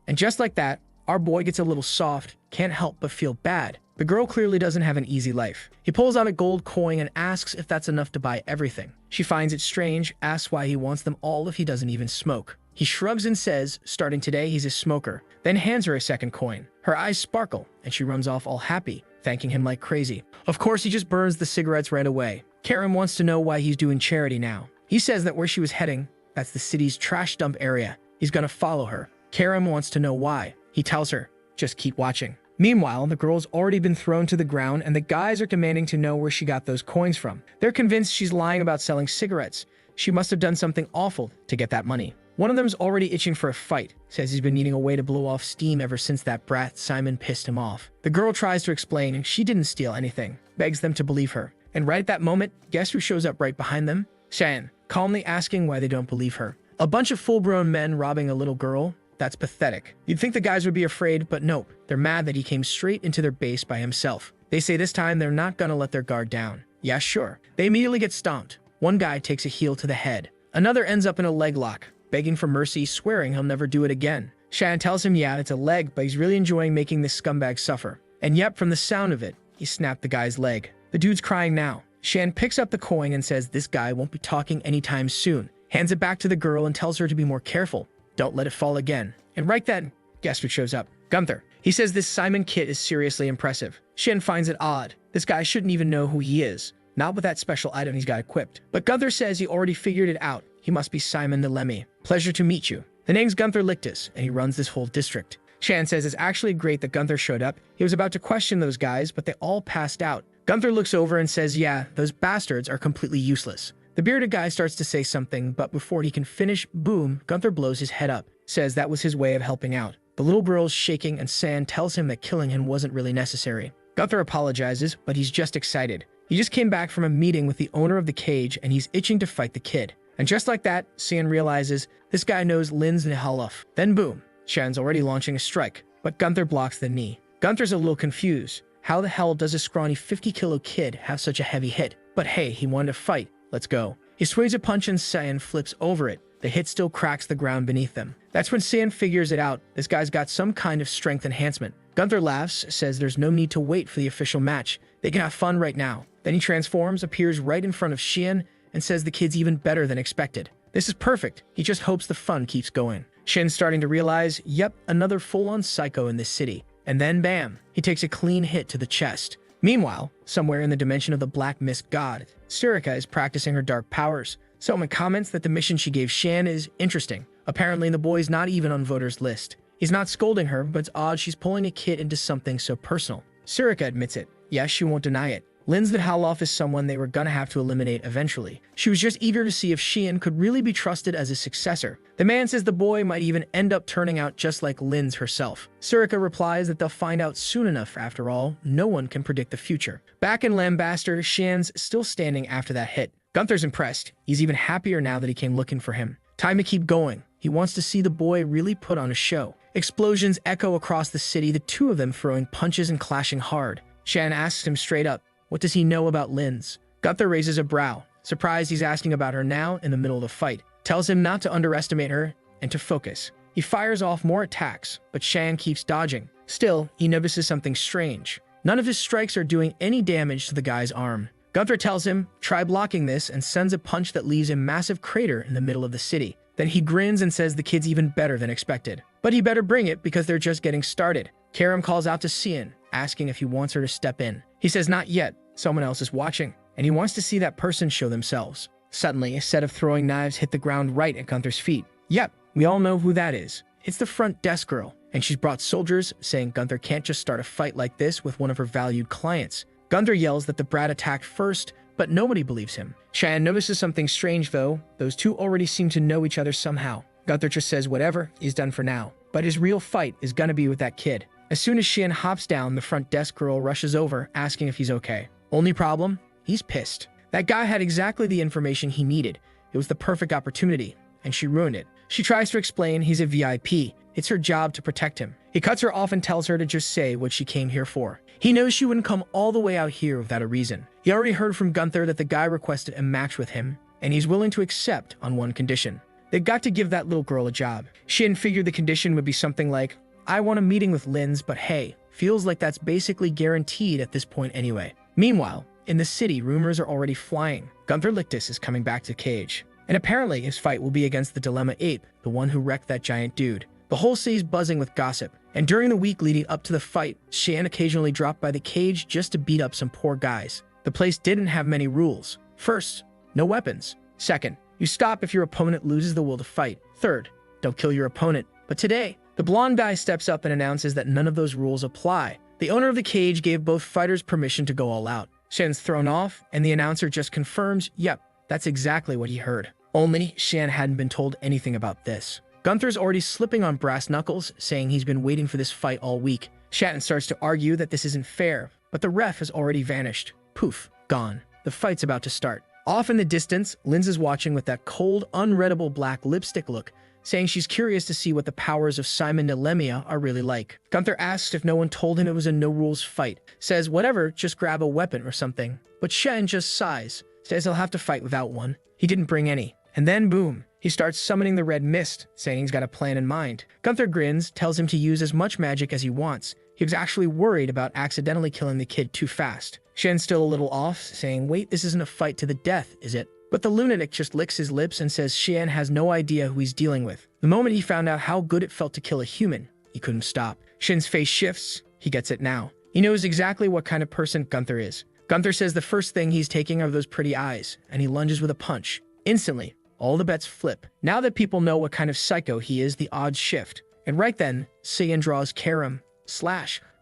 Speaker 1: And just like that, our boy gets a little soft, can't help but feel bad. The girl clearly doesn't have an easy life. He pulls out a gold coin and asks if that's enough to buy everything. She finds it strange, asks why he wants them all if he doesn't even smoke. He shrugs and says, starting today, he's a smoker, then hands her a second coin. Her eyes sparkle, and she runs off all happy, thanking him like crazy. Of course, he just burns the cigarettes right away. Karum wants to know why he's doing charity now. He says that where she was heading, that's the city's trash dump area. He's gonna follow her. Karum wants to know why. He tells her, just keep watching. Meanwhile, the girl's already been thrown to the ground and the guys are demanding to know where she got those coins from. They're convinced she's lying about selling cigarettes. She must have done something awful to get that money. One of them's already itching for a fight, says he's been needing a way to blow off steam ever since that brat Simon pissed him off. The girl tries to explain she didn't steal anything, begs them to believe her. And right at that moment, guess who shows up right behind them? Shion, calmly asking why they don't believe her. A bunch of full-grown men robbing a little girl? That's pathetic. You'd think the guys would be afraid, but nope. They're mad that he came straight into their base by himself. They say this time they're not gonna let their guard down. Yeah, sure. They immediately get stomped. One guy takes a heel to the head. Another ends up in a leg lock, begging for mercy, swearing he'll never do it again. Shion tells him yeah, it's a leg, but he's really enjoying making this scumbag suffer. And yep, from the sound of it, he snapped the guy's leg. The dude's crying now. Shion picks up the coin and says this guy won't be talking anytime soon. Hands it back to the girl and tells her to be more careful. Don't let it fall again. And right then, guess who shows up? Gunther. He says this Simon kid is seriously impressive. Shion finds it odd. This guy shouldn't even know who he is. not with that special item he's got equipped. But Gunther says he already figured it out. He must be Simon the Lemmy. Pleasure to meet you. The name's Gunther Lictus, and he runs this whole district. Shan says it's actually great that Gunther showed up. He was about to question those guys, but they all passed out. Gunther looks over and says, yeah, those bastards are completely useless. The bearded guy starts to say something, but before he can finish, boom, Gunther blows his head up, says that was his way of helping out. The little girl's shaking and San tells him that killing him wasn't really necessary. Gunther apologizes, but he's just excited. He just came back from a meeting with the owner of the cage and he's itching to fight the kid. And just like that, San realizes this guy knows Linz Nihalof. Then boom, Shan's already launching a strike, but Gunther blocks the knee. Gunther's a little confused. How the hell does a scrawny 50-kilo kid have such a heavy hit? But hey, he wanted to fight. Let's go. He swings a punch and Saiyan flips over it. The hit still cracks the ground beneath them. That's when Saiyan figures it out. This guy's got some kind of strength enhancement. Gunther laughs, says there's no need to wait for the official match. They can have fun right now. Then he transforms, appears right in front of Shion, and says the kid's even better than expected. This is perfect. He just hopes the fun keeps going. Shin's starting to realize, yep, another full-on psycho in this city. And then bam, he takes a clean hit to the chest. Meanwhile, somewhere in the dimension of the Black Mist God, Sirika is practicing her dark powers. Someone comments that the mission she gave Shan is interesting. Apparently the boy's not even on voters' list. He's not scolding her, but it's odd she's pulling a kid into something so personal. Sirika admits it. Yes, she won't deny it. Linz Nihalof is someone they were gonna have to eliminate eventually. She was just eager to see if Shion could really be trusted as his successor. The man says the boy might even end up turning out just like Linz herself. Sirika replies that they'll find out soon enough. After all, no one can predict the future. Back in Lambaster, Shian's still standing after that hit. Gunther's impressed. He's even happier now that he came looking for him. Time to keep going. He wants to see the boy really put on a show. Explosions echo across the city, the two of them throwing punches and clashing hard. Shan asks him straight up, what does he know about Linz? Gunther raises a brow, surprised he's asking about her now in the middle of the fight. Tells him not to underestimate her and to focus. He fires off more attacks, but Shan keeps dodging. Still, he notices something strange. None of his strikes are doing any damage to the guy's arm. Gunther tells him, try blocking this, and sends a punch that leaves a massive crater in the middle of the city. Then he grins and says the kid's even better than expected. But he better bring it because they're just getting started. Karum calls out to Shion, asking if he wants her to step in. He says not yet, someone else is watching, and he wants to see that person show themselves. Suddenly, a set of throwing knives hit the ground right at Gunther's feet. Yep, we all know who that is. It's the front desk girl, and she's brought soldiers, saying Gunther can't just start a fight like this with one of her valued clients. Gunther yells that the brat attacked first, but nobody believes him. Shan notices something strange though. Those two already seem to know each other somehow. Gunther just says whatever, he's done for now. But his real fight is gonna be with that kid. As soon as Shion hops down, the front desk girl rushes over, asking if he's okay. Only problem? He's pissed. That guy had exactly the information he needed. It was the perfect opportunity, and she ruined it. She tries to explain he's a VIP. It's her job to protect him. He cuts her off and tells her to just say what she came here for. He knows she wouldn't come all the way out here without a reason. He already heard from Gunther that the guy requested a match with him, and he's willing to accept on one condition. They've got to give that little girl a job. Shion figured the condition would be something like, I want a meeting with Linz, but hey, feels like that's basically guaranteed at this point anyway. Meanwhile, in the city, rumors are already flying. Gunther Lictus is coming back to Cage. And apparently his fight will be against the Dilemma Ape, the one who wrecked that giant dude. The whole city's buzzing with gossip. And during the week leading up to the fight, Shan occasionally dropped by the cage just to beat up some poor guys. The place didn't have many rules. First, no weapons. Second, you stop if your opponent loses the will to fight. Third, don't kill your opponent. But today, the blonde guy steps up and announces that none of those rules apply. The owner of the cage gave both fighters permission to go all out. Shan's thrown off, and the announcer just confirms, yep, that's exactly what he heard. Only Shan hadn't been told anything about this. Gunther's already slipping on brass knuckles, saying he's been waiting for this fight all week. Shatton starts to argue that this isn't fair, but the ref has already vanished. Poof, gone. The fight's about to start. Off in the distance, Linz is watching with that cold, unreadable black lipstick look, saying she's curious to see what the powers of Simon Nelemia are really like. Gunther asks if no one told him it was a no-rules fight, says whatever, just grab a weapon or something. But Shen just sighs, says he'll have to fight without one. He didn't bring any. And then boom, he starts summoning the red mist, saying he's got a plan in mind. Gunther grins, tells him to use as much magic as he wants. He was actually worried about accidentally killing the kid too fast. Shen's still a little off, saying, wait, this isn't a fight to the death, is it? But the lunatic just licks his lips and says Shen has no idea who he's dealing with. The moment he found out how good it felt to kill a human, he couldn't stop. Shen's face shifts. He gets it now. He knows exactly what kind of person Gunther is. Gunther says the first thing he's taking are those pretty eyes, and he lunges with a punch. Instantly, all the bets flip. Now that people know what kind of psycho he is, the odds shift. And right then, Shion draws Karum,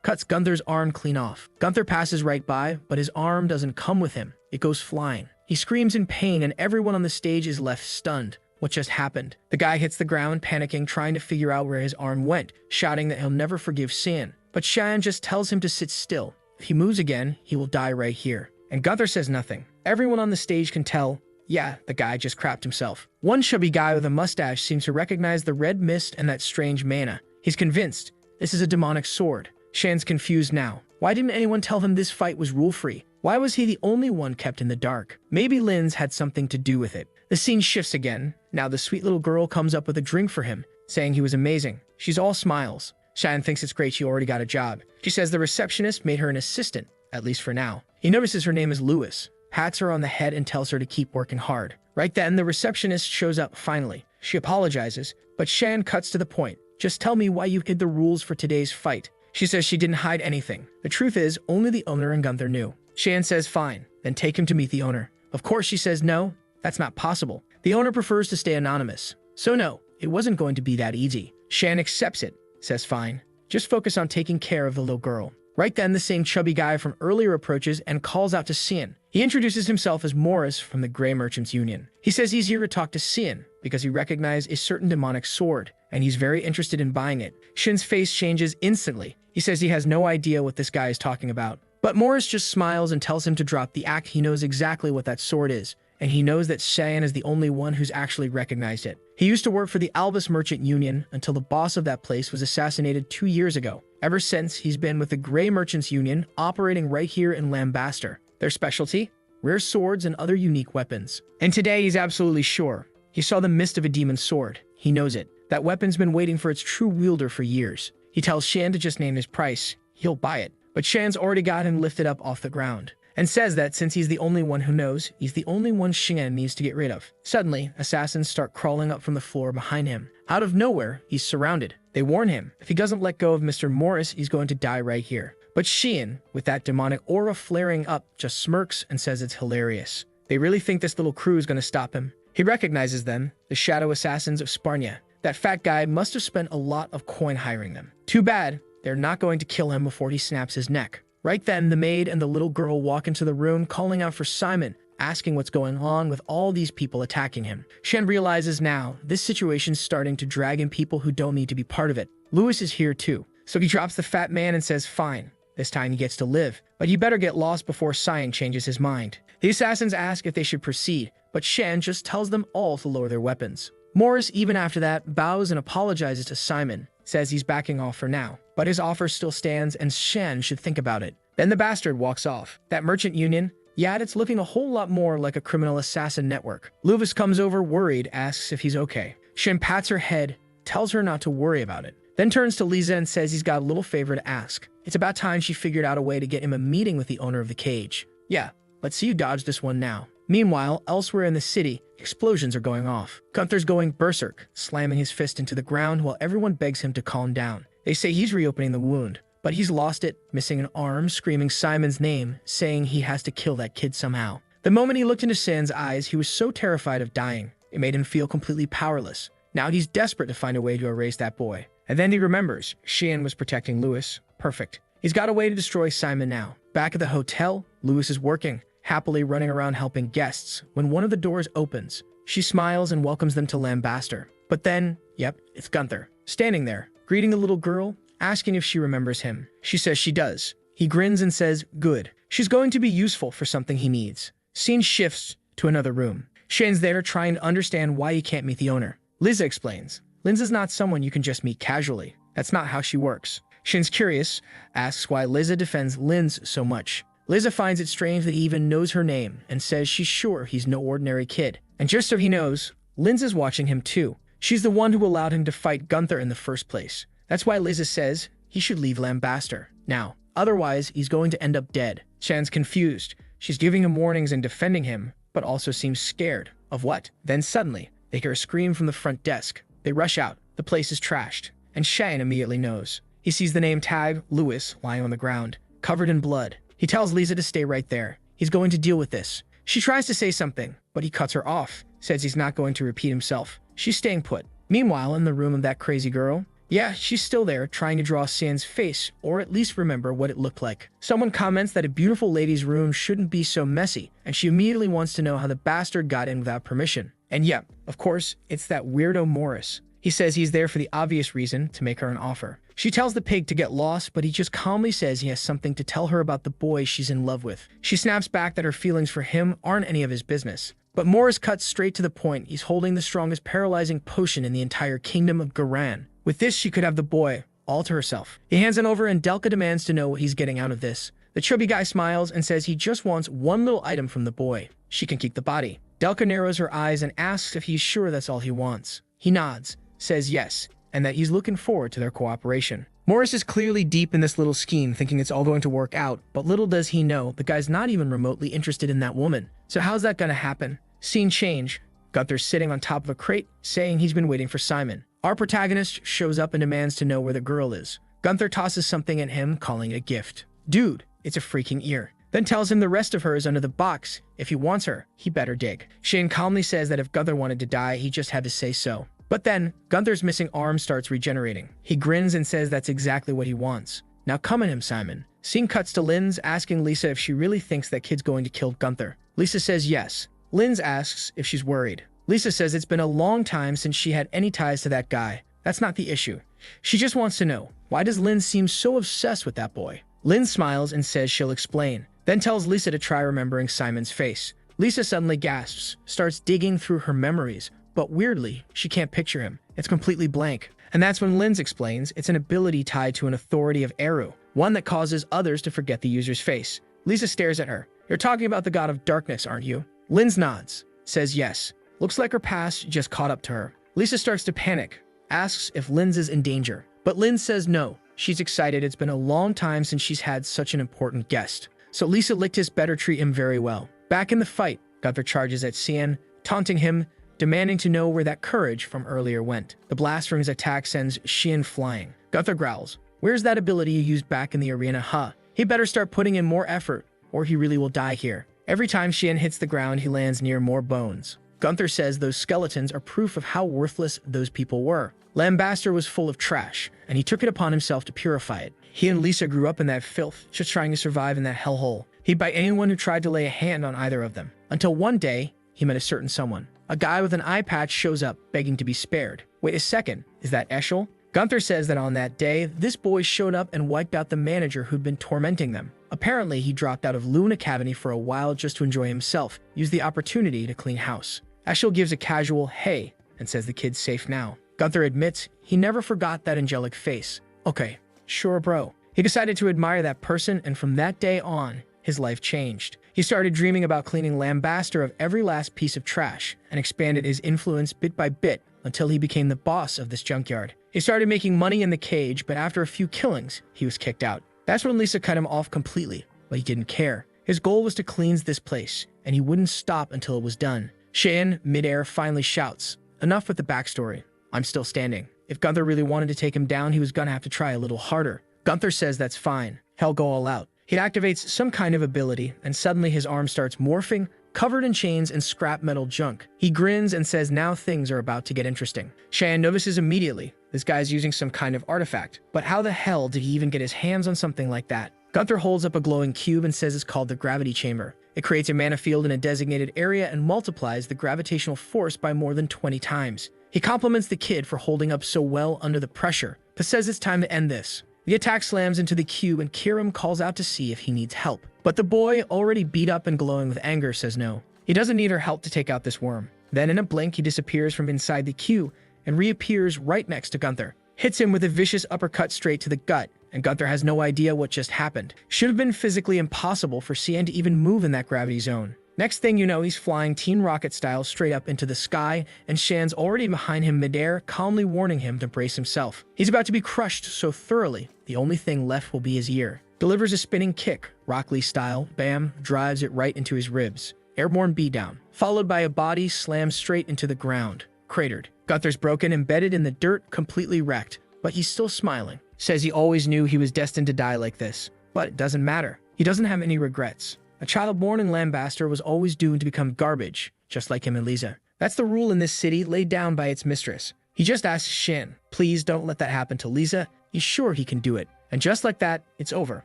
Speaker 1: cuts Gunther's arm clean off. Gunther passes right by, but his arm doesn't come with him. It goes flying. He screams in pain, and everyone on the stage is left stunned. What just happened? The guy hits the ground, panicking, trying to figure out where his arm went, shouting that he'll never forgive Shion. But Shion just tells him to sit still. If he moves again, he will die right here. And Gunther says nothing. Everyone on the stage can tell, yeah, the guy just crapped himself. One chubby guy with a mustache seems to recognize the red mist and that strange mana. He's convinced this is a demonic sword. Shion's confused now. Why didn't anyone tell him this fight was rule-free? Why was he the only one kept in the dark? Maybe Lin's had something to do with it. The scene shifts again. Now the sweet little girl comes up with a drink for him, saying he was amazing. She's all smiles. Shion thinks it's great she already got a job. She says the receptionist made her an assistant, at least for now. He notices her name is Lewis, pats her on the head and tells her to keep working hard. Right then, the receptionist shows up finally. She apologizes, but Shion cuts to the point. Just tell me why you hid the rules for today's fight. She says she didn't hide anything. The truth is, only the owner and Gunther knew. Shion says fine, then take him to meet the owner. Of course she says no, that's not possible. The owner prefers to stay anonymous. So no, it wasn't going to be that easy. Shion accepts it, says fine. Just focus on taking care of the little girl. Right then, the same chubby guy from earlier approaches and calls out to Shion. He introduces himself as Morris from the Grey Merchants Union. He says he's here to talk to Shion because he recognized a certain demonic sword, and he's very interested in buying it. Shion's face changes instantly. He says he has no idea what this guy is talking about. But Morris just smiles and tells him to drop the act. He knows exactly what that sword is, and he knows that Shion is the only one who's actually recognized it. He used to work for the Albus Merchant Union until the boss of that place was assassinated 2 years ago. Ever since, he's been with the Grey Merchants Union, operating right here in Lambaster. Their specialty? Rare swords and other unique weapons. And today, he's absolutely sure. He saw the mist of a demon sword. He knows it. That weapon's been waiting for its true wielder for years. He tells Shion to just name his price. He'll buy it. But Shion's already got him lifted up off the ground, and says that since he's the only one who knows, he's the only one Shion needs to get rid of. Suddenly, assassins start crawling up from the floor behind him. Out of nowhere, he's surrounded. They warn him, if he doesn't let go of Mr. Morris, he's going to die right here. But Shion, with that demonic aura flaring up, just smirks and says it's hilarious. They really think this little crew is going to stop him. He recognizes them, the shadow assassins of Sparnia. That fat guy must have spent a lot of coin hiring them. Too bad, they're not going to kill him before he snaps his neck. Right then, the maid and the little girl walk into the room, calling out for Simon, asking what's going on with all these people attacking him. Shion realizes now, this situation's starting to drag in people who don't need to be part of it. Lewis is here too. So he drops the fat man and says fine. This time he gets to live, but he better get lost before Shion changes his mind. The assassins ask if they should proceed, but Shion just tells them all to lower their weapons. Morris, even after that, bows and apologizes to Simon, says he's backing off for now, but his offer still stands and Shion should think about it. Then the bastard walks off. That merchant union, yeah, it's looking a whole lot more like a criminal assassin network. Lewis comes over worried, asks if he's okay. Shion pats her head, tells her not to worry about it, then turns to Lisa and says he's got a little favor to ask. It's about time she figured out a way to get him a meeting with the owner of the cage. Yeah, let's see you dodge this one now. Meanwhile, elsewhere in the city, explosions are going off. Gunther's going berserk, slamming his fist into the ground while everyone begs him to calm down. They say he's reopening the wound, but he's lost it, missing an arm, screaming Simon's name, saying he has to kill that kid somehow. The moment he looked into Shion's eyes, he was so terrified of dying. It made him feel completely powerless. Now he's desperate to find a way to erase that boy. And then he remembers, Shion was protecting Lewis. Perfect. He's got a way to destroy Simon now. Back at the hotel, Lewis is working, happily running around helping guests, when one of the doors opens. She smiles and welcomes them to Lambaster. But then, yep, it's Gunther, standing there, greeting the little girl, asking if she remembers him. She says she does. He grins and says, good. She's going to be useful for something he needs. Scene shifts to another room. Shion's there trying to understand why he can't meet the owner. Liza explains, Lin's not someone you can just meet casually. That's not how she works. Shion's curious, asks why Liza defends Linz so much. Liza finds it strange that he even knows her name and says she's sure he's no ordinary kid. And just so he knows, Linz is watching him too. She's the one who allowed him to fight Gunther in the first place. That's why Liza says he should leave Lambaster now. Otherwise, he's going to end up dead. Shion's confused. She's giving him warnings and defending him, but also seems scared. Of what? Then suddenly, they hear a scream from the front desk. They rush out. The place is trashed. And Shion immediately knows. He sees the name tag, Lewis, lying on the ground, covered in blood. He tells Lisa to stay right there. He's going to deal with this. She tries to say something, but he cuts her off, says he's not going to repeat himself. She's staying put. Meanwhile, in the room of that crazy girl, yeah, she's still there trying to draw Sien's face, or at least remember what it looked like. Someone comments that a beautiful lady's room shouldn't be so messy, and she immediately wants to know how the bastard got in without permission. And yeah, of course, it's that weirdo Morris. He says he's there for the obvious reason, to make her an offer. She tells the pig to get lost, but he just calmly says he has something to tell her about the boy she's in love with. She snaps back that her feelings for him aren't any of his business. But Morris cuts straight to the point. He's holding the strongest paralyzing potion in the entire kingdom of Garan. With this, she could have the boy all to herself. He hands it over and Delka demands to know what he's getting out of this. The chubby guy smiles and says he just wants one little item from the boy. She can keep the body. Delka narrows her eyes and asks if he's sure that's all he wants. He nods, says yes, and that he's looking forward to their cooperation. Morris is clearly deep in this little scheme, thinking it's all going to work out, but little does he know the guy's not even remotely interested in that woman. So how's that gonna happen? Scene change. Gunther's sitting on top of a crate, saying he's been waiting for Simon. Our protagonist shows up and demands to know where the girl is. Gunther tosses something at him, calling it a gift. Dude, it's a freaking ear. Then tells him the rest of her is under the box. If he wants her, he better dig. Shion calmly says that if Gunther wanted to die, he just had to say so. But then, Gunther's missing arm starts regenerating. He grins and says that's exactly what he wants. Now come at him, Simon. Scene cuts to Linz asking Lisa if she really thinks that kid's going to kill Gunther. Lisa says yes. Linz asks if she's worried. Lisa says it's been a long time since she had any ties to that guy. That's not the issue. She just wants to know, why does Linz seem so obsessed with that boy? Linz smiles and says she'll explain, then tells Lisa to try remembering Simon's face. Lisa suddenly gasps, starts digging through her memories, but weirdly, she can't picture him. It's completely blank. And that's when Linz explains it's an ability tied to an authority of Eru, one that causes others to forget the user's face. Lisa stares at her. You're talking about the god of darkness, aren't you? Linz nods, says yes. Looks like her past just caught up to her. Lisa starts to panic, asks if Linz is in danger. But Linz says no. She's excited. It's been a long time since she's had such an important guest. So Lisa Lictus better treat him very well. Back in the fight, Gunther charges at Sian, taunting him, demanding to know where that courage from earlier went. The blast from his attack sends Shion flying. Gunther growls, "Where's that ability you used back in the arena, huh? He better start putting in more effort, or he really will die here." Every time Shion hits the ground, he lands near more bones. Gunther says those skeletons are proof of how worthless those people were. Lambaster was full of trash, and he took it upon himself to purify it. He and Lisa grew up in that filth, just trying to survive in that hellhole. He'd bite anyone who tried to lay a hand on either of them. Until one day, he met a certain someone. A guy with an eye patch shows up, begging to be spared. Wait a second, is that Eshel? Gunther says that on that day, this boy showed up and wiped out the manager who'd been tormenting them. Apparently, he dropped out of Loon Academy for a while just to enjoy himself, used the opportunity to clean house. Eshel gives a casual hey and says the kid's safe now. Gunther admits he never forgot that angelic face. Okay, sure bro. He decided to admire that person, and from that day on, his life changed. He started dreaming about cleaning Lambaster of every last piece of trash and expanded his influence bit by bit until he became the boss of this junkyard. He started making money in the cage, but after a few killings, he was kicked out. That's when Lisa cut him off completely, but he didn't care. His goal was to cleanse this place, and he wouldn't stop until it was done. Shion, midair, finally shouts, "Enough with the backstory. I'm still standing." If Gunther really wanted to take him down, he was gonna have to try a little harder. Gunther says that's fine. He'll go all out. He activates some kind of ability, and suddenly his arm starts morphing, covered in chains and scrap metal junk. He grins and says now things are about to get interesting. Shion notices immediately. This guy's using some kind of artifact. But how the hell did he even get his hands on something like that? Gunther holds up a glowing cube and says it's called the gravity chamber. It creates a mana field in a designated area and multiplies the gravitational force by more than 20 times. He compliments the kid for holding up so well under the pressure, but says it's time to end this. The attack slams into the cube and Karum calls out to see if he needs help. But the boy, already beat up and glowing with anger, says no. He doesn't need her help to take out this worm. Then in a blink, he disappears from inside the cube and reappears right next to Gunther. Hits him with a vicious uppercut straight to the gut, and Gunther has no idea what just happened. Should have been physically impossible for Sian to even move in that gravity zone. Next thing you know, he's flying Teen Rocket style straight up into the sky, and Shan's already behind him midair, calmly warning him to brace himself. He's about to be crushed so thoroughly, the only thing left will be his ear. Delivers a spinning kick, Rock Lee style, bam, drives it right into his ribs. Airborne beatdown, followed by a body slammed straight into the ground, cratered. Gunther's broken, embedded in the dirt, completely wrecked, but he's still smiling. Says he always knew he was destined to die like this. But it doesn't matter. He doesn't have any regrets. A child born in Lambaster was always doomed to become garbage, just like him and Lisa. That's the rule in this city laid down by its mistress. He just asks Shan, please don't let that happen to Lisa. He's sure he can do it. And just like that, it's over.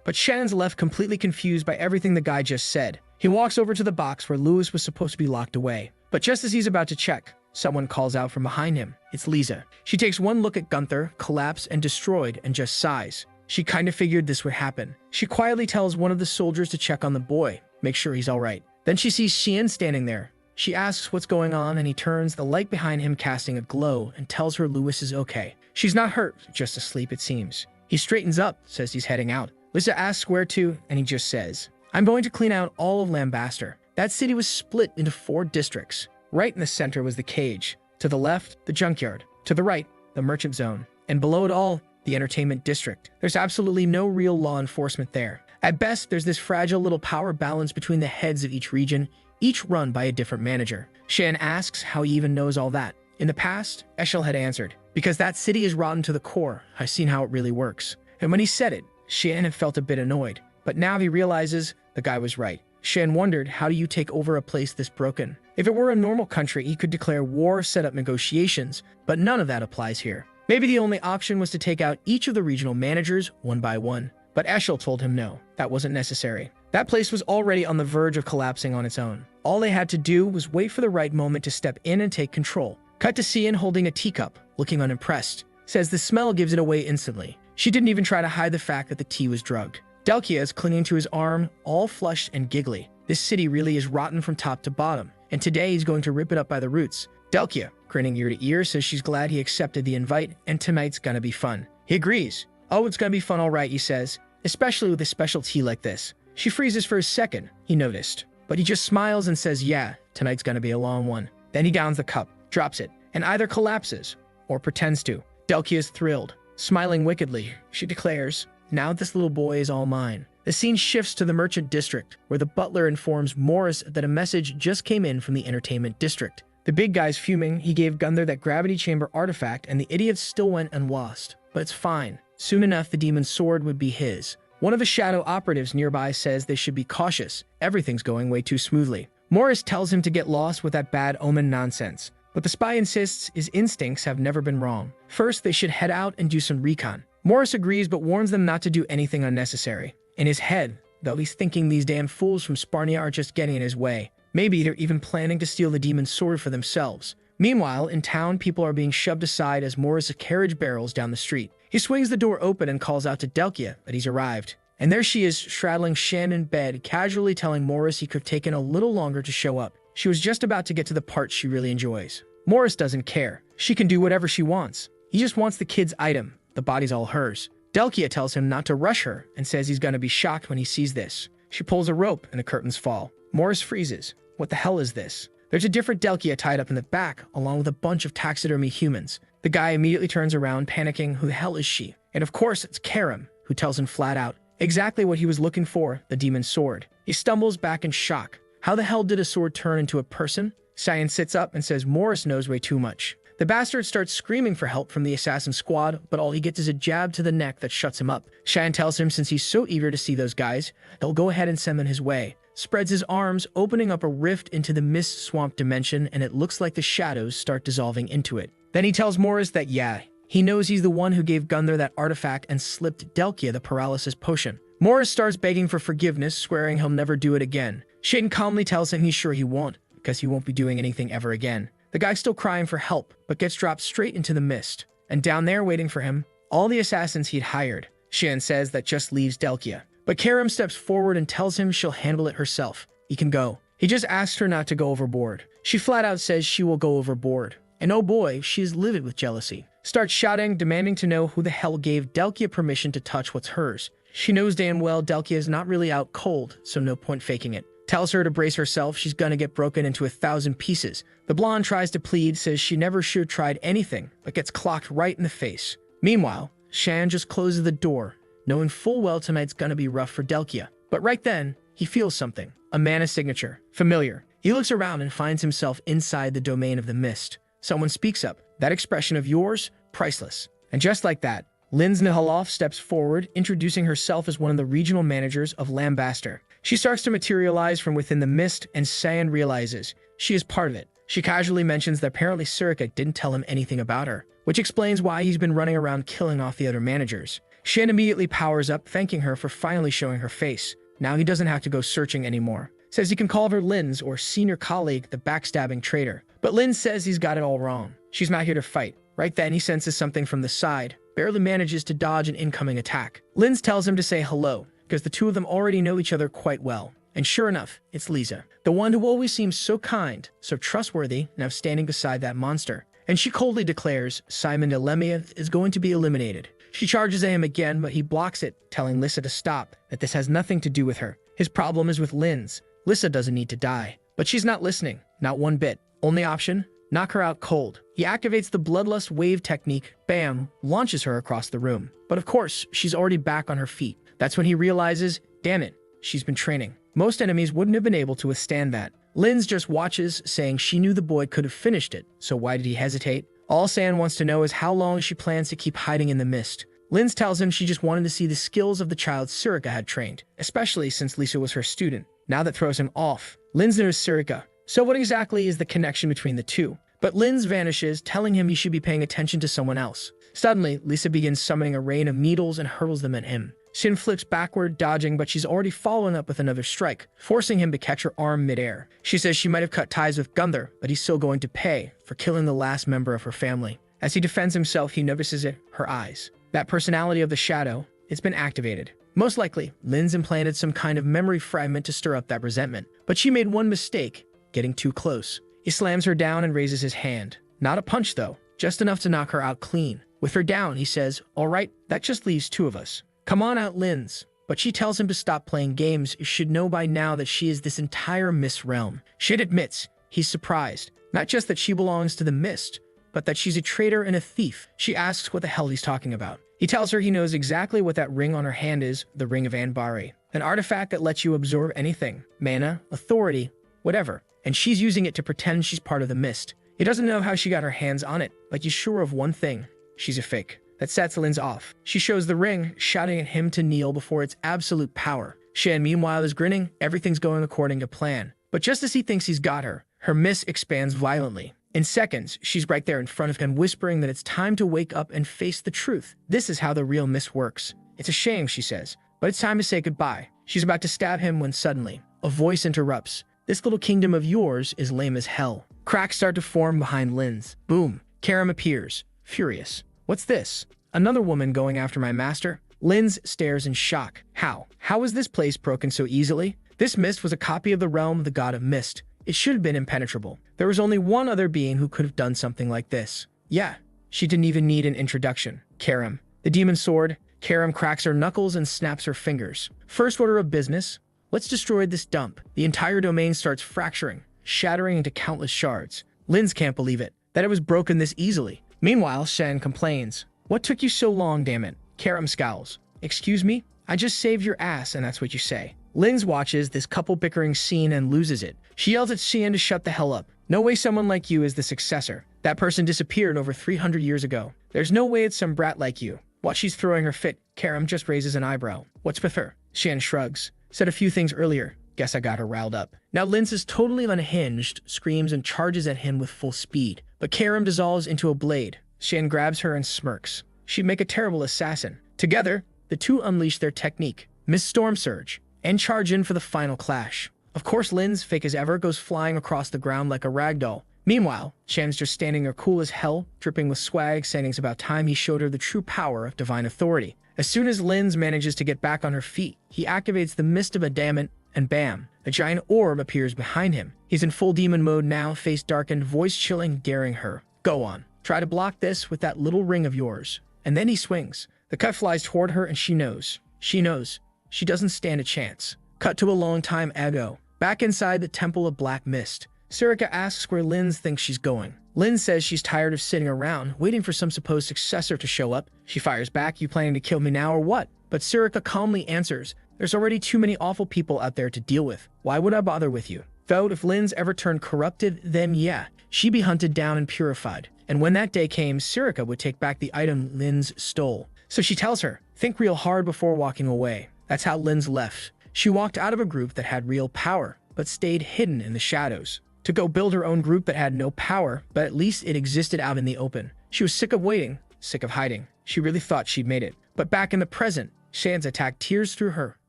Speaker 1: But Shan's left completely confused by everything the guy just said. He walks over to the box where Louis was supposed to be locked away. But just as he's about to check, someone calls out from behind him. It's Lisa. She takes one look at Gunther, collapsed and destroyed, and just sighs. She kind of figured this would happen. She quietly tells one of the soldiers to check on the boy, make sure he's alright. Then she sees Shion standing there. She asks what's going on, and he turns, the light behind him casting a glow, and tells her Louis is okay. She's not hurt, just asleep it seems. He straightens up, says he's heading out. Lisa asks where to, and he just says, I'm going to clean out all of Lambaster. That city was split into 4 districts. Right in the center was the cage. To the left, the junkyard. To the right, the merchant zone. And below it all, the entertainment district. There's absolutely no real law enforcement there. At best, there's this fragile little power balance between the heads of each region, each run by a different manager. Shan asks how he even knows all that. In the past, Eshel had answered, because that city is rotten to the core. I've seen how it really works. And when he said it, Shan had felt a bit annoyed. But now he realizes the guy was right. Shan wondered, how do you take over a place this broken? If it were a normal country, he could declare war, set up negotiations, but none of that applies here. Maybe the only option was to take out each of the regional managers one by one. But Eshel told him no, that wasn't necessary. That place was already on the verge of collapsing on its own. All they had to do was wait for the right moment to step in and take control. Cut to Sian holding a teacup, looking unimpressed. Says the smell gives it away instantly. She didn't even try to hide the fact that the tea was drugged. Delkia is clinging to his arm, all flushed and giggly. This city really is rotten from top to bottom, and today he's going to rip it up by the roots. Delkia, grinning ear to ear, says she's glad he accepted the invite, and tonight's gonna be fun. He agrees. Oh, it's gonna be fun all right, he says, especially with a special tea like this. She freezes for a second, he noticed, but he just smiles and says, yeah, tonight's gonna be a long one. Then he downs the cup, drops it, and either collapses or pretends to. Delkia is thrilled. Smiling wickedly, she declares, now this little boy is all mine. The scene shifts to the merchant district, where the butler informs Morris that a message just came in from the entertainment district. The big guy's fuming. He gave Gunther that gravity chamber artifact, and the idiots still went unlost. But it's fine. Soon enough, the demon sword would be his. One of the shadow operatives nearby says they should be cautious. Everything's going way too smoothly. Morris tells him to get lost with that bad omen nonsense. But the spy insists his instincts have never been wrong. First, they should head out and do some recon. Morris agrees but warns them not to do anything unnecessary. In his head, though, he's thinking these damn fools from Sparnia are just getting in his way. Maybe they're even planning to steal the demon sword for themselves. Meanwhile, in town, people are being shoved aside as Morris carriage barrels down the street. He swings the door open and calls out to Delkia that he's arrived. And there she is, straddling Shan in bed, casually telling Morris he could have taken a little longer to show up. She was just about to get to the part she really enjoys. Morris doesn't care. She can do whatever she wants. He just wants the kid's item. The body's all hers. Delkia tells him not to rush her and says he's gonna be shocked when he sees this. She pulls a rope and the curtains fall. Morris freezes. What the hell is this? There's a different Delkia tied up in the back, along with a bunch of taxidermy humans. The guy immediately turns around, panicking, who the hell is she? And of course, it's Karum, who tells him flat out exactly what he was looking for, the demon sword. He stumbles back in shock. How the hell did a sword turn into a person? Cyan sits up and says Morris knows way too much. The bastard starts screaming for help from the assassin squad, but all he gets is a jab to the neck that shuts him up. Cheyenne tells him since he's so eager to see those guys, he'll go ahead and send them his way. Spreads his arms, opening up a rift into the mist swamp dimension, and it looks like the shadows start dissolving into it. Then he tells Morris that yeah, he knows he's the one who gave Gunther that artifact and slipped Delkia the paralysis potion. Morris starts begging for forgiveness, swearing he'll never do it again. Shane calmly tells him he's sure he won't, because he won't be doing anything ever again. The guy's still crying for help, but gets dropped straight into the mist. And down there waiting for him, all the assassins he'd hired. Shion says that just leaves Delkia. But Karum steps forward and tells him she'll handle it herself. He can go. He just asks her not to go overboard. She flat out says she will go overboard. And oh boy, she is livid with jealousy. Starts shouting, demanding to know who the hell gave Delkia permission to touch what's hers. She knows damn well Delkia is not really out cold, so no point faking it. Tells her to brace herself, she's gonna get broken into 1,000 pieces. The blonde tries to plead, says she never should have tried anything, but gets clocked right in the face. Meanwhile, Shan just closes the door, knowing full well tonight's gonna be rough for Delkia. But right then, he feels something. A mana signature. Familiar. He looks around and finds himself inside the domain of the mist. Someone speaks up. That expression of yours, priceless. And just like that, Linz Nihaloff steps forward, introducing herself as one of the regional managers of Lambaster. She starts to materialize from within the mist, and Sand realizes she is part of it. She casually mentions that apparently Surika didn't tell him anything about her, which explains why he's been running around killing off the other managers. Shan immediately powers up, thanking her for finally showing her face. Now he doesn't have to go searching anymore. Says he can call her Linz, or senior colleague, the backstabbing traitor. But Linz says he's got it all wrong. She's not here to fight. Right then, he senses something from the side, barely manages to dodge an incoming attack. Linz tells him to say hello, because the two of them already know each other quite well. And sure enough, it's Lisa, the one who always seems so kind, so trustworthy, now standing beside that monster. And she coldly declares Simon Delemia is going to be eliminated. She charges at him again, but he blocks it, telling Lisa to stop, that this has nothing to do with her. His problem is with Linz. Lisa doesn't need to die. But she's not listening, not one bit. Only option? Knock her out cold. He activates the Bloodlust Wave technique, bam, launches her across the room. But of course, she's already back on her feet. That's when he realizes, damn it, she's been training. Most enemies wouldn't have been able to withstand that. Linz just watches, saying she knew the boy could have finished it, so why did he hesitate? All Sand wants to know is how long she plans to keep hiding in the mist. Linz tells him she just wanted to see the skills of the child Surika had trained, especially since Lisa was her student. Now that throws him off. Linz knows Surika. So what exactly is the connection between the two? But Linz vanishes, telling him he should be paying attention to someone else. Suddenly, Lisa begins summoning a rain of needles and hurls them at him. Shin flips backward, dodging, but she's already following up with another strike, forcing him to catch her arm midair. She says she might have cut ties with Gunther, but he's still going to pay for killing the last member of her family. As he defends himself, he notices it, her eyes. That personality of the shadow, it's been activated. Most likely, Linz implanted some kind of memory fragment to stir up that resentment. But she made one mistake, getting too close. He slams her down and raises his hand. Not a punch though, just enough to knock her out clean. With her down, he says, all right, that just leaves two of us. Come on out, Linz. But she tells him to stop playing games. You should know by now that she is this entire Mist realm. Shin admits he's surprised. Not just that she belongs to the Mist, but that she's a traitor and a thief. She asks what the hell he's talking about. He tells her he knows exactly what that ring on her hand is, the Ring of Anbari. An artifact that lets you absorb anything. Mana, authority, whatever. And she's using it to pretend she's part of the Mist. He doesn't know how she got her hands on it, but he's sure of one thing. She's a fake. That sets Linz off. She shows the ring, shouting at him to kneel before its absolute power. Shan, meanwhile, is grinning. Everything's going according to plan. But just as he thinks he's got her, her mist expands violently. In seconds, she's right there in front of him, whispering that it's time to wake up and face the truth. This is how the real mist works. It's a shame, she says, but it's time to say goodbye. She's about to stab him when suddenly, a voice interrupts. This little kingdom of yours is lame as hell. Cracks start to form behind Linz. Boom. Karum appears, furious. What's this? Another woman going after my master? Linz stares in shock. How? How is this place broken so easily? This mist was a copy of the realm of the god of mist. It should have been impenetrable. There was only one other being who could have done something like this. Yeah, she didn't even need an introduction. Karum. The demon sword. Karum cracks her knuckles and snaps her fingers. First order of business. Let's destroy this dump. The entire domain starts fracturing, shattering into countless shards. Linz can't believe it, that it was broken this easily. Meanwhile, Shan complains. What took you so long, damn it? Karum scowls. Excuse me? I just saved your ass, and that's what you say. Linz watches this couple bickering scene and loses it. She yells at Shion to shut the hell up. No way someone like you is the successor. That person disappeared over 300 years ago. There's no way it's some brat like you. While she's throwing her fit, Karum just raises an eyebrow. What's with her? Shion shrugs. Said a few things earlier. Guess I got her riled up. Now Linz is totally unhinged, screams and charges at him with full speed. But Karum dissolves into a blade. Shion grabs her and smirks. She'd make a terrible assassin. Together, the two unleash their technique, Mist Storm Surge, and charge in for the final clash. Of course, Linz, fake as ever, goes flying across the ground like a ragdoll. Meanwhile, Shan's just standing there cool as hell, dripping with swag, saying it's about time he showed her the true power of divine authority. As soon as Linz manages to get back on her feet, he activates the Mist of Adamant, and bam, a giant orb appears behind him. He's in full demon mode now, face darkened, voice chilling, daring her. Go on, try to block this with that little ring of yours. And then he swings. The cut flies toward her and she knows. She knows. She doesn't stand a chance. Cut to a long time ago. Back inside the Temple of Black Mist. Surika asks where Linz thinks she's going. Linz says she's tired of sitting around, waiting for some supposed successor to show up. She fires back, you planning to kill me now or what? But Surika calmly answers, there's already too many awful people out there to deal with. Why would I bother with you? Though if Linz ever turned corrupted, then yeah, she'd be hunted down and purified. And when that day came, Surika would take back the item Linz stole. So she tells her, think real hard before walking away. That's how Linz left. She walked out of a group that had real power, but stayed hidden in the shadows, to go build her own group that had no power, but at least it existed out in the open. She was sick of waiting, sick of hiding. She really thought she'd made it. But back in the present, Shan's attack tears through her,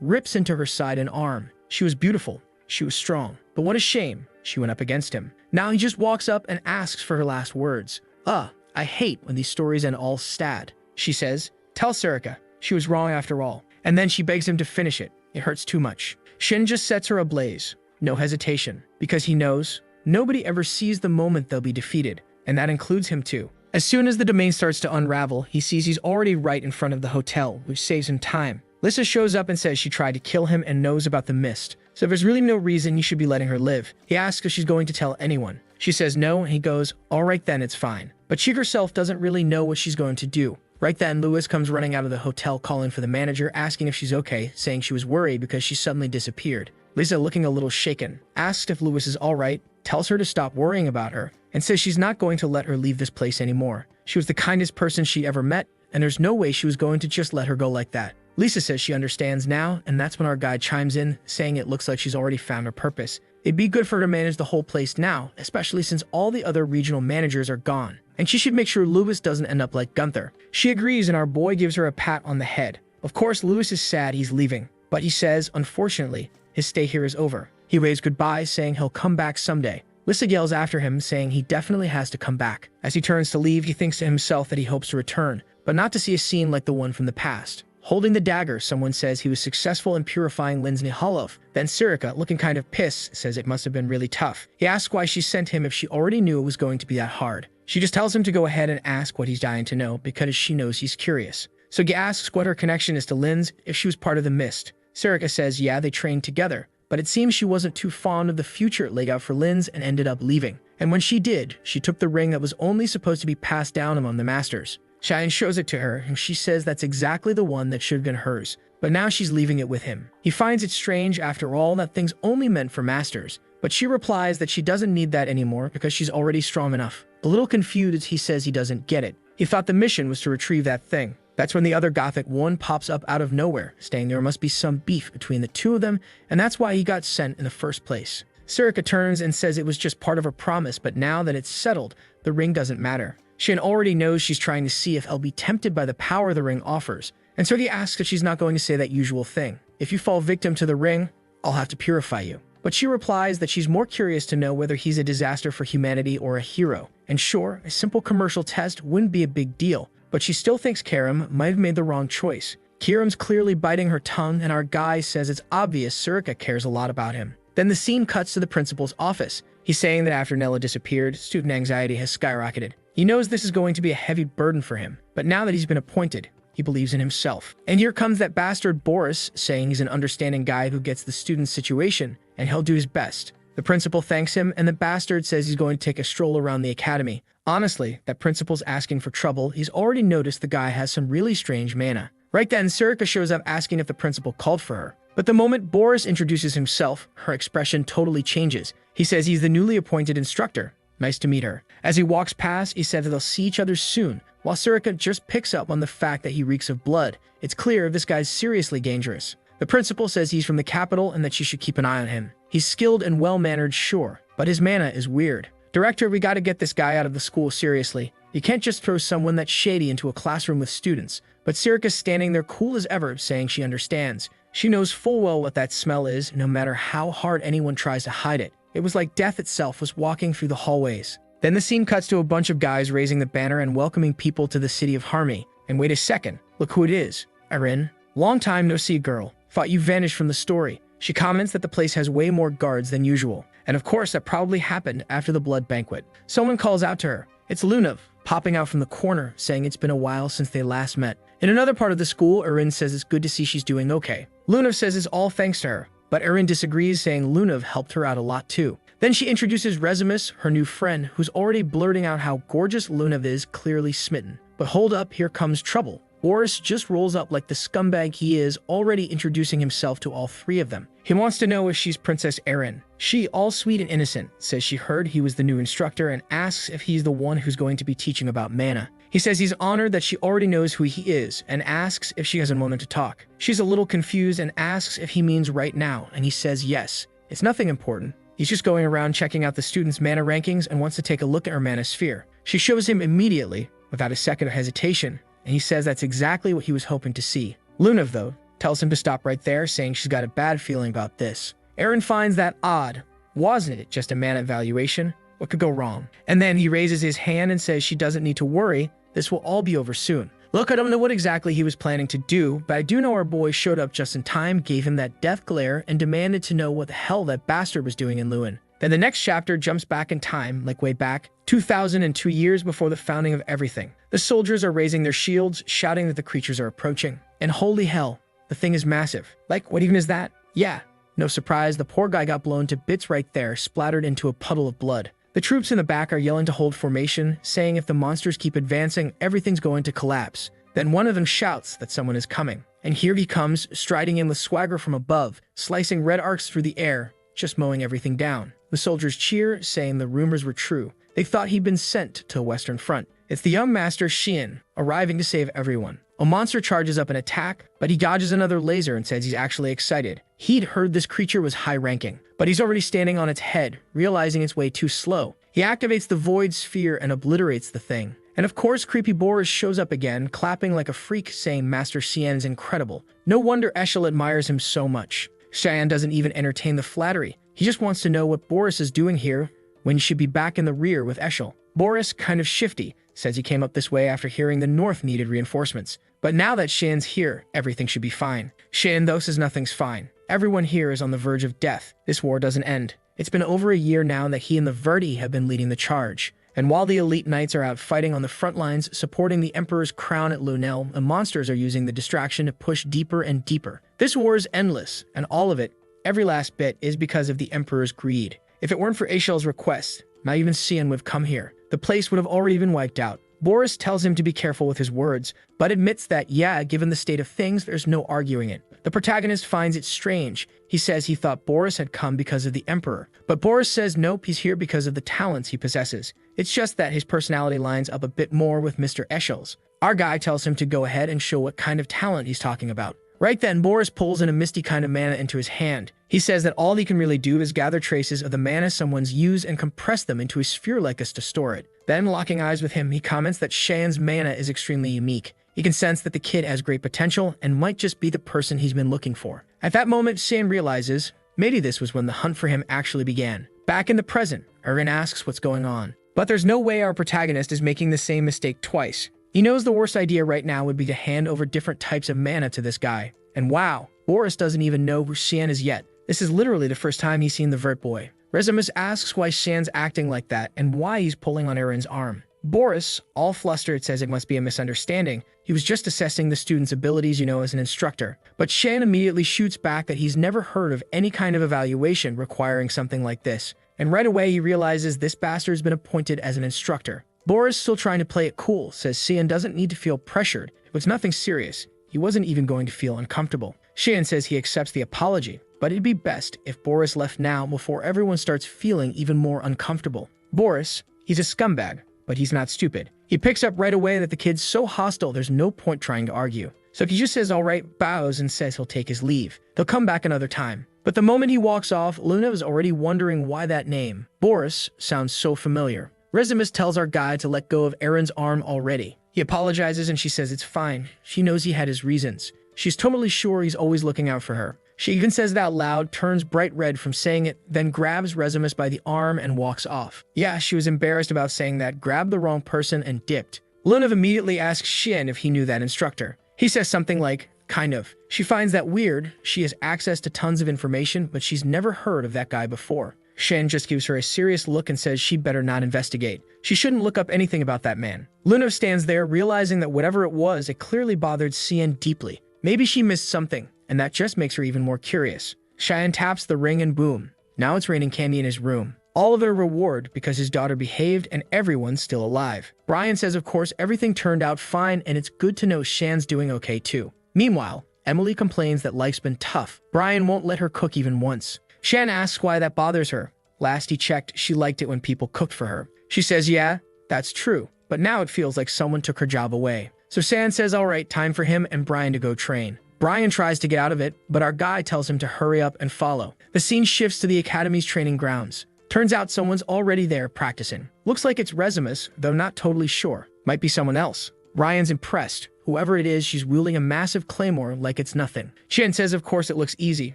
Speaker 1: rips into her side and arm. She was beautiful. She was strong. But what a shame, she went up against him. Now he just walks up and asks for her last words. I hate when these stories end all sad. She says, tell Sarika she was wrong after all. And then she begs him to finish it. It hurts too much. Shin just sets her ablaze. No hesitation. Because he knows nobody ever sees the moment they'll be defeated. And that includes him too. As soon as the domain starts to unravel, he sees he's already right in front of the hotel, which saves him time. Lissa shows up and says she tried to kill him and knows about the mist. So there's really no reason you should be letting her live. He asks if she's going to tell anyone. She says no, and he goes, all right then, it's fine. But she herself doesn't really know what she's going to do. Right then, Lewis comes running out of the hotel calling for the manager, asking if she's okay, saying she was worried because she suddenly disappeared. Lisa, looking a little shaken, asks if Lewis is all right, tells her to stop worrying about her, and says she's not going to let her leave this place anymore. She was the kindest person she ever met, and there's no way she was going to just let her go like that. Lisa says she understands now, and that's when our guide chimes in, saying it looks like she's already found her purpose. It'd be good for her to manage the whole place now, especially since all the other regional managers are gone. And she should make sure Lewis doesn't end up like Gunther. She agrees, and our boy gives her a pat on the head. Of course, Lewis is sad he's leaving, but he says, unfortunately, his stay here is over. He waves goodbye, saying he'll come back someday. Lissa yells after him, saying he definitely has to come back. As he turns to leave, he thinks to himself that he hopes to return, but not to see a scene like the one from the past. Holding the dagger, someone says he was successful in purifying Lin's Nihalov. Then Sarika, looking kind of pissed, says it must have been really tough. He asks why she sent him if she already knew it was going to be that hard. She just tells him to go ahead and ask what he's dying to know because she knows he's curious. So he asks what her connection is to Lin's, if she was part of the mist. Sarika says yeah, they trained together, but it seems she wasn't too fond of the future it laid out for Lin's and ended up leaving. And when she did, she took the ring that was only supposed to be passed down among the masters. Shion shows it to her, and she says that's exactly the one that should have been hers, but now she's leaving it with him. He finds it strange, after all, that thing's only meant for masters, but she replies that she doesn't need that anymore because she's already strong enough. A little confused, he says he doesn't get it. He thought the mission was to retrieve that thing. That's when the other Gothic one pops up out of nowhere, saying there must be some beef between the two of them, and that's why he got sent in the first place. Sarika turns and says it was just part of her promise, but now that it's settled, the ring doesn't matter. Shin already knows she's trying to see if I'll be tempted by the power the ring offers, and so he asks if she's not going to say that usual thing. If you fall victim to the ring, I'll have to purify you. But she replies that she's more curious to know whether he's a disaster for humanity or a hero. And sure, a simple commercial test wouldn't be a big deal, but she still thinks Karum might have made the wrong choice. Karum's clearly biting her tongue, and our guy says it's obvious Sarika cares a lot about him. Then the scene cuts to the principal's office. He's saying that after Nella disappeared, student anxiety has skyrocketed. He knows this is going to be a heavy burden for him, but now that he's been appointed, he believes in himself. And here comes that bastard Boris, saying he's an understanding guy who gets the student's situation, and he'll do his best. The principal thanks him, and the bastard says he's going to take a stroll around the academy. Honestly, that principal's asking for trouble. He's already noticed the guy has some really strange mana. Right then, Sarika shows up asking if the principal called for her. But the moment Boris introduces himself, her expression totally changes. He says he's the newly appointed instructor. Nice to meet her. As he walks past, he said that they'll see each other soon, while Sarika just picks up on the fact that he reeks of blood. It's clear this guy's seriously dangerous. The principal says he's from the capital and that she should keep an eye on him. He's skilled and well-mannered, sure, but his mana is weird. Director, we gotta get this guy out of the school seriously. You can't just throw someone that's shady into a classroom with students. But Sarika's standing there cool as ever, saying she understands. She knows full well what that smell is, no matter how hard anyone tries to hide it. It was like death itself was walking through the hallways. Then the scene cuts to a bunch of guys raising the banner and welcoming people to the city of Harmony. And wait a second, look who it is. Erin. Long time no see, girl. Thought you vanished from the story. She comments that the place has way more guards than usual. And of course, that probably happened after the Blood Banquet. Someone calls out to her. It's Lunav, popping out from the corner, saying it's been a while since they last met. In another part of the school, Erin says it's good to see she's doing okay. Lunav says it's all thanks to her, but Erin disagrees, saying Lunav helped her out a lot too. Then she introduces Resimus, her new friend, who's already blurting out how gorgeous Lunav is, clearly smitten. But hold up, here comes trouble. Boris just rolls up like the scumbag he is, already introducing himself to all three of them. He wants to know if she's Princess Erin. She, all sweet and innocent, says she heard he was the new instructor and asks if he's the one who's going to be teaching about mana. He says he's honored that she already knows who he is and asks if she has a moment to talk. She's a little confused and asks if he means right now, and he says yes. It's nothing important. He's just going around checking out the students' mana rankings and wants to take a look at her mana sphere. She shows him immediately, without a second of hesitation, and he says that's exactly what he was hoping to see. Luna, though, tells him to stop right there, saying she's got a bad feeling about this. Eren finds that odd. Wasn't it just a mana evaluation? What could go wrong? And then he raises his hand and says she doesn't need to worry. This will all be over soon. Look, I don't know what exactly he was planning to do, but I do know our boy showed up just in time, gave him that death glare, and demanded to know what the hell that bastard was doing in Lewin. Then the next chapter jumps back in time, like way back, 2002 years before the founding of everything. The soldiers are raising their shields, shouting that the creatures are approaching. And holy hell, the thing is massive. Like, what even is that? Yeah, no surprise, the poor guy got blown to bits right there, splattered into a puddle of blood. The troops in the back are yelling to hold formation, saying if the monsters keep advancing, everything's going to collapse. Then one of them shouts that someone is coming. And here he comes, striding in with swagger from above, slicing red arcs through the air, just mowing everything down. The soldiers cheer, saying the rumors were true. They thought he'd been sent to a western front. It's the young master Shion, arriving to save everyone. A monster charges up an attack, but he dodges another laser and says he's actually excited. He'd heard this creature was high-ranking, but he's already standing on its head, realizing it's way too slow. He activates the void sphere and obliterates the thing. And of course, creepy Boris shows up again, clapping like a freak, saying Master Shion is incredible. No wonder Eshel admires him so much. Shion doesn't even entertain the flattery. He just wants to know what Boris is doing here when he should be back in the rear with Eshel. Boris, kind of shifty, says he came up this way after hearing the North needed reinforcements. But now that Shion's here, everything should be fine. Shion, though, says nothing's fine. Everyone here is on the verge of death. This war doesn't end. It's been over a year now that he and the Verti have been leading the charge. And while the elite knights are out fighting on the front lines, supporting the Emperor's crown at Lunel, the monsters are using the distraction to push deeper and deeper. This war is endless, and all of it, every last bit, is because of the Emperor's greed. If it weren't for Eshel's request, not even Shion would have come here. The place would have already been wiped out. Boris tells him to be careful with his words, but admits that, yeah, given the state of things, there's no arguing it. The protagonist finds it strange. He says he thought Boris had come because of the Emperor, but Boris says nope, he's here because of the talents he possesses. It's just that his personality lines up a bit more with Mr. Eshel's. Our guy tells him to go ahead and show what kind of talent he's talking about. Right then, Boris pulls in a misty kind of mana into his hand. He says that all he can really do is gather traces of the mana someone's used and compress them into a sphere like this to store it. Then, locking eyes with him, he comments that Shion's mana is extremely unique. He can sense that the kid has great potential and might just be the person he's been looking for. At that moment, Shion realizes maybe this was when the hunt for him actually began. Back in the present, Eren asks what's going on. But there's no way our protagonist is making the same mistake twice. He knows the worst idea right now would be to hand over different types of mana to this guy. And wow, Boris doesn't even know who Shion is yet. This is literally the first time he's seen the Vert boy. Regresses asks why Shion's acting like that and why he's pulling on Eren's arm. Boris, all flustered, says it must be a misunderstanding. He was just assessing the student's abilities, as an instructor. But Shion immediately shoots back that he's never heard of any kind of evaluation requiring something like this. And right away he realizes this bastard's been appointed as an instructor. Boris, still trying to play it cool, says Shion doesn't need to feel pressured. It was nothing serious. He wasn't even going to feel uncomfortable. Shion says he accepts the apology, but it'd be best if Boris left now before everyone starts feeling even more uncomfortable. Boris, he's a scumbag, but he's not stupid. He picks up right away that the kid's so hostile there's no point trying to argue. So he just says alright, bows, and says he'll take his leave. They'll come back another time. But the moment he walks off, Luna is already wondering why that name, Boris, sounds so familiar. Regresses tells our guy to let go of Eren's arm already. He apologizes and she says it's fine. She knows he had his reasons. She's totally sure he's always looking out for her. She even says it out loud, turns bright red from saying it, then grabs Regresses by the arm and walks off. Yeah, she was embarrassed about saying that, grabbed the wrong person, and dipped. Luna immediately asks Shion if he knew that instructor. He says something like, kind of. She finds that weird. She has access to tons of information, but she's never heard of that guy before. Shion just gives her a serious look and says she'd better not investigate. She shouldn't look up anything about that man. Luna stands there, realizing that whatever it was, it clearly bothered Shion deeply. Maybe she missed something, and that just makes her even more curious. Shion taps the ring and boom. Now it's raining candy in his room. All of it a reward because his daughter behaved and everyone's still alive. Brian says of course everything turned out fine and it's good to know Shan's doing okay too. Meanwhile, Emily complains that life's been tough. Brian won't let her cook even once. Shan asks why that bothers her. Last he checked, she liked it when people cooked for her. She says, yeah, that's true. but now it feels like someone took her job away. So San says, all right, time for him and Brian to go train. Brian tries to get out of it, but our guy tells him to hurry up and follow. The scene shifts to the Academy's training grounds. Turns out someone's already there practicing. Looks like it's regresses, though not totally sure. Might be someone else. Ryan's impressed. Whoever it is, she's wielding a massive claymore like it's nothing. Shion says of course it looks easy.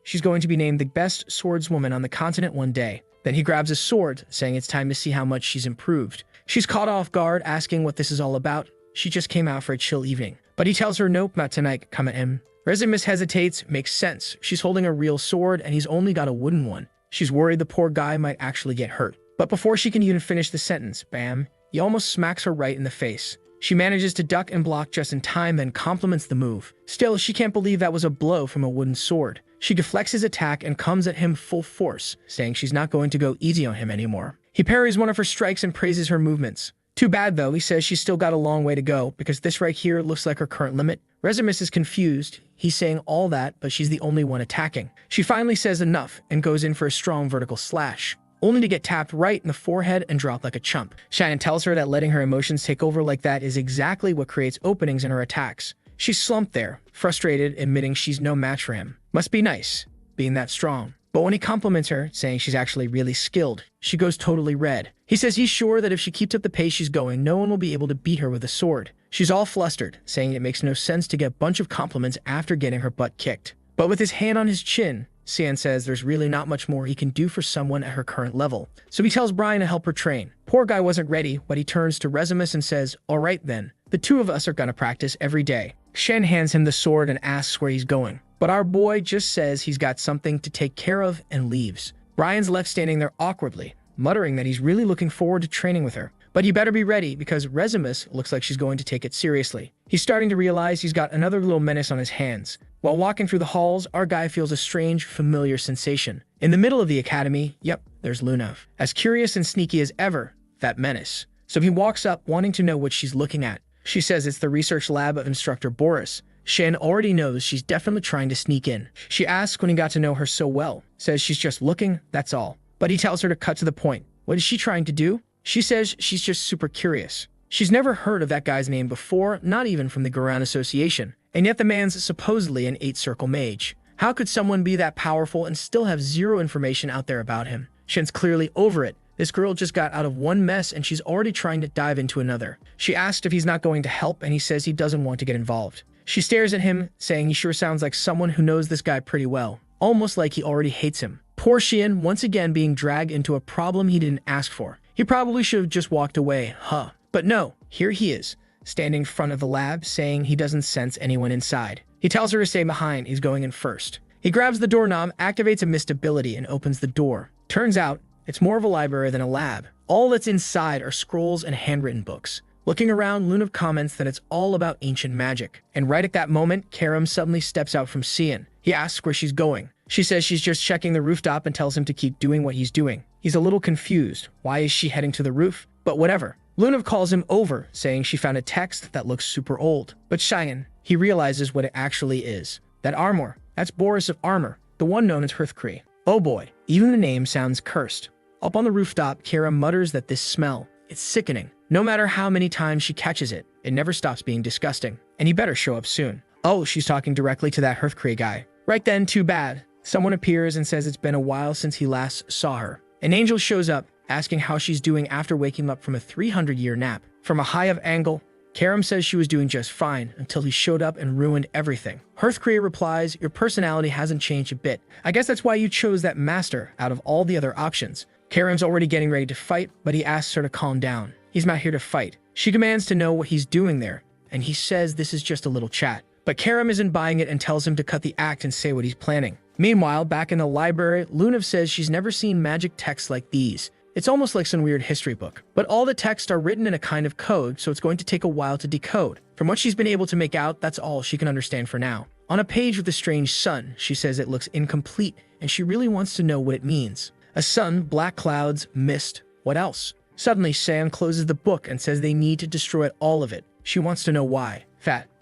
Speaker 1: She's going to be named the best swordswoman on the continent one day. Then he grabs a sword, saying it's time to see how much she's improved. She's caught off guard, asking what this is all about. She just came out for a chill evening. But he tells her nope, not tonight, come at him. Regresses hesitates, makes sense. She's holding a real sword and he's only got a wooden one. She's worried the poor guy might actually get hurt. But before she can even finish the sentence, bam, he almost smacks her right in the face. She manages to duck and block just in time, then compliments the move. Still, she can't believe that was a blow from a wooden sword. She deflects his attack and comes at him full force, saying she's not going to go easy on him anymore. He parries one of her strikes and praises her movements. Too bad though, he says she's still got a long way to go, because this right here looks like her current limit. Regresses is confused. He's saying all that, but she's the only one attacking. She finally says enough and goes in for a strong vertical slash, only to get tapped right in the forehead and drop like a chump. Shion tells her that letting her emotions take over like that is exactly what creates openings in her attacks. She's slumped there, frustrated, admitting she's no match for him. Must be nice, being that strong. But when he compliments her, saying she's actually really skilled, she goes totally red. He says he's sure that if she keeps up the pace she's going, no one will be able to beat her with a sword. She's all flustered, saying it makes no sense to get a bunch of compliments after getting her butt kicked. But with his hand on his chin, Shion says there's really not much more he can do for someone at her current level. So he tells Brian to help her train. Poor guy wasn't ready, but he turns to Regresses and says, all right then, the two of us are gonna practice every day. Shen hands him the sword and asks where he's going. But our boy just says he's got something to take care of and leaves. Brian's left standing there awkwardly, muttering that he's really looking forward to training with her. But he better be ready because Regresses looks like she's going to take it seriously. He's starting to realize he's got another little menace on his hands. While walking through the halls, our guy feels a strange, familiar sensation. In the middle of the academy, yep, there's Luna. As curious and sneaky as ever, that menace. So he walks up, wanting to know what she's looking at. She says it's the research lab of Instructor Boris. Shion already knows she's definitely trying to sneak in. She asks when he got to know her so well. Says she's just looking, that's all. But he tells her to cut to the point. What is she trying to do? She says she's just super curious. She's never heard of that guy's name before, not even from the Garan Association. And yet the man's supposedly an 8-circle mage. How could someone be that powerful and still have zero information out there about him? Shion's clearly over it. This girl just got out of one mess and she's already trying to dive into another. She asks if he's not going to help and he says he doesn't want to get involved. She stares at him, saying he sure sounds like someone who knows this guy pretty well, almost like he already hates him. Poor Shion, once again being dragged into a problem he didn't ask for. He probably should have just walked away, huh? But no, here he is, standing in front of the lab, saying he doesn't sense anyone inside. He tells her to stay behind, he's going in first. He grabs the doorknob, activates a mist ability, and opens the door. Turns out, it's more of a library than a lab. All that's inside are scrolls and handwritten books. Looking around, Lunav comments that it's all about ancient magic. And right at that moment, Karum suddenly steps out from Shion. He asks where she's going. She says she's just checking the rooftop and tells him to keep doing what he's doing. He's a little confused. Why is she heading to the roof? But whatever. Lunav calls him over, saying she found a text that looks super old. But Shion, he realizes what it actually is. That armor, that's Boris of Armor, the one known as Hearthcree. Oh boy, even the name sounds cursed. Up on the rooftop, Karum mutters that this smell, it's sickening. No matter how many times she catches it, it never stops being disgusting. And he better show up soon. Oh, she's talking directly to that Hearthcree guy. Right then, too bad. Someone appears and says it's been a while since he last saw her. An angel shows up, asking how she's doing after waking up from a 300-year nap. From a high of angle, Karum says she was doing just fine until he showed up and ruined everything. Hearthcree replies, your personality hasn't changed a bit. I guess that's why you chose that master out of all the other options. Karum's already getting ready to fight, but he asks her to calm down. He's not here to fight. She demands to know what he's doing there, and he says this is just a little chat. But Karum isn't buying it and tells him to cut the act and say what he's planning. Meanwhile, back in the library, Lunav says she's never seen magic texts like these. It's almost like some weird history book. But all the texts are written in a kind of code, so it's going to take a while to decode. From what she's been able to make out, that's all she can understand for now. On a page with a strange sun, she says it looks incomplete, and she really wants to know what it means. A sun, black clouds, mist, what else? Suddenly, Sam closes the book and says they need to destroy all of it. She wants to know why.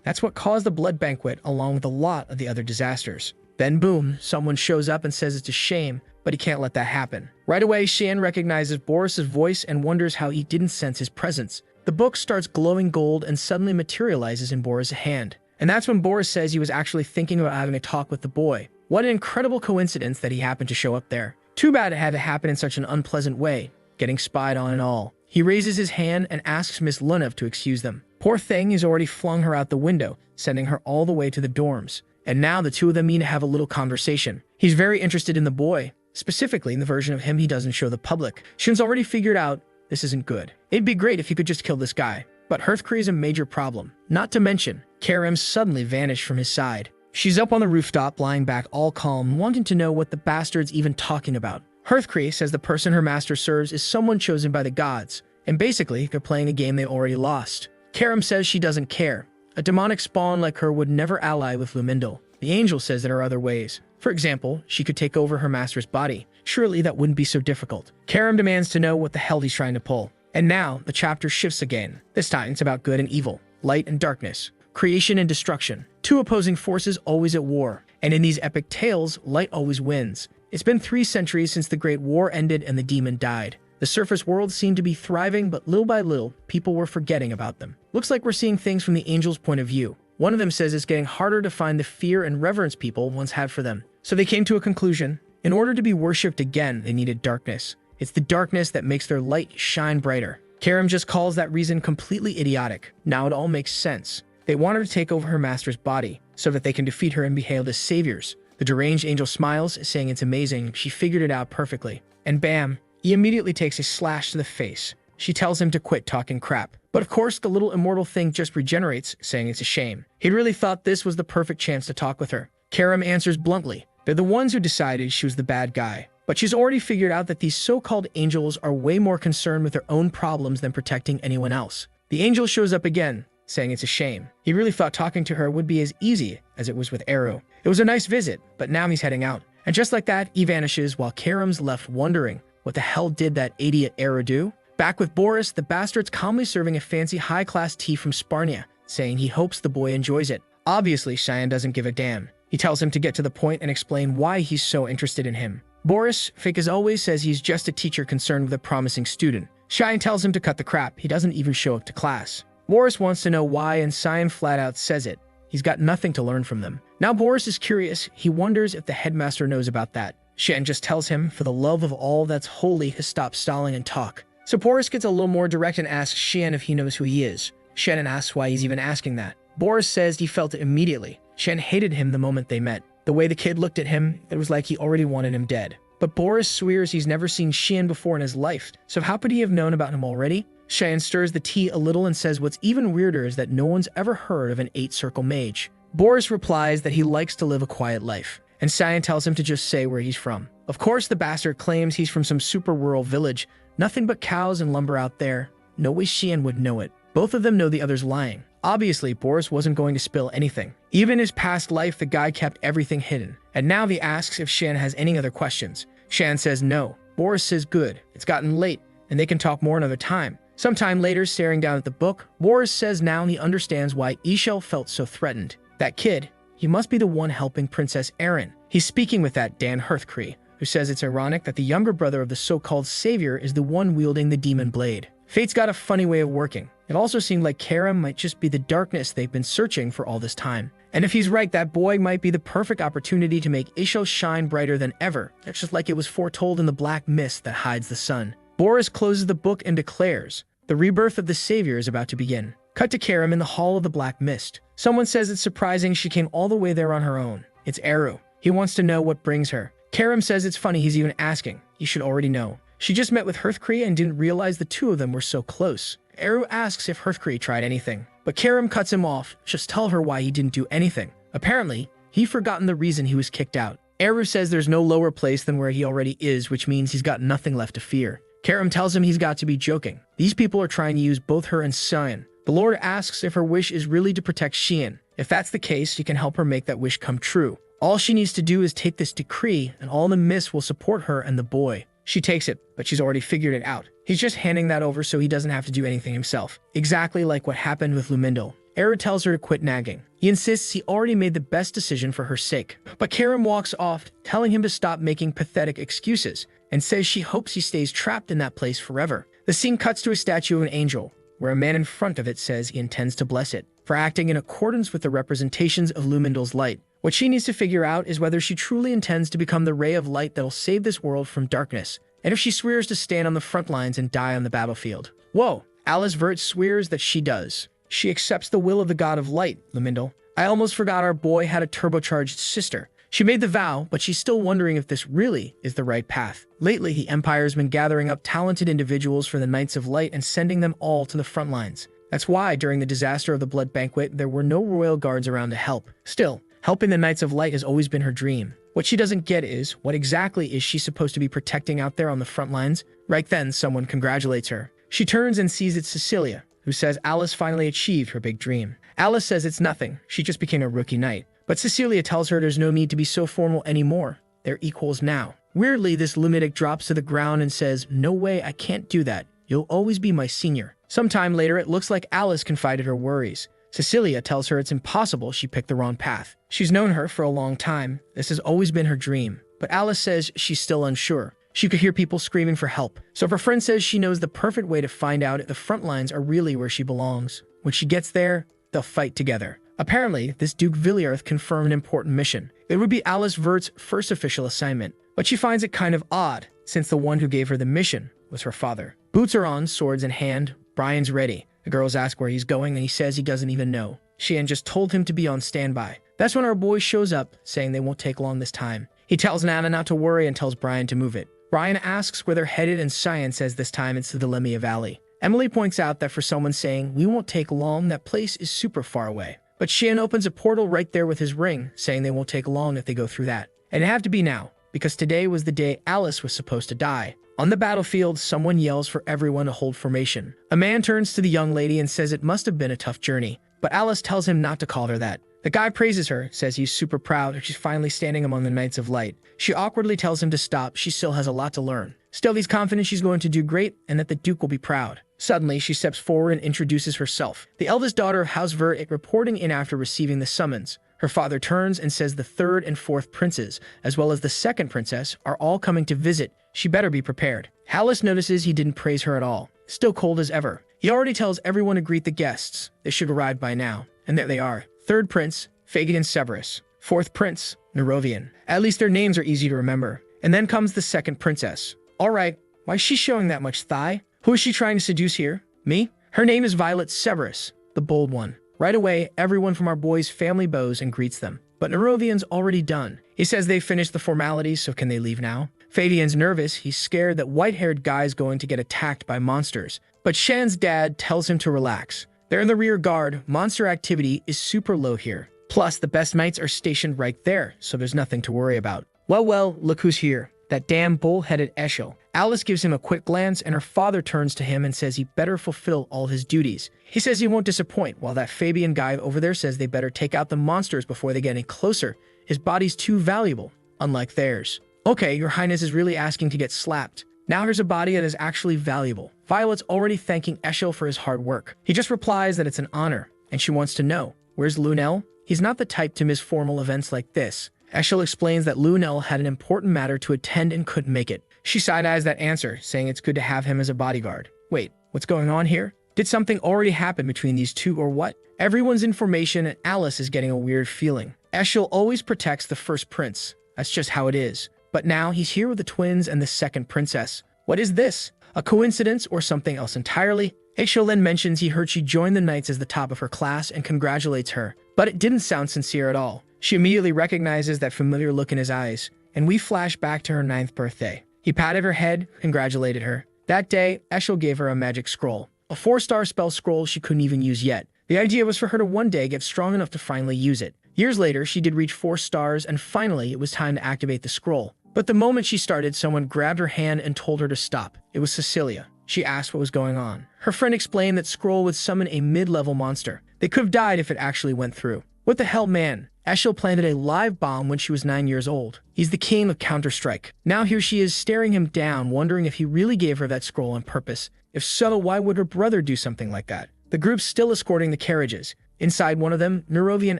Speaker 1: That's what caused the Blood Banquet along with a lot of the other disasters. Then boom, someone shows up and says it's a shame, but he can't let that happen. Right away, Shion recognizes Boris's voice and wonders how he didn't sense his presence. the book starts glowing gold and suddenly materializes in Boris' hand. And that's when Boris says he was actually thinking about having a talk with the boy. What an incredible coincidence that he happened to show up there. Too bad it had to happen in such an unpleasant way, getting spied on and all. He raises his hand and asks Miss Lunev to excuse them. Poor thing, he's already flung her out the window, sending her all the way to the dorms. And now the two of them meet to have a little conversation. He's very interested in the boy, specifically in the version of him he doesn't show the public. Shun's already figured out this isn't good. It'd be great if he could just kill this guy. But Hearthcree is a major problem. Not to mention, Karum suddenly vanished from his side. She's up on the rooftop, lying back all calm, wanting to know what the bastard's even talking about. Hearthcree says the person her master serves is someone chosen by the gods, and basically, they're playing a game they already lost. Karum says she doesn't care. A demonic spawn like her would never ally with Lumindal. The angel says there are other ways. For example, she could take over her master's body. Surely that wouldn't be so difficult. Karum demands to know what the hell he's trying to pull. And now, the chapter shifts again. This time, it's about good and evil, light and darkness, creation and destruction. Two opposing forces always at war. And in these epic tales, light always wins. It's been 3 centuries since the Great War ended and the demon died. The surface world seemed to be thriving, but little by little, people were forgetting about them. Looks like we're seeing things from the angels' point of view. One of them says it's getting harder to find the fear and reverence people once had for them. So they came to a conclusion. In order to be worshipped again, they needed darkness. It's the darkness that makes their light shine brighter. Karum just calls that reason completely idiotic. Now it all makes sense. They want her to take over her master's body, so that they can defeat her and be hailed as saviors. The deranged angel smiles, saying it's amazing, she figured it out perfectly. And bam, he immediately takes a slash to the face. She tells him to quit talking crap. But of course, the little immortal thing just regenerates, saying it's a shame. He'd really thought this was the perfect chance to talk with her. Karum answers bluntly. They're the ones who decided she was the bad guy. But she's already figured out that these so-called angels are way more concerned with their own problems than protecting anyone else. The angel shows up again, saying it's a shame. He really thought talking to her would be as easy as it was with Eru. It was a nice visit, but now he's heading out. And just like that, he vanishes while Karum's left wondering, what the hell did that idiot Eru do? Back with Boris, the bastard's calmly serving a fancy high-class tea from Sparnia, saying he hopes the boy enjoys it. Obviously, Shion doesn't give a damn. He tells him to get to the point and explain why he's so interested in him. Boris, fake as always, says he's just a teacher concerned with a promising student. Shion tells him to cut the crap. He doesn't even show up to class. Boris wants to know why, and Shion flat out says it. He's got nothing to learn from them. Now Boris is curious. He wonders if the headmaster knows about that. Shion just tells him, for the love of all that's holy, to stop stalling and talk. So Boris gets a little more direct and asks Shion if he knows who he is. Shion asks why he's even asking that. Boris says he felt it immediately. Shion hated him the moment they met. The way the kid looked at him, it was like he already wanted him dead. But Boris swears he's never seen Shion before in his life, so how could he have known about him already? Shion stirs the tea a little and says what's even weirder is that no one's ever heard of an 8-circle mage. Boris replies that he likes to live a quiet life, and Shion tells him to just say where he's from. Of course, the bastard claims he's from some super rural village. Nothing but cows and lumber out there. No way Shion would know it. Both of them know the other's lying. Obviously, Boris wasn't going to spill anything. Even in his past life, the guy kept everything hidden. And now he asks if Shion has any other questions. Shion says no. Boris says good. It's gotten late, and they can talk more another time. Sometime later, staring down at the book, Boris says now he understands why Ishel felt so threatened. That kid, he must be the one helping Princess Erin. He's speaking with that Dan Hearthcree, who says it's ironic that the younger brother of the so-called savior is the one wielding the demon blade. Fate's got a funny way of working. It also seemed like Karum might just be the darkness they've been searching for all this time. And if he's right, that boy might be the perfect opportunity to make Ishel shine brighter than ever. That's just like it was foretold in the black mist that hides the sun. Boris closes the book and declares, the rebirth of the savior is about to begin. Cut to Karum in the Hall of the Black Mist. Someone says it's surprising she came all the way there on her own. It's Eru. He wants to know what brings her. Karum says it's funny he's even asking. You should already know. She just met with Hearthcree and didn't realize the two of them were so close. Eru asks if Hearthcree tried anything, but Karum cuts him off. Just tell her why he didn't do anything. Apparently, he'd forgotten the reason he was kicked out. Eru says there's no lower place than where he already is, which means he's got nothing left to fear. Karum tells him he's got to be joking. These people are trying to use both her and Shion. The Lord asks if her wish is really to protect Shion. If that's the case, he can help her make that wish come true. All she needs to do is take this decree, and all the mists will support her and the boy. She takes it, but she's already figured it out. He's just handing that over so he doesn't have to do anything himself. Exactly like what happened with Lumindal. Eru tells her to quit nagging. He insists he already made the best decision for her sake. But Karum walks off, telling him to stop making pathetic excuses, and says she hopes he stays trapped in that place forever. The scene cuts to a statue of an angel. where a man in front of it says he intends to bless it for acting in accordance with the representations of Lumindel's light. What she needs to figure out is whether she truly intends to become the ray of light that'll save this world from darkness, and if she swears to stand on the front lines and die on the battlefield. Whoa, Alice Vert swears that she does. She accepts the will of the god of light, Lumindel. I almost forgot our boy had a turbocharged sister. She made the vow, but she's still wondering if this really is the right path. Lately, the Empire's been gathering up talented individuals for the Knights of Light and sending them all to the front lines. That's why, during the disaster of the Blood Banquet, there were no royal guards around to help. Still, helping the Knights of Light has always been her dream. What she doesn't get is, what exactly is she supposed to be protecting out there on the front lines? Right then, someone congratulates her. She turns and sees it's Cecilia, who says Alice finally achieved her big dream. Alice says it's nothing, she just became a rookie knight. But Cecilia tells her there's no need to be so formal anymore. They're equals now. Weirdly, this lunatic drops to the ground and says, "No way, I can't do that. You'll always be my senior." Sometime later, it looks like Alice confided her worries. Cecilia tells her it's impossible, she picked the wrong path. She's known her for a long time. This has always been her dream. But Alice says she's still unsure. She could hear people screaming for help. So if her friend says she knows the perfect way to find out if the front lines are really where she belongs. When she gets there, they'll fight together. Apparently, this Duke Villiarth confirmed an important mission. It would be Alice Vert's first official assignment. But she finds it kind of odd, since the one who gave her the mission was her father. Boots are on, swords in hand. Brian's ready. The girls ask where he's going, and he says he doesn't even know. Shion just told him to be on standby. That's when our boy shows up, saying they won't take long this time. He tells Nana not to worry and tells Brian to move it. Brian asks where they're headed, and Shion says this time it's to the Lemia Valley. Emily points out that for someone saying, "We won't take long," that place is super far away. But Shion opens a portal right there with his ring, saying they won't take long if they go through that. And it had to be now, because today was the day Alice was supposed to die. On the battlefield, someone yells for everyone to hold formation. A man turns to the young lady and says it must have been a tough journey, but Alice tells him not to call her that. The guy praises her, says he's super proud and she's finally standing among the Knights of Light. She awkwardly tells him to stop, she still has a lot to learn. Still, he's confident she's going to do great and that the Duke will be proud. Suddenly, she steps forward and introduces herself. The eldest daughter of House Vert reporting in after receiving the summons. Her father turns and says the third and fourth princes, as well as the second princess, are all coming to visit. She better be prepared. Alice notices he didn't praise her at all. Still cold as ever. He already tells everyone to greet the guests. They should arrive by now. And there they are. Third prince, Phagian Severus. Fourth prince, Nerovian. At least their names are easy to remember. And then comes the second princess. Alright, why is she showing that much thigh? Who is she trying to seduce here? Me? Her name is Violet Severus, the bold one. Right away, everyone from our boys' family bows and greets them. But Nerovian's already done. He says they've finished the formalities, so can they leave now? Fabian's nervous. He's scared that white-haired guy's going to get attacked by monsters. But Shan's dad tells him to relax. They're in the rear guard. Monster activity is super low here. Plus, the best knights are stationed right there, so there's nothing to worry about. Well, look who's here. That damn bull-headed Eshel. Alice gives him a quick glance, and her father turns to him and says he better fulfill all his duties. He says he won't disappoint, while that Fabian guy over there says they better take out the monsters before they get any closer. His body's too valuable, unlike theirs. Okay, your highness is really asking to get slapped. Now here's a body that is actually valuable. Violet's already thanking Eshel for his hard work. He just replies that it's an honor, and she wants to know, where's Lunel? He's not the type to miss formal events like this. Eshel explains that Lunel had an important matter to attend and couldn't make it. She side-eyes that answer, saying it's good to have him as a bodyguard. Wait, what's going on here? Did something already happen between these two or what? Everyone's in formation and Alice is getting a weird feeling. Eshel always protects the first prince. That's just how it is. But now he's here with the twins and the second princess. What is this? A coincidence or something else entirely? Eshel then mentions he heard she joined the knights as the top of her class and congratulates her. But it didn't sound sincere at all. She immediately recognizes that familiar look in his eyes, and we flash back to her 9th birthday. He patted her head, congratulated her. That day, Eshel gave her a magic scroll. A 4-star spell scroll she couldn't even use yet. The idea was for her to one day get strong enough to finally use it. Years later, she did reach 4 stars, and finally it was time to activate the scroll. But the moment she started, someone grabbed her hand and told her to stop. It was Cecilia. She asked what was going on. Her friend explained that scroll would summon a mid-level monster. They could have died if it actually went through. What the hell, man? Eshel planted a live bomb when she was 9 years old. He's the king of Counter-Strike. Now here she is staring him down, wondering if he really gave her that scroll on purpose. If so, why would her brother do something like that? The group's still escorting the carriages. Inside one of them, Nerovian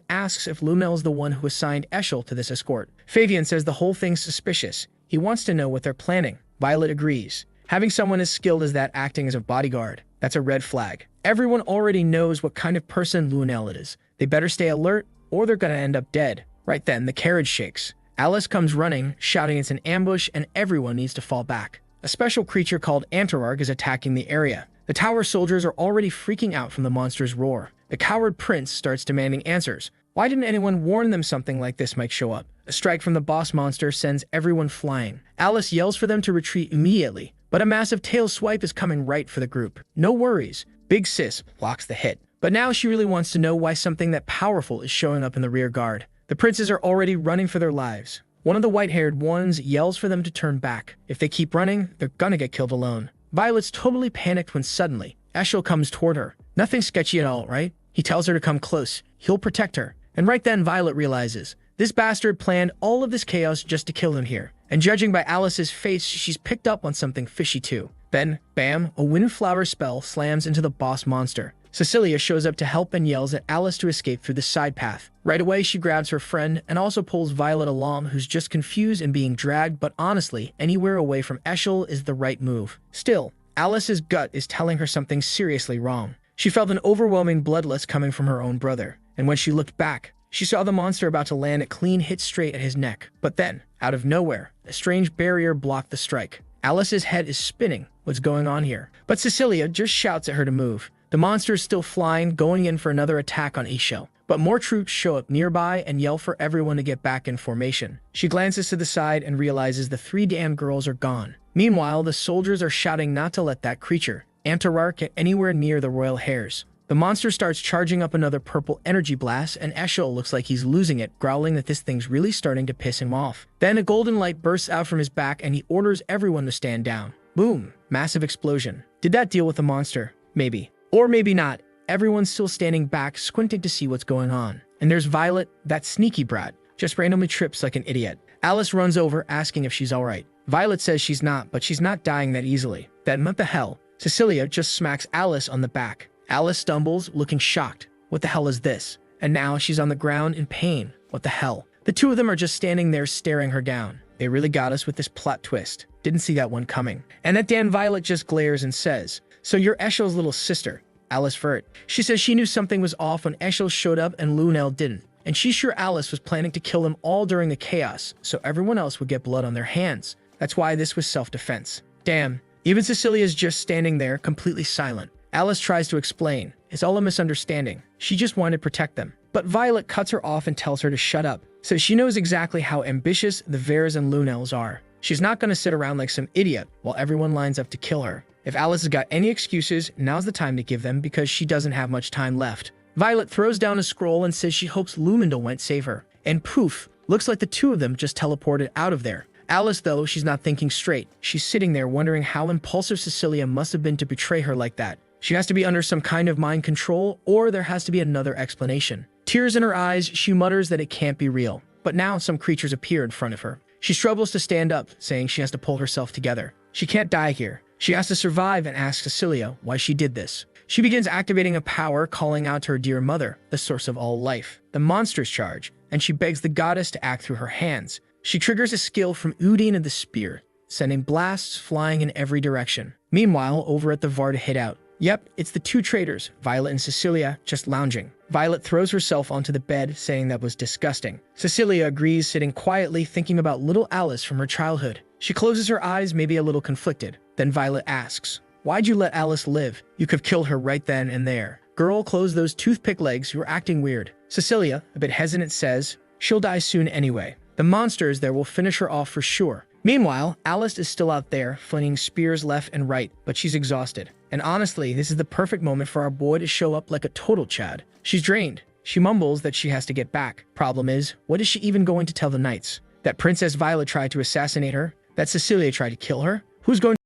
Speaker 1: asks if Lunel's the one who assigned Eshel to this escort. Fabian says the whole thing's suspicious. He wants to know what they're planning. Violet agrees. Having someone as skilled as that acting as a bodyguard, That's a red flag. Everyone already knows what kind of person Lunel is. They better stay alert or they're gonna end up dead. Right then, the carriage shakes. Alice comes running, shouting it's an ambush and everyone needs to fall back. A special creature called Antararg is attacking the area. The tower soldiers are already freaking out from the monster's roar. The coward prince starts demanding answers. Why didn't anyone warn them something like this might show up? A strike from the boss monster sends everyone flying. Alice yells for them to retreat immediately, but a massive tail swipe is coming right for the group. No worries. Big Sis blocks the hit. But now she really wants to know why something that powerful is showing up in the rear guard. The princes are already running for their lives. One of the white-haired ones yells for them to turn back. If they keep running, they're gonna get killed alone. Violet's totally panicked when suddenly, Eshel comes toward her. Nothing sketchy at all, right? He tells her to come close. He'll protect her. And right then, Violet realizes, this bastard planned all of this chaos just to kill them here. And judging by Alice's face, she's picked up on something fishy too. Then, bam, a windflower spell slams into the boss monster. Cecilia shows up to help and yells at Alice to escape through the side path. Right away, she grabs her friend and also pulls Violet along, who's just confused and being dragged, but honestly, anywhere away from Eshel is the right move. Still, Alice's gut is telling her something seriously wrong. She felt an overwhelming bloodlust coming from her own brother, and when she looked back, she saw the monster about to land a clean hit straight at his neck. But then, out of nowhere, a strange barrier blocked the strike. Alice's head is spinning. What's going on here? But Cecilia just shouts at her to move. The monster is still flying, going in for another attack on Eshel. But more troops show up nearby and yell for everyone to get back in formation. She glances to the side and realizes the 3 damn girls are gone. Meanwhile, the soldiers are shouting not to let that creature, Antararg, get anywhere near the royal hairs. The monster starts charging up another purple energy blast, and Eshel looks like he's losing it, growling that this thing's really starting to piss him off. Then a golden light bursts out from his back and he orders everyone to stand down. Boom! Massive explosion. Did that deal with the monster? Maybe. Or maybe not. Everyone's still standing back, squinting to see what's going on. And there's Violet, that sneaky brat, just randomly trips like an idiot. Alice runs over, asking if she's alright. Violet says she's not, but she's not dying that easily. Then what the hell? Cecilia just smacks Alice on the back. Alice stumbles, looking shocked. What the hell is this? And now she's on the ground in pain. What the hell? The two of them are just standing there staring her down. They really got us with this plot twist. Didn't see that one coming. And that damn Violet just glares and says, "So you're Eshel's little sister, Alice Vert." She says she knew something was off when Eshel showed up and Lunel didn't. And she's sure Alice was planning to kill them all during the chaos, so everyone else would get blood on their hands. That's why this was self-defense. Damn. Even Cecilia's just standing there, completely silent. Alice tries to explain. It's all a misunderstanding. She just wanted to protect them. But Violet cuts her off and tells her to shut up. So she knows exactly how ambitious the Vers and Lunels are. She's not going to sit around like some idiot while everyone lines up to kill her. If Alice has got any excuses, now's the time to give them because she doesn't have much time left. Violet throws down a scroll and says she hopes Lumindal won't save her. And poof, looks like the two of them just teleported out of there. Alice, though, she's not thinking straight. She's sitting there wondering how impulsive Cecilia must have been to betray her like that. She has to be under some kind of mind control, or there has to be another explanation. Tears in her eyes, she mutters that it can't be real. But now some creatures appear in front of her. She struggles to stand up, saying she has to pull herself together. She can't die here. She has to survive and asks Cecilia why she did this. She begins activating a power, calling out to her dear mother, the source of all life, the monster's charge, and she begs the goddess to act through her hands. She triggers a skill from Udine of the Spear, sending blasts flying in every direction. Meanwhile, over at the Varda hideout, yep, it's the two traitors, Violet and Cecilia, just lounging. Violet throws herself onto the bed, saying that was disgusting. Cecilia agrees, sitting quietly thinking about little Alice from her childhood. She closes her eyes, maybe a little conflicted. Then Violet asks, "Why'd you let Alice live? You could have killed her right then and there." "Girl, close those toothpick legs, you're acting weird." Cecilia, a bit hesitant, says, "She'll die soon anyway. The monsters there will finish her off for sure." Meanwhile, Alice is still out there, flinging spears left and right, but she's exhausted. And honestly, this is the perfect moment for our boy to show up like a total Chad. She's drained. She mumbles that she has to get back. Problem is, what is she even going to tell the knights? That Princess Violet tried to assassinate her? That Cecilia tried to kill her? Who's going